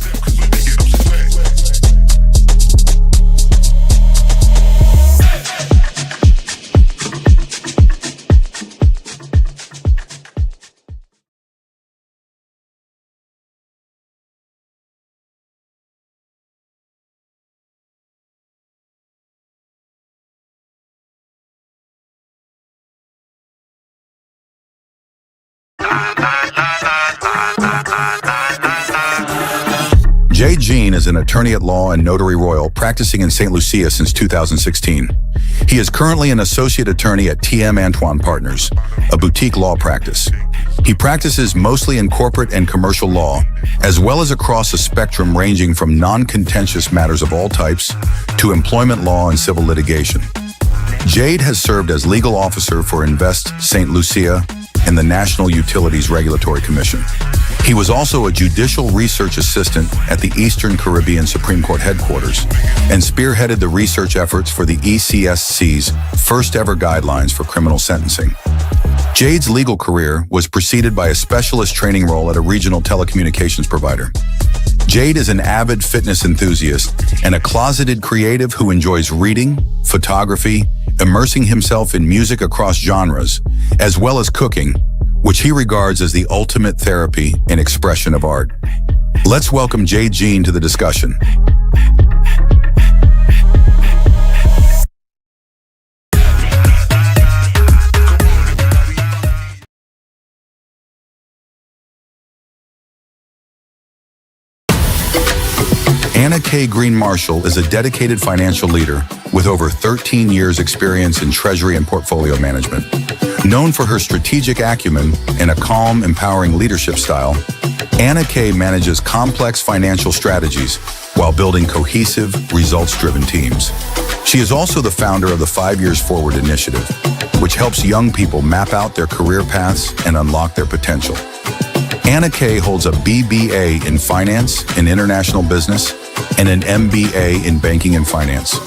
Jade Jean is an attorney at law and notary royal practicing in St. Lucia since 2016. He is currently an associate attorney at TM Antoine Partners, a boutique law practice. He practices mostly in corporate and commercial law, as well as across a spectrum ranging from non-contentious matters of all types to employment law and civil litigation. Jade has served as legal officer for Invest St. Lucia and the National Utilities Regulatory Commission. He was also a judicial research assistant at the Eastern Caribbean Supreme Court headquarters and spearheaded the research efforts for the ECSC's first ever guidelines for criminal sentencing. Jade's legal career was preceded by a specialist training role at a regional telecommunications provider. Jade is an avid fitness enthusiast and a closeted creative who enjoys reading, photography, immersing himself in music across genres, as well as cooking, which he regards as the ultimate therapy and expression of art. Let's welcome Jade Jean to the discussion. Anna K. Green Marshall is a dedicated financial leader with over 13 years' experience in treasury and portfolio management. Known for her strategic acumen and a calm, empowering leadership style, Anna K. manages complex financial strategies while building cohesive, results-driven teams. She is also the founder of the 5 Years Forward initiative, which helps young people map out their career paths and unlock their potential. Anna K. holds a BBA in Finance and International Business and an MBA in Banking and Finance,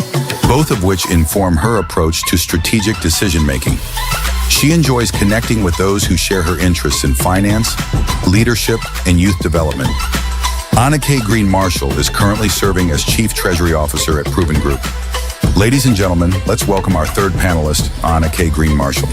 both of which inform her approach to strategic decision-making. She enjoys connecting with those who share her interests in finance, leadership, and youth development. Anna K. Green Marshall is currently serving as Chief Treasury Officer at Proven Group. Ladies and gentlemen, let's welcome our third panelist, Anna K. Green Marshall.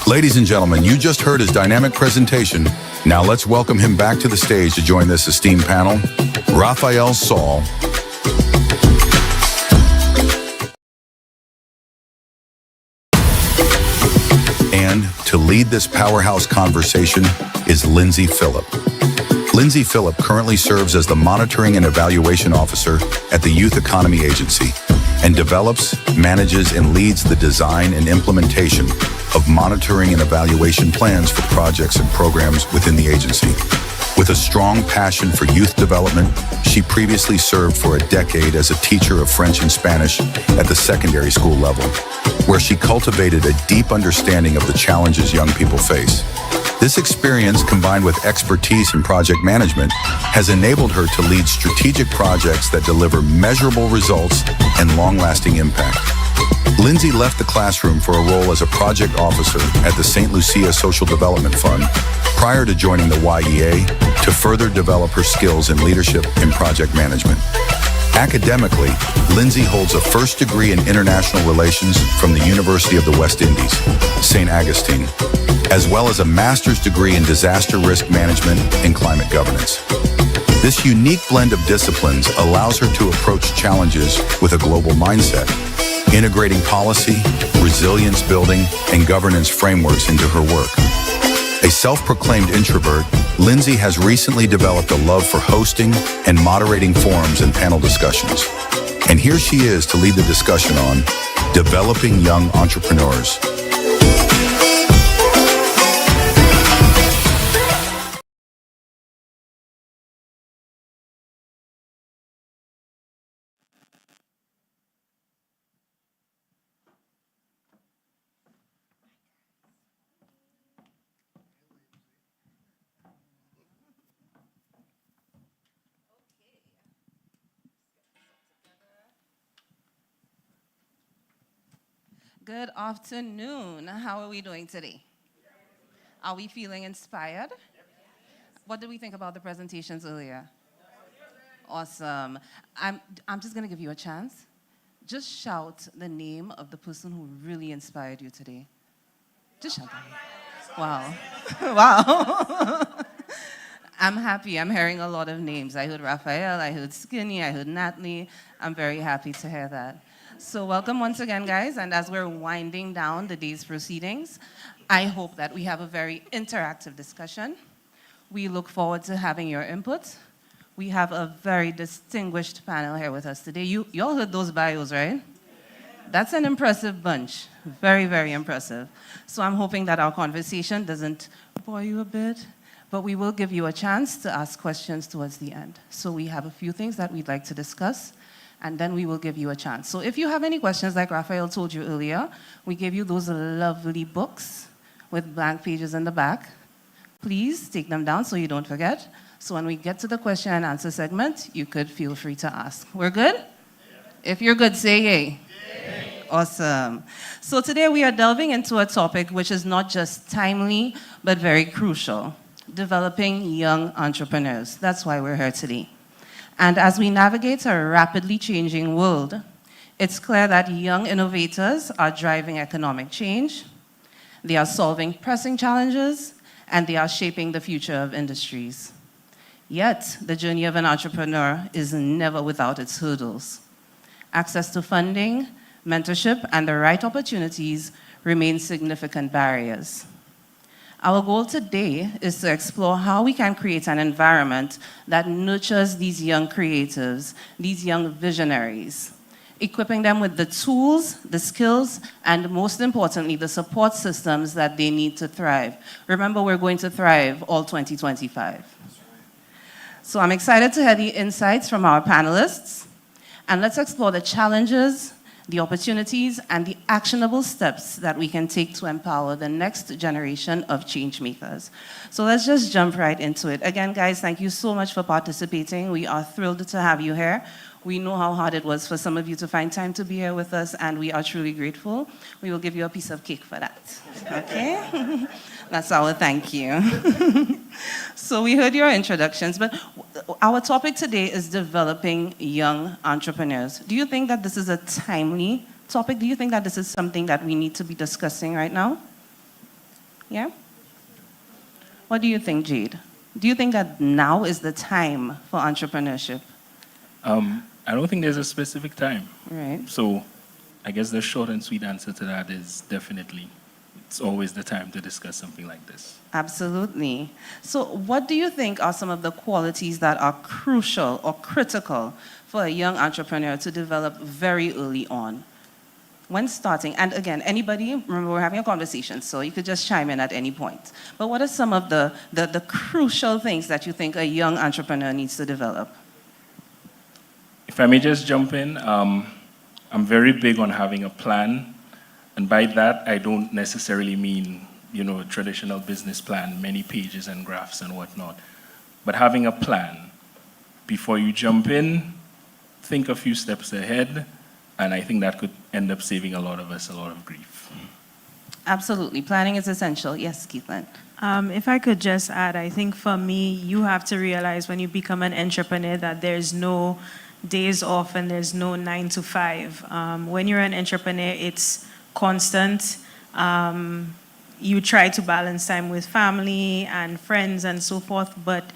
Ladies and gentlemen, you just heard his dynamic presentation. Now let's welcome him back to the stage to join this esteemed panel, Raphael Saul. And to lead this powerhouse conversation is Lindsay Phillip. Lindsay Phillip currently serves as the Monitoring and Evaluation Officer at the Youth Economy Agency and develops, manages, and leads the design and implementation of monitoring and evaluation plans for projects and programs within the agency. With a strong passion for youth development, she previously served for a decade as a teacher of French and Spanish at the secondary school level, where she cultivated a deep understanding of the challenges young people face. This experience, combined with expertise in project management, has enabled her to lead strategic projects that deliver measurable results and long-lasting impact. Lindsay left the classroom for a role as a project officer at the St. Lucia Social Development Fund prior to joining the YEA to further develop her skills in leadership and project management. Academically, Lindsay holds a first degree in international relations from the University of the West Indies, St. Augustine, as well as a master's degree in disaster risk management and climate governance. This unique blend of disciplines allows her to approach challenges with a global mindset, integrating policy, resilience building, and governance frameworks into her work. A self-proclaimed introvert, Lindsay has recently developed a love for hosting and moderating forums and panel discussions. And here she is to lead the discussion on developing young entrepreneurs. Good afternoon. How are we doing today? Are we feeling inspired? What did we think about the presentations earlier? Awesome. I'm just going to give you a chance. Just shout the name of the person who really inspired you today. Just shout that name. Wow. Wow. I'm happy. I'm hearing a lot of names. I heard Raphael, I heard Skinny, I heard Natalie. I'm very happy to hear that. So welcome once again, guys. And as we're winding down the day's proceedings, I hope that we have a very interactive discussion. We look forward to having your input. We have a very distinguished panel here with us today. You all heard those bios, right? That's an impressive bunch. Very, very impressive. So I'm hoping that our conversation doesn't bore you a bit, but we will give you a chance to ask questions towards the end. So we have a few things that we'd like to discuss, and then we will give you a chance. So if you have any questions, like Raphael told you earlier, we gave you those lovely books with blank pages in the back. Please take them down so you don't forget. So when we get to the question and answer segment, you could feel free to ask. We're good? Yeah. If you're good, say yay. Yay. Awesome. So today we are delving into a topic which is not just timely, but very crucial: developing young entrepreneurs. That's why we're here today. And as we navigate a rapidly changing world, it's clear that young innovators are driving economic change, they are solving pressing challenges, and they are shaping the future of industries. Yet, the journey of an entrepreneur is never without its hurdles. Access to funding, mentorship, and the right opportunities remain significant barriers. Our goal today is to explore how we can create an environment that nurtures these young creatives, these young visionaries, equipping them with the tools, the skills, and most importantly, the support systems that they need to thrive. Remember, we're going to thrive all 2025. So I'm excited to hear the insights from our panelists, and let's explore the challenges, the opportunities, and the actionable steps that we can take to empower the next generation of change makers. So let's just jump right into it. Again, guys, thank you so much for participating. We are thrilled to have you here. We know how hard it was for some of you to find time to be here with us, and we are truly grateful. We will give you a piece of cake for that, okay? That's our thank you. So we heard your introductions, but our topic today is developing young entrepreneurs. Do you think that this is a timely topic? Do you think that this is something that we need to be discussing right now? Yeah? What do you think, Jade? Do you think that now is the time for entrepreneurship? I don't think there's a specific time. Right. So I guess the short and sweet answer to that is definitely. It's always the time to discuss something like this. Absolutely. So what do you think are some of the qualities that are crucial or critical for a young entrepreneur to develop very early on when starting? And again, anybody, remember we're having a conversation, so you could just chime in at any point. But what are some of the crucial things that you think a young entrepreneur needs to develop? If I may just jump in, I'm very big on having a plan. And by that, I don't necessarily mean, a traditional business plan, many pages and graphs and whatnot. But having a plan. Before you jump in, think a few steps ahead, and I think that could end up saving a lot of us a lot of grief. Absolutely. Planning is essential. Yes, Keithlyn. If I could just add, I think for me, you have to realize when you become an entrepreneur that there's no days off and there's no 9 to 5. When you're an entrepreneur, it's constant. You try to balance time with family and friends and so forth, but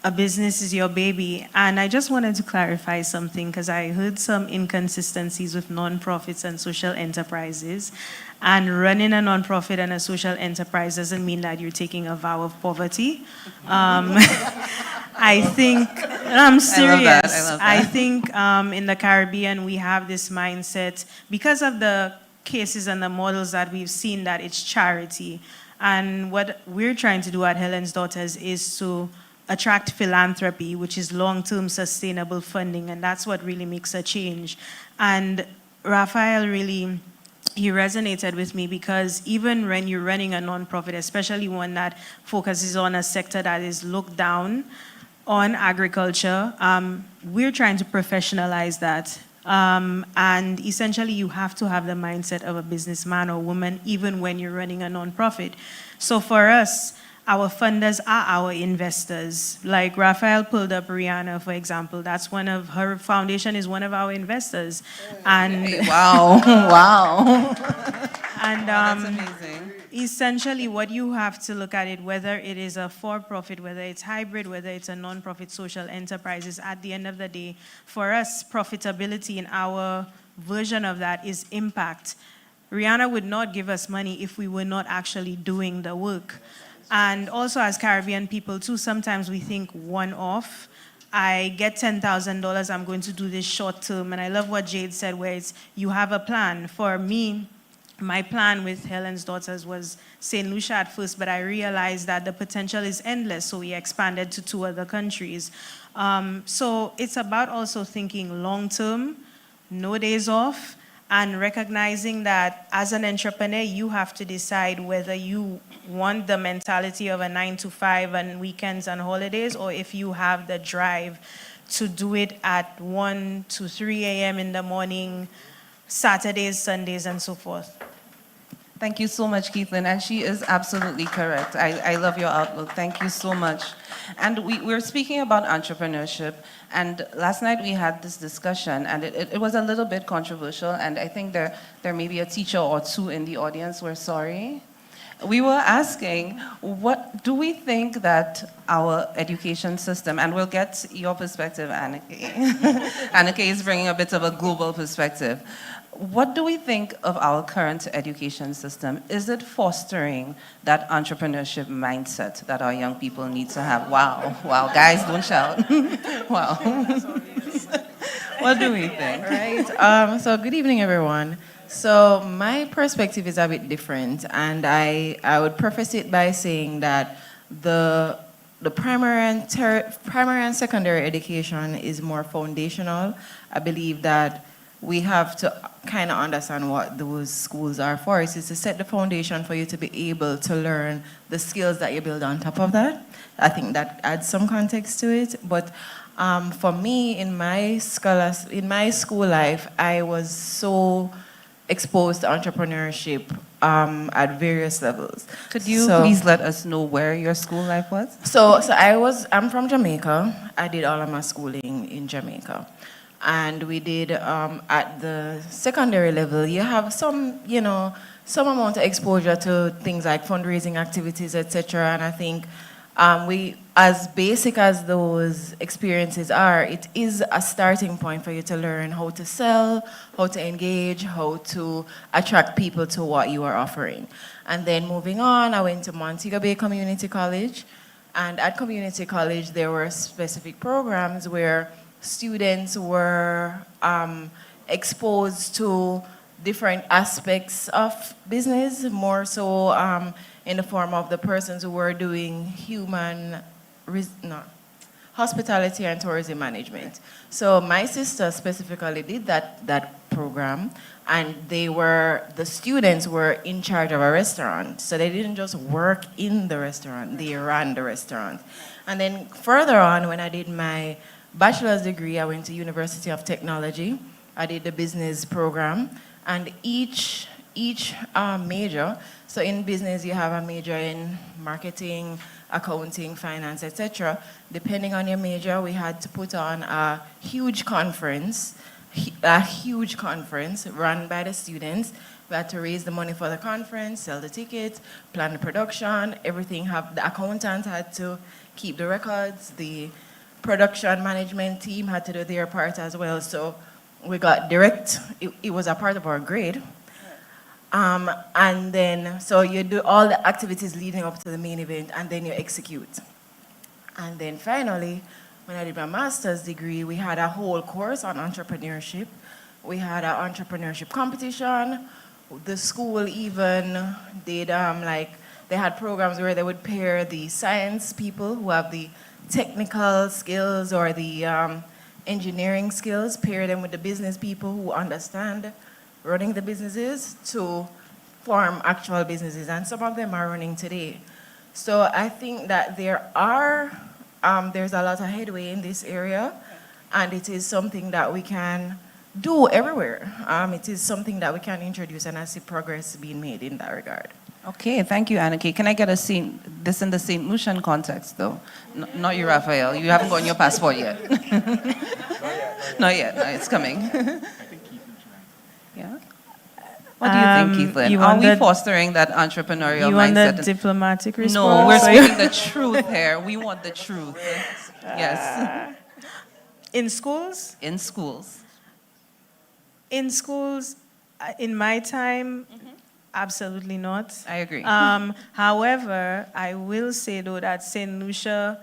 a business is your baby. And I just wanted to clarify something because I heard some inconsistencies with nonprofits and social enterprises. And running a nonprofit and a social enterprise doesn't mean that you're taking a vow of poverty. I think, I'm serious. I love that. I think in the Caribbean we have this mindset because of the cases and the models that we've seen that it's charity. And what we're trying to do at Helen's Daughters is to attract philanthropy, which is long-term sustainable funding, and that's what really makes a change. And Raphael really, he resonated with me because even when you're running a nonprofit, especially one that focuses on a sector that is looked down on, agriculture, we're trying to professionalize that. And essentially you have to have the mindset of a businessman or woman even when you're running a nonprofit. So for us, our funders are our investors. Like Raphael pulled up Rihanna, for example. That's one of her foundation is one of our investors. And wow, wow. And That's amazing. Essentially, what you have to look at it, whether it is a for-profit, whether it's hybrid, whether it's a non-profit social enterprise, is at the end of the day, for us, profitability in our version of that is impact. Rihanna would not give us money if we were not actually doing the work. And also as Caribbean people too, sometimes we think one-off. I get $10,000, I'm going to do this short term. And I love what Jade said, where it's you have a plan. For me, my plan with Helen's Daughters was St. Lucia at first, but I realized that the potential is endless, so we expanded to 2 other countries. So it's about also thinking long-term, no days off, and recognizing that as an entrepreneur, you have to decide whether you want the mentality of a 9 to 5 and weekends and holidays, or if you have the drive to do it at 1 to 3 a.m. in the morning, Saturdays, Sundays, and so forth. Thank you so much, Keithlyn, and she is absolutely correct. I love your outlook. Thank you so much. And we're speaking about entrepreneurship, and last night we had this discussion, and it was a little bit controversial, and I think there may be a teacher or 2 in the audience. We're sorry. We were asking, what do we think that our education system, and we'll get your perspective, Anneke. Anneke is bringing a bit of a global perspective. What do we think of our current education system? Is it fostering that entrepreneurship mindset that our young people need to have? Wow, wow, guys, don't shout. Wow. What do we think? Right. So good evening, everyone. So my perspective is a bit different, and I would preface it by saying that the primary and secondary education is more foundational. I believe that we have to kind of understand what those schools are for. It's to set the foundation for you to be able to learn the skills that you build on top of that. I think that adds some context to it. But for me, in my school life, I was so exposed to entrepreneurship at various levels. Could you please let us know where your school life was? So I'm from Jamaica. I did all of my schooling in Jamaica. And we did, at the secondary level, you have some amount of exposure to things like fundraising activities, etc. And I think as basic as those experiences are, it is a starting point for you to learn how to sell, how to engage, how to attract people to what you are offering. And then moving on, I went to Montego Bay Community College. And at Community College, there were specific programs where students were exposed to different aspects of business, more so in the form of the persons who were doing hospitality and tourism management. So my sister specifically did that program, and the students were in charge of a restaurant. So they didn't just work in the restaurant, they ran the restaurant. And then further on, when I did my bachelor's degree, I went to University of Technology. I did the business program, and each major, so in business you have a major in marketing, accounting, finance, etc. Depending on your major, we had to put on a huge conference run by the students. We had to raise the money for the conference, sell the tickets, plan the production, everything. The accountant had to keep the records, the production management team had to do their part as well. So we got direct, it was a part of our grade. And then, so you do all the activities leading up to the main event, and then you execute. And then finally, when I did my master's degree, we had a whole course on entrepreneurship. We had an entrepreneurship competition. The school even did, they had programs where they would pair the science people who have the technical skills or the engineering skills, pair them with the business people who understand running the businesses to form actual businesses, and some of them are running today. So I think that there's a lot of headway in this area, and it is something that we can do everywhere. It is something that we can introduce, and I see progress being made in that regard. Okay, thank you, Annika. Can I get this in the St. Lucian context, though? Not you, Raphael. You haven't gotten your passport yet. Not yet. No, it's coming. Yeah. What do you think, Keithlin? Are we fostering that entrepreneurial mindset? You want the diplomatic response? No, we're speaking the truth here. We want the truth. Yes. In schools? In schools. In schools, in my time, absolutely not. I agree. However, I will say, though, that St. Lucia,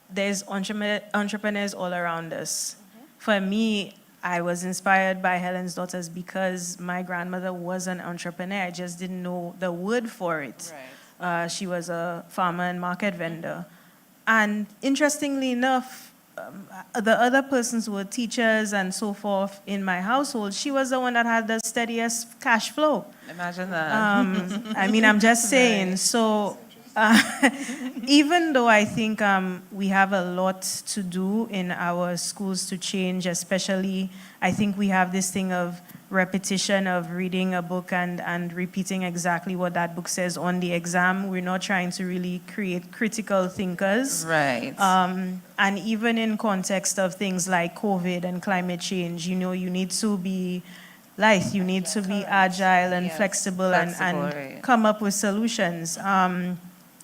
there's entrepreneurs all around us. For me, I was inspired by Helen's Daughters because my grandmother was an entrepreneur. I just didn't know the word for it. Right. She was a farmer and market vendor. And interestingly enough, the other persons who were teachers and so forth in my household, she was the one that had the steadiest cash flow. Imagine that. I mean, I'm just saying. Right. So even though I think we have a lot to do in our schools to change, especially I think we have this thing of repetition of reading a book and repeating exactly what that book says on the exam. We're not trying to really create critical thinkers. Right. And even in context of things like COVID and climate change, you need to be lithe, you need to be agile and flexible and right. Come up with solutions.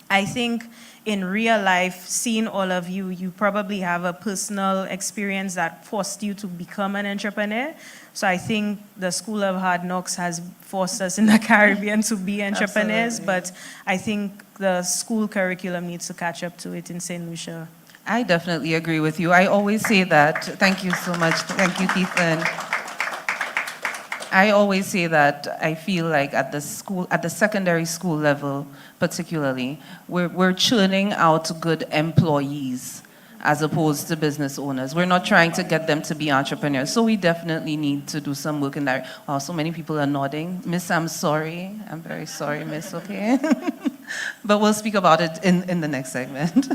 I think in real life, seeing all of you, you probably have a personal experience that forced you to become an entrepreneur. So I think the School of Hard Knocks has forced us in the Caribbean to be entrepreneurs, but I think the school curriculum needs to catch up to it in St. Lucia. I definitely agree with you. I always say that. Thank you so much. Thank you, Keithlin. I always say that I feel like at the secondary school level, particularly, we're churning out good employees as opposed to business owners. We're not trying to get them to be entrepreneurs. So we definitely need to do some work in that. Wow, so many people are nodding. Miss, I'm sorry. I'm very sorry, Miss, okay? But we'll speak about it in the next segment.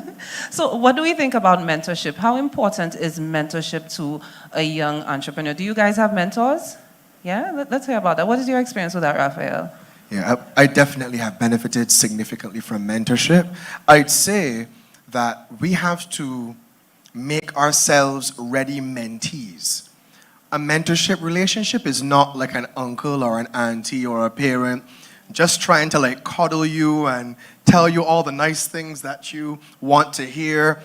So what do we think about mentorship? How important is mentorship to a young entrepreneur? Do you guys have mentors? Yeah, let's hear about that. What is your experience with that, Raphael? Yeah, I definitely have benefited significantly from mentorship. I'd say that we have to make ourselves ready mentees. A mentorship relationship is not like an uncle or an auntie or a parent just trying to like coddle you and tell you all the nice things that you want to hear.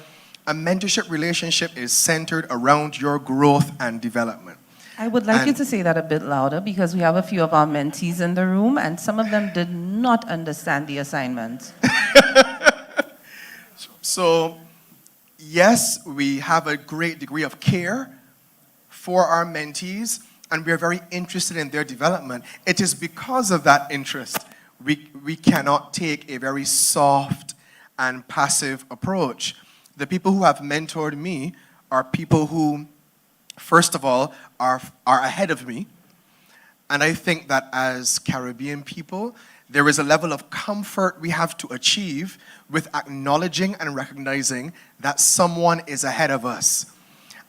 A mentorship relationship is centered around your growth and development. I would like you to say that a bit louder because we have a few of our mentees in the room and some of them did not understand the assignment. So, yes, we have a great degree of care for our mentees and we are very interested in their development. It is because of that interest we cannot take a very soft and passive approach. The people who have mentored me are people who, first of all, are ahead of me. And I think that as Caribbean people, there is a level of comfort we have to achieve with acknowledging and recognizing that someone is ahead of us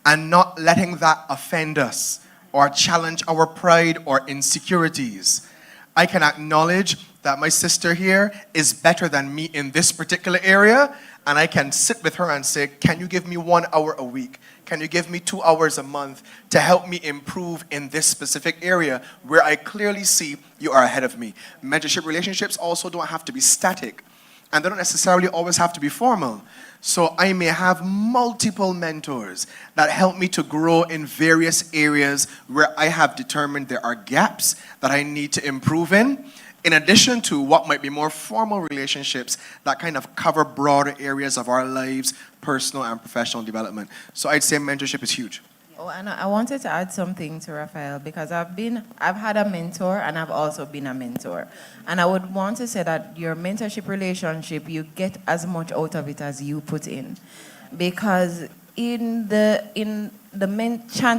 and not letting that offend us or challenge our pride or insecurities. I can acknowledge that my sister here is better than me in this particular area, and I can sit with her and say, can you give me 1 hour a week? Can you give me 2 hours a month to help me improve in this specific area where I clearly see you are ahead of me? Mentorship relationships also don't have to be static, and they don't necessarily always have to be formal. So I may have multiple mentors that help me to grow in various areas where I have determined there are gaps that I need to improve in addition to what might be more formal relationships that kind of cover broader areas of our lives, personal and professional development. So I'd say mentorship is huge. Oh, and I wanted to add something to Raphael, because I've had a mentor and I've also been a mentor. And I would want to say that your mentorship relationship, you get as much out of it as you put in. Because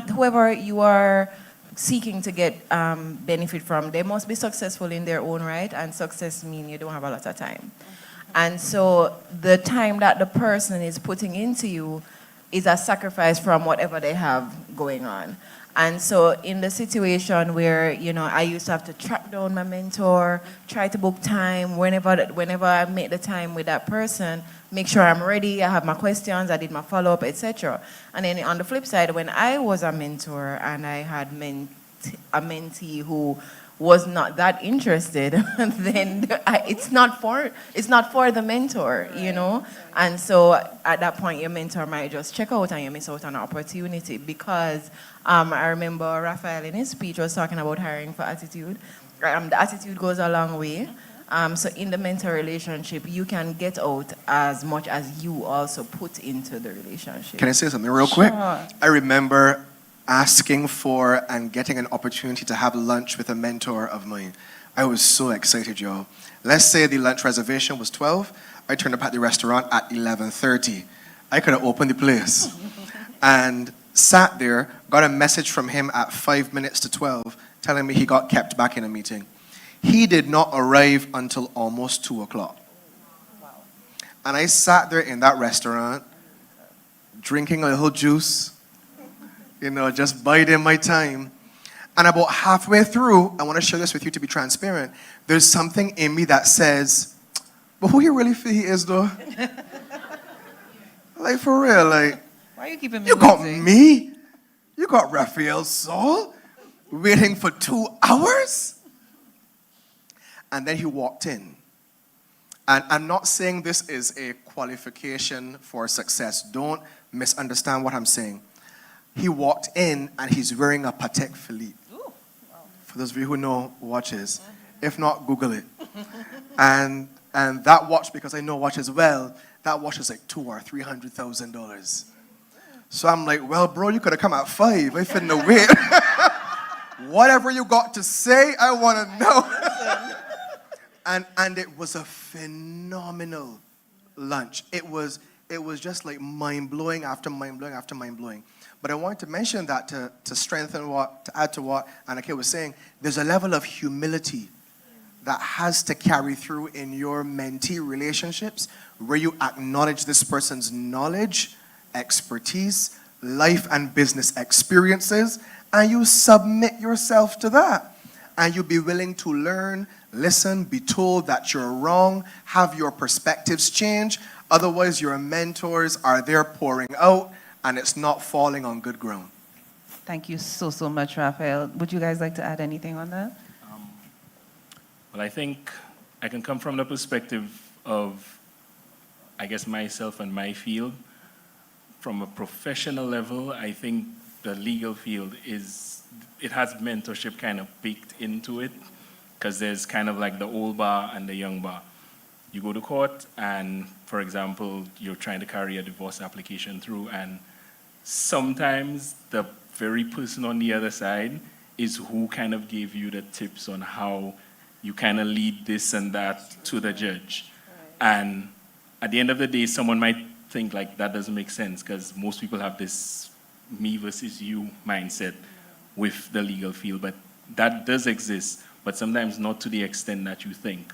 whoever you are seeking to get benefit from, they must be successful in their own right, and success means you don't have a lot of time. And so the time that the person is putting into you is a sacrifice from whatever they have going on. And so in the situation where, I used to have to track down my mentor, try to book time, whenever I make the time with that person, make sure I'm ready, I have my questions, I did my follow-up, etc. And then on the flip side, when I was a mentor and I had a mentee who was not that interested, then it's not for the mentor, And so at that point, your mentor might just check out and you miss out on an opportunity. Because I remember Raphael in his speech was talking about hiring for attitude. The attitude goes a long way. So in the mentor relationship, you can get out as much as you also put into the relationship. Can I say something real quick? Sure. I remember asking for and getting an opportunity to have lunch with a mentor of mine. I was so excited, y'all. Let's say the lunch reservation was 12. I turned up at the restaurant at 11:30. I could have opened the place and sat there, got a message from him at 5 minutes to 12 telling me he got kept back in a meeting. He did not arrive until almost 2 o'clock. And I sat there in that restaurant drinking a little juice, just biding my time. And about halfway through, I want to share this with you to be transparent. There's something in me that says, but who you really feel he is, though? Like, for real, like, Why are you keeping me you got waiting? me? You got Raphael Saul waiting for 2 hours? And then he walked in. And I'm not saying this is a qualification for success. Don't misunderstand what I'm saying. He walked in and he's wearing a Patek Philippe. Ooh, wow. For those of you who know watches. If not, Google it. And that watch, because I know watches well, that watch is like $200,000 or $300,000. So I'm like, well, bro, you could have come at 5. I finna wait. Whatever you got to say, I want to know. And it was a phenomenal lunch. It was just like mind-blowing after mind-blowing after mind-blowing. But I wanted to mention that to strengthen to add to what Anake was saying. There's a level of humility that has to carry through in your mentee relationships where you acknowledge this person's knowledge, expertise, life and business experiences, and you submit yourself to that. And you be willing to learn, listen, be told that you're wrong, have your perspectives change. Otherwise, your mentors are there pouring out, and it's not falling on good ground. Thank you so much, Raphael. Would you guys like to add anything on that? Well, I think I can come from the perspective of, I guess, myself and my field. From a professional level, I think the legal field it has mentorship kind of baked into it, because there's kind of like the old bar and the young bar. You go to court and, for example, you're trying to carry a divorce application through, and sometimes the very person on the other side is who kind of gave you the tips on how you kind of lead this and that to the judge. And at the end of the day, someone might think like that doesn't make sense, because most people have this me versus you mindset with the legal field, but that does exist, but sometimes not to the extent that you think.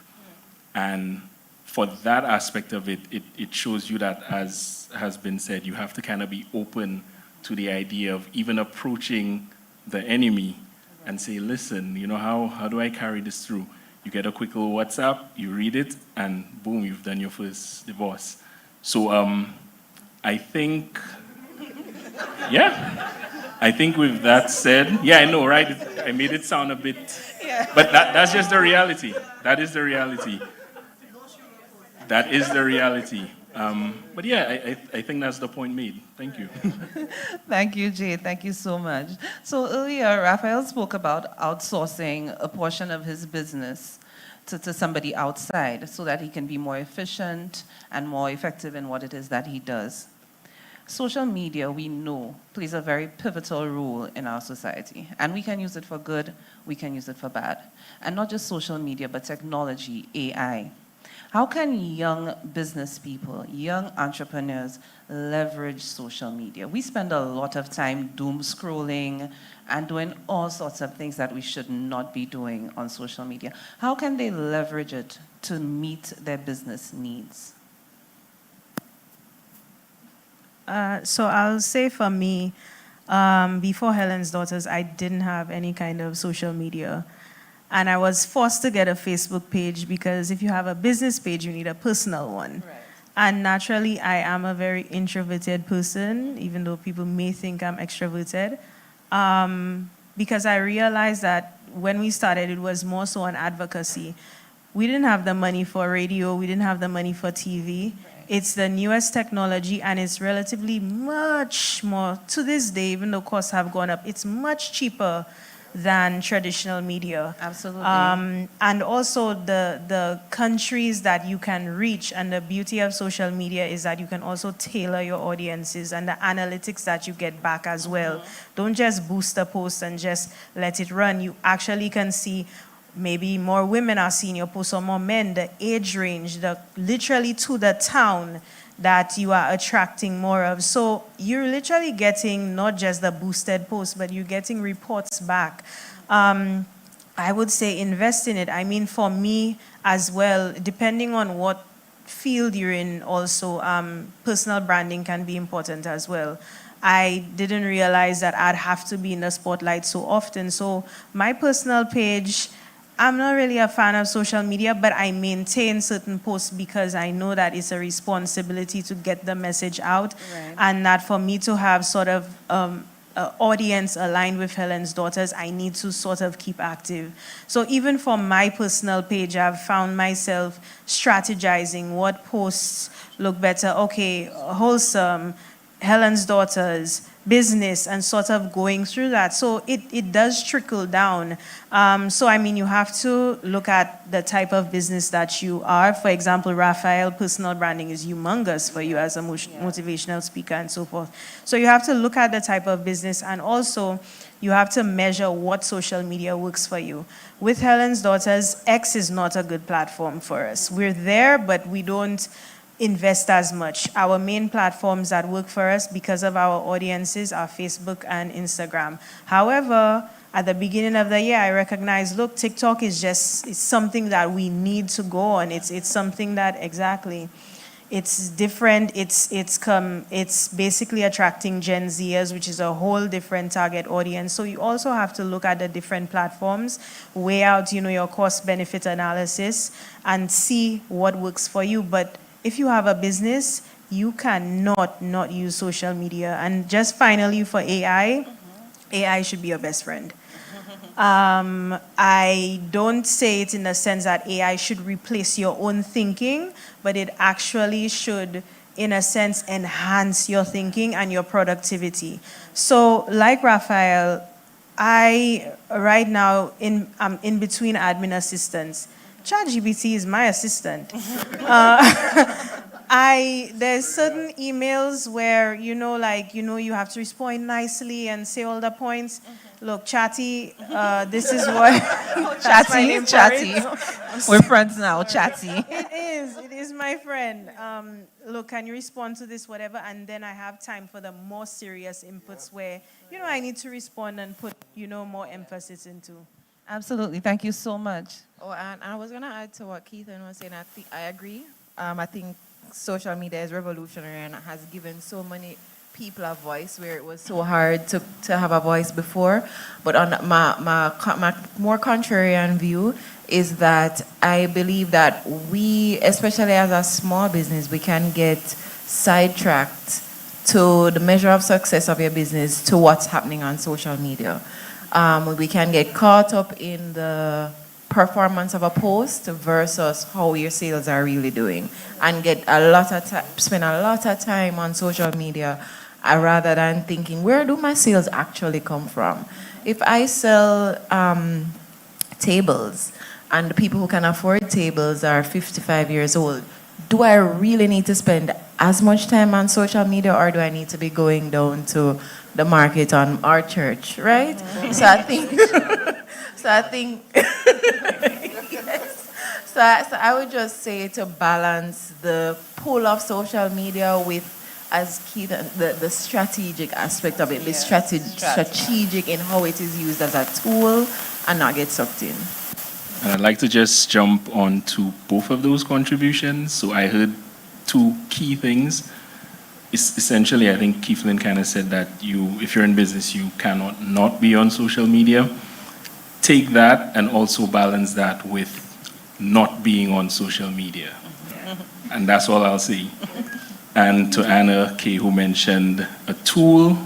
And for that aspect of it, it shows you that, as has been said, you have to kind of be open to the idea of even approaching the enemy and say, listen, how do I carry this through? You get a quick little WhatsApp, you read it, and boom, you've done your first divorce. So I think, yeah. I think with that said, yeah, I know, right? I made it sound a bit, but that's just the reality. That is the reality. That is the reality. But yeah, I think that's the point made. Thank you. Thank you, Jade. Thank you so much. So earlier, Raphael spoke about outsourcing a portion of his business to somebody outside so that he can be more efficient and more effective in what it is that he does. Social media, we know, plays a very pivotal role in our society. And we can use it for good, we can use it for bad. And not just social media, but technology, AI. How can young business people, young entrepreneurs leverage social media? We spend a lot of time doom scrolling and doing all sorts of things that we should not be doing on social media. How can they leverage it to meet their business needs? So I'll say for me, before Helen's Daughters, I didn't have any kind of social media. And I was forced to get a Facebook page because if you have a business page, you need a personal one. Right. And naturally, I am a very introverted person, even though people may think I'm extroverted. Because I realized that when we started, it was more so on advocacy. We didn't have the money for radio, we didn't have the money for TV. Right. It's the newest technology, and it's relatively much more, to this day, even though costs have gone up, it's much cheaper than traditional media. Absolutely. And also the countries that you can reach, and the beauty of social media is that you can also tailor your audiences and the analytics that you get back as well. Don't just boost a post and just let it run. You actually can see maybe more women are seeing your posts or more men, the age range, literally to the town that you are attracting more of. So you're literally getting not just the boosted posts, but you're getting reports back. I would say invest in it. I mean, for me as well, depending on what field you're in also, personal branding can be important as well. I didn't realize that I'd have to be in the spotlight so often. So my personal page, I'm not really a fan of social media, but I maintain certain posts because I know that it's a responsibility to get the message out. Right. And that for me to have sort of an audience aligned with Helen's Daughters, I need to sort of keep active. So even for my personal page, I've found myself strategizing what posts look better. Okay, wholesome, Helen's Daughters, business, and sort of going through that. So it does trickle down. So I mean, you have to look at the type of business that you are. For example, Raphael, personal branding is humongous for you as a motivational speaker and so forth. So you have to look at the type of business, and also you have to measure what social media works for you. With Helen's Daughters, X is not a good platform for us. We're there, but we don't invest as much. Our main platforms that work for us because of our audiences are Facebook and Instagram. However, at the beginning of the year, I recognized, look, TikTok is it's something that we need to go on. It's something that, exactly, it's different. It's basically attracting Gen Zers, which is a whole different target audience. So you also have to look at the different platforms, weigh out, your cost-benefit analysis, and see what works for you. But if you have a business, you cannot not use social media. And just finally for AI, AI should be your best friend. I don't say it in the sense that AI should replace your own thinking, but it actually should, in a sense, enhance your thinking and your productivity. So like Raphael, right now, I'm in between admin assistants. ChatGPT is my assistant. There's certain emails where, you have to respond nicely and say all the points. Look, Chatty, this is what... Chatty. We're friends now, Chatty. It is my friend. Look, can you respond to this, whatever? And then I have time for the more serious inputs where, I need to respond and put, more emphasis into. Absolutely. Thank you so much. Oh, and I was going to add to what Keith was saying. I agree. I think social media is revolutionary and has given so many people a voice where it was so hard to have a voice before. But on my more contrarian view is that I believe that we, especially as a small business, we can get sidetracked to the measure of success of your business to what's happening on social media. We can get caught up in the performance of a post versus how your sales are really doing, and get spend a lot of time on social media rather than thinking, where do my sales actually come from? If I sell tables and the people who can afford tables are 55 years old, do I really need to spend as much time on social media, or do I need to be going down to the market on our church, right? So I think, yes. So I would just say to balance the pull of social media with, as Keith, the strategic aspect of it, be strategic in how it is used as a tool and not get sucked in. And I'd like to just jump on to both of those contributions. So I heard two key things. Essentially, I think Keithlin kind of said that if you're in business, you cannot not be on social media. Take that and also balance that with not being on social media. And that's all I'll say. And to Anna K, who mentioned a tool,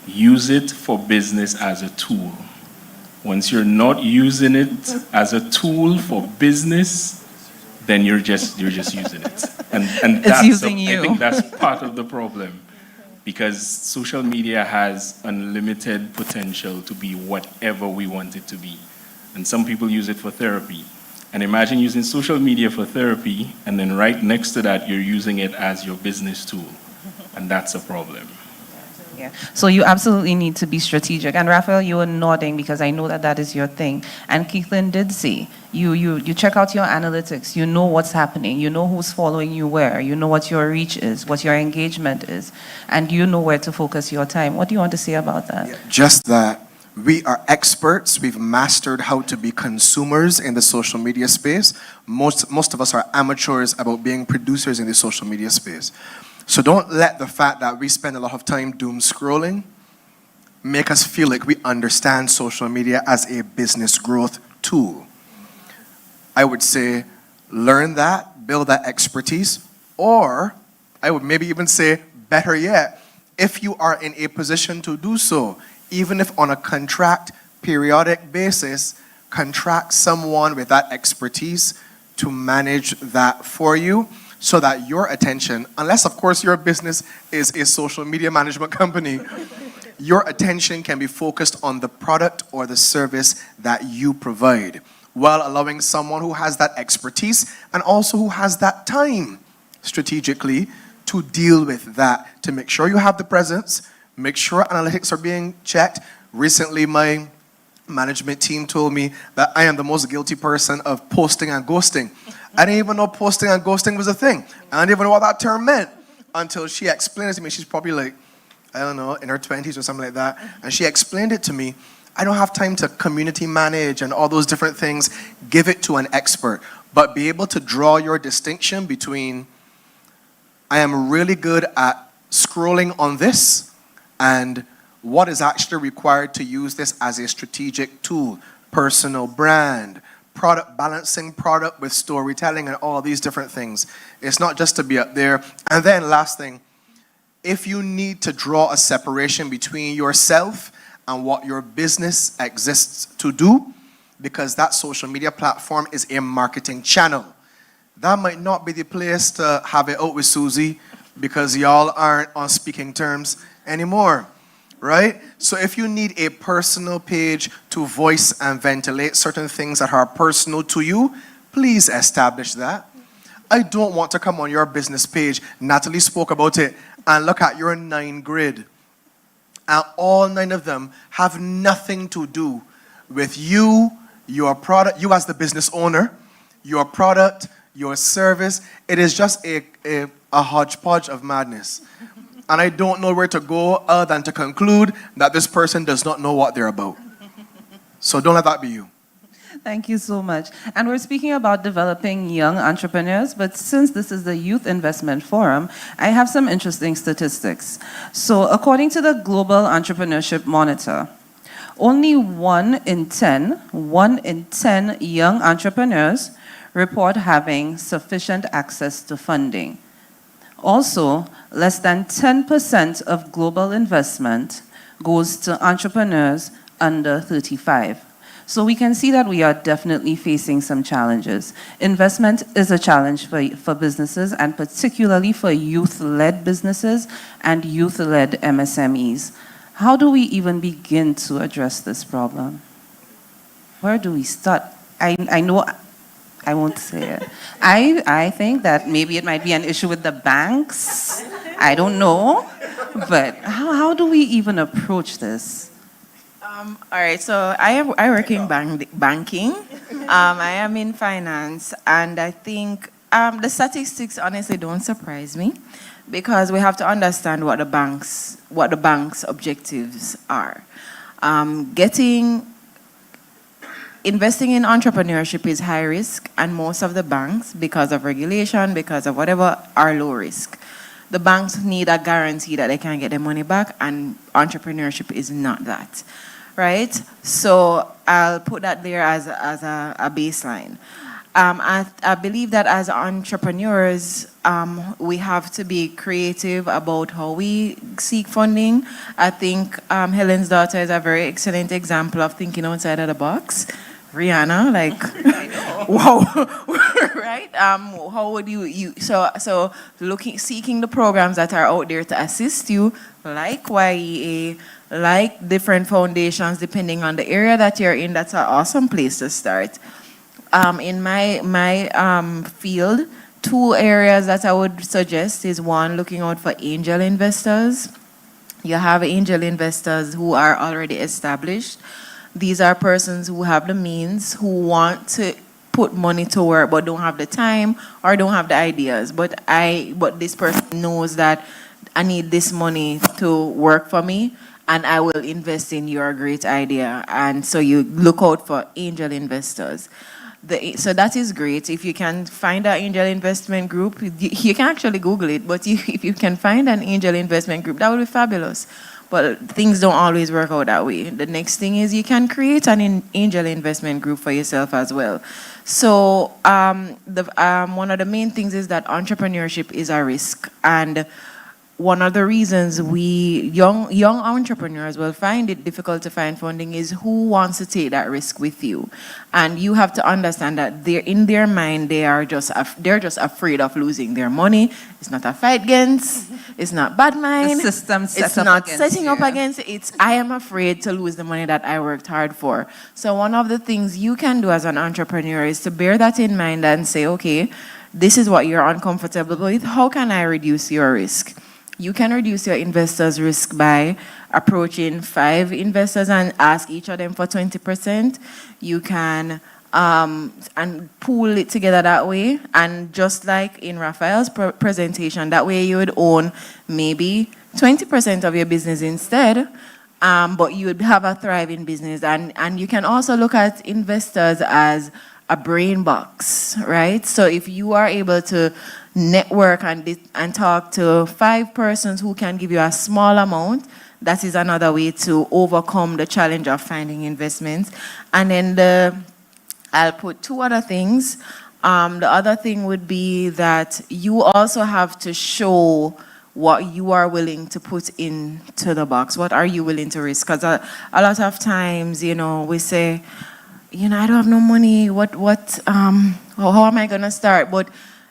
use it for business as a tool. Once you're not using it as a tool for business, then you're just using it. And that's using you. I think that's part of the problem, because social media has unlimited potential to be whatever we want it to be. And some people use it for therapy. And imagine using social media for therapy, and then right next to that, you're using it as your business tool. And that's a problem. Yeah. So you absolutely need to be strategic. And Raphael, you were nodding because I know that that is your thing. And Keithlin did say, you check out your analytics, you know what's happening, you know who's following you where, you know what your reach is, what your engagement is, and you know where to focus your time. What do you want to say about that? Just that we are experts. We've mastered how to be consumers in the social media space. Most of us are amateurs about being producers in the social media space. So don't let the fact that we spend a lot of time doom scrolling make us feel like we understand social media as a business growth tool. I would say learn that, build that expertise, or I would maybe even say better yet, if you are in a position to do so, even if on a contract periodic basis, contract someone with that expertise to manage that for you, so that your attention, unless of course your business is a social media management company, your attention can be focused on the product or the service that you provide, while allowing someone who has that expertise and also who has that time strategically to deal with that, to make sure you have the presence, make sure analytics are being checked. Recently, my management team told me that I am the most guilty person of posting and ghosting. I didn't even know posting and ghosting was a thing. I didn't even know what that term meant until she explained it to me. She's probably like, I don't know, in her 20s or something like that. And she explained it to me. I don't have time to community manage and all those different things. Give it to an expert. But be able to draw your distinction between, I am really good at scrolling on this, and what is actually required to use this as a strategic tool, personal brand, product, balancing product with storytelling and all these different things. It's not just to be up there. And then last thing, if you need to draw a separation between yourself and what your business exists to do, because that social media platform is a marketing channel, that might not be the place to have it out with Susie, because y'all aren't on speaking terms anymore. Right? So if you need a personal page to voice and ventilate certain things that are personal to you, please establish that. I don't want to come on your business page, Natalie spoke about it, and look at your 9 grid. And all 9 of them have nothing to do with you, your product, you as the business owner, your product, your service. It is just a hodgepodge of madness. And I don't know where to go other than to conclude that this person does not know what they're about. So don't let that be you. Thank you so much. And we're speaking about developing young entrepreneurs, but since this is the Youth Investment Forum, I have some interesting statistics. So according to the Global Entrepreneurship Monitor, only 1 in 10 young entrepreneurs report having sufficient access to funding. Also, less than 10% of global investment goes to entrepreneurs under 35. So we can see that we are definitely facing some challenges. Investment is a challenge for businesses, and particularly for youth-led businesses and youth-led MSMEs. How do we even begin to address this problem? Where do we start? I know, I won't say it. I think that maybe it might be an issue with the banks. I don't know. But how do we even approach this? All right, so I work in banking. I am in finance, and I think the statistics honestly don't surprise me, because we have to understand what the bank's objectives are. Investing in entrepreneurship is high risk, and most of the banks, because of regulation, because of whatever, are low risk. The banks need a guarantee that they can get their money back, and entrepreneurship is not that. Right? So I'll put that there as a baseline. I believe that as entrepreneurs, we have to be creative about how we seek funding. I think Helen's daughter is a very excellent example of thinking outside of the box. Rihanna, like, wow, right? How would so seeking the programs that are out there to assist you, like YEA, like different foundations, depending on the area that you're in. That's an awesome place to start. In my field, 2 areas that I would suggest is, 1, looking out for angel investors. You have angel investors who are already established. These are persons who have the means, who want to put money to work but don't have the time or don't have the ideas. But this person knows that I need this money to work for me, and I will invest in your great idea. And so you look out for angel investors. So that is great. If you can find an angel investment group, you can actually Google it, but if you can find an angel investment group, that would be fabulous. But things don't always work out that way. The next thing is you can create an angel investment group for yourself as well. So one of the main things is that entrepreneurship is a risk. And one of the reasons young entrepreneurs will find it difficult to find funding is who wants to take that risk with you. And you have to understand that in their mind, they're just afraid of losing their money. It's not a fight against, it's not bad mind. The system it's not setting up against it. It's I am afraid to lose the money that I worked hard for. So one of the things you can do as an entrepreneur is to bear that in mind and say, okay, this is what you're uncomfortable with. How can I reduce your risk? You can reduce your investors' risk by approaching 5 investors and ask each of them for 20%. You can and pool it together that way. And just like in Raphael's presentation, that way you would own maybe 20% of your business instead, but you would have a thriving business. And you can also look at investors as a brain box, right? So if you are able to network and talk to 5 persons who can give you a small amount, that is another way to overcome the challenge of finding investments. And then I'll put 2 other things. The other thing would be that you also have to show what you are willing to put into the box. What are you willing to risk? Because a lot of times, we say, I don't have no money. How am I gonna start? But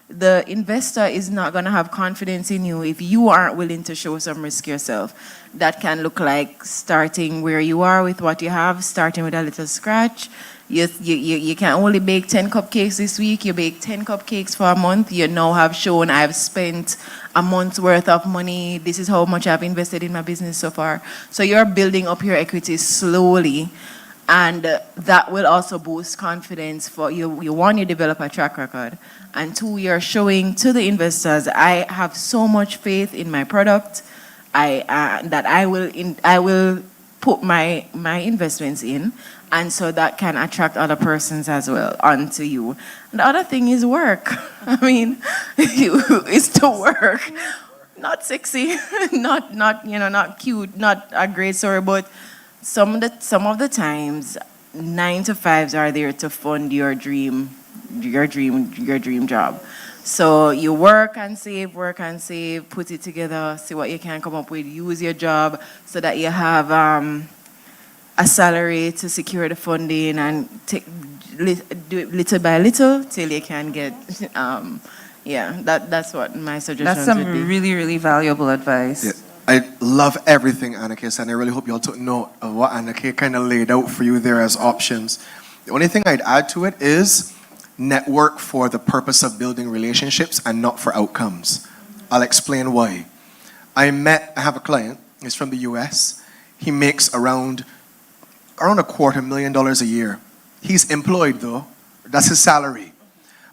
the investor is not going to have confidence in you if you aren't willing to show some risk yourself. That can look like starting where you are with what you have, starting with a little scratch. You can only bake 10 cupcakes this week. You bake 10 cupcakes for a month. You now have shown I've spent a month's worth of money. This is how much I've invested in my business so far. So you're building up your equity slowly. And that will also boost confidence for you. One, you develop a track record. And 2, you're showing to the investors, I have so much faith in my product that I will put my investments in, and so that can attract other persons as well onto you. And the other thing is work. I mean, it's to work. Not sexy, not cute, not a great story, but some of the times 9 to 5s are there to fund your dream job. So you work and save, put it together, see what you can come up with, use your job so that you have a salary to secure the funding, and do it little by little till you can get, that's what my suggestion would be. That's some really, really valuable advice. Yeah. I love everything Anna Kay said, and I really hope you all took note of what Anna Kay kind of laid out for you there as options. The only thing I'd add to it is network for the purpose of building relationships and not for outcomes. I'll explain why. I have a client, he's from the US. He makes around $250,000 a year. He's employed though, that's his salary.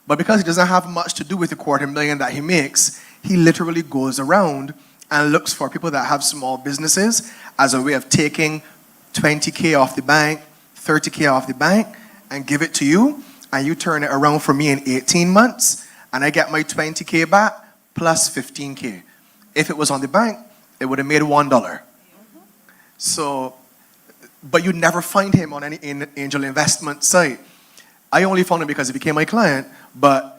But because he doesn't have much to do with the $250,000 that he makes, he literally goes around and looks for people that have small businesses as a way of taking $20K off the bank, $30K off the bank, and give it to you, and you turn it around for me in 18 months, and I get my $20K back plus $15K. If it was on the bank, it would have made $1. So, but you'd never find him on any angel investment site. I only found him because he became my client, but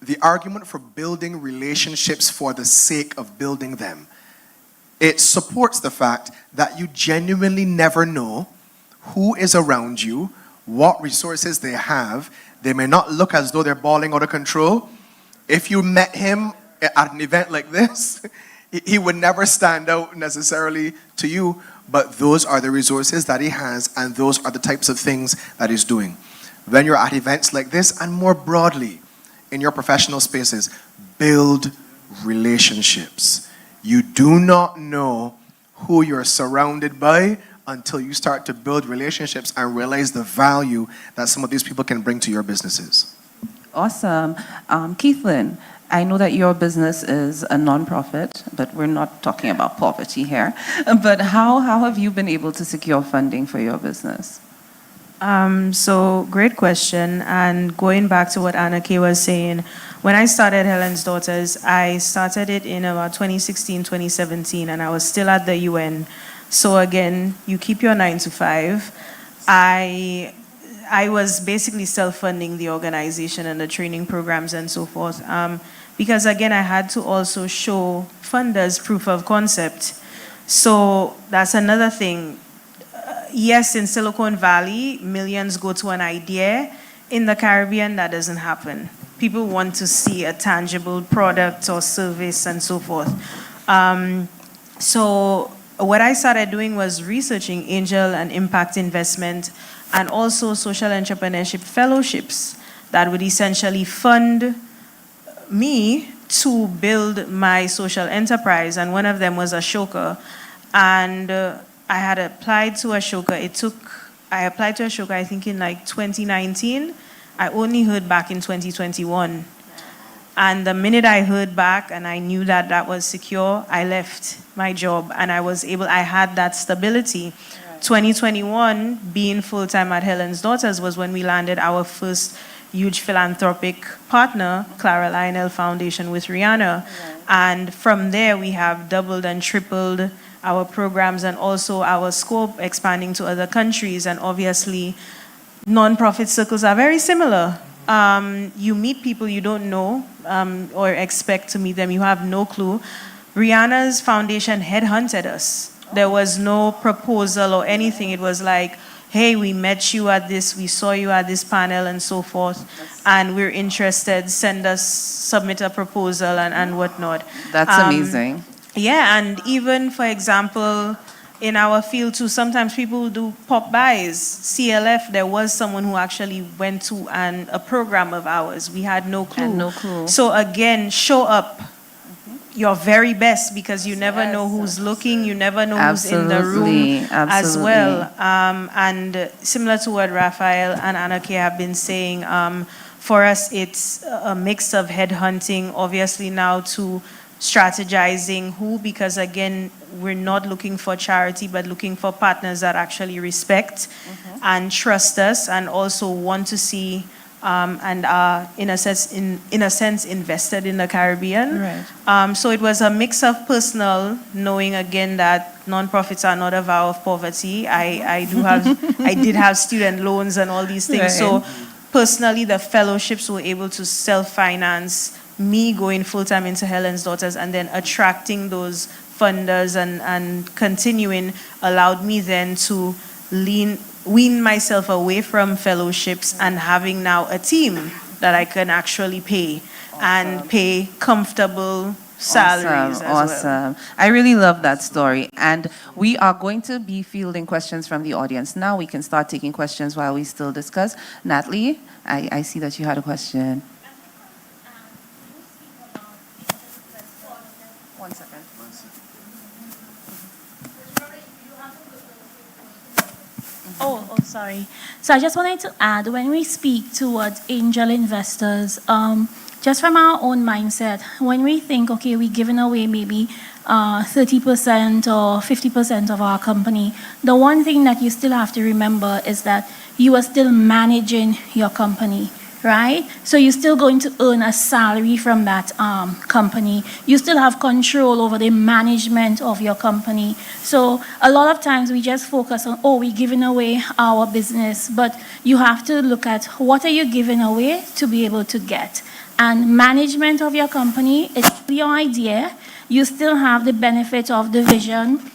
the argument for building relationships for the sake of building them, it supports the fact that you genuinely never know who is around you, what resources they have. They may not look as though they're balling out of control. If you met him at an event like this, he would never stand out necessarily to you, but those are the resources that he has, and those are the types of things that he's doing. When you're at events like this, and more broadly, in your professional spaces, build relationships. You do not know who you're surrounded by until you start to build relationships and realize the value that some of these people can bring to your businesses. Awesome. Keithlyn, I know that your business is a nonprofit, but we're not talking about poverty here. But how have you been able to secure funding for your business? So great question. And going back to what Anna Kay was saying, when I started Helen's Daughters, I started it in about 2016, 2017, and I was still at the UN. So again, you keep your 9 to 5. I was basically self-funding the organization and the training programs and so forth. Because again, I had to also show funders proof of concept. So that's another thing. Yes, in Silicon Valley, millions go to an idea. In the Caribbean, that doesn't happen. People want to see a tangible product or service and so forth. So what I started doing was researching angel and impact investment, and also social entrepreneurship fellowships that would essentially fund me to build my social enterprise. And one of them was Ashoka. And I had applied to Ashoka. I applied to Ashoka, I think in like 2019. I only heard back in 2021. And the minute I heard back and I knew that that was secure, I left my job and I had that stability. 2021, being full-time at Helen's Daughters, was when we landed our first huge philanthropic partner, Clara Lionel Foundation with Rihanna. And from there, we have doubled and tripled our programs and also our scope expanding to other countries. And obviously, nonprofit circles are very similar. You meet people you don't know or expect to meet them. You have no clue. Rihanna's foundation headhunted us. There was no proposal or anything. It was like, hey, we met you at this, we saw you at this panel and so forth, and we're interested, submit a proposal and whatnot. That's amazing. Yeah, and even, for example, in our field too, sometimes people do pop buys. CLF, there was someone who actually went to a program of ours. We had no clue. So again, show up your very best, because you never know who's looking, you never know who's in the room as well. And similar to what Raphael and Anna Kay have been saying, for us it's a mix of headhunting, obviously now to strategizing who, because again, we're not looking for charity, but looking for partners that actually respect and trust us, and also want to see and are in a sense invested in the Caribbean. Right. So it was a mix of personal, knowing again that nonprofits are not a vow of poverty. I did have student loans and all these things. Right. So personally, the fellowships were able to self-finance me going full-time into Helen's Daughters, and then attracting those funders and continuing allowed me then to wean myself away from fellowships and having now a team that I can actually pay and pay comfortable salaries as well. I really love that story. And we are going to be fielding questions from the audience. Now we can start taking questions while we still discuss. Natalie, I see that you had a question. One second. Oh, sorry. So I just wanted to add, when we speak towards angel investors, just from our own mindset, when we think, okay, we're giving away maybe 30% or 50% of our company, the one thing that you still have to remember is that you are still managing your company, right? So you're still going to earn a salary from that company. You still have control over the management of your company. So a lot of times we just focus on, oh, we're giving away our business, but you have to look at what are you giving away to be able to get. And management of your company is your idea. You still have the benefit of the vision.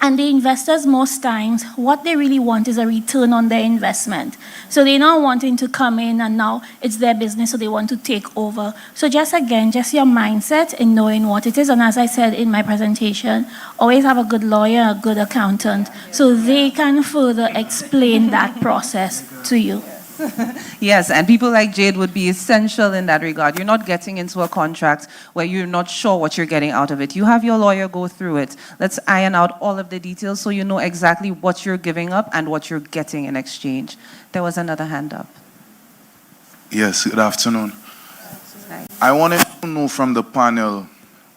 And the investors, most times, what they really want is a return on their investment. So they're not wanting to come in and now it's their business, so they want to take over. So just again, just your mindset in knowing what it is. And as I said in my presentation, always have a good lawyer, a good accountant, so they can further explain that process to you. Yes, and people like Jade would be essential in that regard. You're not getting into a contract where you're not sure what you're getting out of it. You have your lawyer go through it. Let's iron out all of the details so you know exactly what you're giving up and what you're getting in exchange. There was another hand up. Yes, good afternoon. I wanted to know from the panel,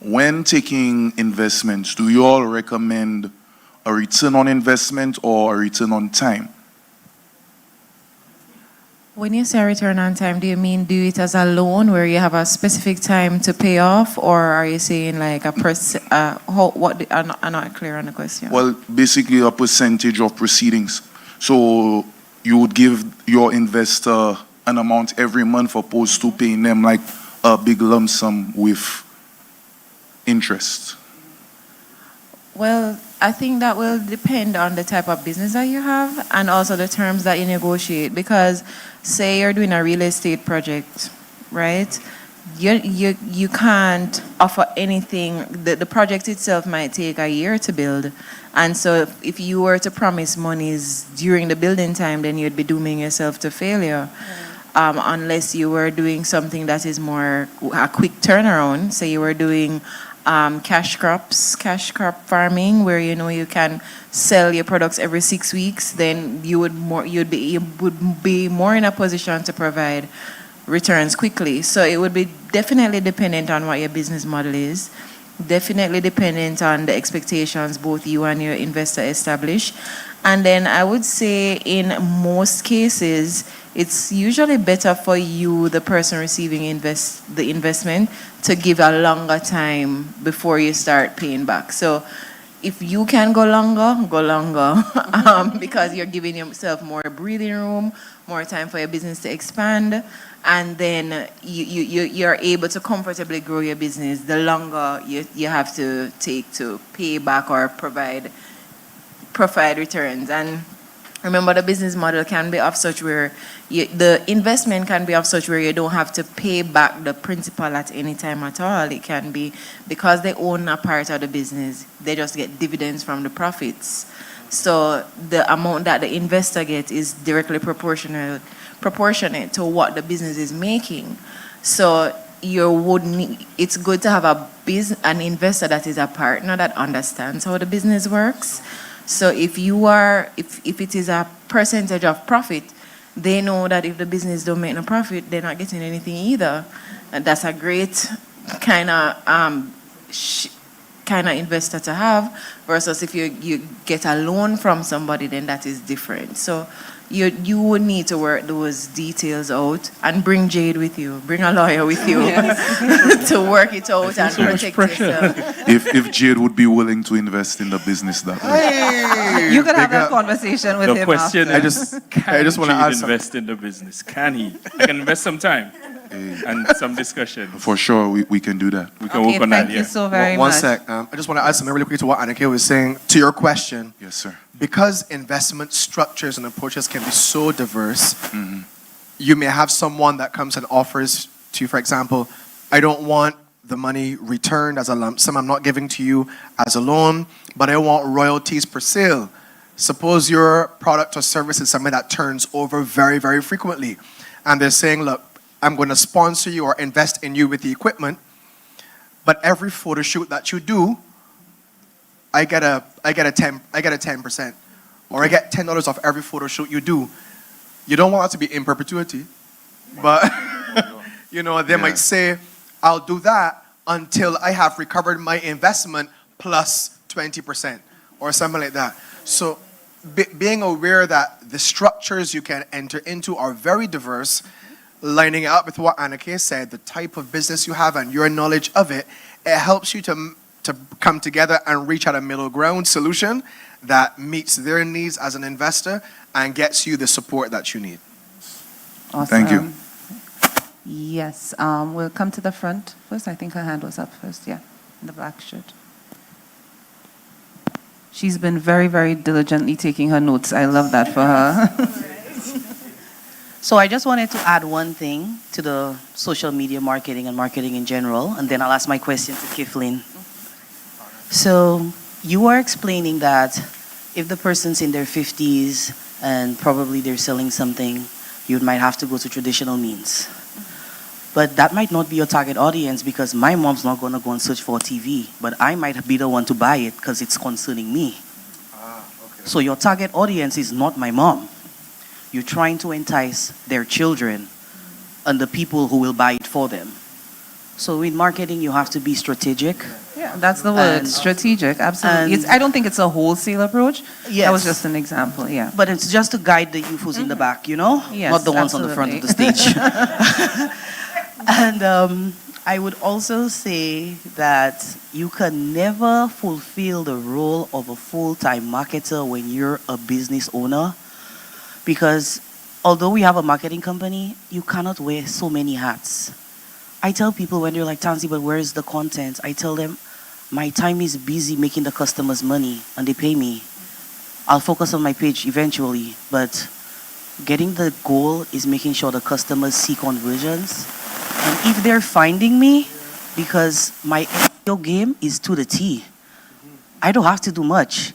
when taking investments, do you all recommend a return on investment or a return on time? When you say return on time, do you mean do it as a loan where you have a specific time to pay off, or are you saying like I'm not clear on the question. Well, basically a percentage of proceedings. So you would give your investor an amount every month opposed to paying them like a big lump sum with interest. Well, I think that will depend on the type of business that you have and also the terms that you negotiate. Because say you're doing a real estate project, right? You can't offer anything. The project itself might take a year to build. And so if you were to promise monies during the building time, then you'd be dooming yourself to failure. Unless you were doing something that is more a quick turnaround. Say you were doing cash crop farming, where you can sell your products every 6 weeks, then you would be more in a position to provide returns quickly. So it would be definitely dependent on what your business model is, definitely dependent on the expectations both you and your investor establish. And then I would say in most cases, it's usually better for you, the person receiving the investment, to give a longer time before you start paying back. So if you can go longer, because you're giving yourself more breathing room, more time for your business to expand, and then you're able to comfortably grow your business, the longer you have to take to pay back or provide returns. And remember, the business model can be of such where the investment can be of such where you don't have to pay back the principal at any time at all. It can be because they own a part of the business, they just get dividends from the profits. So the amount that the investor gets is directly proportionate to what the business is making. So it's good to have an investor that is a partner that understands how the business works. So if it is a percentage of profit, they know that if the business don't make no profit, they're not getting anything either. And that's a great kind of kind of investor to have, versus if you get a loan from somebody, then that is different. So you would need to work those details out and bring Jade with you, bring a lawyer with you to work it out and protect yourself. If Jade would be willing to invest in the business that way. You could have that conversation with The him question after. is, I just wanna Jade ask some- invest in the business? Can he? I can invest some time and some discussion. For sure, we can do that. We can work on that, yeah. so very One much. sec. I just want to add something really quick to what Annika was saying. To your question, Yes, sir. because investment structures and approaches can be so diverse, you may have someone that comes and offers to you, for example, I don't want the money returned as a lump sum. I'm not giving to you as a loan, but I want royalties per sale. Suppose your product or service is something that turns over very, very frequently. And they're saying, look, I'm going to sponsor you or invest in you with the equipment, but every photo shoot that you do, I get a 10%, or I get $10 off every photo shoot you do. You don't want that to be in perpetuity, but they might say, I'll do that until I have recovered my investment plus 20% or something like that. So being aware that the structures you can enter into are very diverse, lining it up with what Annika said, the type of business you have and your knowledge of it, it helps you to come together and reach at a middle ground solution that meets their needs as an investor and gets you the support that you need. Awesome. Thank you. Yes, we'll come to the front first. I think her hand was up first, yeah, in the black shirt. She's been very, very diligently taking her notes. I love that for her. So I just wanted to add one thing to the social media marketing and marketing in general, and then I'll ask my question to Kiflin. So you were explaining that if the person's in their 50s and probably they're selling something, you might have to go to traditional means. But that might not be your target audience, because my mom's not going to go and search for TV, but I might be the one to buy it because it's concerning me. So your target audience is not my mom. You're trying to entice their children and the people who will buy it for them. So in marketing, you have to be strategic. Yeah, that's the word, strategic, absolutely. I don't think it's a wholesale approach. Yes. That was just an example, yeah. But it's just to guide the youth who's in the back, Yes, not the ones on the front of the stage. And I would also say that you can never fulfill the role of a full-time marketer when you're a business owner, because although we have a marketing company, you cannot wear so many hats. I tell people when they're like, Tansy, but where is the content? I tell them, my time is busy making the customers money and they pay me. I'll focus on my page eventually, but getting the goal is making sure the customers see conversions. And if they're finding me, because my SEO game is to the T, I don't have to do much.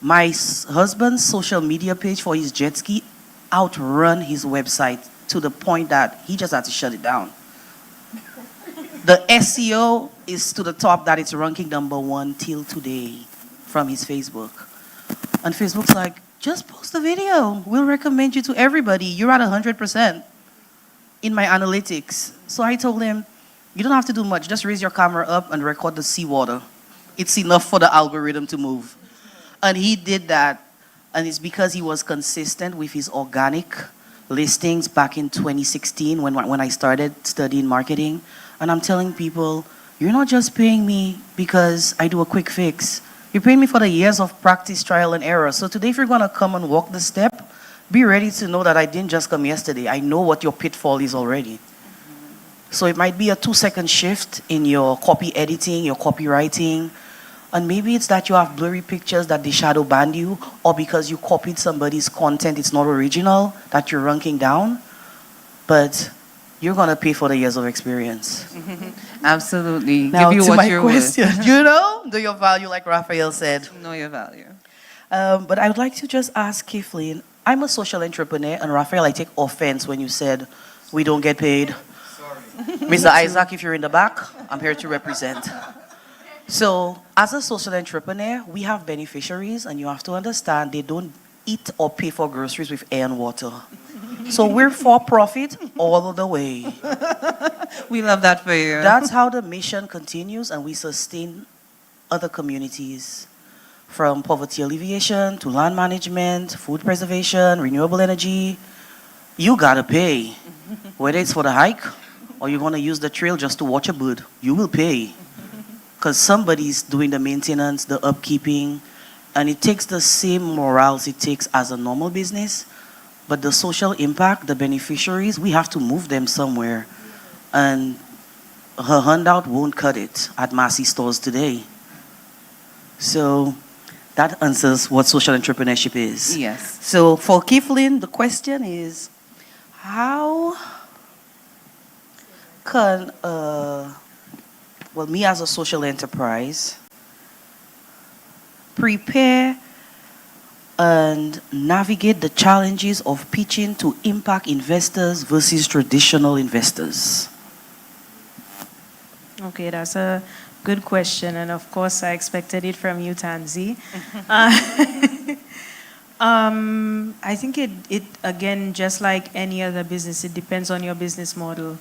My husband's social media page for his jet ski outrun his website to the point that he just had to shut it down. The SEO is to the top that it's ranking #1 till today from his Facebook. And Facebook's like, just post the video. We'll recommend you to everybody. You're at 100% in my analytics. So I told him, you don't have to do much. Just raise your camera up and record the seawater. It's enough for the algorithm to move. And he did that. And it's because he was consistent with his organic listings back in 2016 when I started studying marketing. And I'm telling people, you're not just paying me because I do a quick fix. You're paying me for the years of practice, trial, and error. So today, if you're going to come and walk the step, be ready to know that I didn't just come yesterday. I know what your pitfall is already. So it might be a 2-second shift in your copy editing, your copywriting. And maybe it's that you have blurry pictures that they shadow banned you, or because you copied somebody's content, it's not original, that you're ranking down. But you're going to pay for the years of experience. Absolutely. Now, give you to what my you're question, worth. know your value, like Raphael said. Know your value. But I would like to just ask Kiflin, I'm a social entrepreneur, and Raphael, I take offense when you said we don't get paid. Mr. Isaac, if you're in the back, I'm here to represent. So, as a social entrepreneur, we have beneficiaries, and you have to understand they don't eat or pay for groceries with air and water. So we're for profit all the way. We love that for you. That's how the mission continues, and we sustain other communities, from poverty alleviation to land management, food preservation, renewable energy. You gotta pay. Whether it's for the hike or you're gonna use the trail just to watch a bird, you will pay. Because somebody's doing the maintenance, the upkeeping, and it takes the same morals it takes as a normal business, but the social impact, the beneficiaries, we have to move them somewhere. And her handout won't cut it at Massey stores today. So that answers what social entrepreneurship is. Yes. So for Kiflin, the question is, how can, me as a social enterprise, prepare and navigate the challenges of pitching to impact investors versus traditional investors? Okay, that's a good question, and of course I expected it from you, Tanzi. I think it again, just like any other business, it depends on your business model.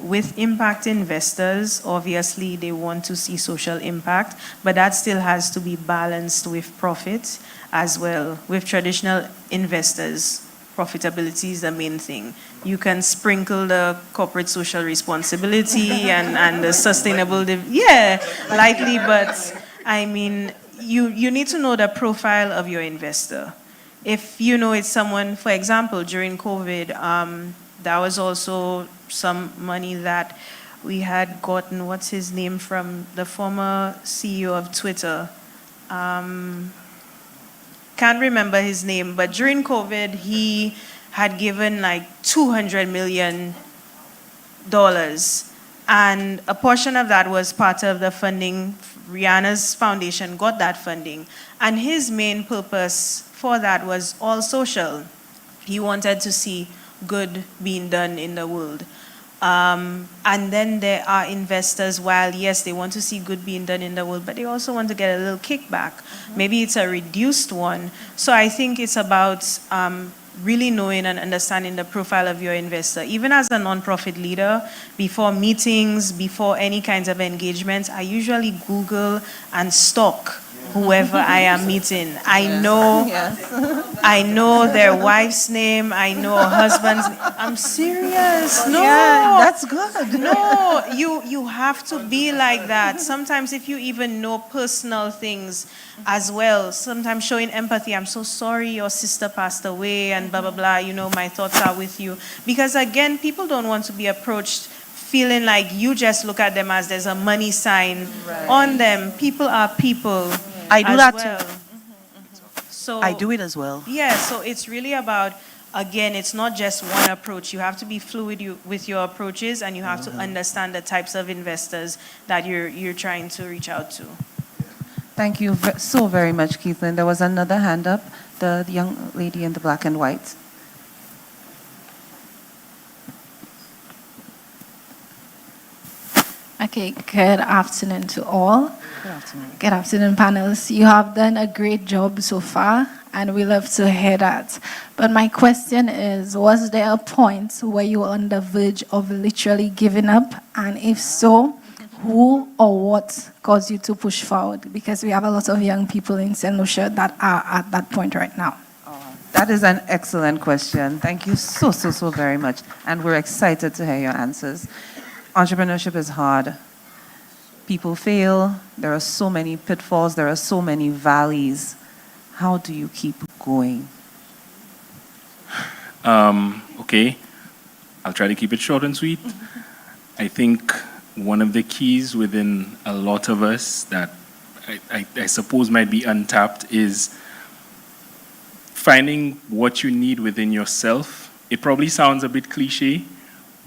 With impact investors, obviously they want to see social impact, but that still has to be balanced with profit as well. With traditional investors, profitability is the main thing. You can sprinkle the corporate social responsibility and the sustainable, lightly, but I mean, you need to know the profile of your investor. If you know it's someone, for example, during COVID, that was also some money that we had gotten, what's his name, from the former CEO of Twitter. Can't remember his name, but during COVID, he had given like $200 million. And a portion of that was part of the funding. Rihanna's foundation got that funding. And his main purpose for that was all social. He wanted to see good being done in the world. And then there are investors, while yes, they want to see good being done in the world, but they also want to get a little kickback. Maybe it's a reduced one. So I think it's about really knowing and understanding the profile of your investor. Even as a nonprofit leader, before meetings, before any kinds of engagements, I usually Google and stalk whoever I am meeting. I know their wife's name, I know her husband's name. I'm serious. No, that's good. No, you have to be like that. Sometimes if you even know personal things as well, sometimes showing empathy. I'm so sorry your sister passed away and blah, blah, blah. You know, my thoughts are with you. Because again, people don't want to be approached feeling like you just look at them as there's a money sign on them. People are people. I do that well. too. So I do it as well. Yeah, so it's really about, again, it's not just one approach. You have to be fluid with your approaches, and you have to understand the types of investors that you're trying to reach out to. Thank you so very much, Keithlin. There was another hand up, the young lady in the black and white. Okay, good afternoon to all. Good afternoon. Good afternoon, panels. You have done a great job so far, and we love to hear that. But my question is, was there a point where you were on the verge of literally giving up? And if so, who or what caused you to push forward? Because we have a lot of young people in St. Lucia that are at that point right now. That is an excellent question. Thank you so very much. And we're excited to hear your answers. Entrepreneurship is hard. People fail. There are so many pitfalls. There are so many valleys. How do you keep going? Okay, I'll try to keep it short and sweet. I think one of the keys within a lot of us that I suppose might be untapped is finding what you need within yourself. It probably sounds a bit cliche,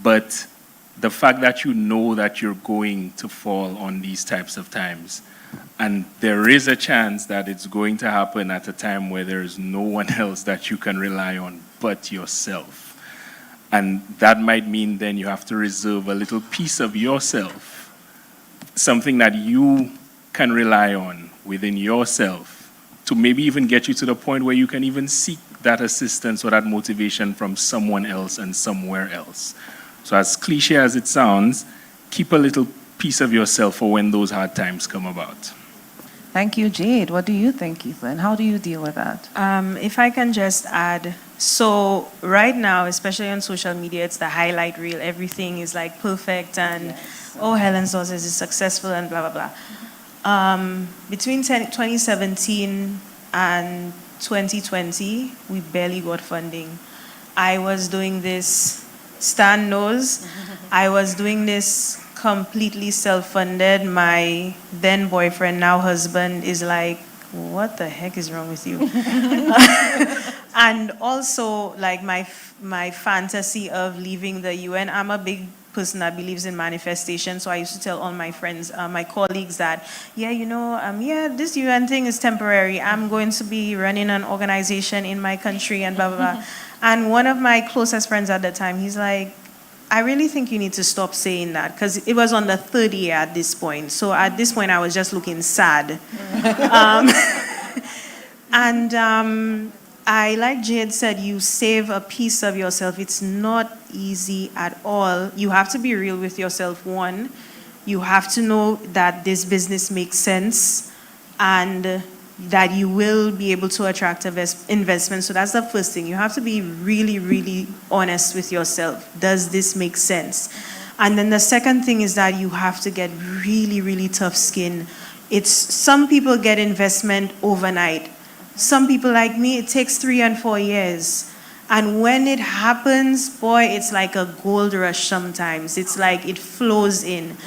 but the fact that you know that you're going to fall on these types of times, and there is a chance that it's going to happen at a time where there's no one else that you can rely on but yourself. And that might mean then you have to reserve a little piece of yourself, something that you can rely on within yourself to maybe even get you to the point where you can even seek that assistance or that motivation from someone else and somewhere else. So as cliche as it sounds, keep a little piece of yourself for when those hard times come about. Thank you, Jade. What do you think, Ethan? How do you deal with that? If I can just add, so right now, especially on social media, it's the highlight reel. Everything is like perfect and, oh, Helen's Daughters is successful and blah, blah, blah. Between 2017 and 2020, we barely got funding. I was doing this, Stan knows, I was doing this completely self-funded. My then boyfriend, now husband, is like, what the heck is wrong with you? And also, like, my fantasy of leaving the UN, I'm a big person that believes in manifestation, so I used to tell all my friends, my colleagues that, this UN thing is temporary. I'm going to be running an organization in my country and blah, blah, blah. And one of my closest friends at the time, he's like, I really think you need to stop saying that, because it was on the third year at this point. So at this point, I was just looking sad. I, like Jade said, you save a piece of yourself. It's not easy at all. You have to be real with yourself, one. You have to know that this business makes sense and that you will be able to attract investment. So that's the first thing. You have to be really, really honest with yourself. Does this make sense? And then the second thing is that you have to get really, really tough skin. Some people get investment overnight. Some people like me, it takes 3 and 4 years. And when it happens, boy, it's like a gold rush sometimes. It's like it flows in.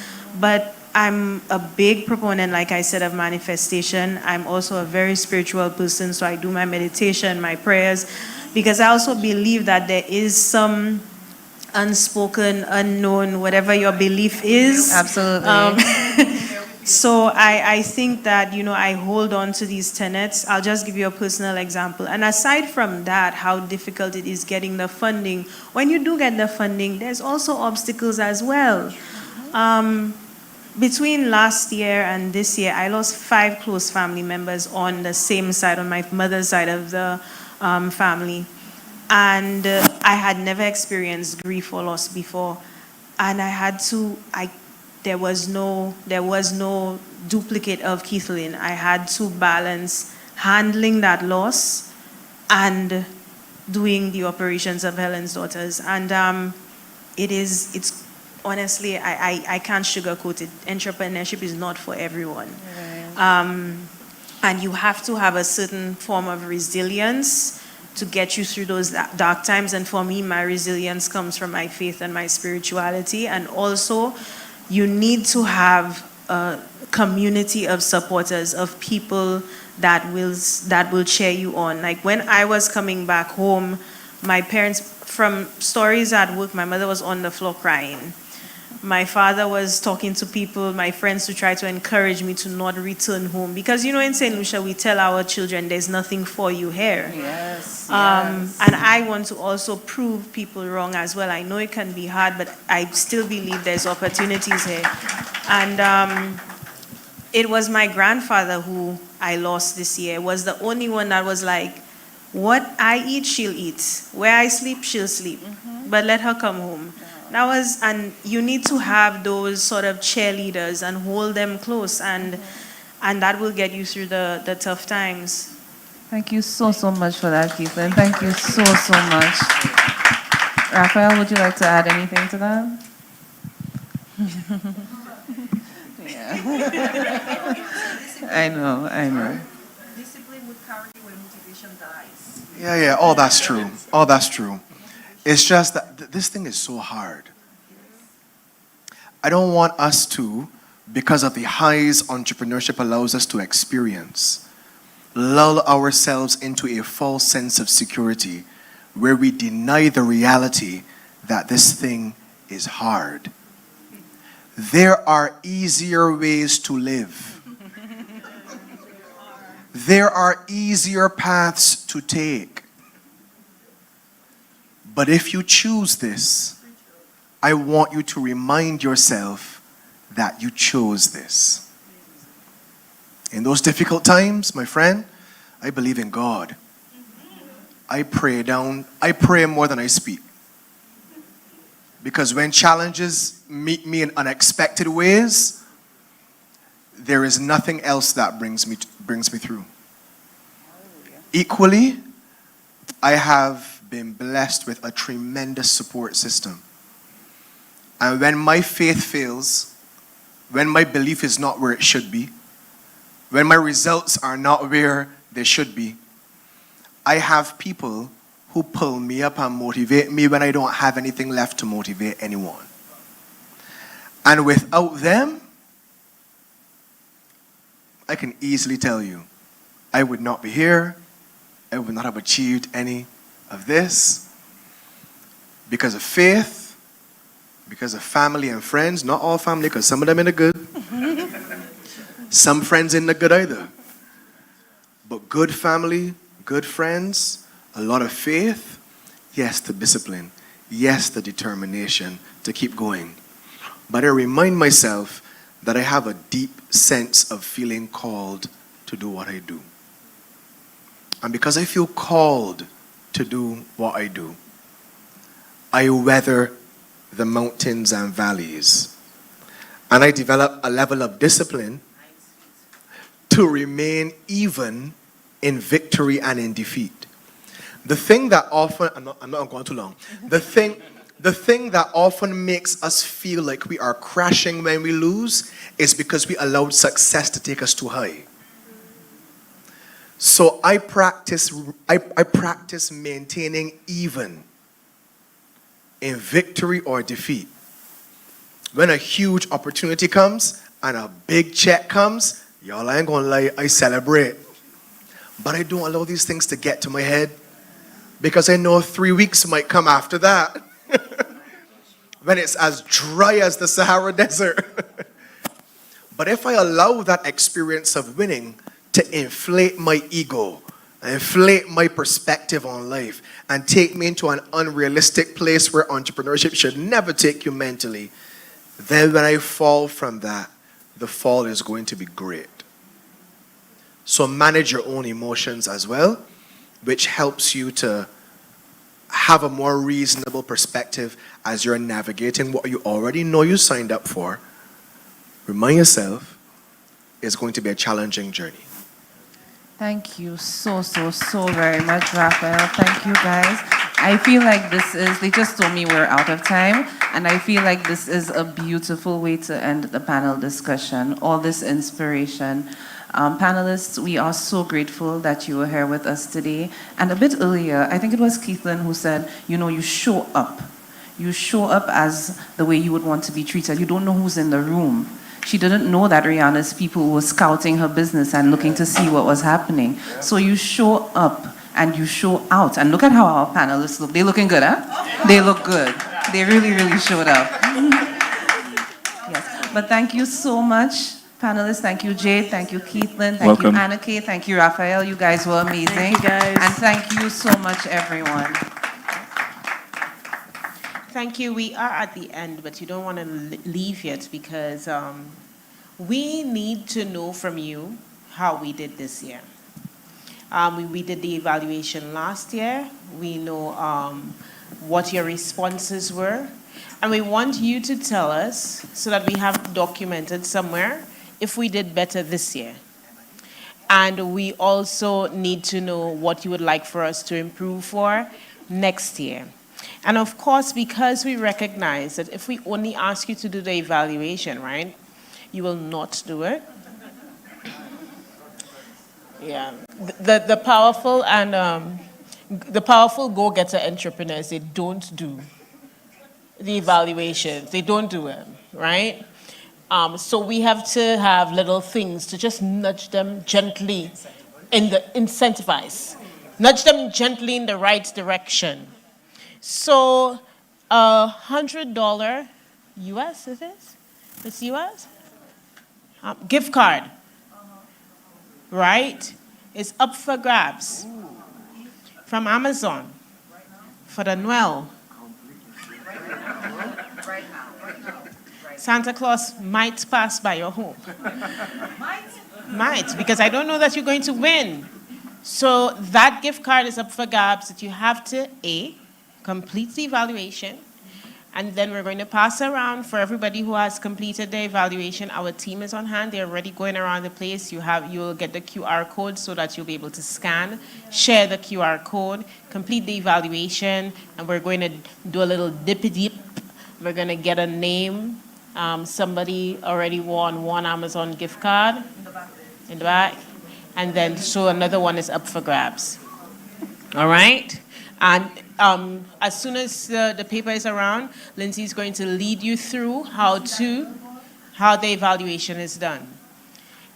But I'm a big proponent, like I said, of manifestation. I'm also a very spiritual person, so I do my meditation, my prayers, because I also believe that there is some unspoken, unknown, whatever your belief is. Absolutely. So I think that, I hold on to these tenets. I'll just give you a personal example. And aside from that, how difficult it is getting the funding, when you do get the funding, there's also obstacles as well. Between last year and this year, I lost 5 close family members on the same side, on my mother's side of the family. And I had never experienced grief or loss before. And there was no duplicate of Keithlyn. I had to balance handling that loss and doing the operations of Helen's Daughters. And it's honestly, I can't sugarcoat it. Entrepreneurship is not for everyone. Right. And you have to have a certain form of resilience to get you through those dark times. And for me, my resilience comes from my faith and my spirituality. And also, you need to have a community of supporters, of people that will cheer you on. Like when I was coming back home, my parents, from stories at work, my mother was on the floor crying. My father was talking to people, my friends, to try to encourage me to not return home. Because, in St. Lucia, we tell our children, there's nothing for you here. Yes, And I want to also prove people wrong as well. I know it can be hard, but I still believe there's opportunities here. And it was my grandfather who I lost this year, was the only one that was like, what I eat, she'll eat. Where I sleep, she'll sleep. But let her come home. And you need to have those sort of cheerleaders and hold them close, and that will get you through the tough times. Thank you so much for that, Keithlyn. Thank you so much. Raphael, would you like to add anything to that? Yeah. I know. Discipline would carry when motivation dies. Yeah, all that's true. It's just that this thing is so hard. I don't want us to, because of the highs entrepreneurship allows us to experience, lull ourselves into a false sense of security where we deny the reality that this thing is hard. There are easier ways to live. There are easier paths to take. But if you choose this, I want you to remind yourself that you chose this. In those difficult times, my friend, I believe in God. I pray more than I speak. Because when challenges meet me in unexpected ways, there is nothing else that brings me through. Equally, I have been blessed with a tremendous support system. And when my faith fails, when my belief is not where it should be, when my results are not where they should be, I have people who pull me up and motivate me when I don't have anything left to motivate anyone. And without them, I can easily tell you, I would not be here. I would not have achieved any of this because of faith, because of family and friends. Not all family, because some of them in the good. Some friends in the good either. But good family, good friends, a lot of faith, yes, the discipline, yes, the determination to keep going. But I remind myself that I have a deep sense of feeling called to do what I do. And because I feel called to do what I do, I weather the mountains and valleys. And I develop a level of discipline to remain even in victory and in defeat. The thing that often, I'm not going too long. The thing that often makes us feel like we are crashing when we lose is because we allowed success to take us too high. So I practice maintaining even in victory or defeat. When a huge opportunity comes and a big check comes, y'all, I ain't gonna lie, I celebrate. But I don't allow these things to get to my head because I know 3 weeks might come after that when it's as dry as the Sahara Desert. But if I allow that experience of winning to inflate my ego, inflate my perspective on life, and take me into an unrealistic place where entrepreneurship should never take you mentally, then when I fall from that, the fall is going to be great. So manage your own emotions as well, which helps you to have a more reasonable perspective as you're navigating what you already know you signed up for. Remind yourself, it's going to be a challenging journey. Thank you so very much, Raphael. Thank you, guys. I feel like they just told me we're out of time, and I feel like this is a beautiful way to end the panel discussion, all this inspiration. Panelists, we are so grateful that you were here with us today. And a bit earlier, I think it was Keithlin who said, you show up. You show up as the way you would want to be treated. You don't know who's in the room. She didn't know that Rihanna's people were scouting her business and looking to see what was happening. So you show up and you show out. And look at how our panelists look. They're looking good, huh? They look good. They really showed up. Yes. But thank you so much, panelists. Thank you, Jade. Thank you, Keithlin. Thank you, Anna Kay. Thank you, Raphael. You guys were amazing. Thank you, guys. And thank you so much, everyone. Thank you. We are at the end, but you don't want to leave yet because we need to know from you how we did this year. We did the evaluation last year. We know what your responses were. And we want you to tell us so that we have documented somewhere if we did better this year. And we also need to know what you would like for us to improve for next year. And of course, because we recognize that if we only ask you to do the evaluation, right, you will not do it. Yeah, the powerful and the powerful go-getter entrepreneurs, they don't do the evaluations. They don't do it, right? So we have to have little things to just nudge them gently incentivize. Nudge them gently in the right direction. So $100 US, is it? It's US? Gift card, right? It's up for grabs from Amazon for the Noel. Santa Claus might pass by your home. Might, because I don't know that you're going to win. So that gift card is up for grabs that you have to, A, complete the evaluation, and then we're going to pass around for everybody who has completed the evaluation. Our team is on hand. They're already going around the place. You'll get the QR code so that you'll be able to scan, share the QR code, complete the evaluation, and we're going to do a little dippy-dip. We're going to get a name. Somebody already won one Amazon gift card in the back. And then, so another one is up for grabs. All right? And as soon as the paper is around, Lindsay is going to lead you through how the evaluation is done.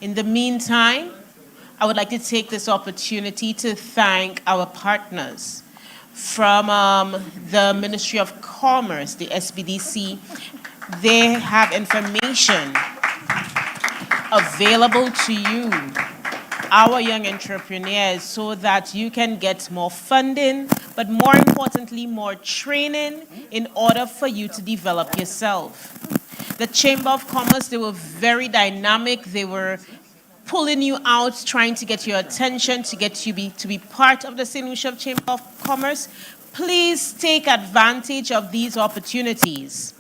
In the meantime, I would like to take this opportunity to thank our partners from the Ministry of Commerce, the SBDC. They have information available to you, our young entrepreneurs, so that you can get more funding, but more importantly, more training in order for you to develop yourself. The Chamber of Commerce, they were very dynamic. They were pulling you out, trying to get your attention, to get you to be part of the St. Lucia Chamber of Commerce. Please take advantage of these opportunities.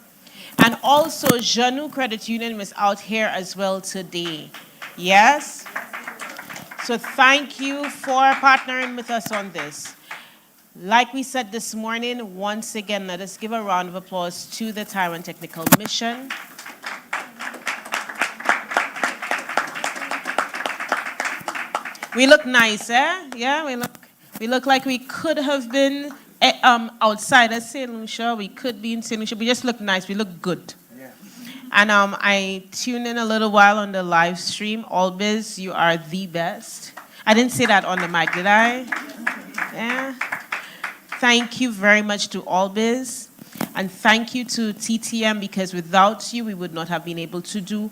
And also, Janu Credit Union was out here as well today. Yes? So thank you for partnering with us on this. Like we said this morning, once again, let us give a round of applause to the Taiwan Technical Mission. We look nice, eh? Yeah, we look like we could have been outside of St. Lucia. We could be in St. Lucia. We just look nice. We look good. Yeah. And I tuned in a little while on the live stream. Albiz, you are the best. I didn't say that on the mic, did I? Yeah. Thank you very much to Albiz. And thank you to TTM, because without you, we would not have been able to do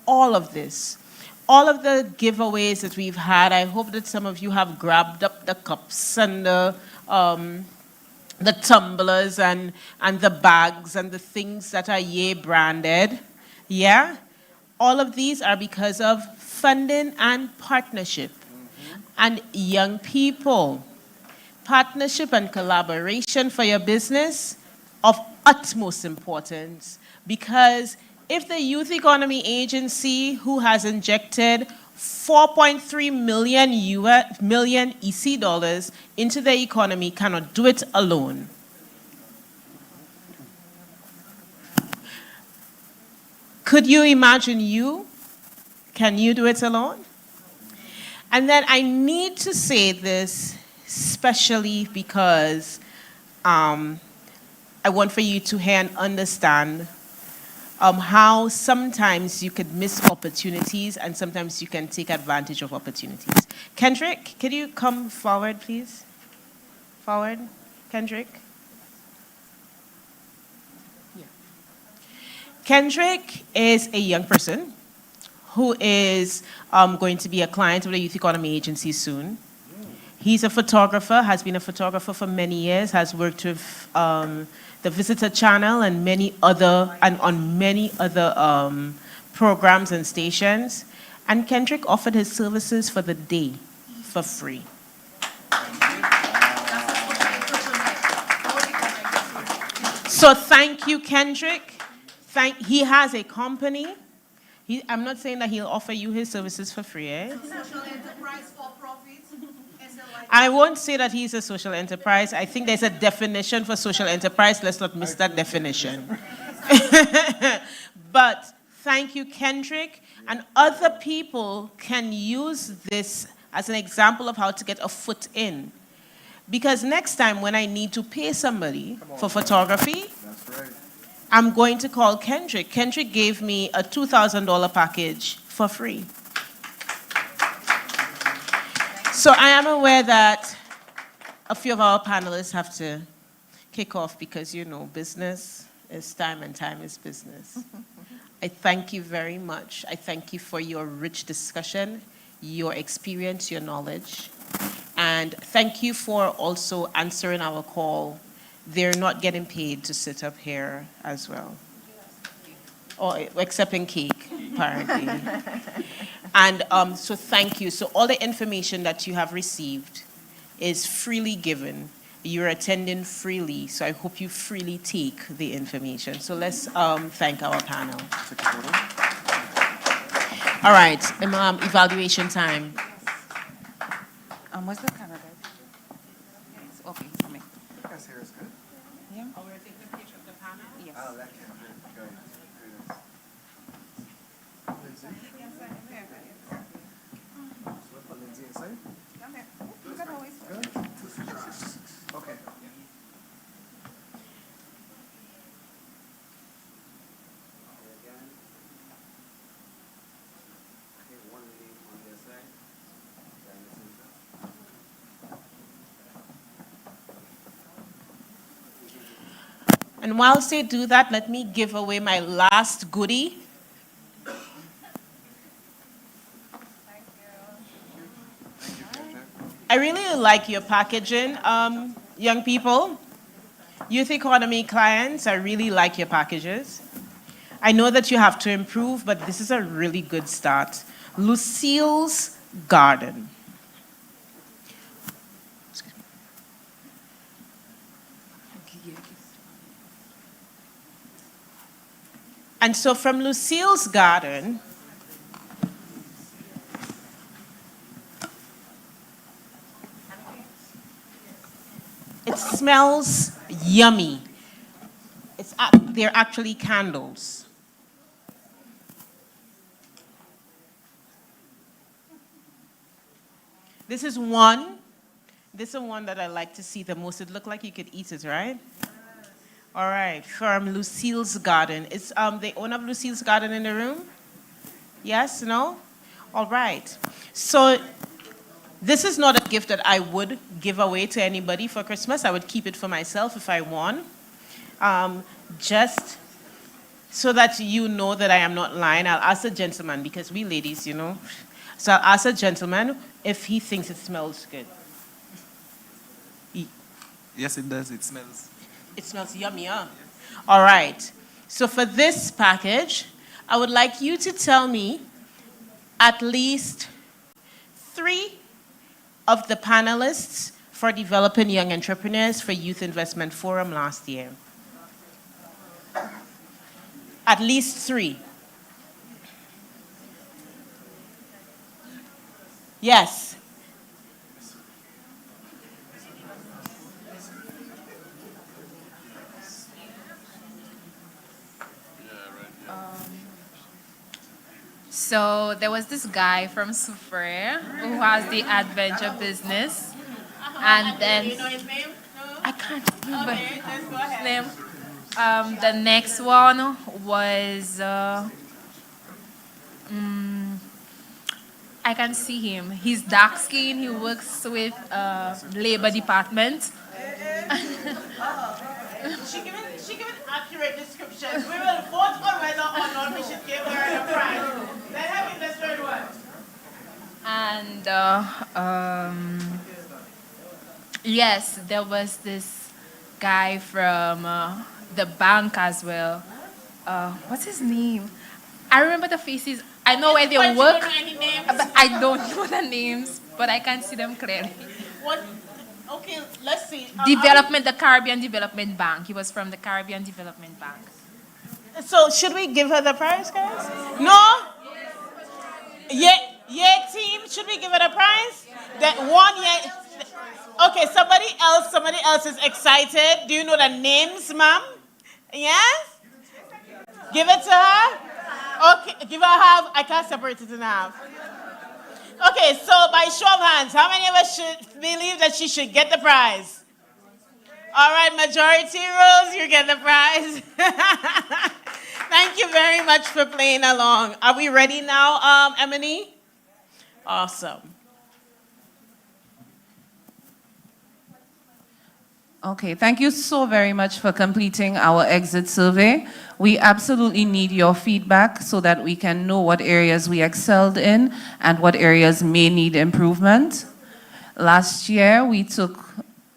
all of this. All of the giveaways that we've had, I hope that some of you have grabbed up the cups and the tumblers and the bags and the things that are Yay branded. Yeah? All of these are because of funding and partnership. And young people, partnership and collaboration for your business of utmost importance, because if the Youth Economy Agency, who has injected 4.3 million EC dollars into the economy, cannot do it alone, could you imagine you? Can you do it alone? And then I need to say this especially because I want for you to hear and understand how sometimes you could miss opportunities and sometimes you can take advantage of opportunities. Kendrick, could you come forward, please? Forward, Kendrick. Yeah. Kendrick is a young person who is going to be a client of the Youth Economy Agency soon. He's a photographer, has been a photographer for many years, has worked with the Visitor Channel and on many other programs and stations. And Kendrick offered his services for the day for free. So thank you, Kendrick. He has a company. I'm not saying that he'll offer you his services for free, eh? Social enterprise for profit. I won't say that he's a social enterprise. I think there's a definition for social enterprise. Let's not miss that definition. But thank you, Kendrick. And other people can use this as an example of how to get a foot in. Because next time when I need to pay somebody for photography, I'm going to call Kendrick. Kendrick gave me a $2,000 package for free. So I am aware that a few of our panelists have to kick off because, you know, business is time and time is business. I thank you very much. I thank you for your rich discussion, your experience, your knowledge. And thank you for also answering our call. They're not getting paid to sit up here as well. Or except in cake, apparently. And so thank you. So all the information that you have received is freely given. You're attending freely, so I hope you freely take the information. So let's thank our panel. All right, evaluation time. What's the camera, guys? Okay, for me. Yes, here is good. Yeah. Oh, we're taking a picture of the panel? Yes. Oh, that camera. Good. Lindsay? Yes, I'm here. So put Lindsay inside? I'm here. You can always. Good. Okay. And whilst they do that, let me give away my last goodie. I really like your packaging, young people. Youth economy clients, I really like your packages. I know that you have to improve, but this is a really good start. Lucille's Garden. And so from Lucille's Garden, it smells yummy. They're actually candles. This is one that I like to see the most. It looked like you could eat it, right? All right, from Lucille's Garden. Is the owner of Lucille's Garden in the room? Yes, no? All right. So this is not a gift that I would give away to anybody for Christmas. I would keep it for myself if I won. Just so that you know that I am not lying, I'll ask the gentleman, because we ladies, you know. So I'll ask the gentleman if he thinks it smells good. Yes, it does. It smells. It smells yummy, huh? All right. So for this package, I would like you to tell me at least 3 of the panelists for Developing Young Entrepreneurs for Youth Investment Forum last year. At least 3. Yes. So there was this guy from Soufriere who has the adventure business, and then Do you know his name? I can't remember Okay, just go ahead. his name. The next one was I can see him. He's dark skinned. He works with Labor Department. She given accurate descriptions. We will vote on whether or not we should give her a prize. Let her be the third one. And yes, there was this guy from the bank as well. What's his name? I remember the faces. I know where they But you work. don't know any names? But I don't know the names, but I can see them clearly. What? Okay, let's see. The Caribbean Development Bank. He was from the Caribbean Development Bank. So should we give her the prize, guys? No? Yeah, team, should we give her the prize? That one, yeah. Okay, somebody else is excited. Do you know the names, ma'am? Yes? Give it to her? Okay, give her half. I can't separate it in half. Okay, so by show of hands, how many of us should believe that she should get the prize? All right, majority rules, you get the prize. Thank you very much for playing along. Are we ready now, Emily? Awesome. Okay, thank you so very much for completing our exit survey. We absolutely need your feedback so that we can know what areas we excelled in and what areas may need improvement. Last year, we took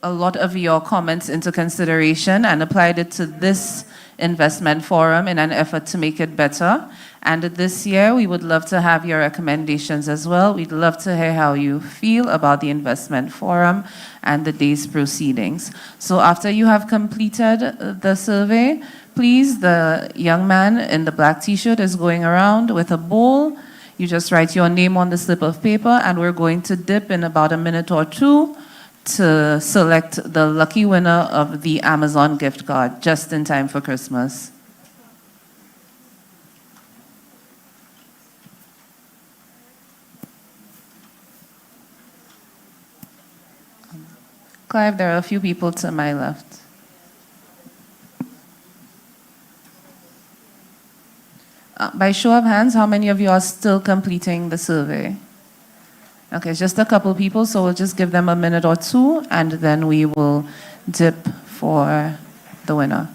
a lot of your comments into consideration and applied it to this investment forum in an effort to make it better. And this year, we would love to have your recommendations as well. We'd love to hear how you feel about the investment forum and the day's proceedings. So after you have completed the survey, please, the young man in the black t-shirt is going around with a bowl. You just write your name on the slip of paper, and we're going to dip in about a minute or two to select the lucky winner of the Amazon gift card, just in time for Christmas. Clive, there are a few people to my left. By show of hands, how many of you are still completing the survey? Okay, it's just a couple people, so we'll just give them a minute or two, and then we will dip for the winner.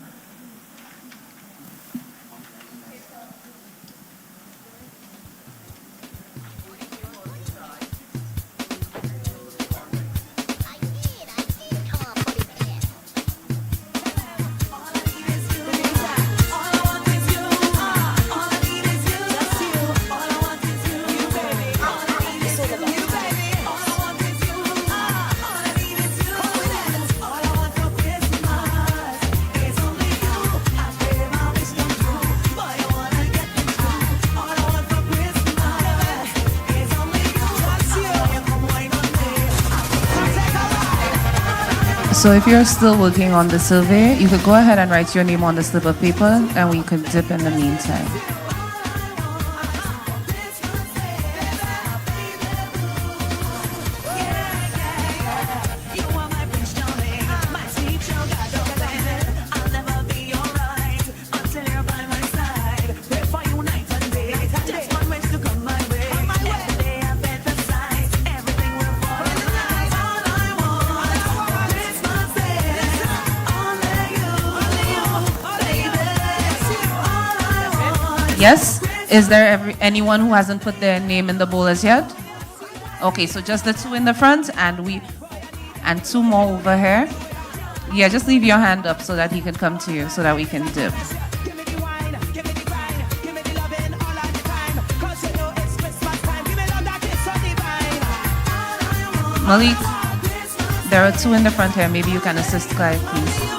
So if you're still working on the survey, you could go ahead and write your name on the slip of paper, and we could dip in the meantime. Yes? Is there anyone who hasn't put their name in the bowl as yet? Okay, so just the two in the front and two more over here. Yeah, just leave your hand up so that he can come to you so that we can dip. Malik, there are two in the front here. Maybe you can assist Clive, please.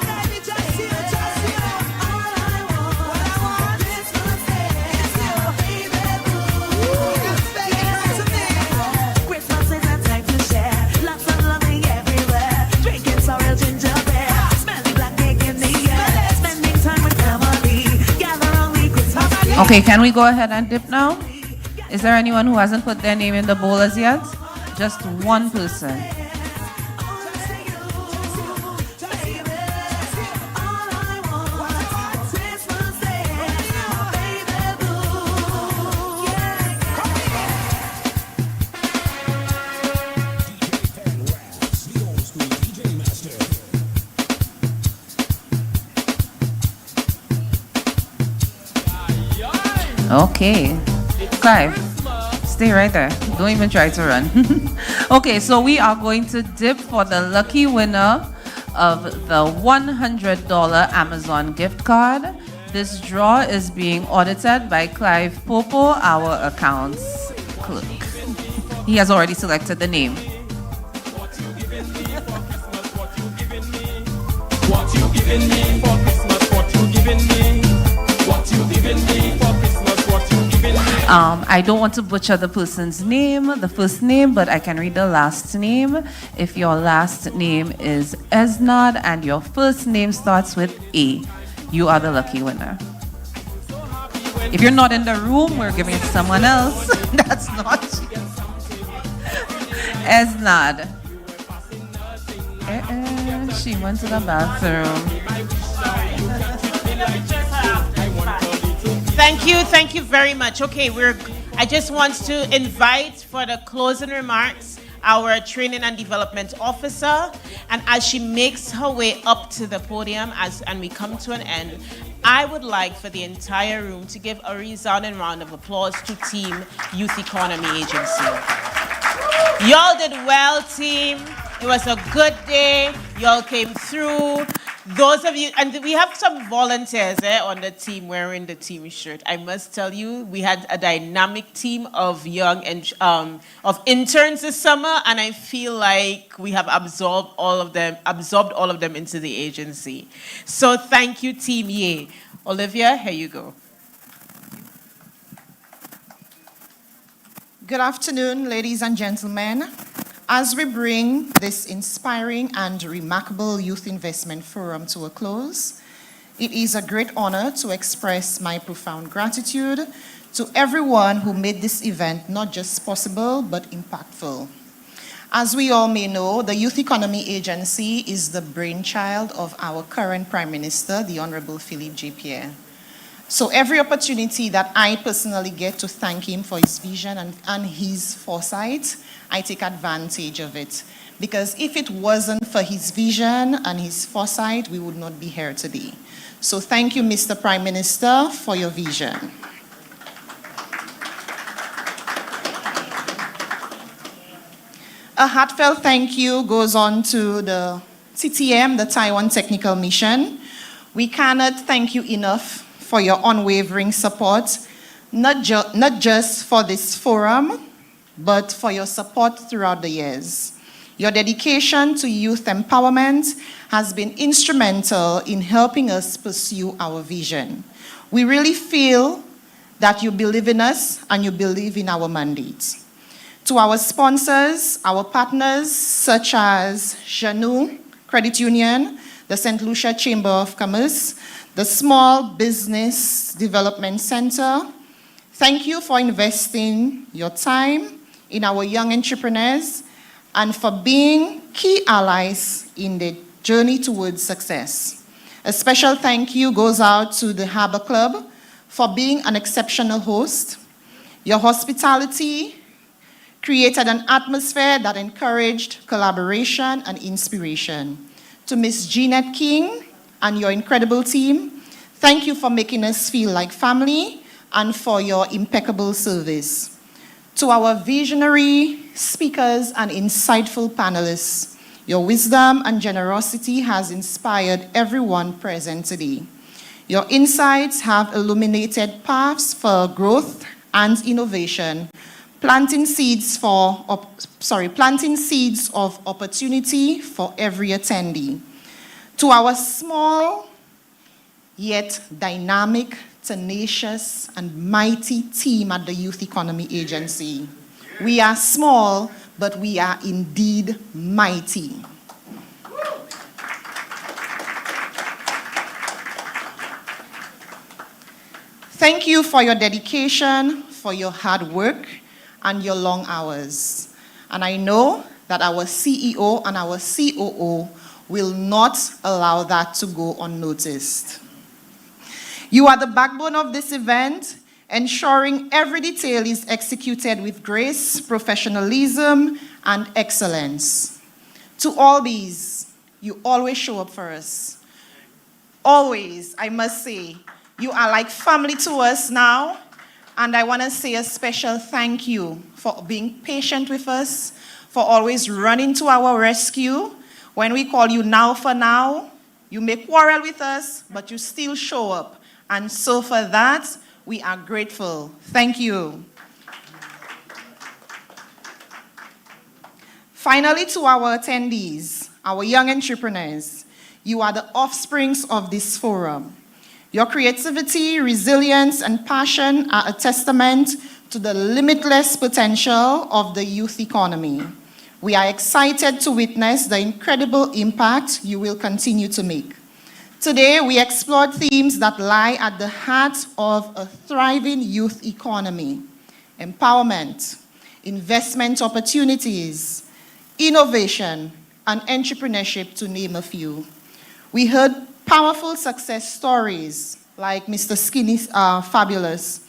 Okay, can we go ahead and dip now? Is there anyone who hasn't put their name in the bowl as yet? Just one person. Okay, Clive, stay right there. Don't even try to run. Okay, so we are going to dip for the lucky winner of the $100 Amazon gift card. This draw is being audited by Clive Popo, our accounts clerk. He has already selected the name. What you giving me for Christmas? What you giving me? What you giving me for Christmas? I don't want to butcher the person's name, the first name, but I can read the last name. If your last name is Esnod and your first name starts with A, you are the lucky winner. If you're not in the room, we're giving it to someone else. That's not you. Esnod. She went to the bathroom. Thank you very much. Okay, I just want to invite for the closing remarks our training and development officer, and as she makes her way up to the podium and we come to an end, I would like for the entire room to give a resounding round of applause to Team Youth Economy Agency. Y'all did well, team. It was a good day. Y'all came through. Those of you, and we have some volunteers on the team wearing the team shirt. I must tell you, we had a dynamic team of young and of interns this summer, and I feel like we have absorbed all of them into the agency. So thank you, Team Ye. Olivia, here you go. Good afternoon, ladies and gentlemen. As we bring this inspiring and remarkable Youth Investment Forum to a close, it is a great honor to express my profound gratitude to everyone who made this event not just possible, but impactful. As we all may know, the Youth Economy Agency is the brainchild of our current Prime Minister, the Honorable Philippe J. Pierre. So every opportunity that I personally get to thank him for his vision and his foresight, I take advantage of it. Because if it wasn't for his vision and his foresight, we would not be here today. So thank you, Mr. Prime Minister, for your vision. A heartfelt thank you goes on to the TTM, the Taiwan Technical Mission. We cannot thank you enough for your unwavering support, not just for this forum, but for your support throughout the years. Your dedication to youth empowerment has been instrumental in helping us pursue our vision. We really feel that you believe in us and you believe in our mandate. To our sponsors, our partners, such as Janou Credit Union, the St. Lucia Chamber of Commerce, the Small Business Development Center, thank you for investing your time in our young entrepreneurs and for being key allies in the journey towards success. A special thank you goes out to the Harbor Club for being an exceptional host. Your hospitality created an atmosphere that encouraged collaboration and inspiration. To Ms. Jeanette King and your incredible team, thank you for making us feel like family and for your impeccable service. To our visionary speakers and insightful panelists, your wisdom and generosity has inspired everyone present today. Your insights have illuminated paths for growth and innovation, planting seeds of opportunity for every attendee. To our small yet dynamic, tenacious, and mighty team at the Youth Economy Agency. We are small, but we are indeed mighty. Thank you for your dedication, for your hard work, and your long hours. And I know that our CEO and our COO will not allow that to go unnoticed. You are the backbone of this event, ensuring every detail is executed with grace, professionalism, and excellence. To all these, you always show up for us. Always, I must say, you are like family to us now, and I want to say a special thank you for being patient with us, for always running to our rescue. When we call you now for now, you may quarrel with us, but you still show up. And so for that, we are grateful. Thank you. Finally, to our attendees, our young entrepreneurs, you are the offsprings of this forum. Your creativity, resilience, and passion are a testament to the limitless potential of the youth economy. We are excited to witness the incredible impact you will continue to make. Today, we explored themes that lie at the heart of a thriving youth economy: empowerment, investment opportunities, innovation, and entrepreneurship, to name a few. We heard powerful success stories like Mr. Skinny's Fabulous,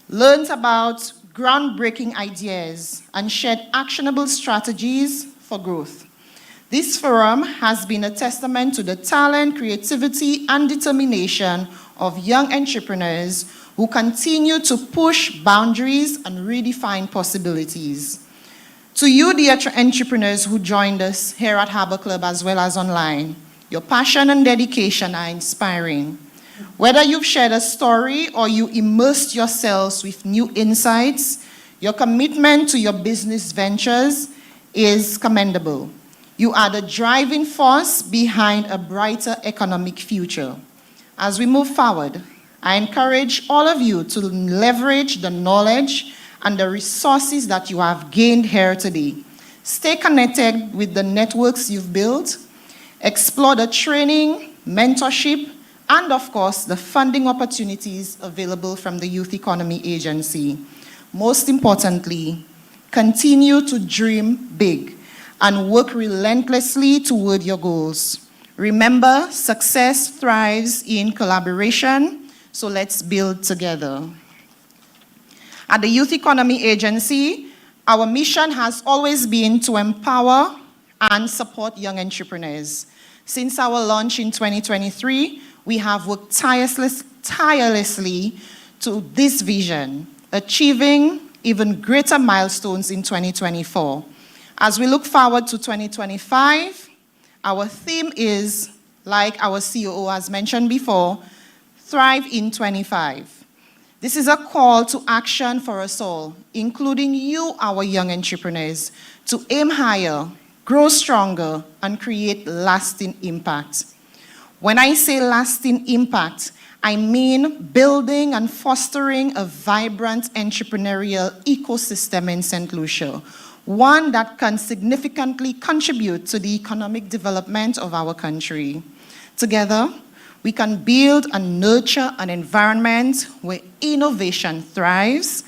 learned about groundbreaking ideas, and shared actionable strategies for growth. This forum has been a testament to the talent, creativity, and determination of young entrepreneurs who continue to push boundaries and redefine possibilities. To you, the entrepreneurs who joined us here at Harbor Club as well as online, Your passion and dedication are inspiring. Whether you've shared a story or you immersed yourselves with new insights, your commitment to your business ventures is commendable. You are the driving force behind a brighter economic future. As we move forward, I encourage all of you to leverage the knowledge and the resources that you have gained here today. Stay connected with the networks you've built, explore the training, mentorship, and of course, the funding opportunities available from the Youth Economy Agency. Most importantly, continue to dream big and work relentlessly toward your goals. Remember, success thrives in collaboration, so let's build together. At the Youth Economy Agency, our mission has always been to empower and support young entrepreneurs. Since our launch in 2023, we have worked tirelessly to this vision, achieving even greater milestones in 2024. As we look forward to 2025, our theme is, like our COO has mentioned before, Thrive in 25. This is a call to action for us all, including you, our young entrepreneurs, to aim higher, grow stronger, and create lasting impact. When I say lasting impact, I mean building and fostering a vibrant entrepreneurial ecosystem in St. Lucia, one that can significantly contribute to the economic development of our country. Together, we can build and nurture an environment where innovation thrives,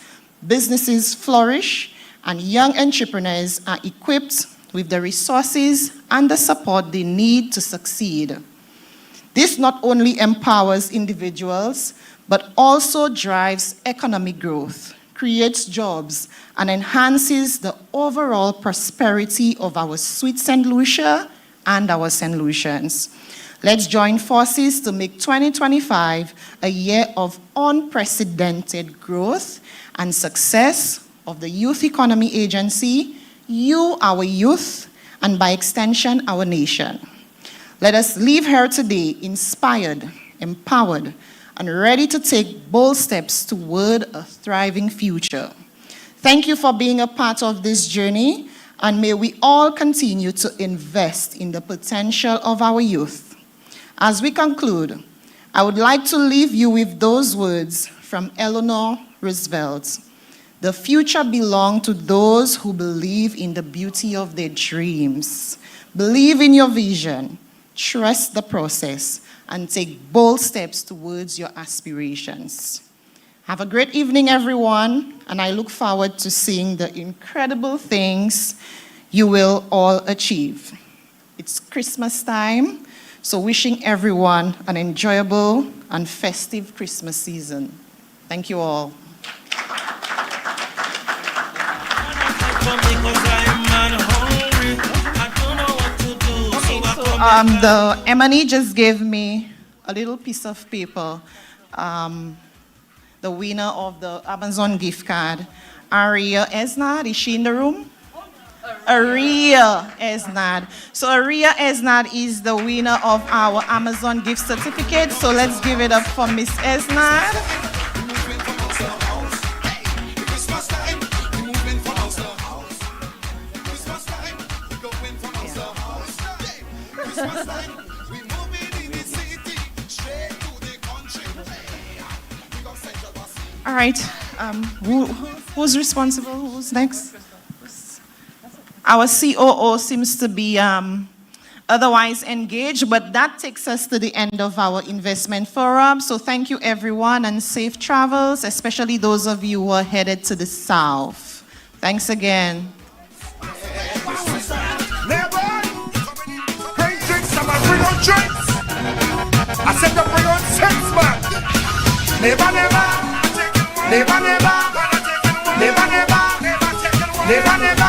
businesses flourish, and young entrepreneurs are equipped with the resources and the support they need to succeed. This not only empowers individuals, but also drives economic growth, creates jobs, and enhances the overall prosperity of our sweet St. Lucia and our St. Lucians. Let's join forces to make 2025 a year of unprecedented growth and success of the Youth Economy Agency, you, our youth, and by extension, our nation. Let us leave here today inspired, empowered, and ready to take bold steps toward a thriving future. Thank you for being a part of this journey, and may we all continue to invest in the potential of our youth. As we conclude, I would like to leave you with those words from Eleanor Roosevelt. The future belongs to those who believe in the beauty of their dreams. Believe in your vision. Trust the process and take bold steps towards your aspirations. Have a great evening, everyone, and I look forward to seeing the incredible things you will all achieve. It's Christmas time, so wishing everyone an enjoyable and festive Christmas season. Thank you all. The M&E just gave me a little piece of paper. The winner of the Amazon gift card, Aria Esnad. Is she in the room? Aria Esnad. So Aria Esnad is the winner of our Amazon gift certificate. So let's give it up for Miss Esnad. All right, who's responsible? Who's next? Our COO seems to be otherwise engaged, but that takes us to the end of our investment forum. So thank you, everyone, and safe travels, especially those of you who are headed to the south. Thanks again. I said to bring on sense, man. Never, never, never, never, never, never, never, never, never.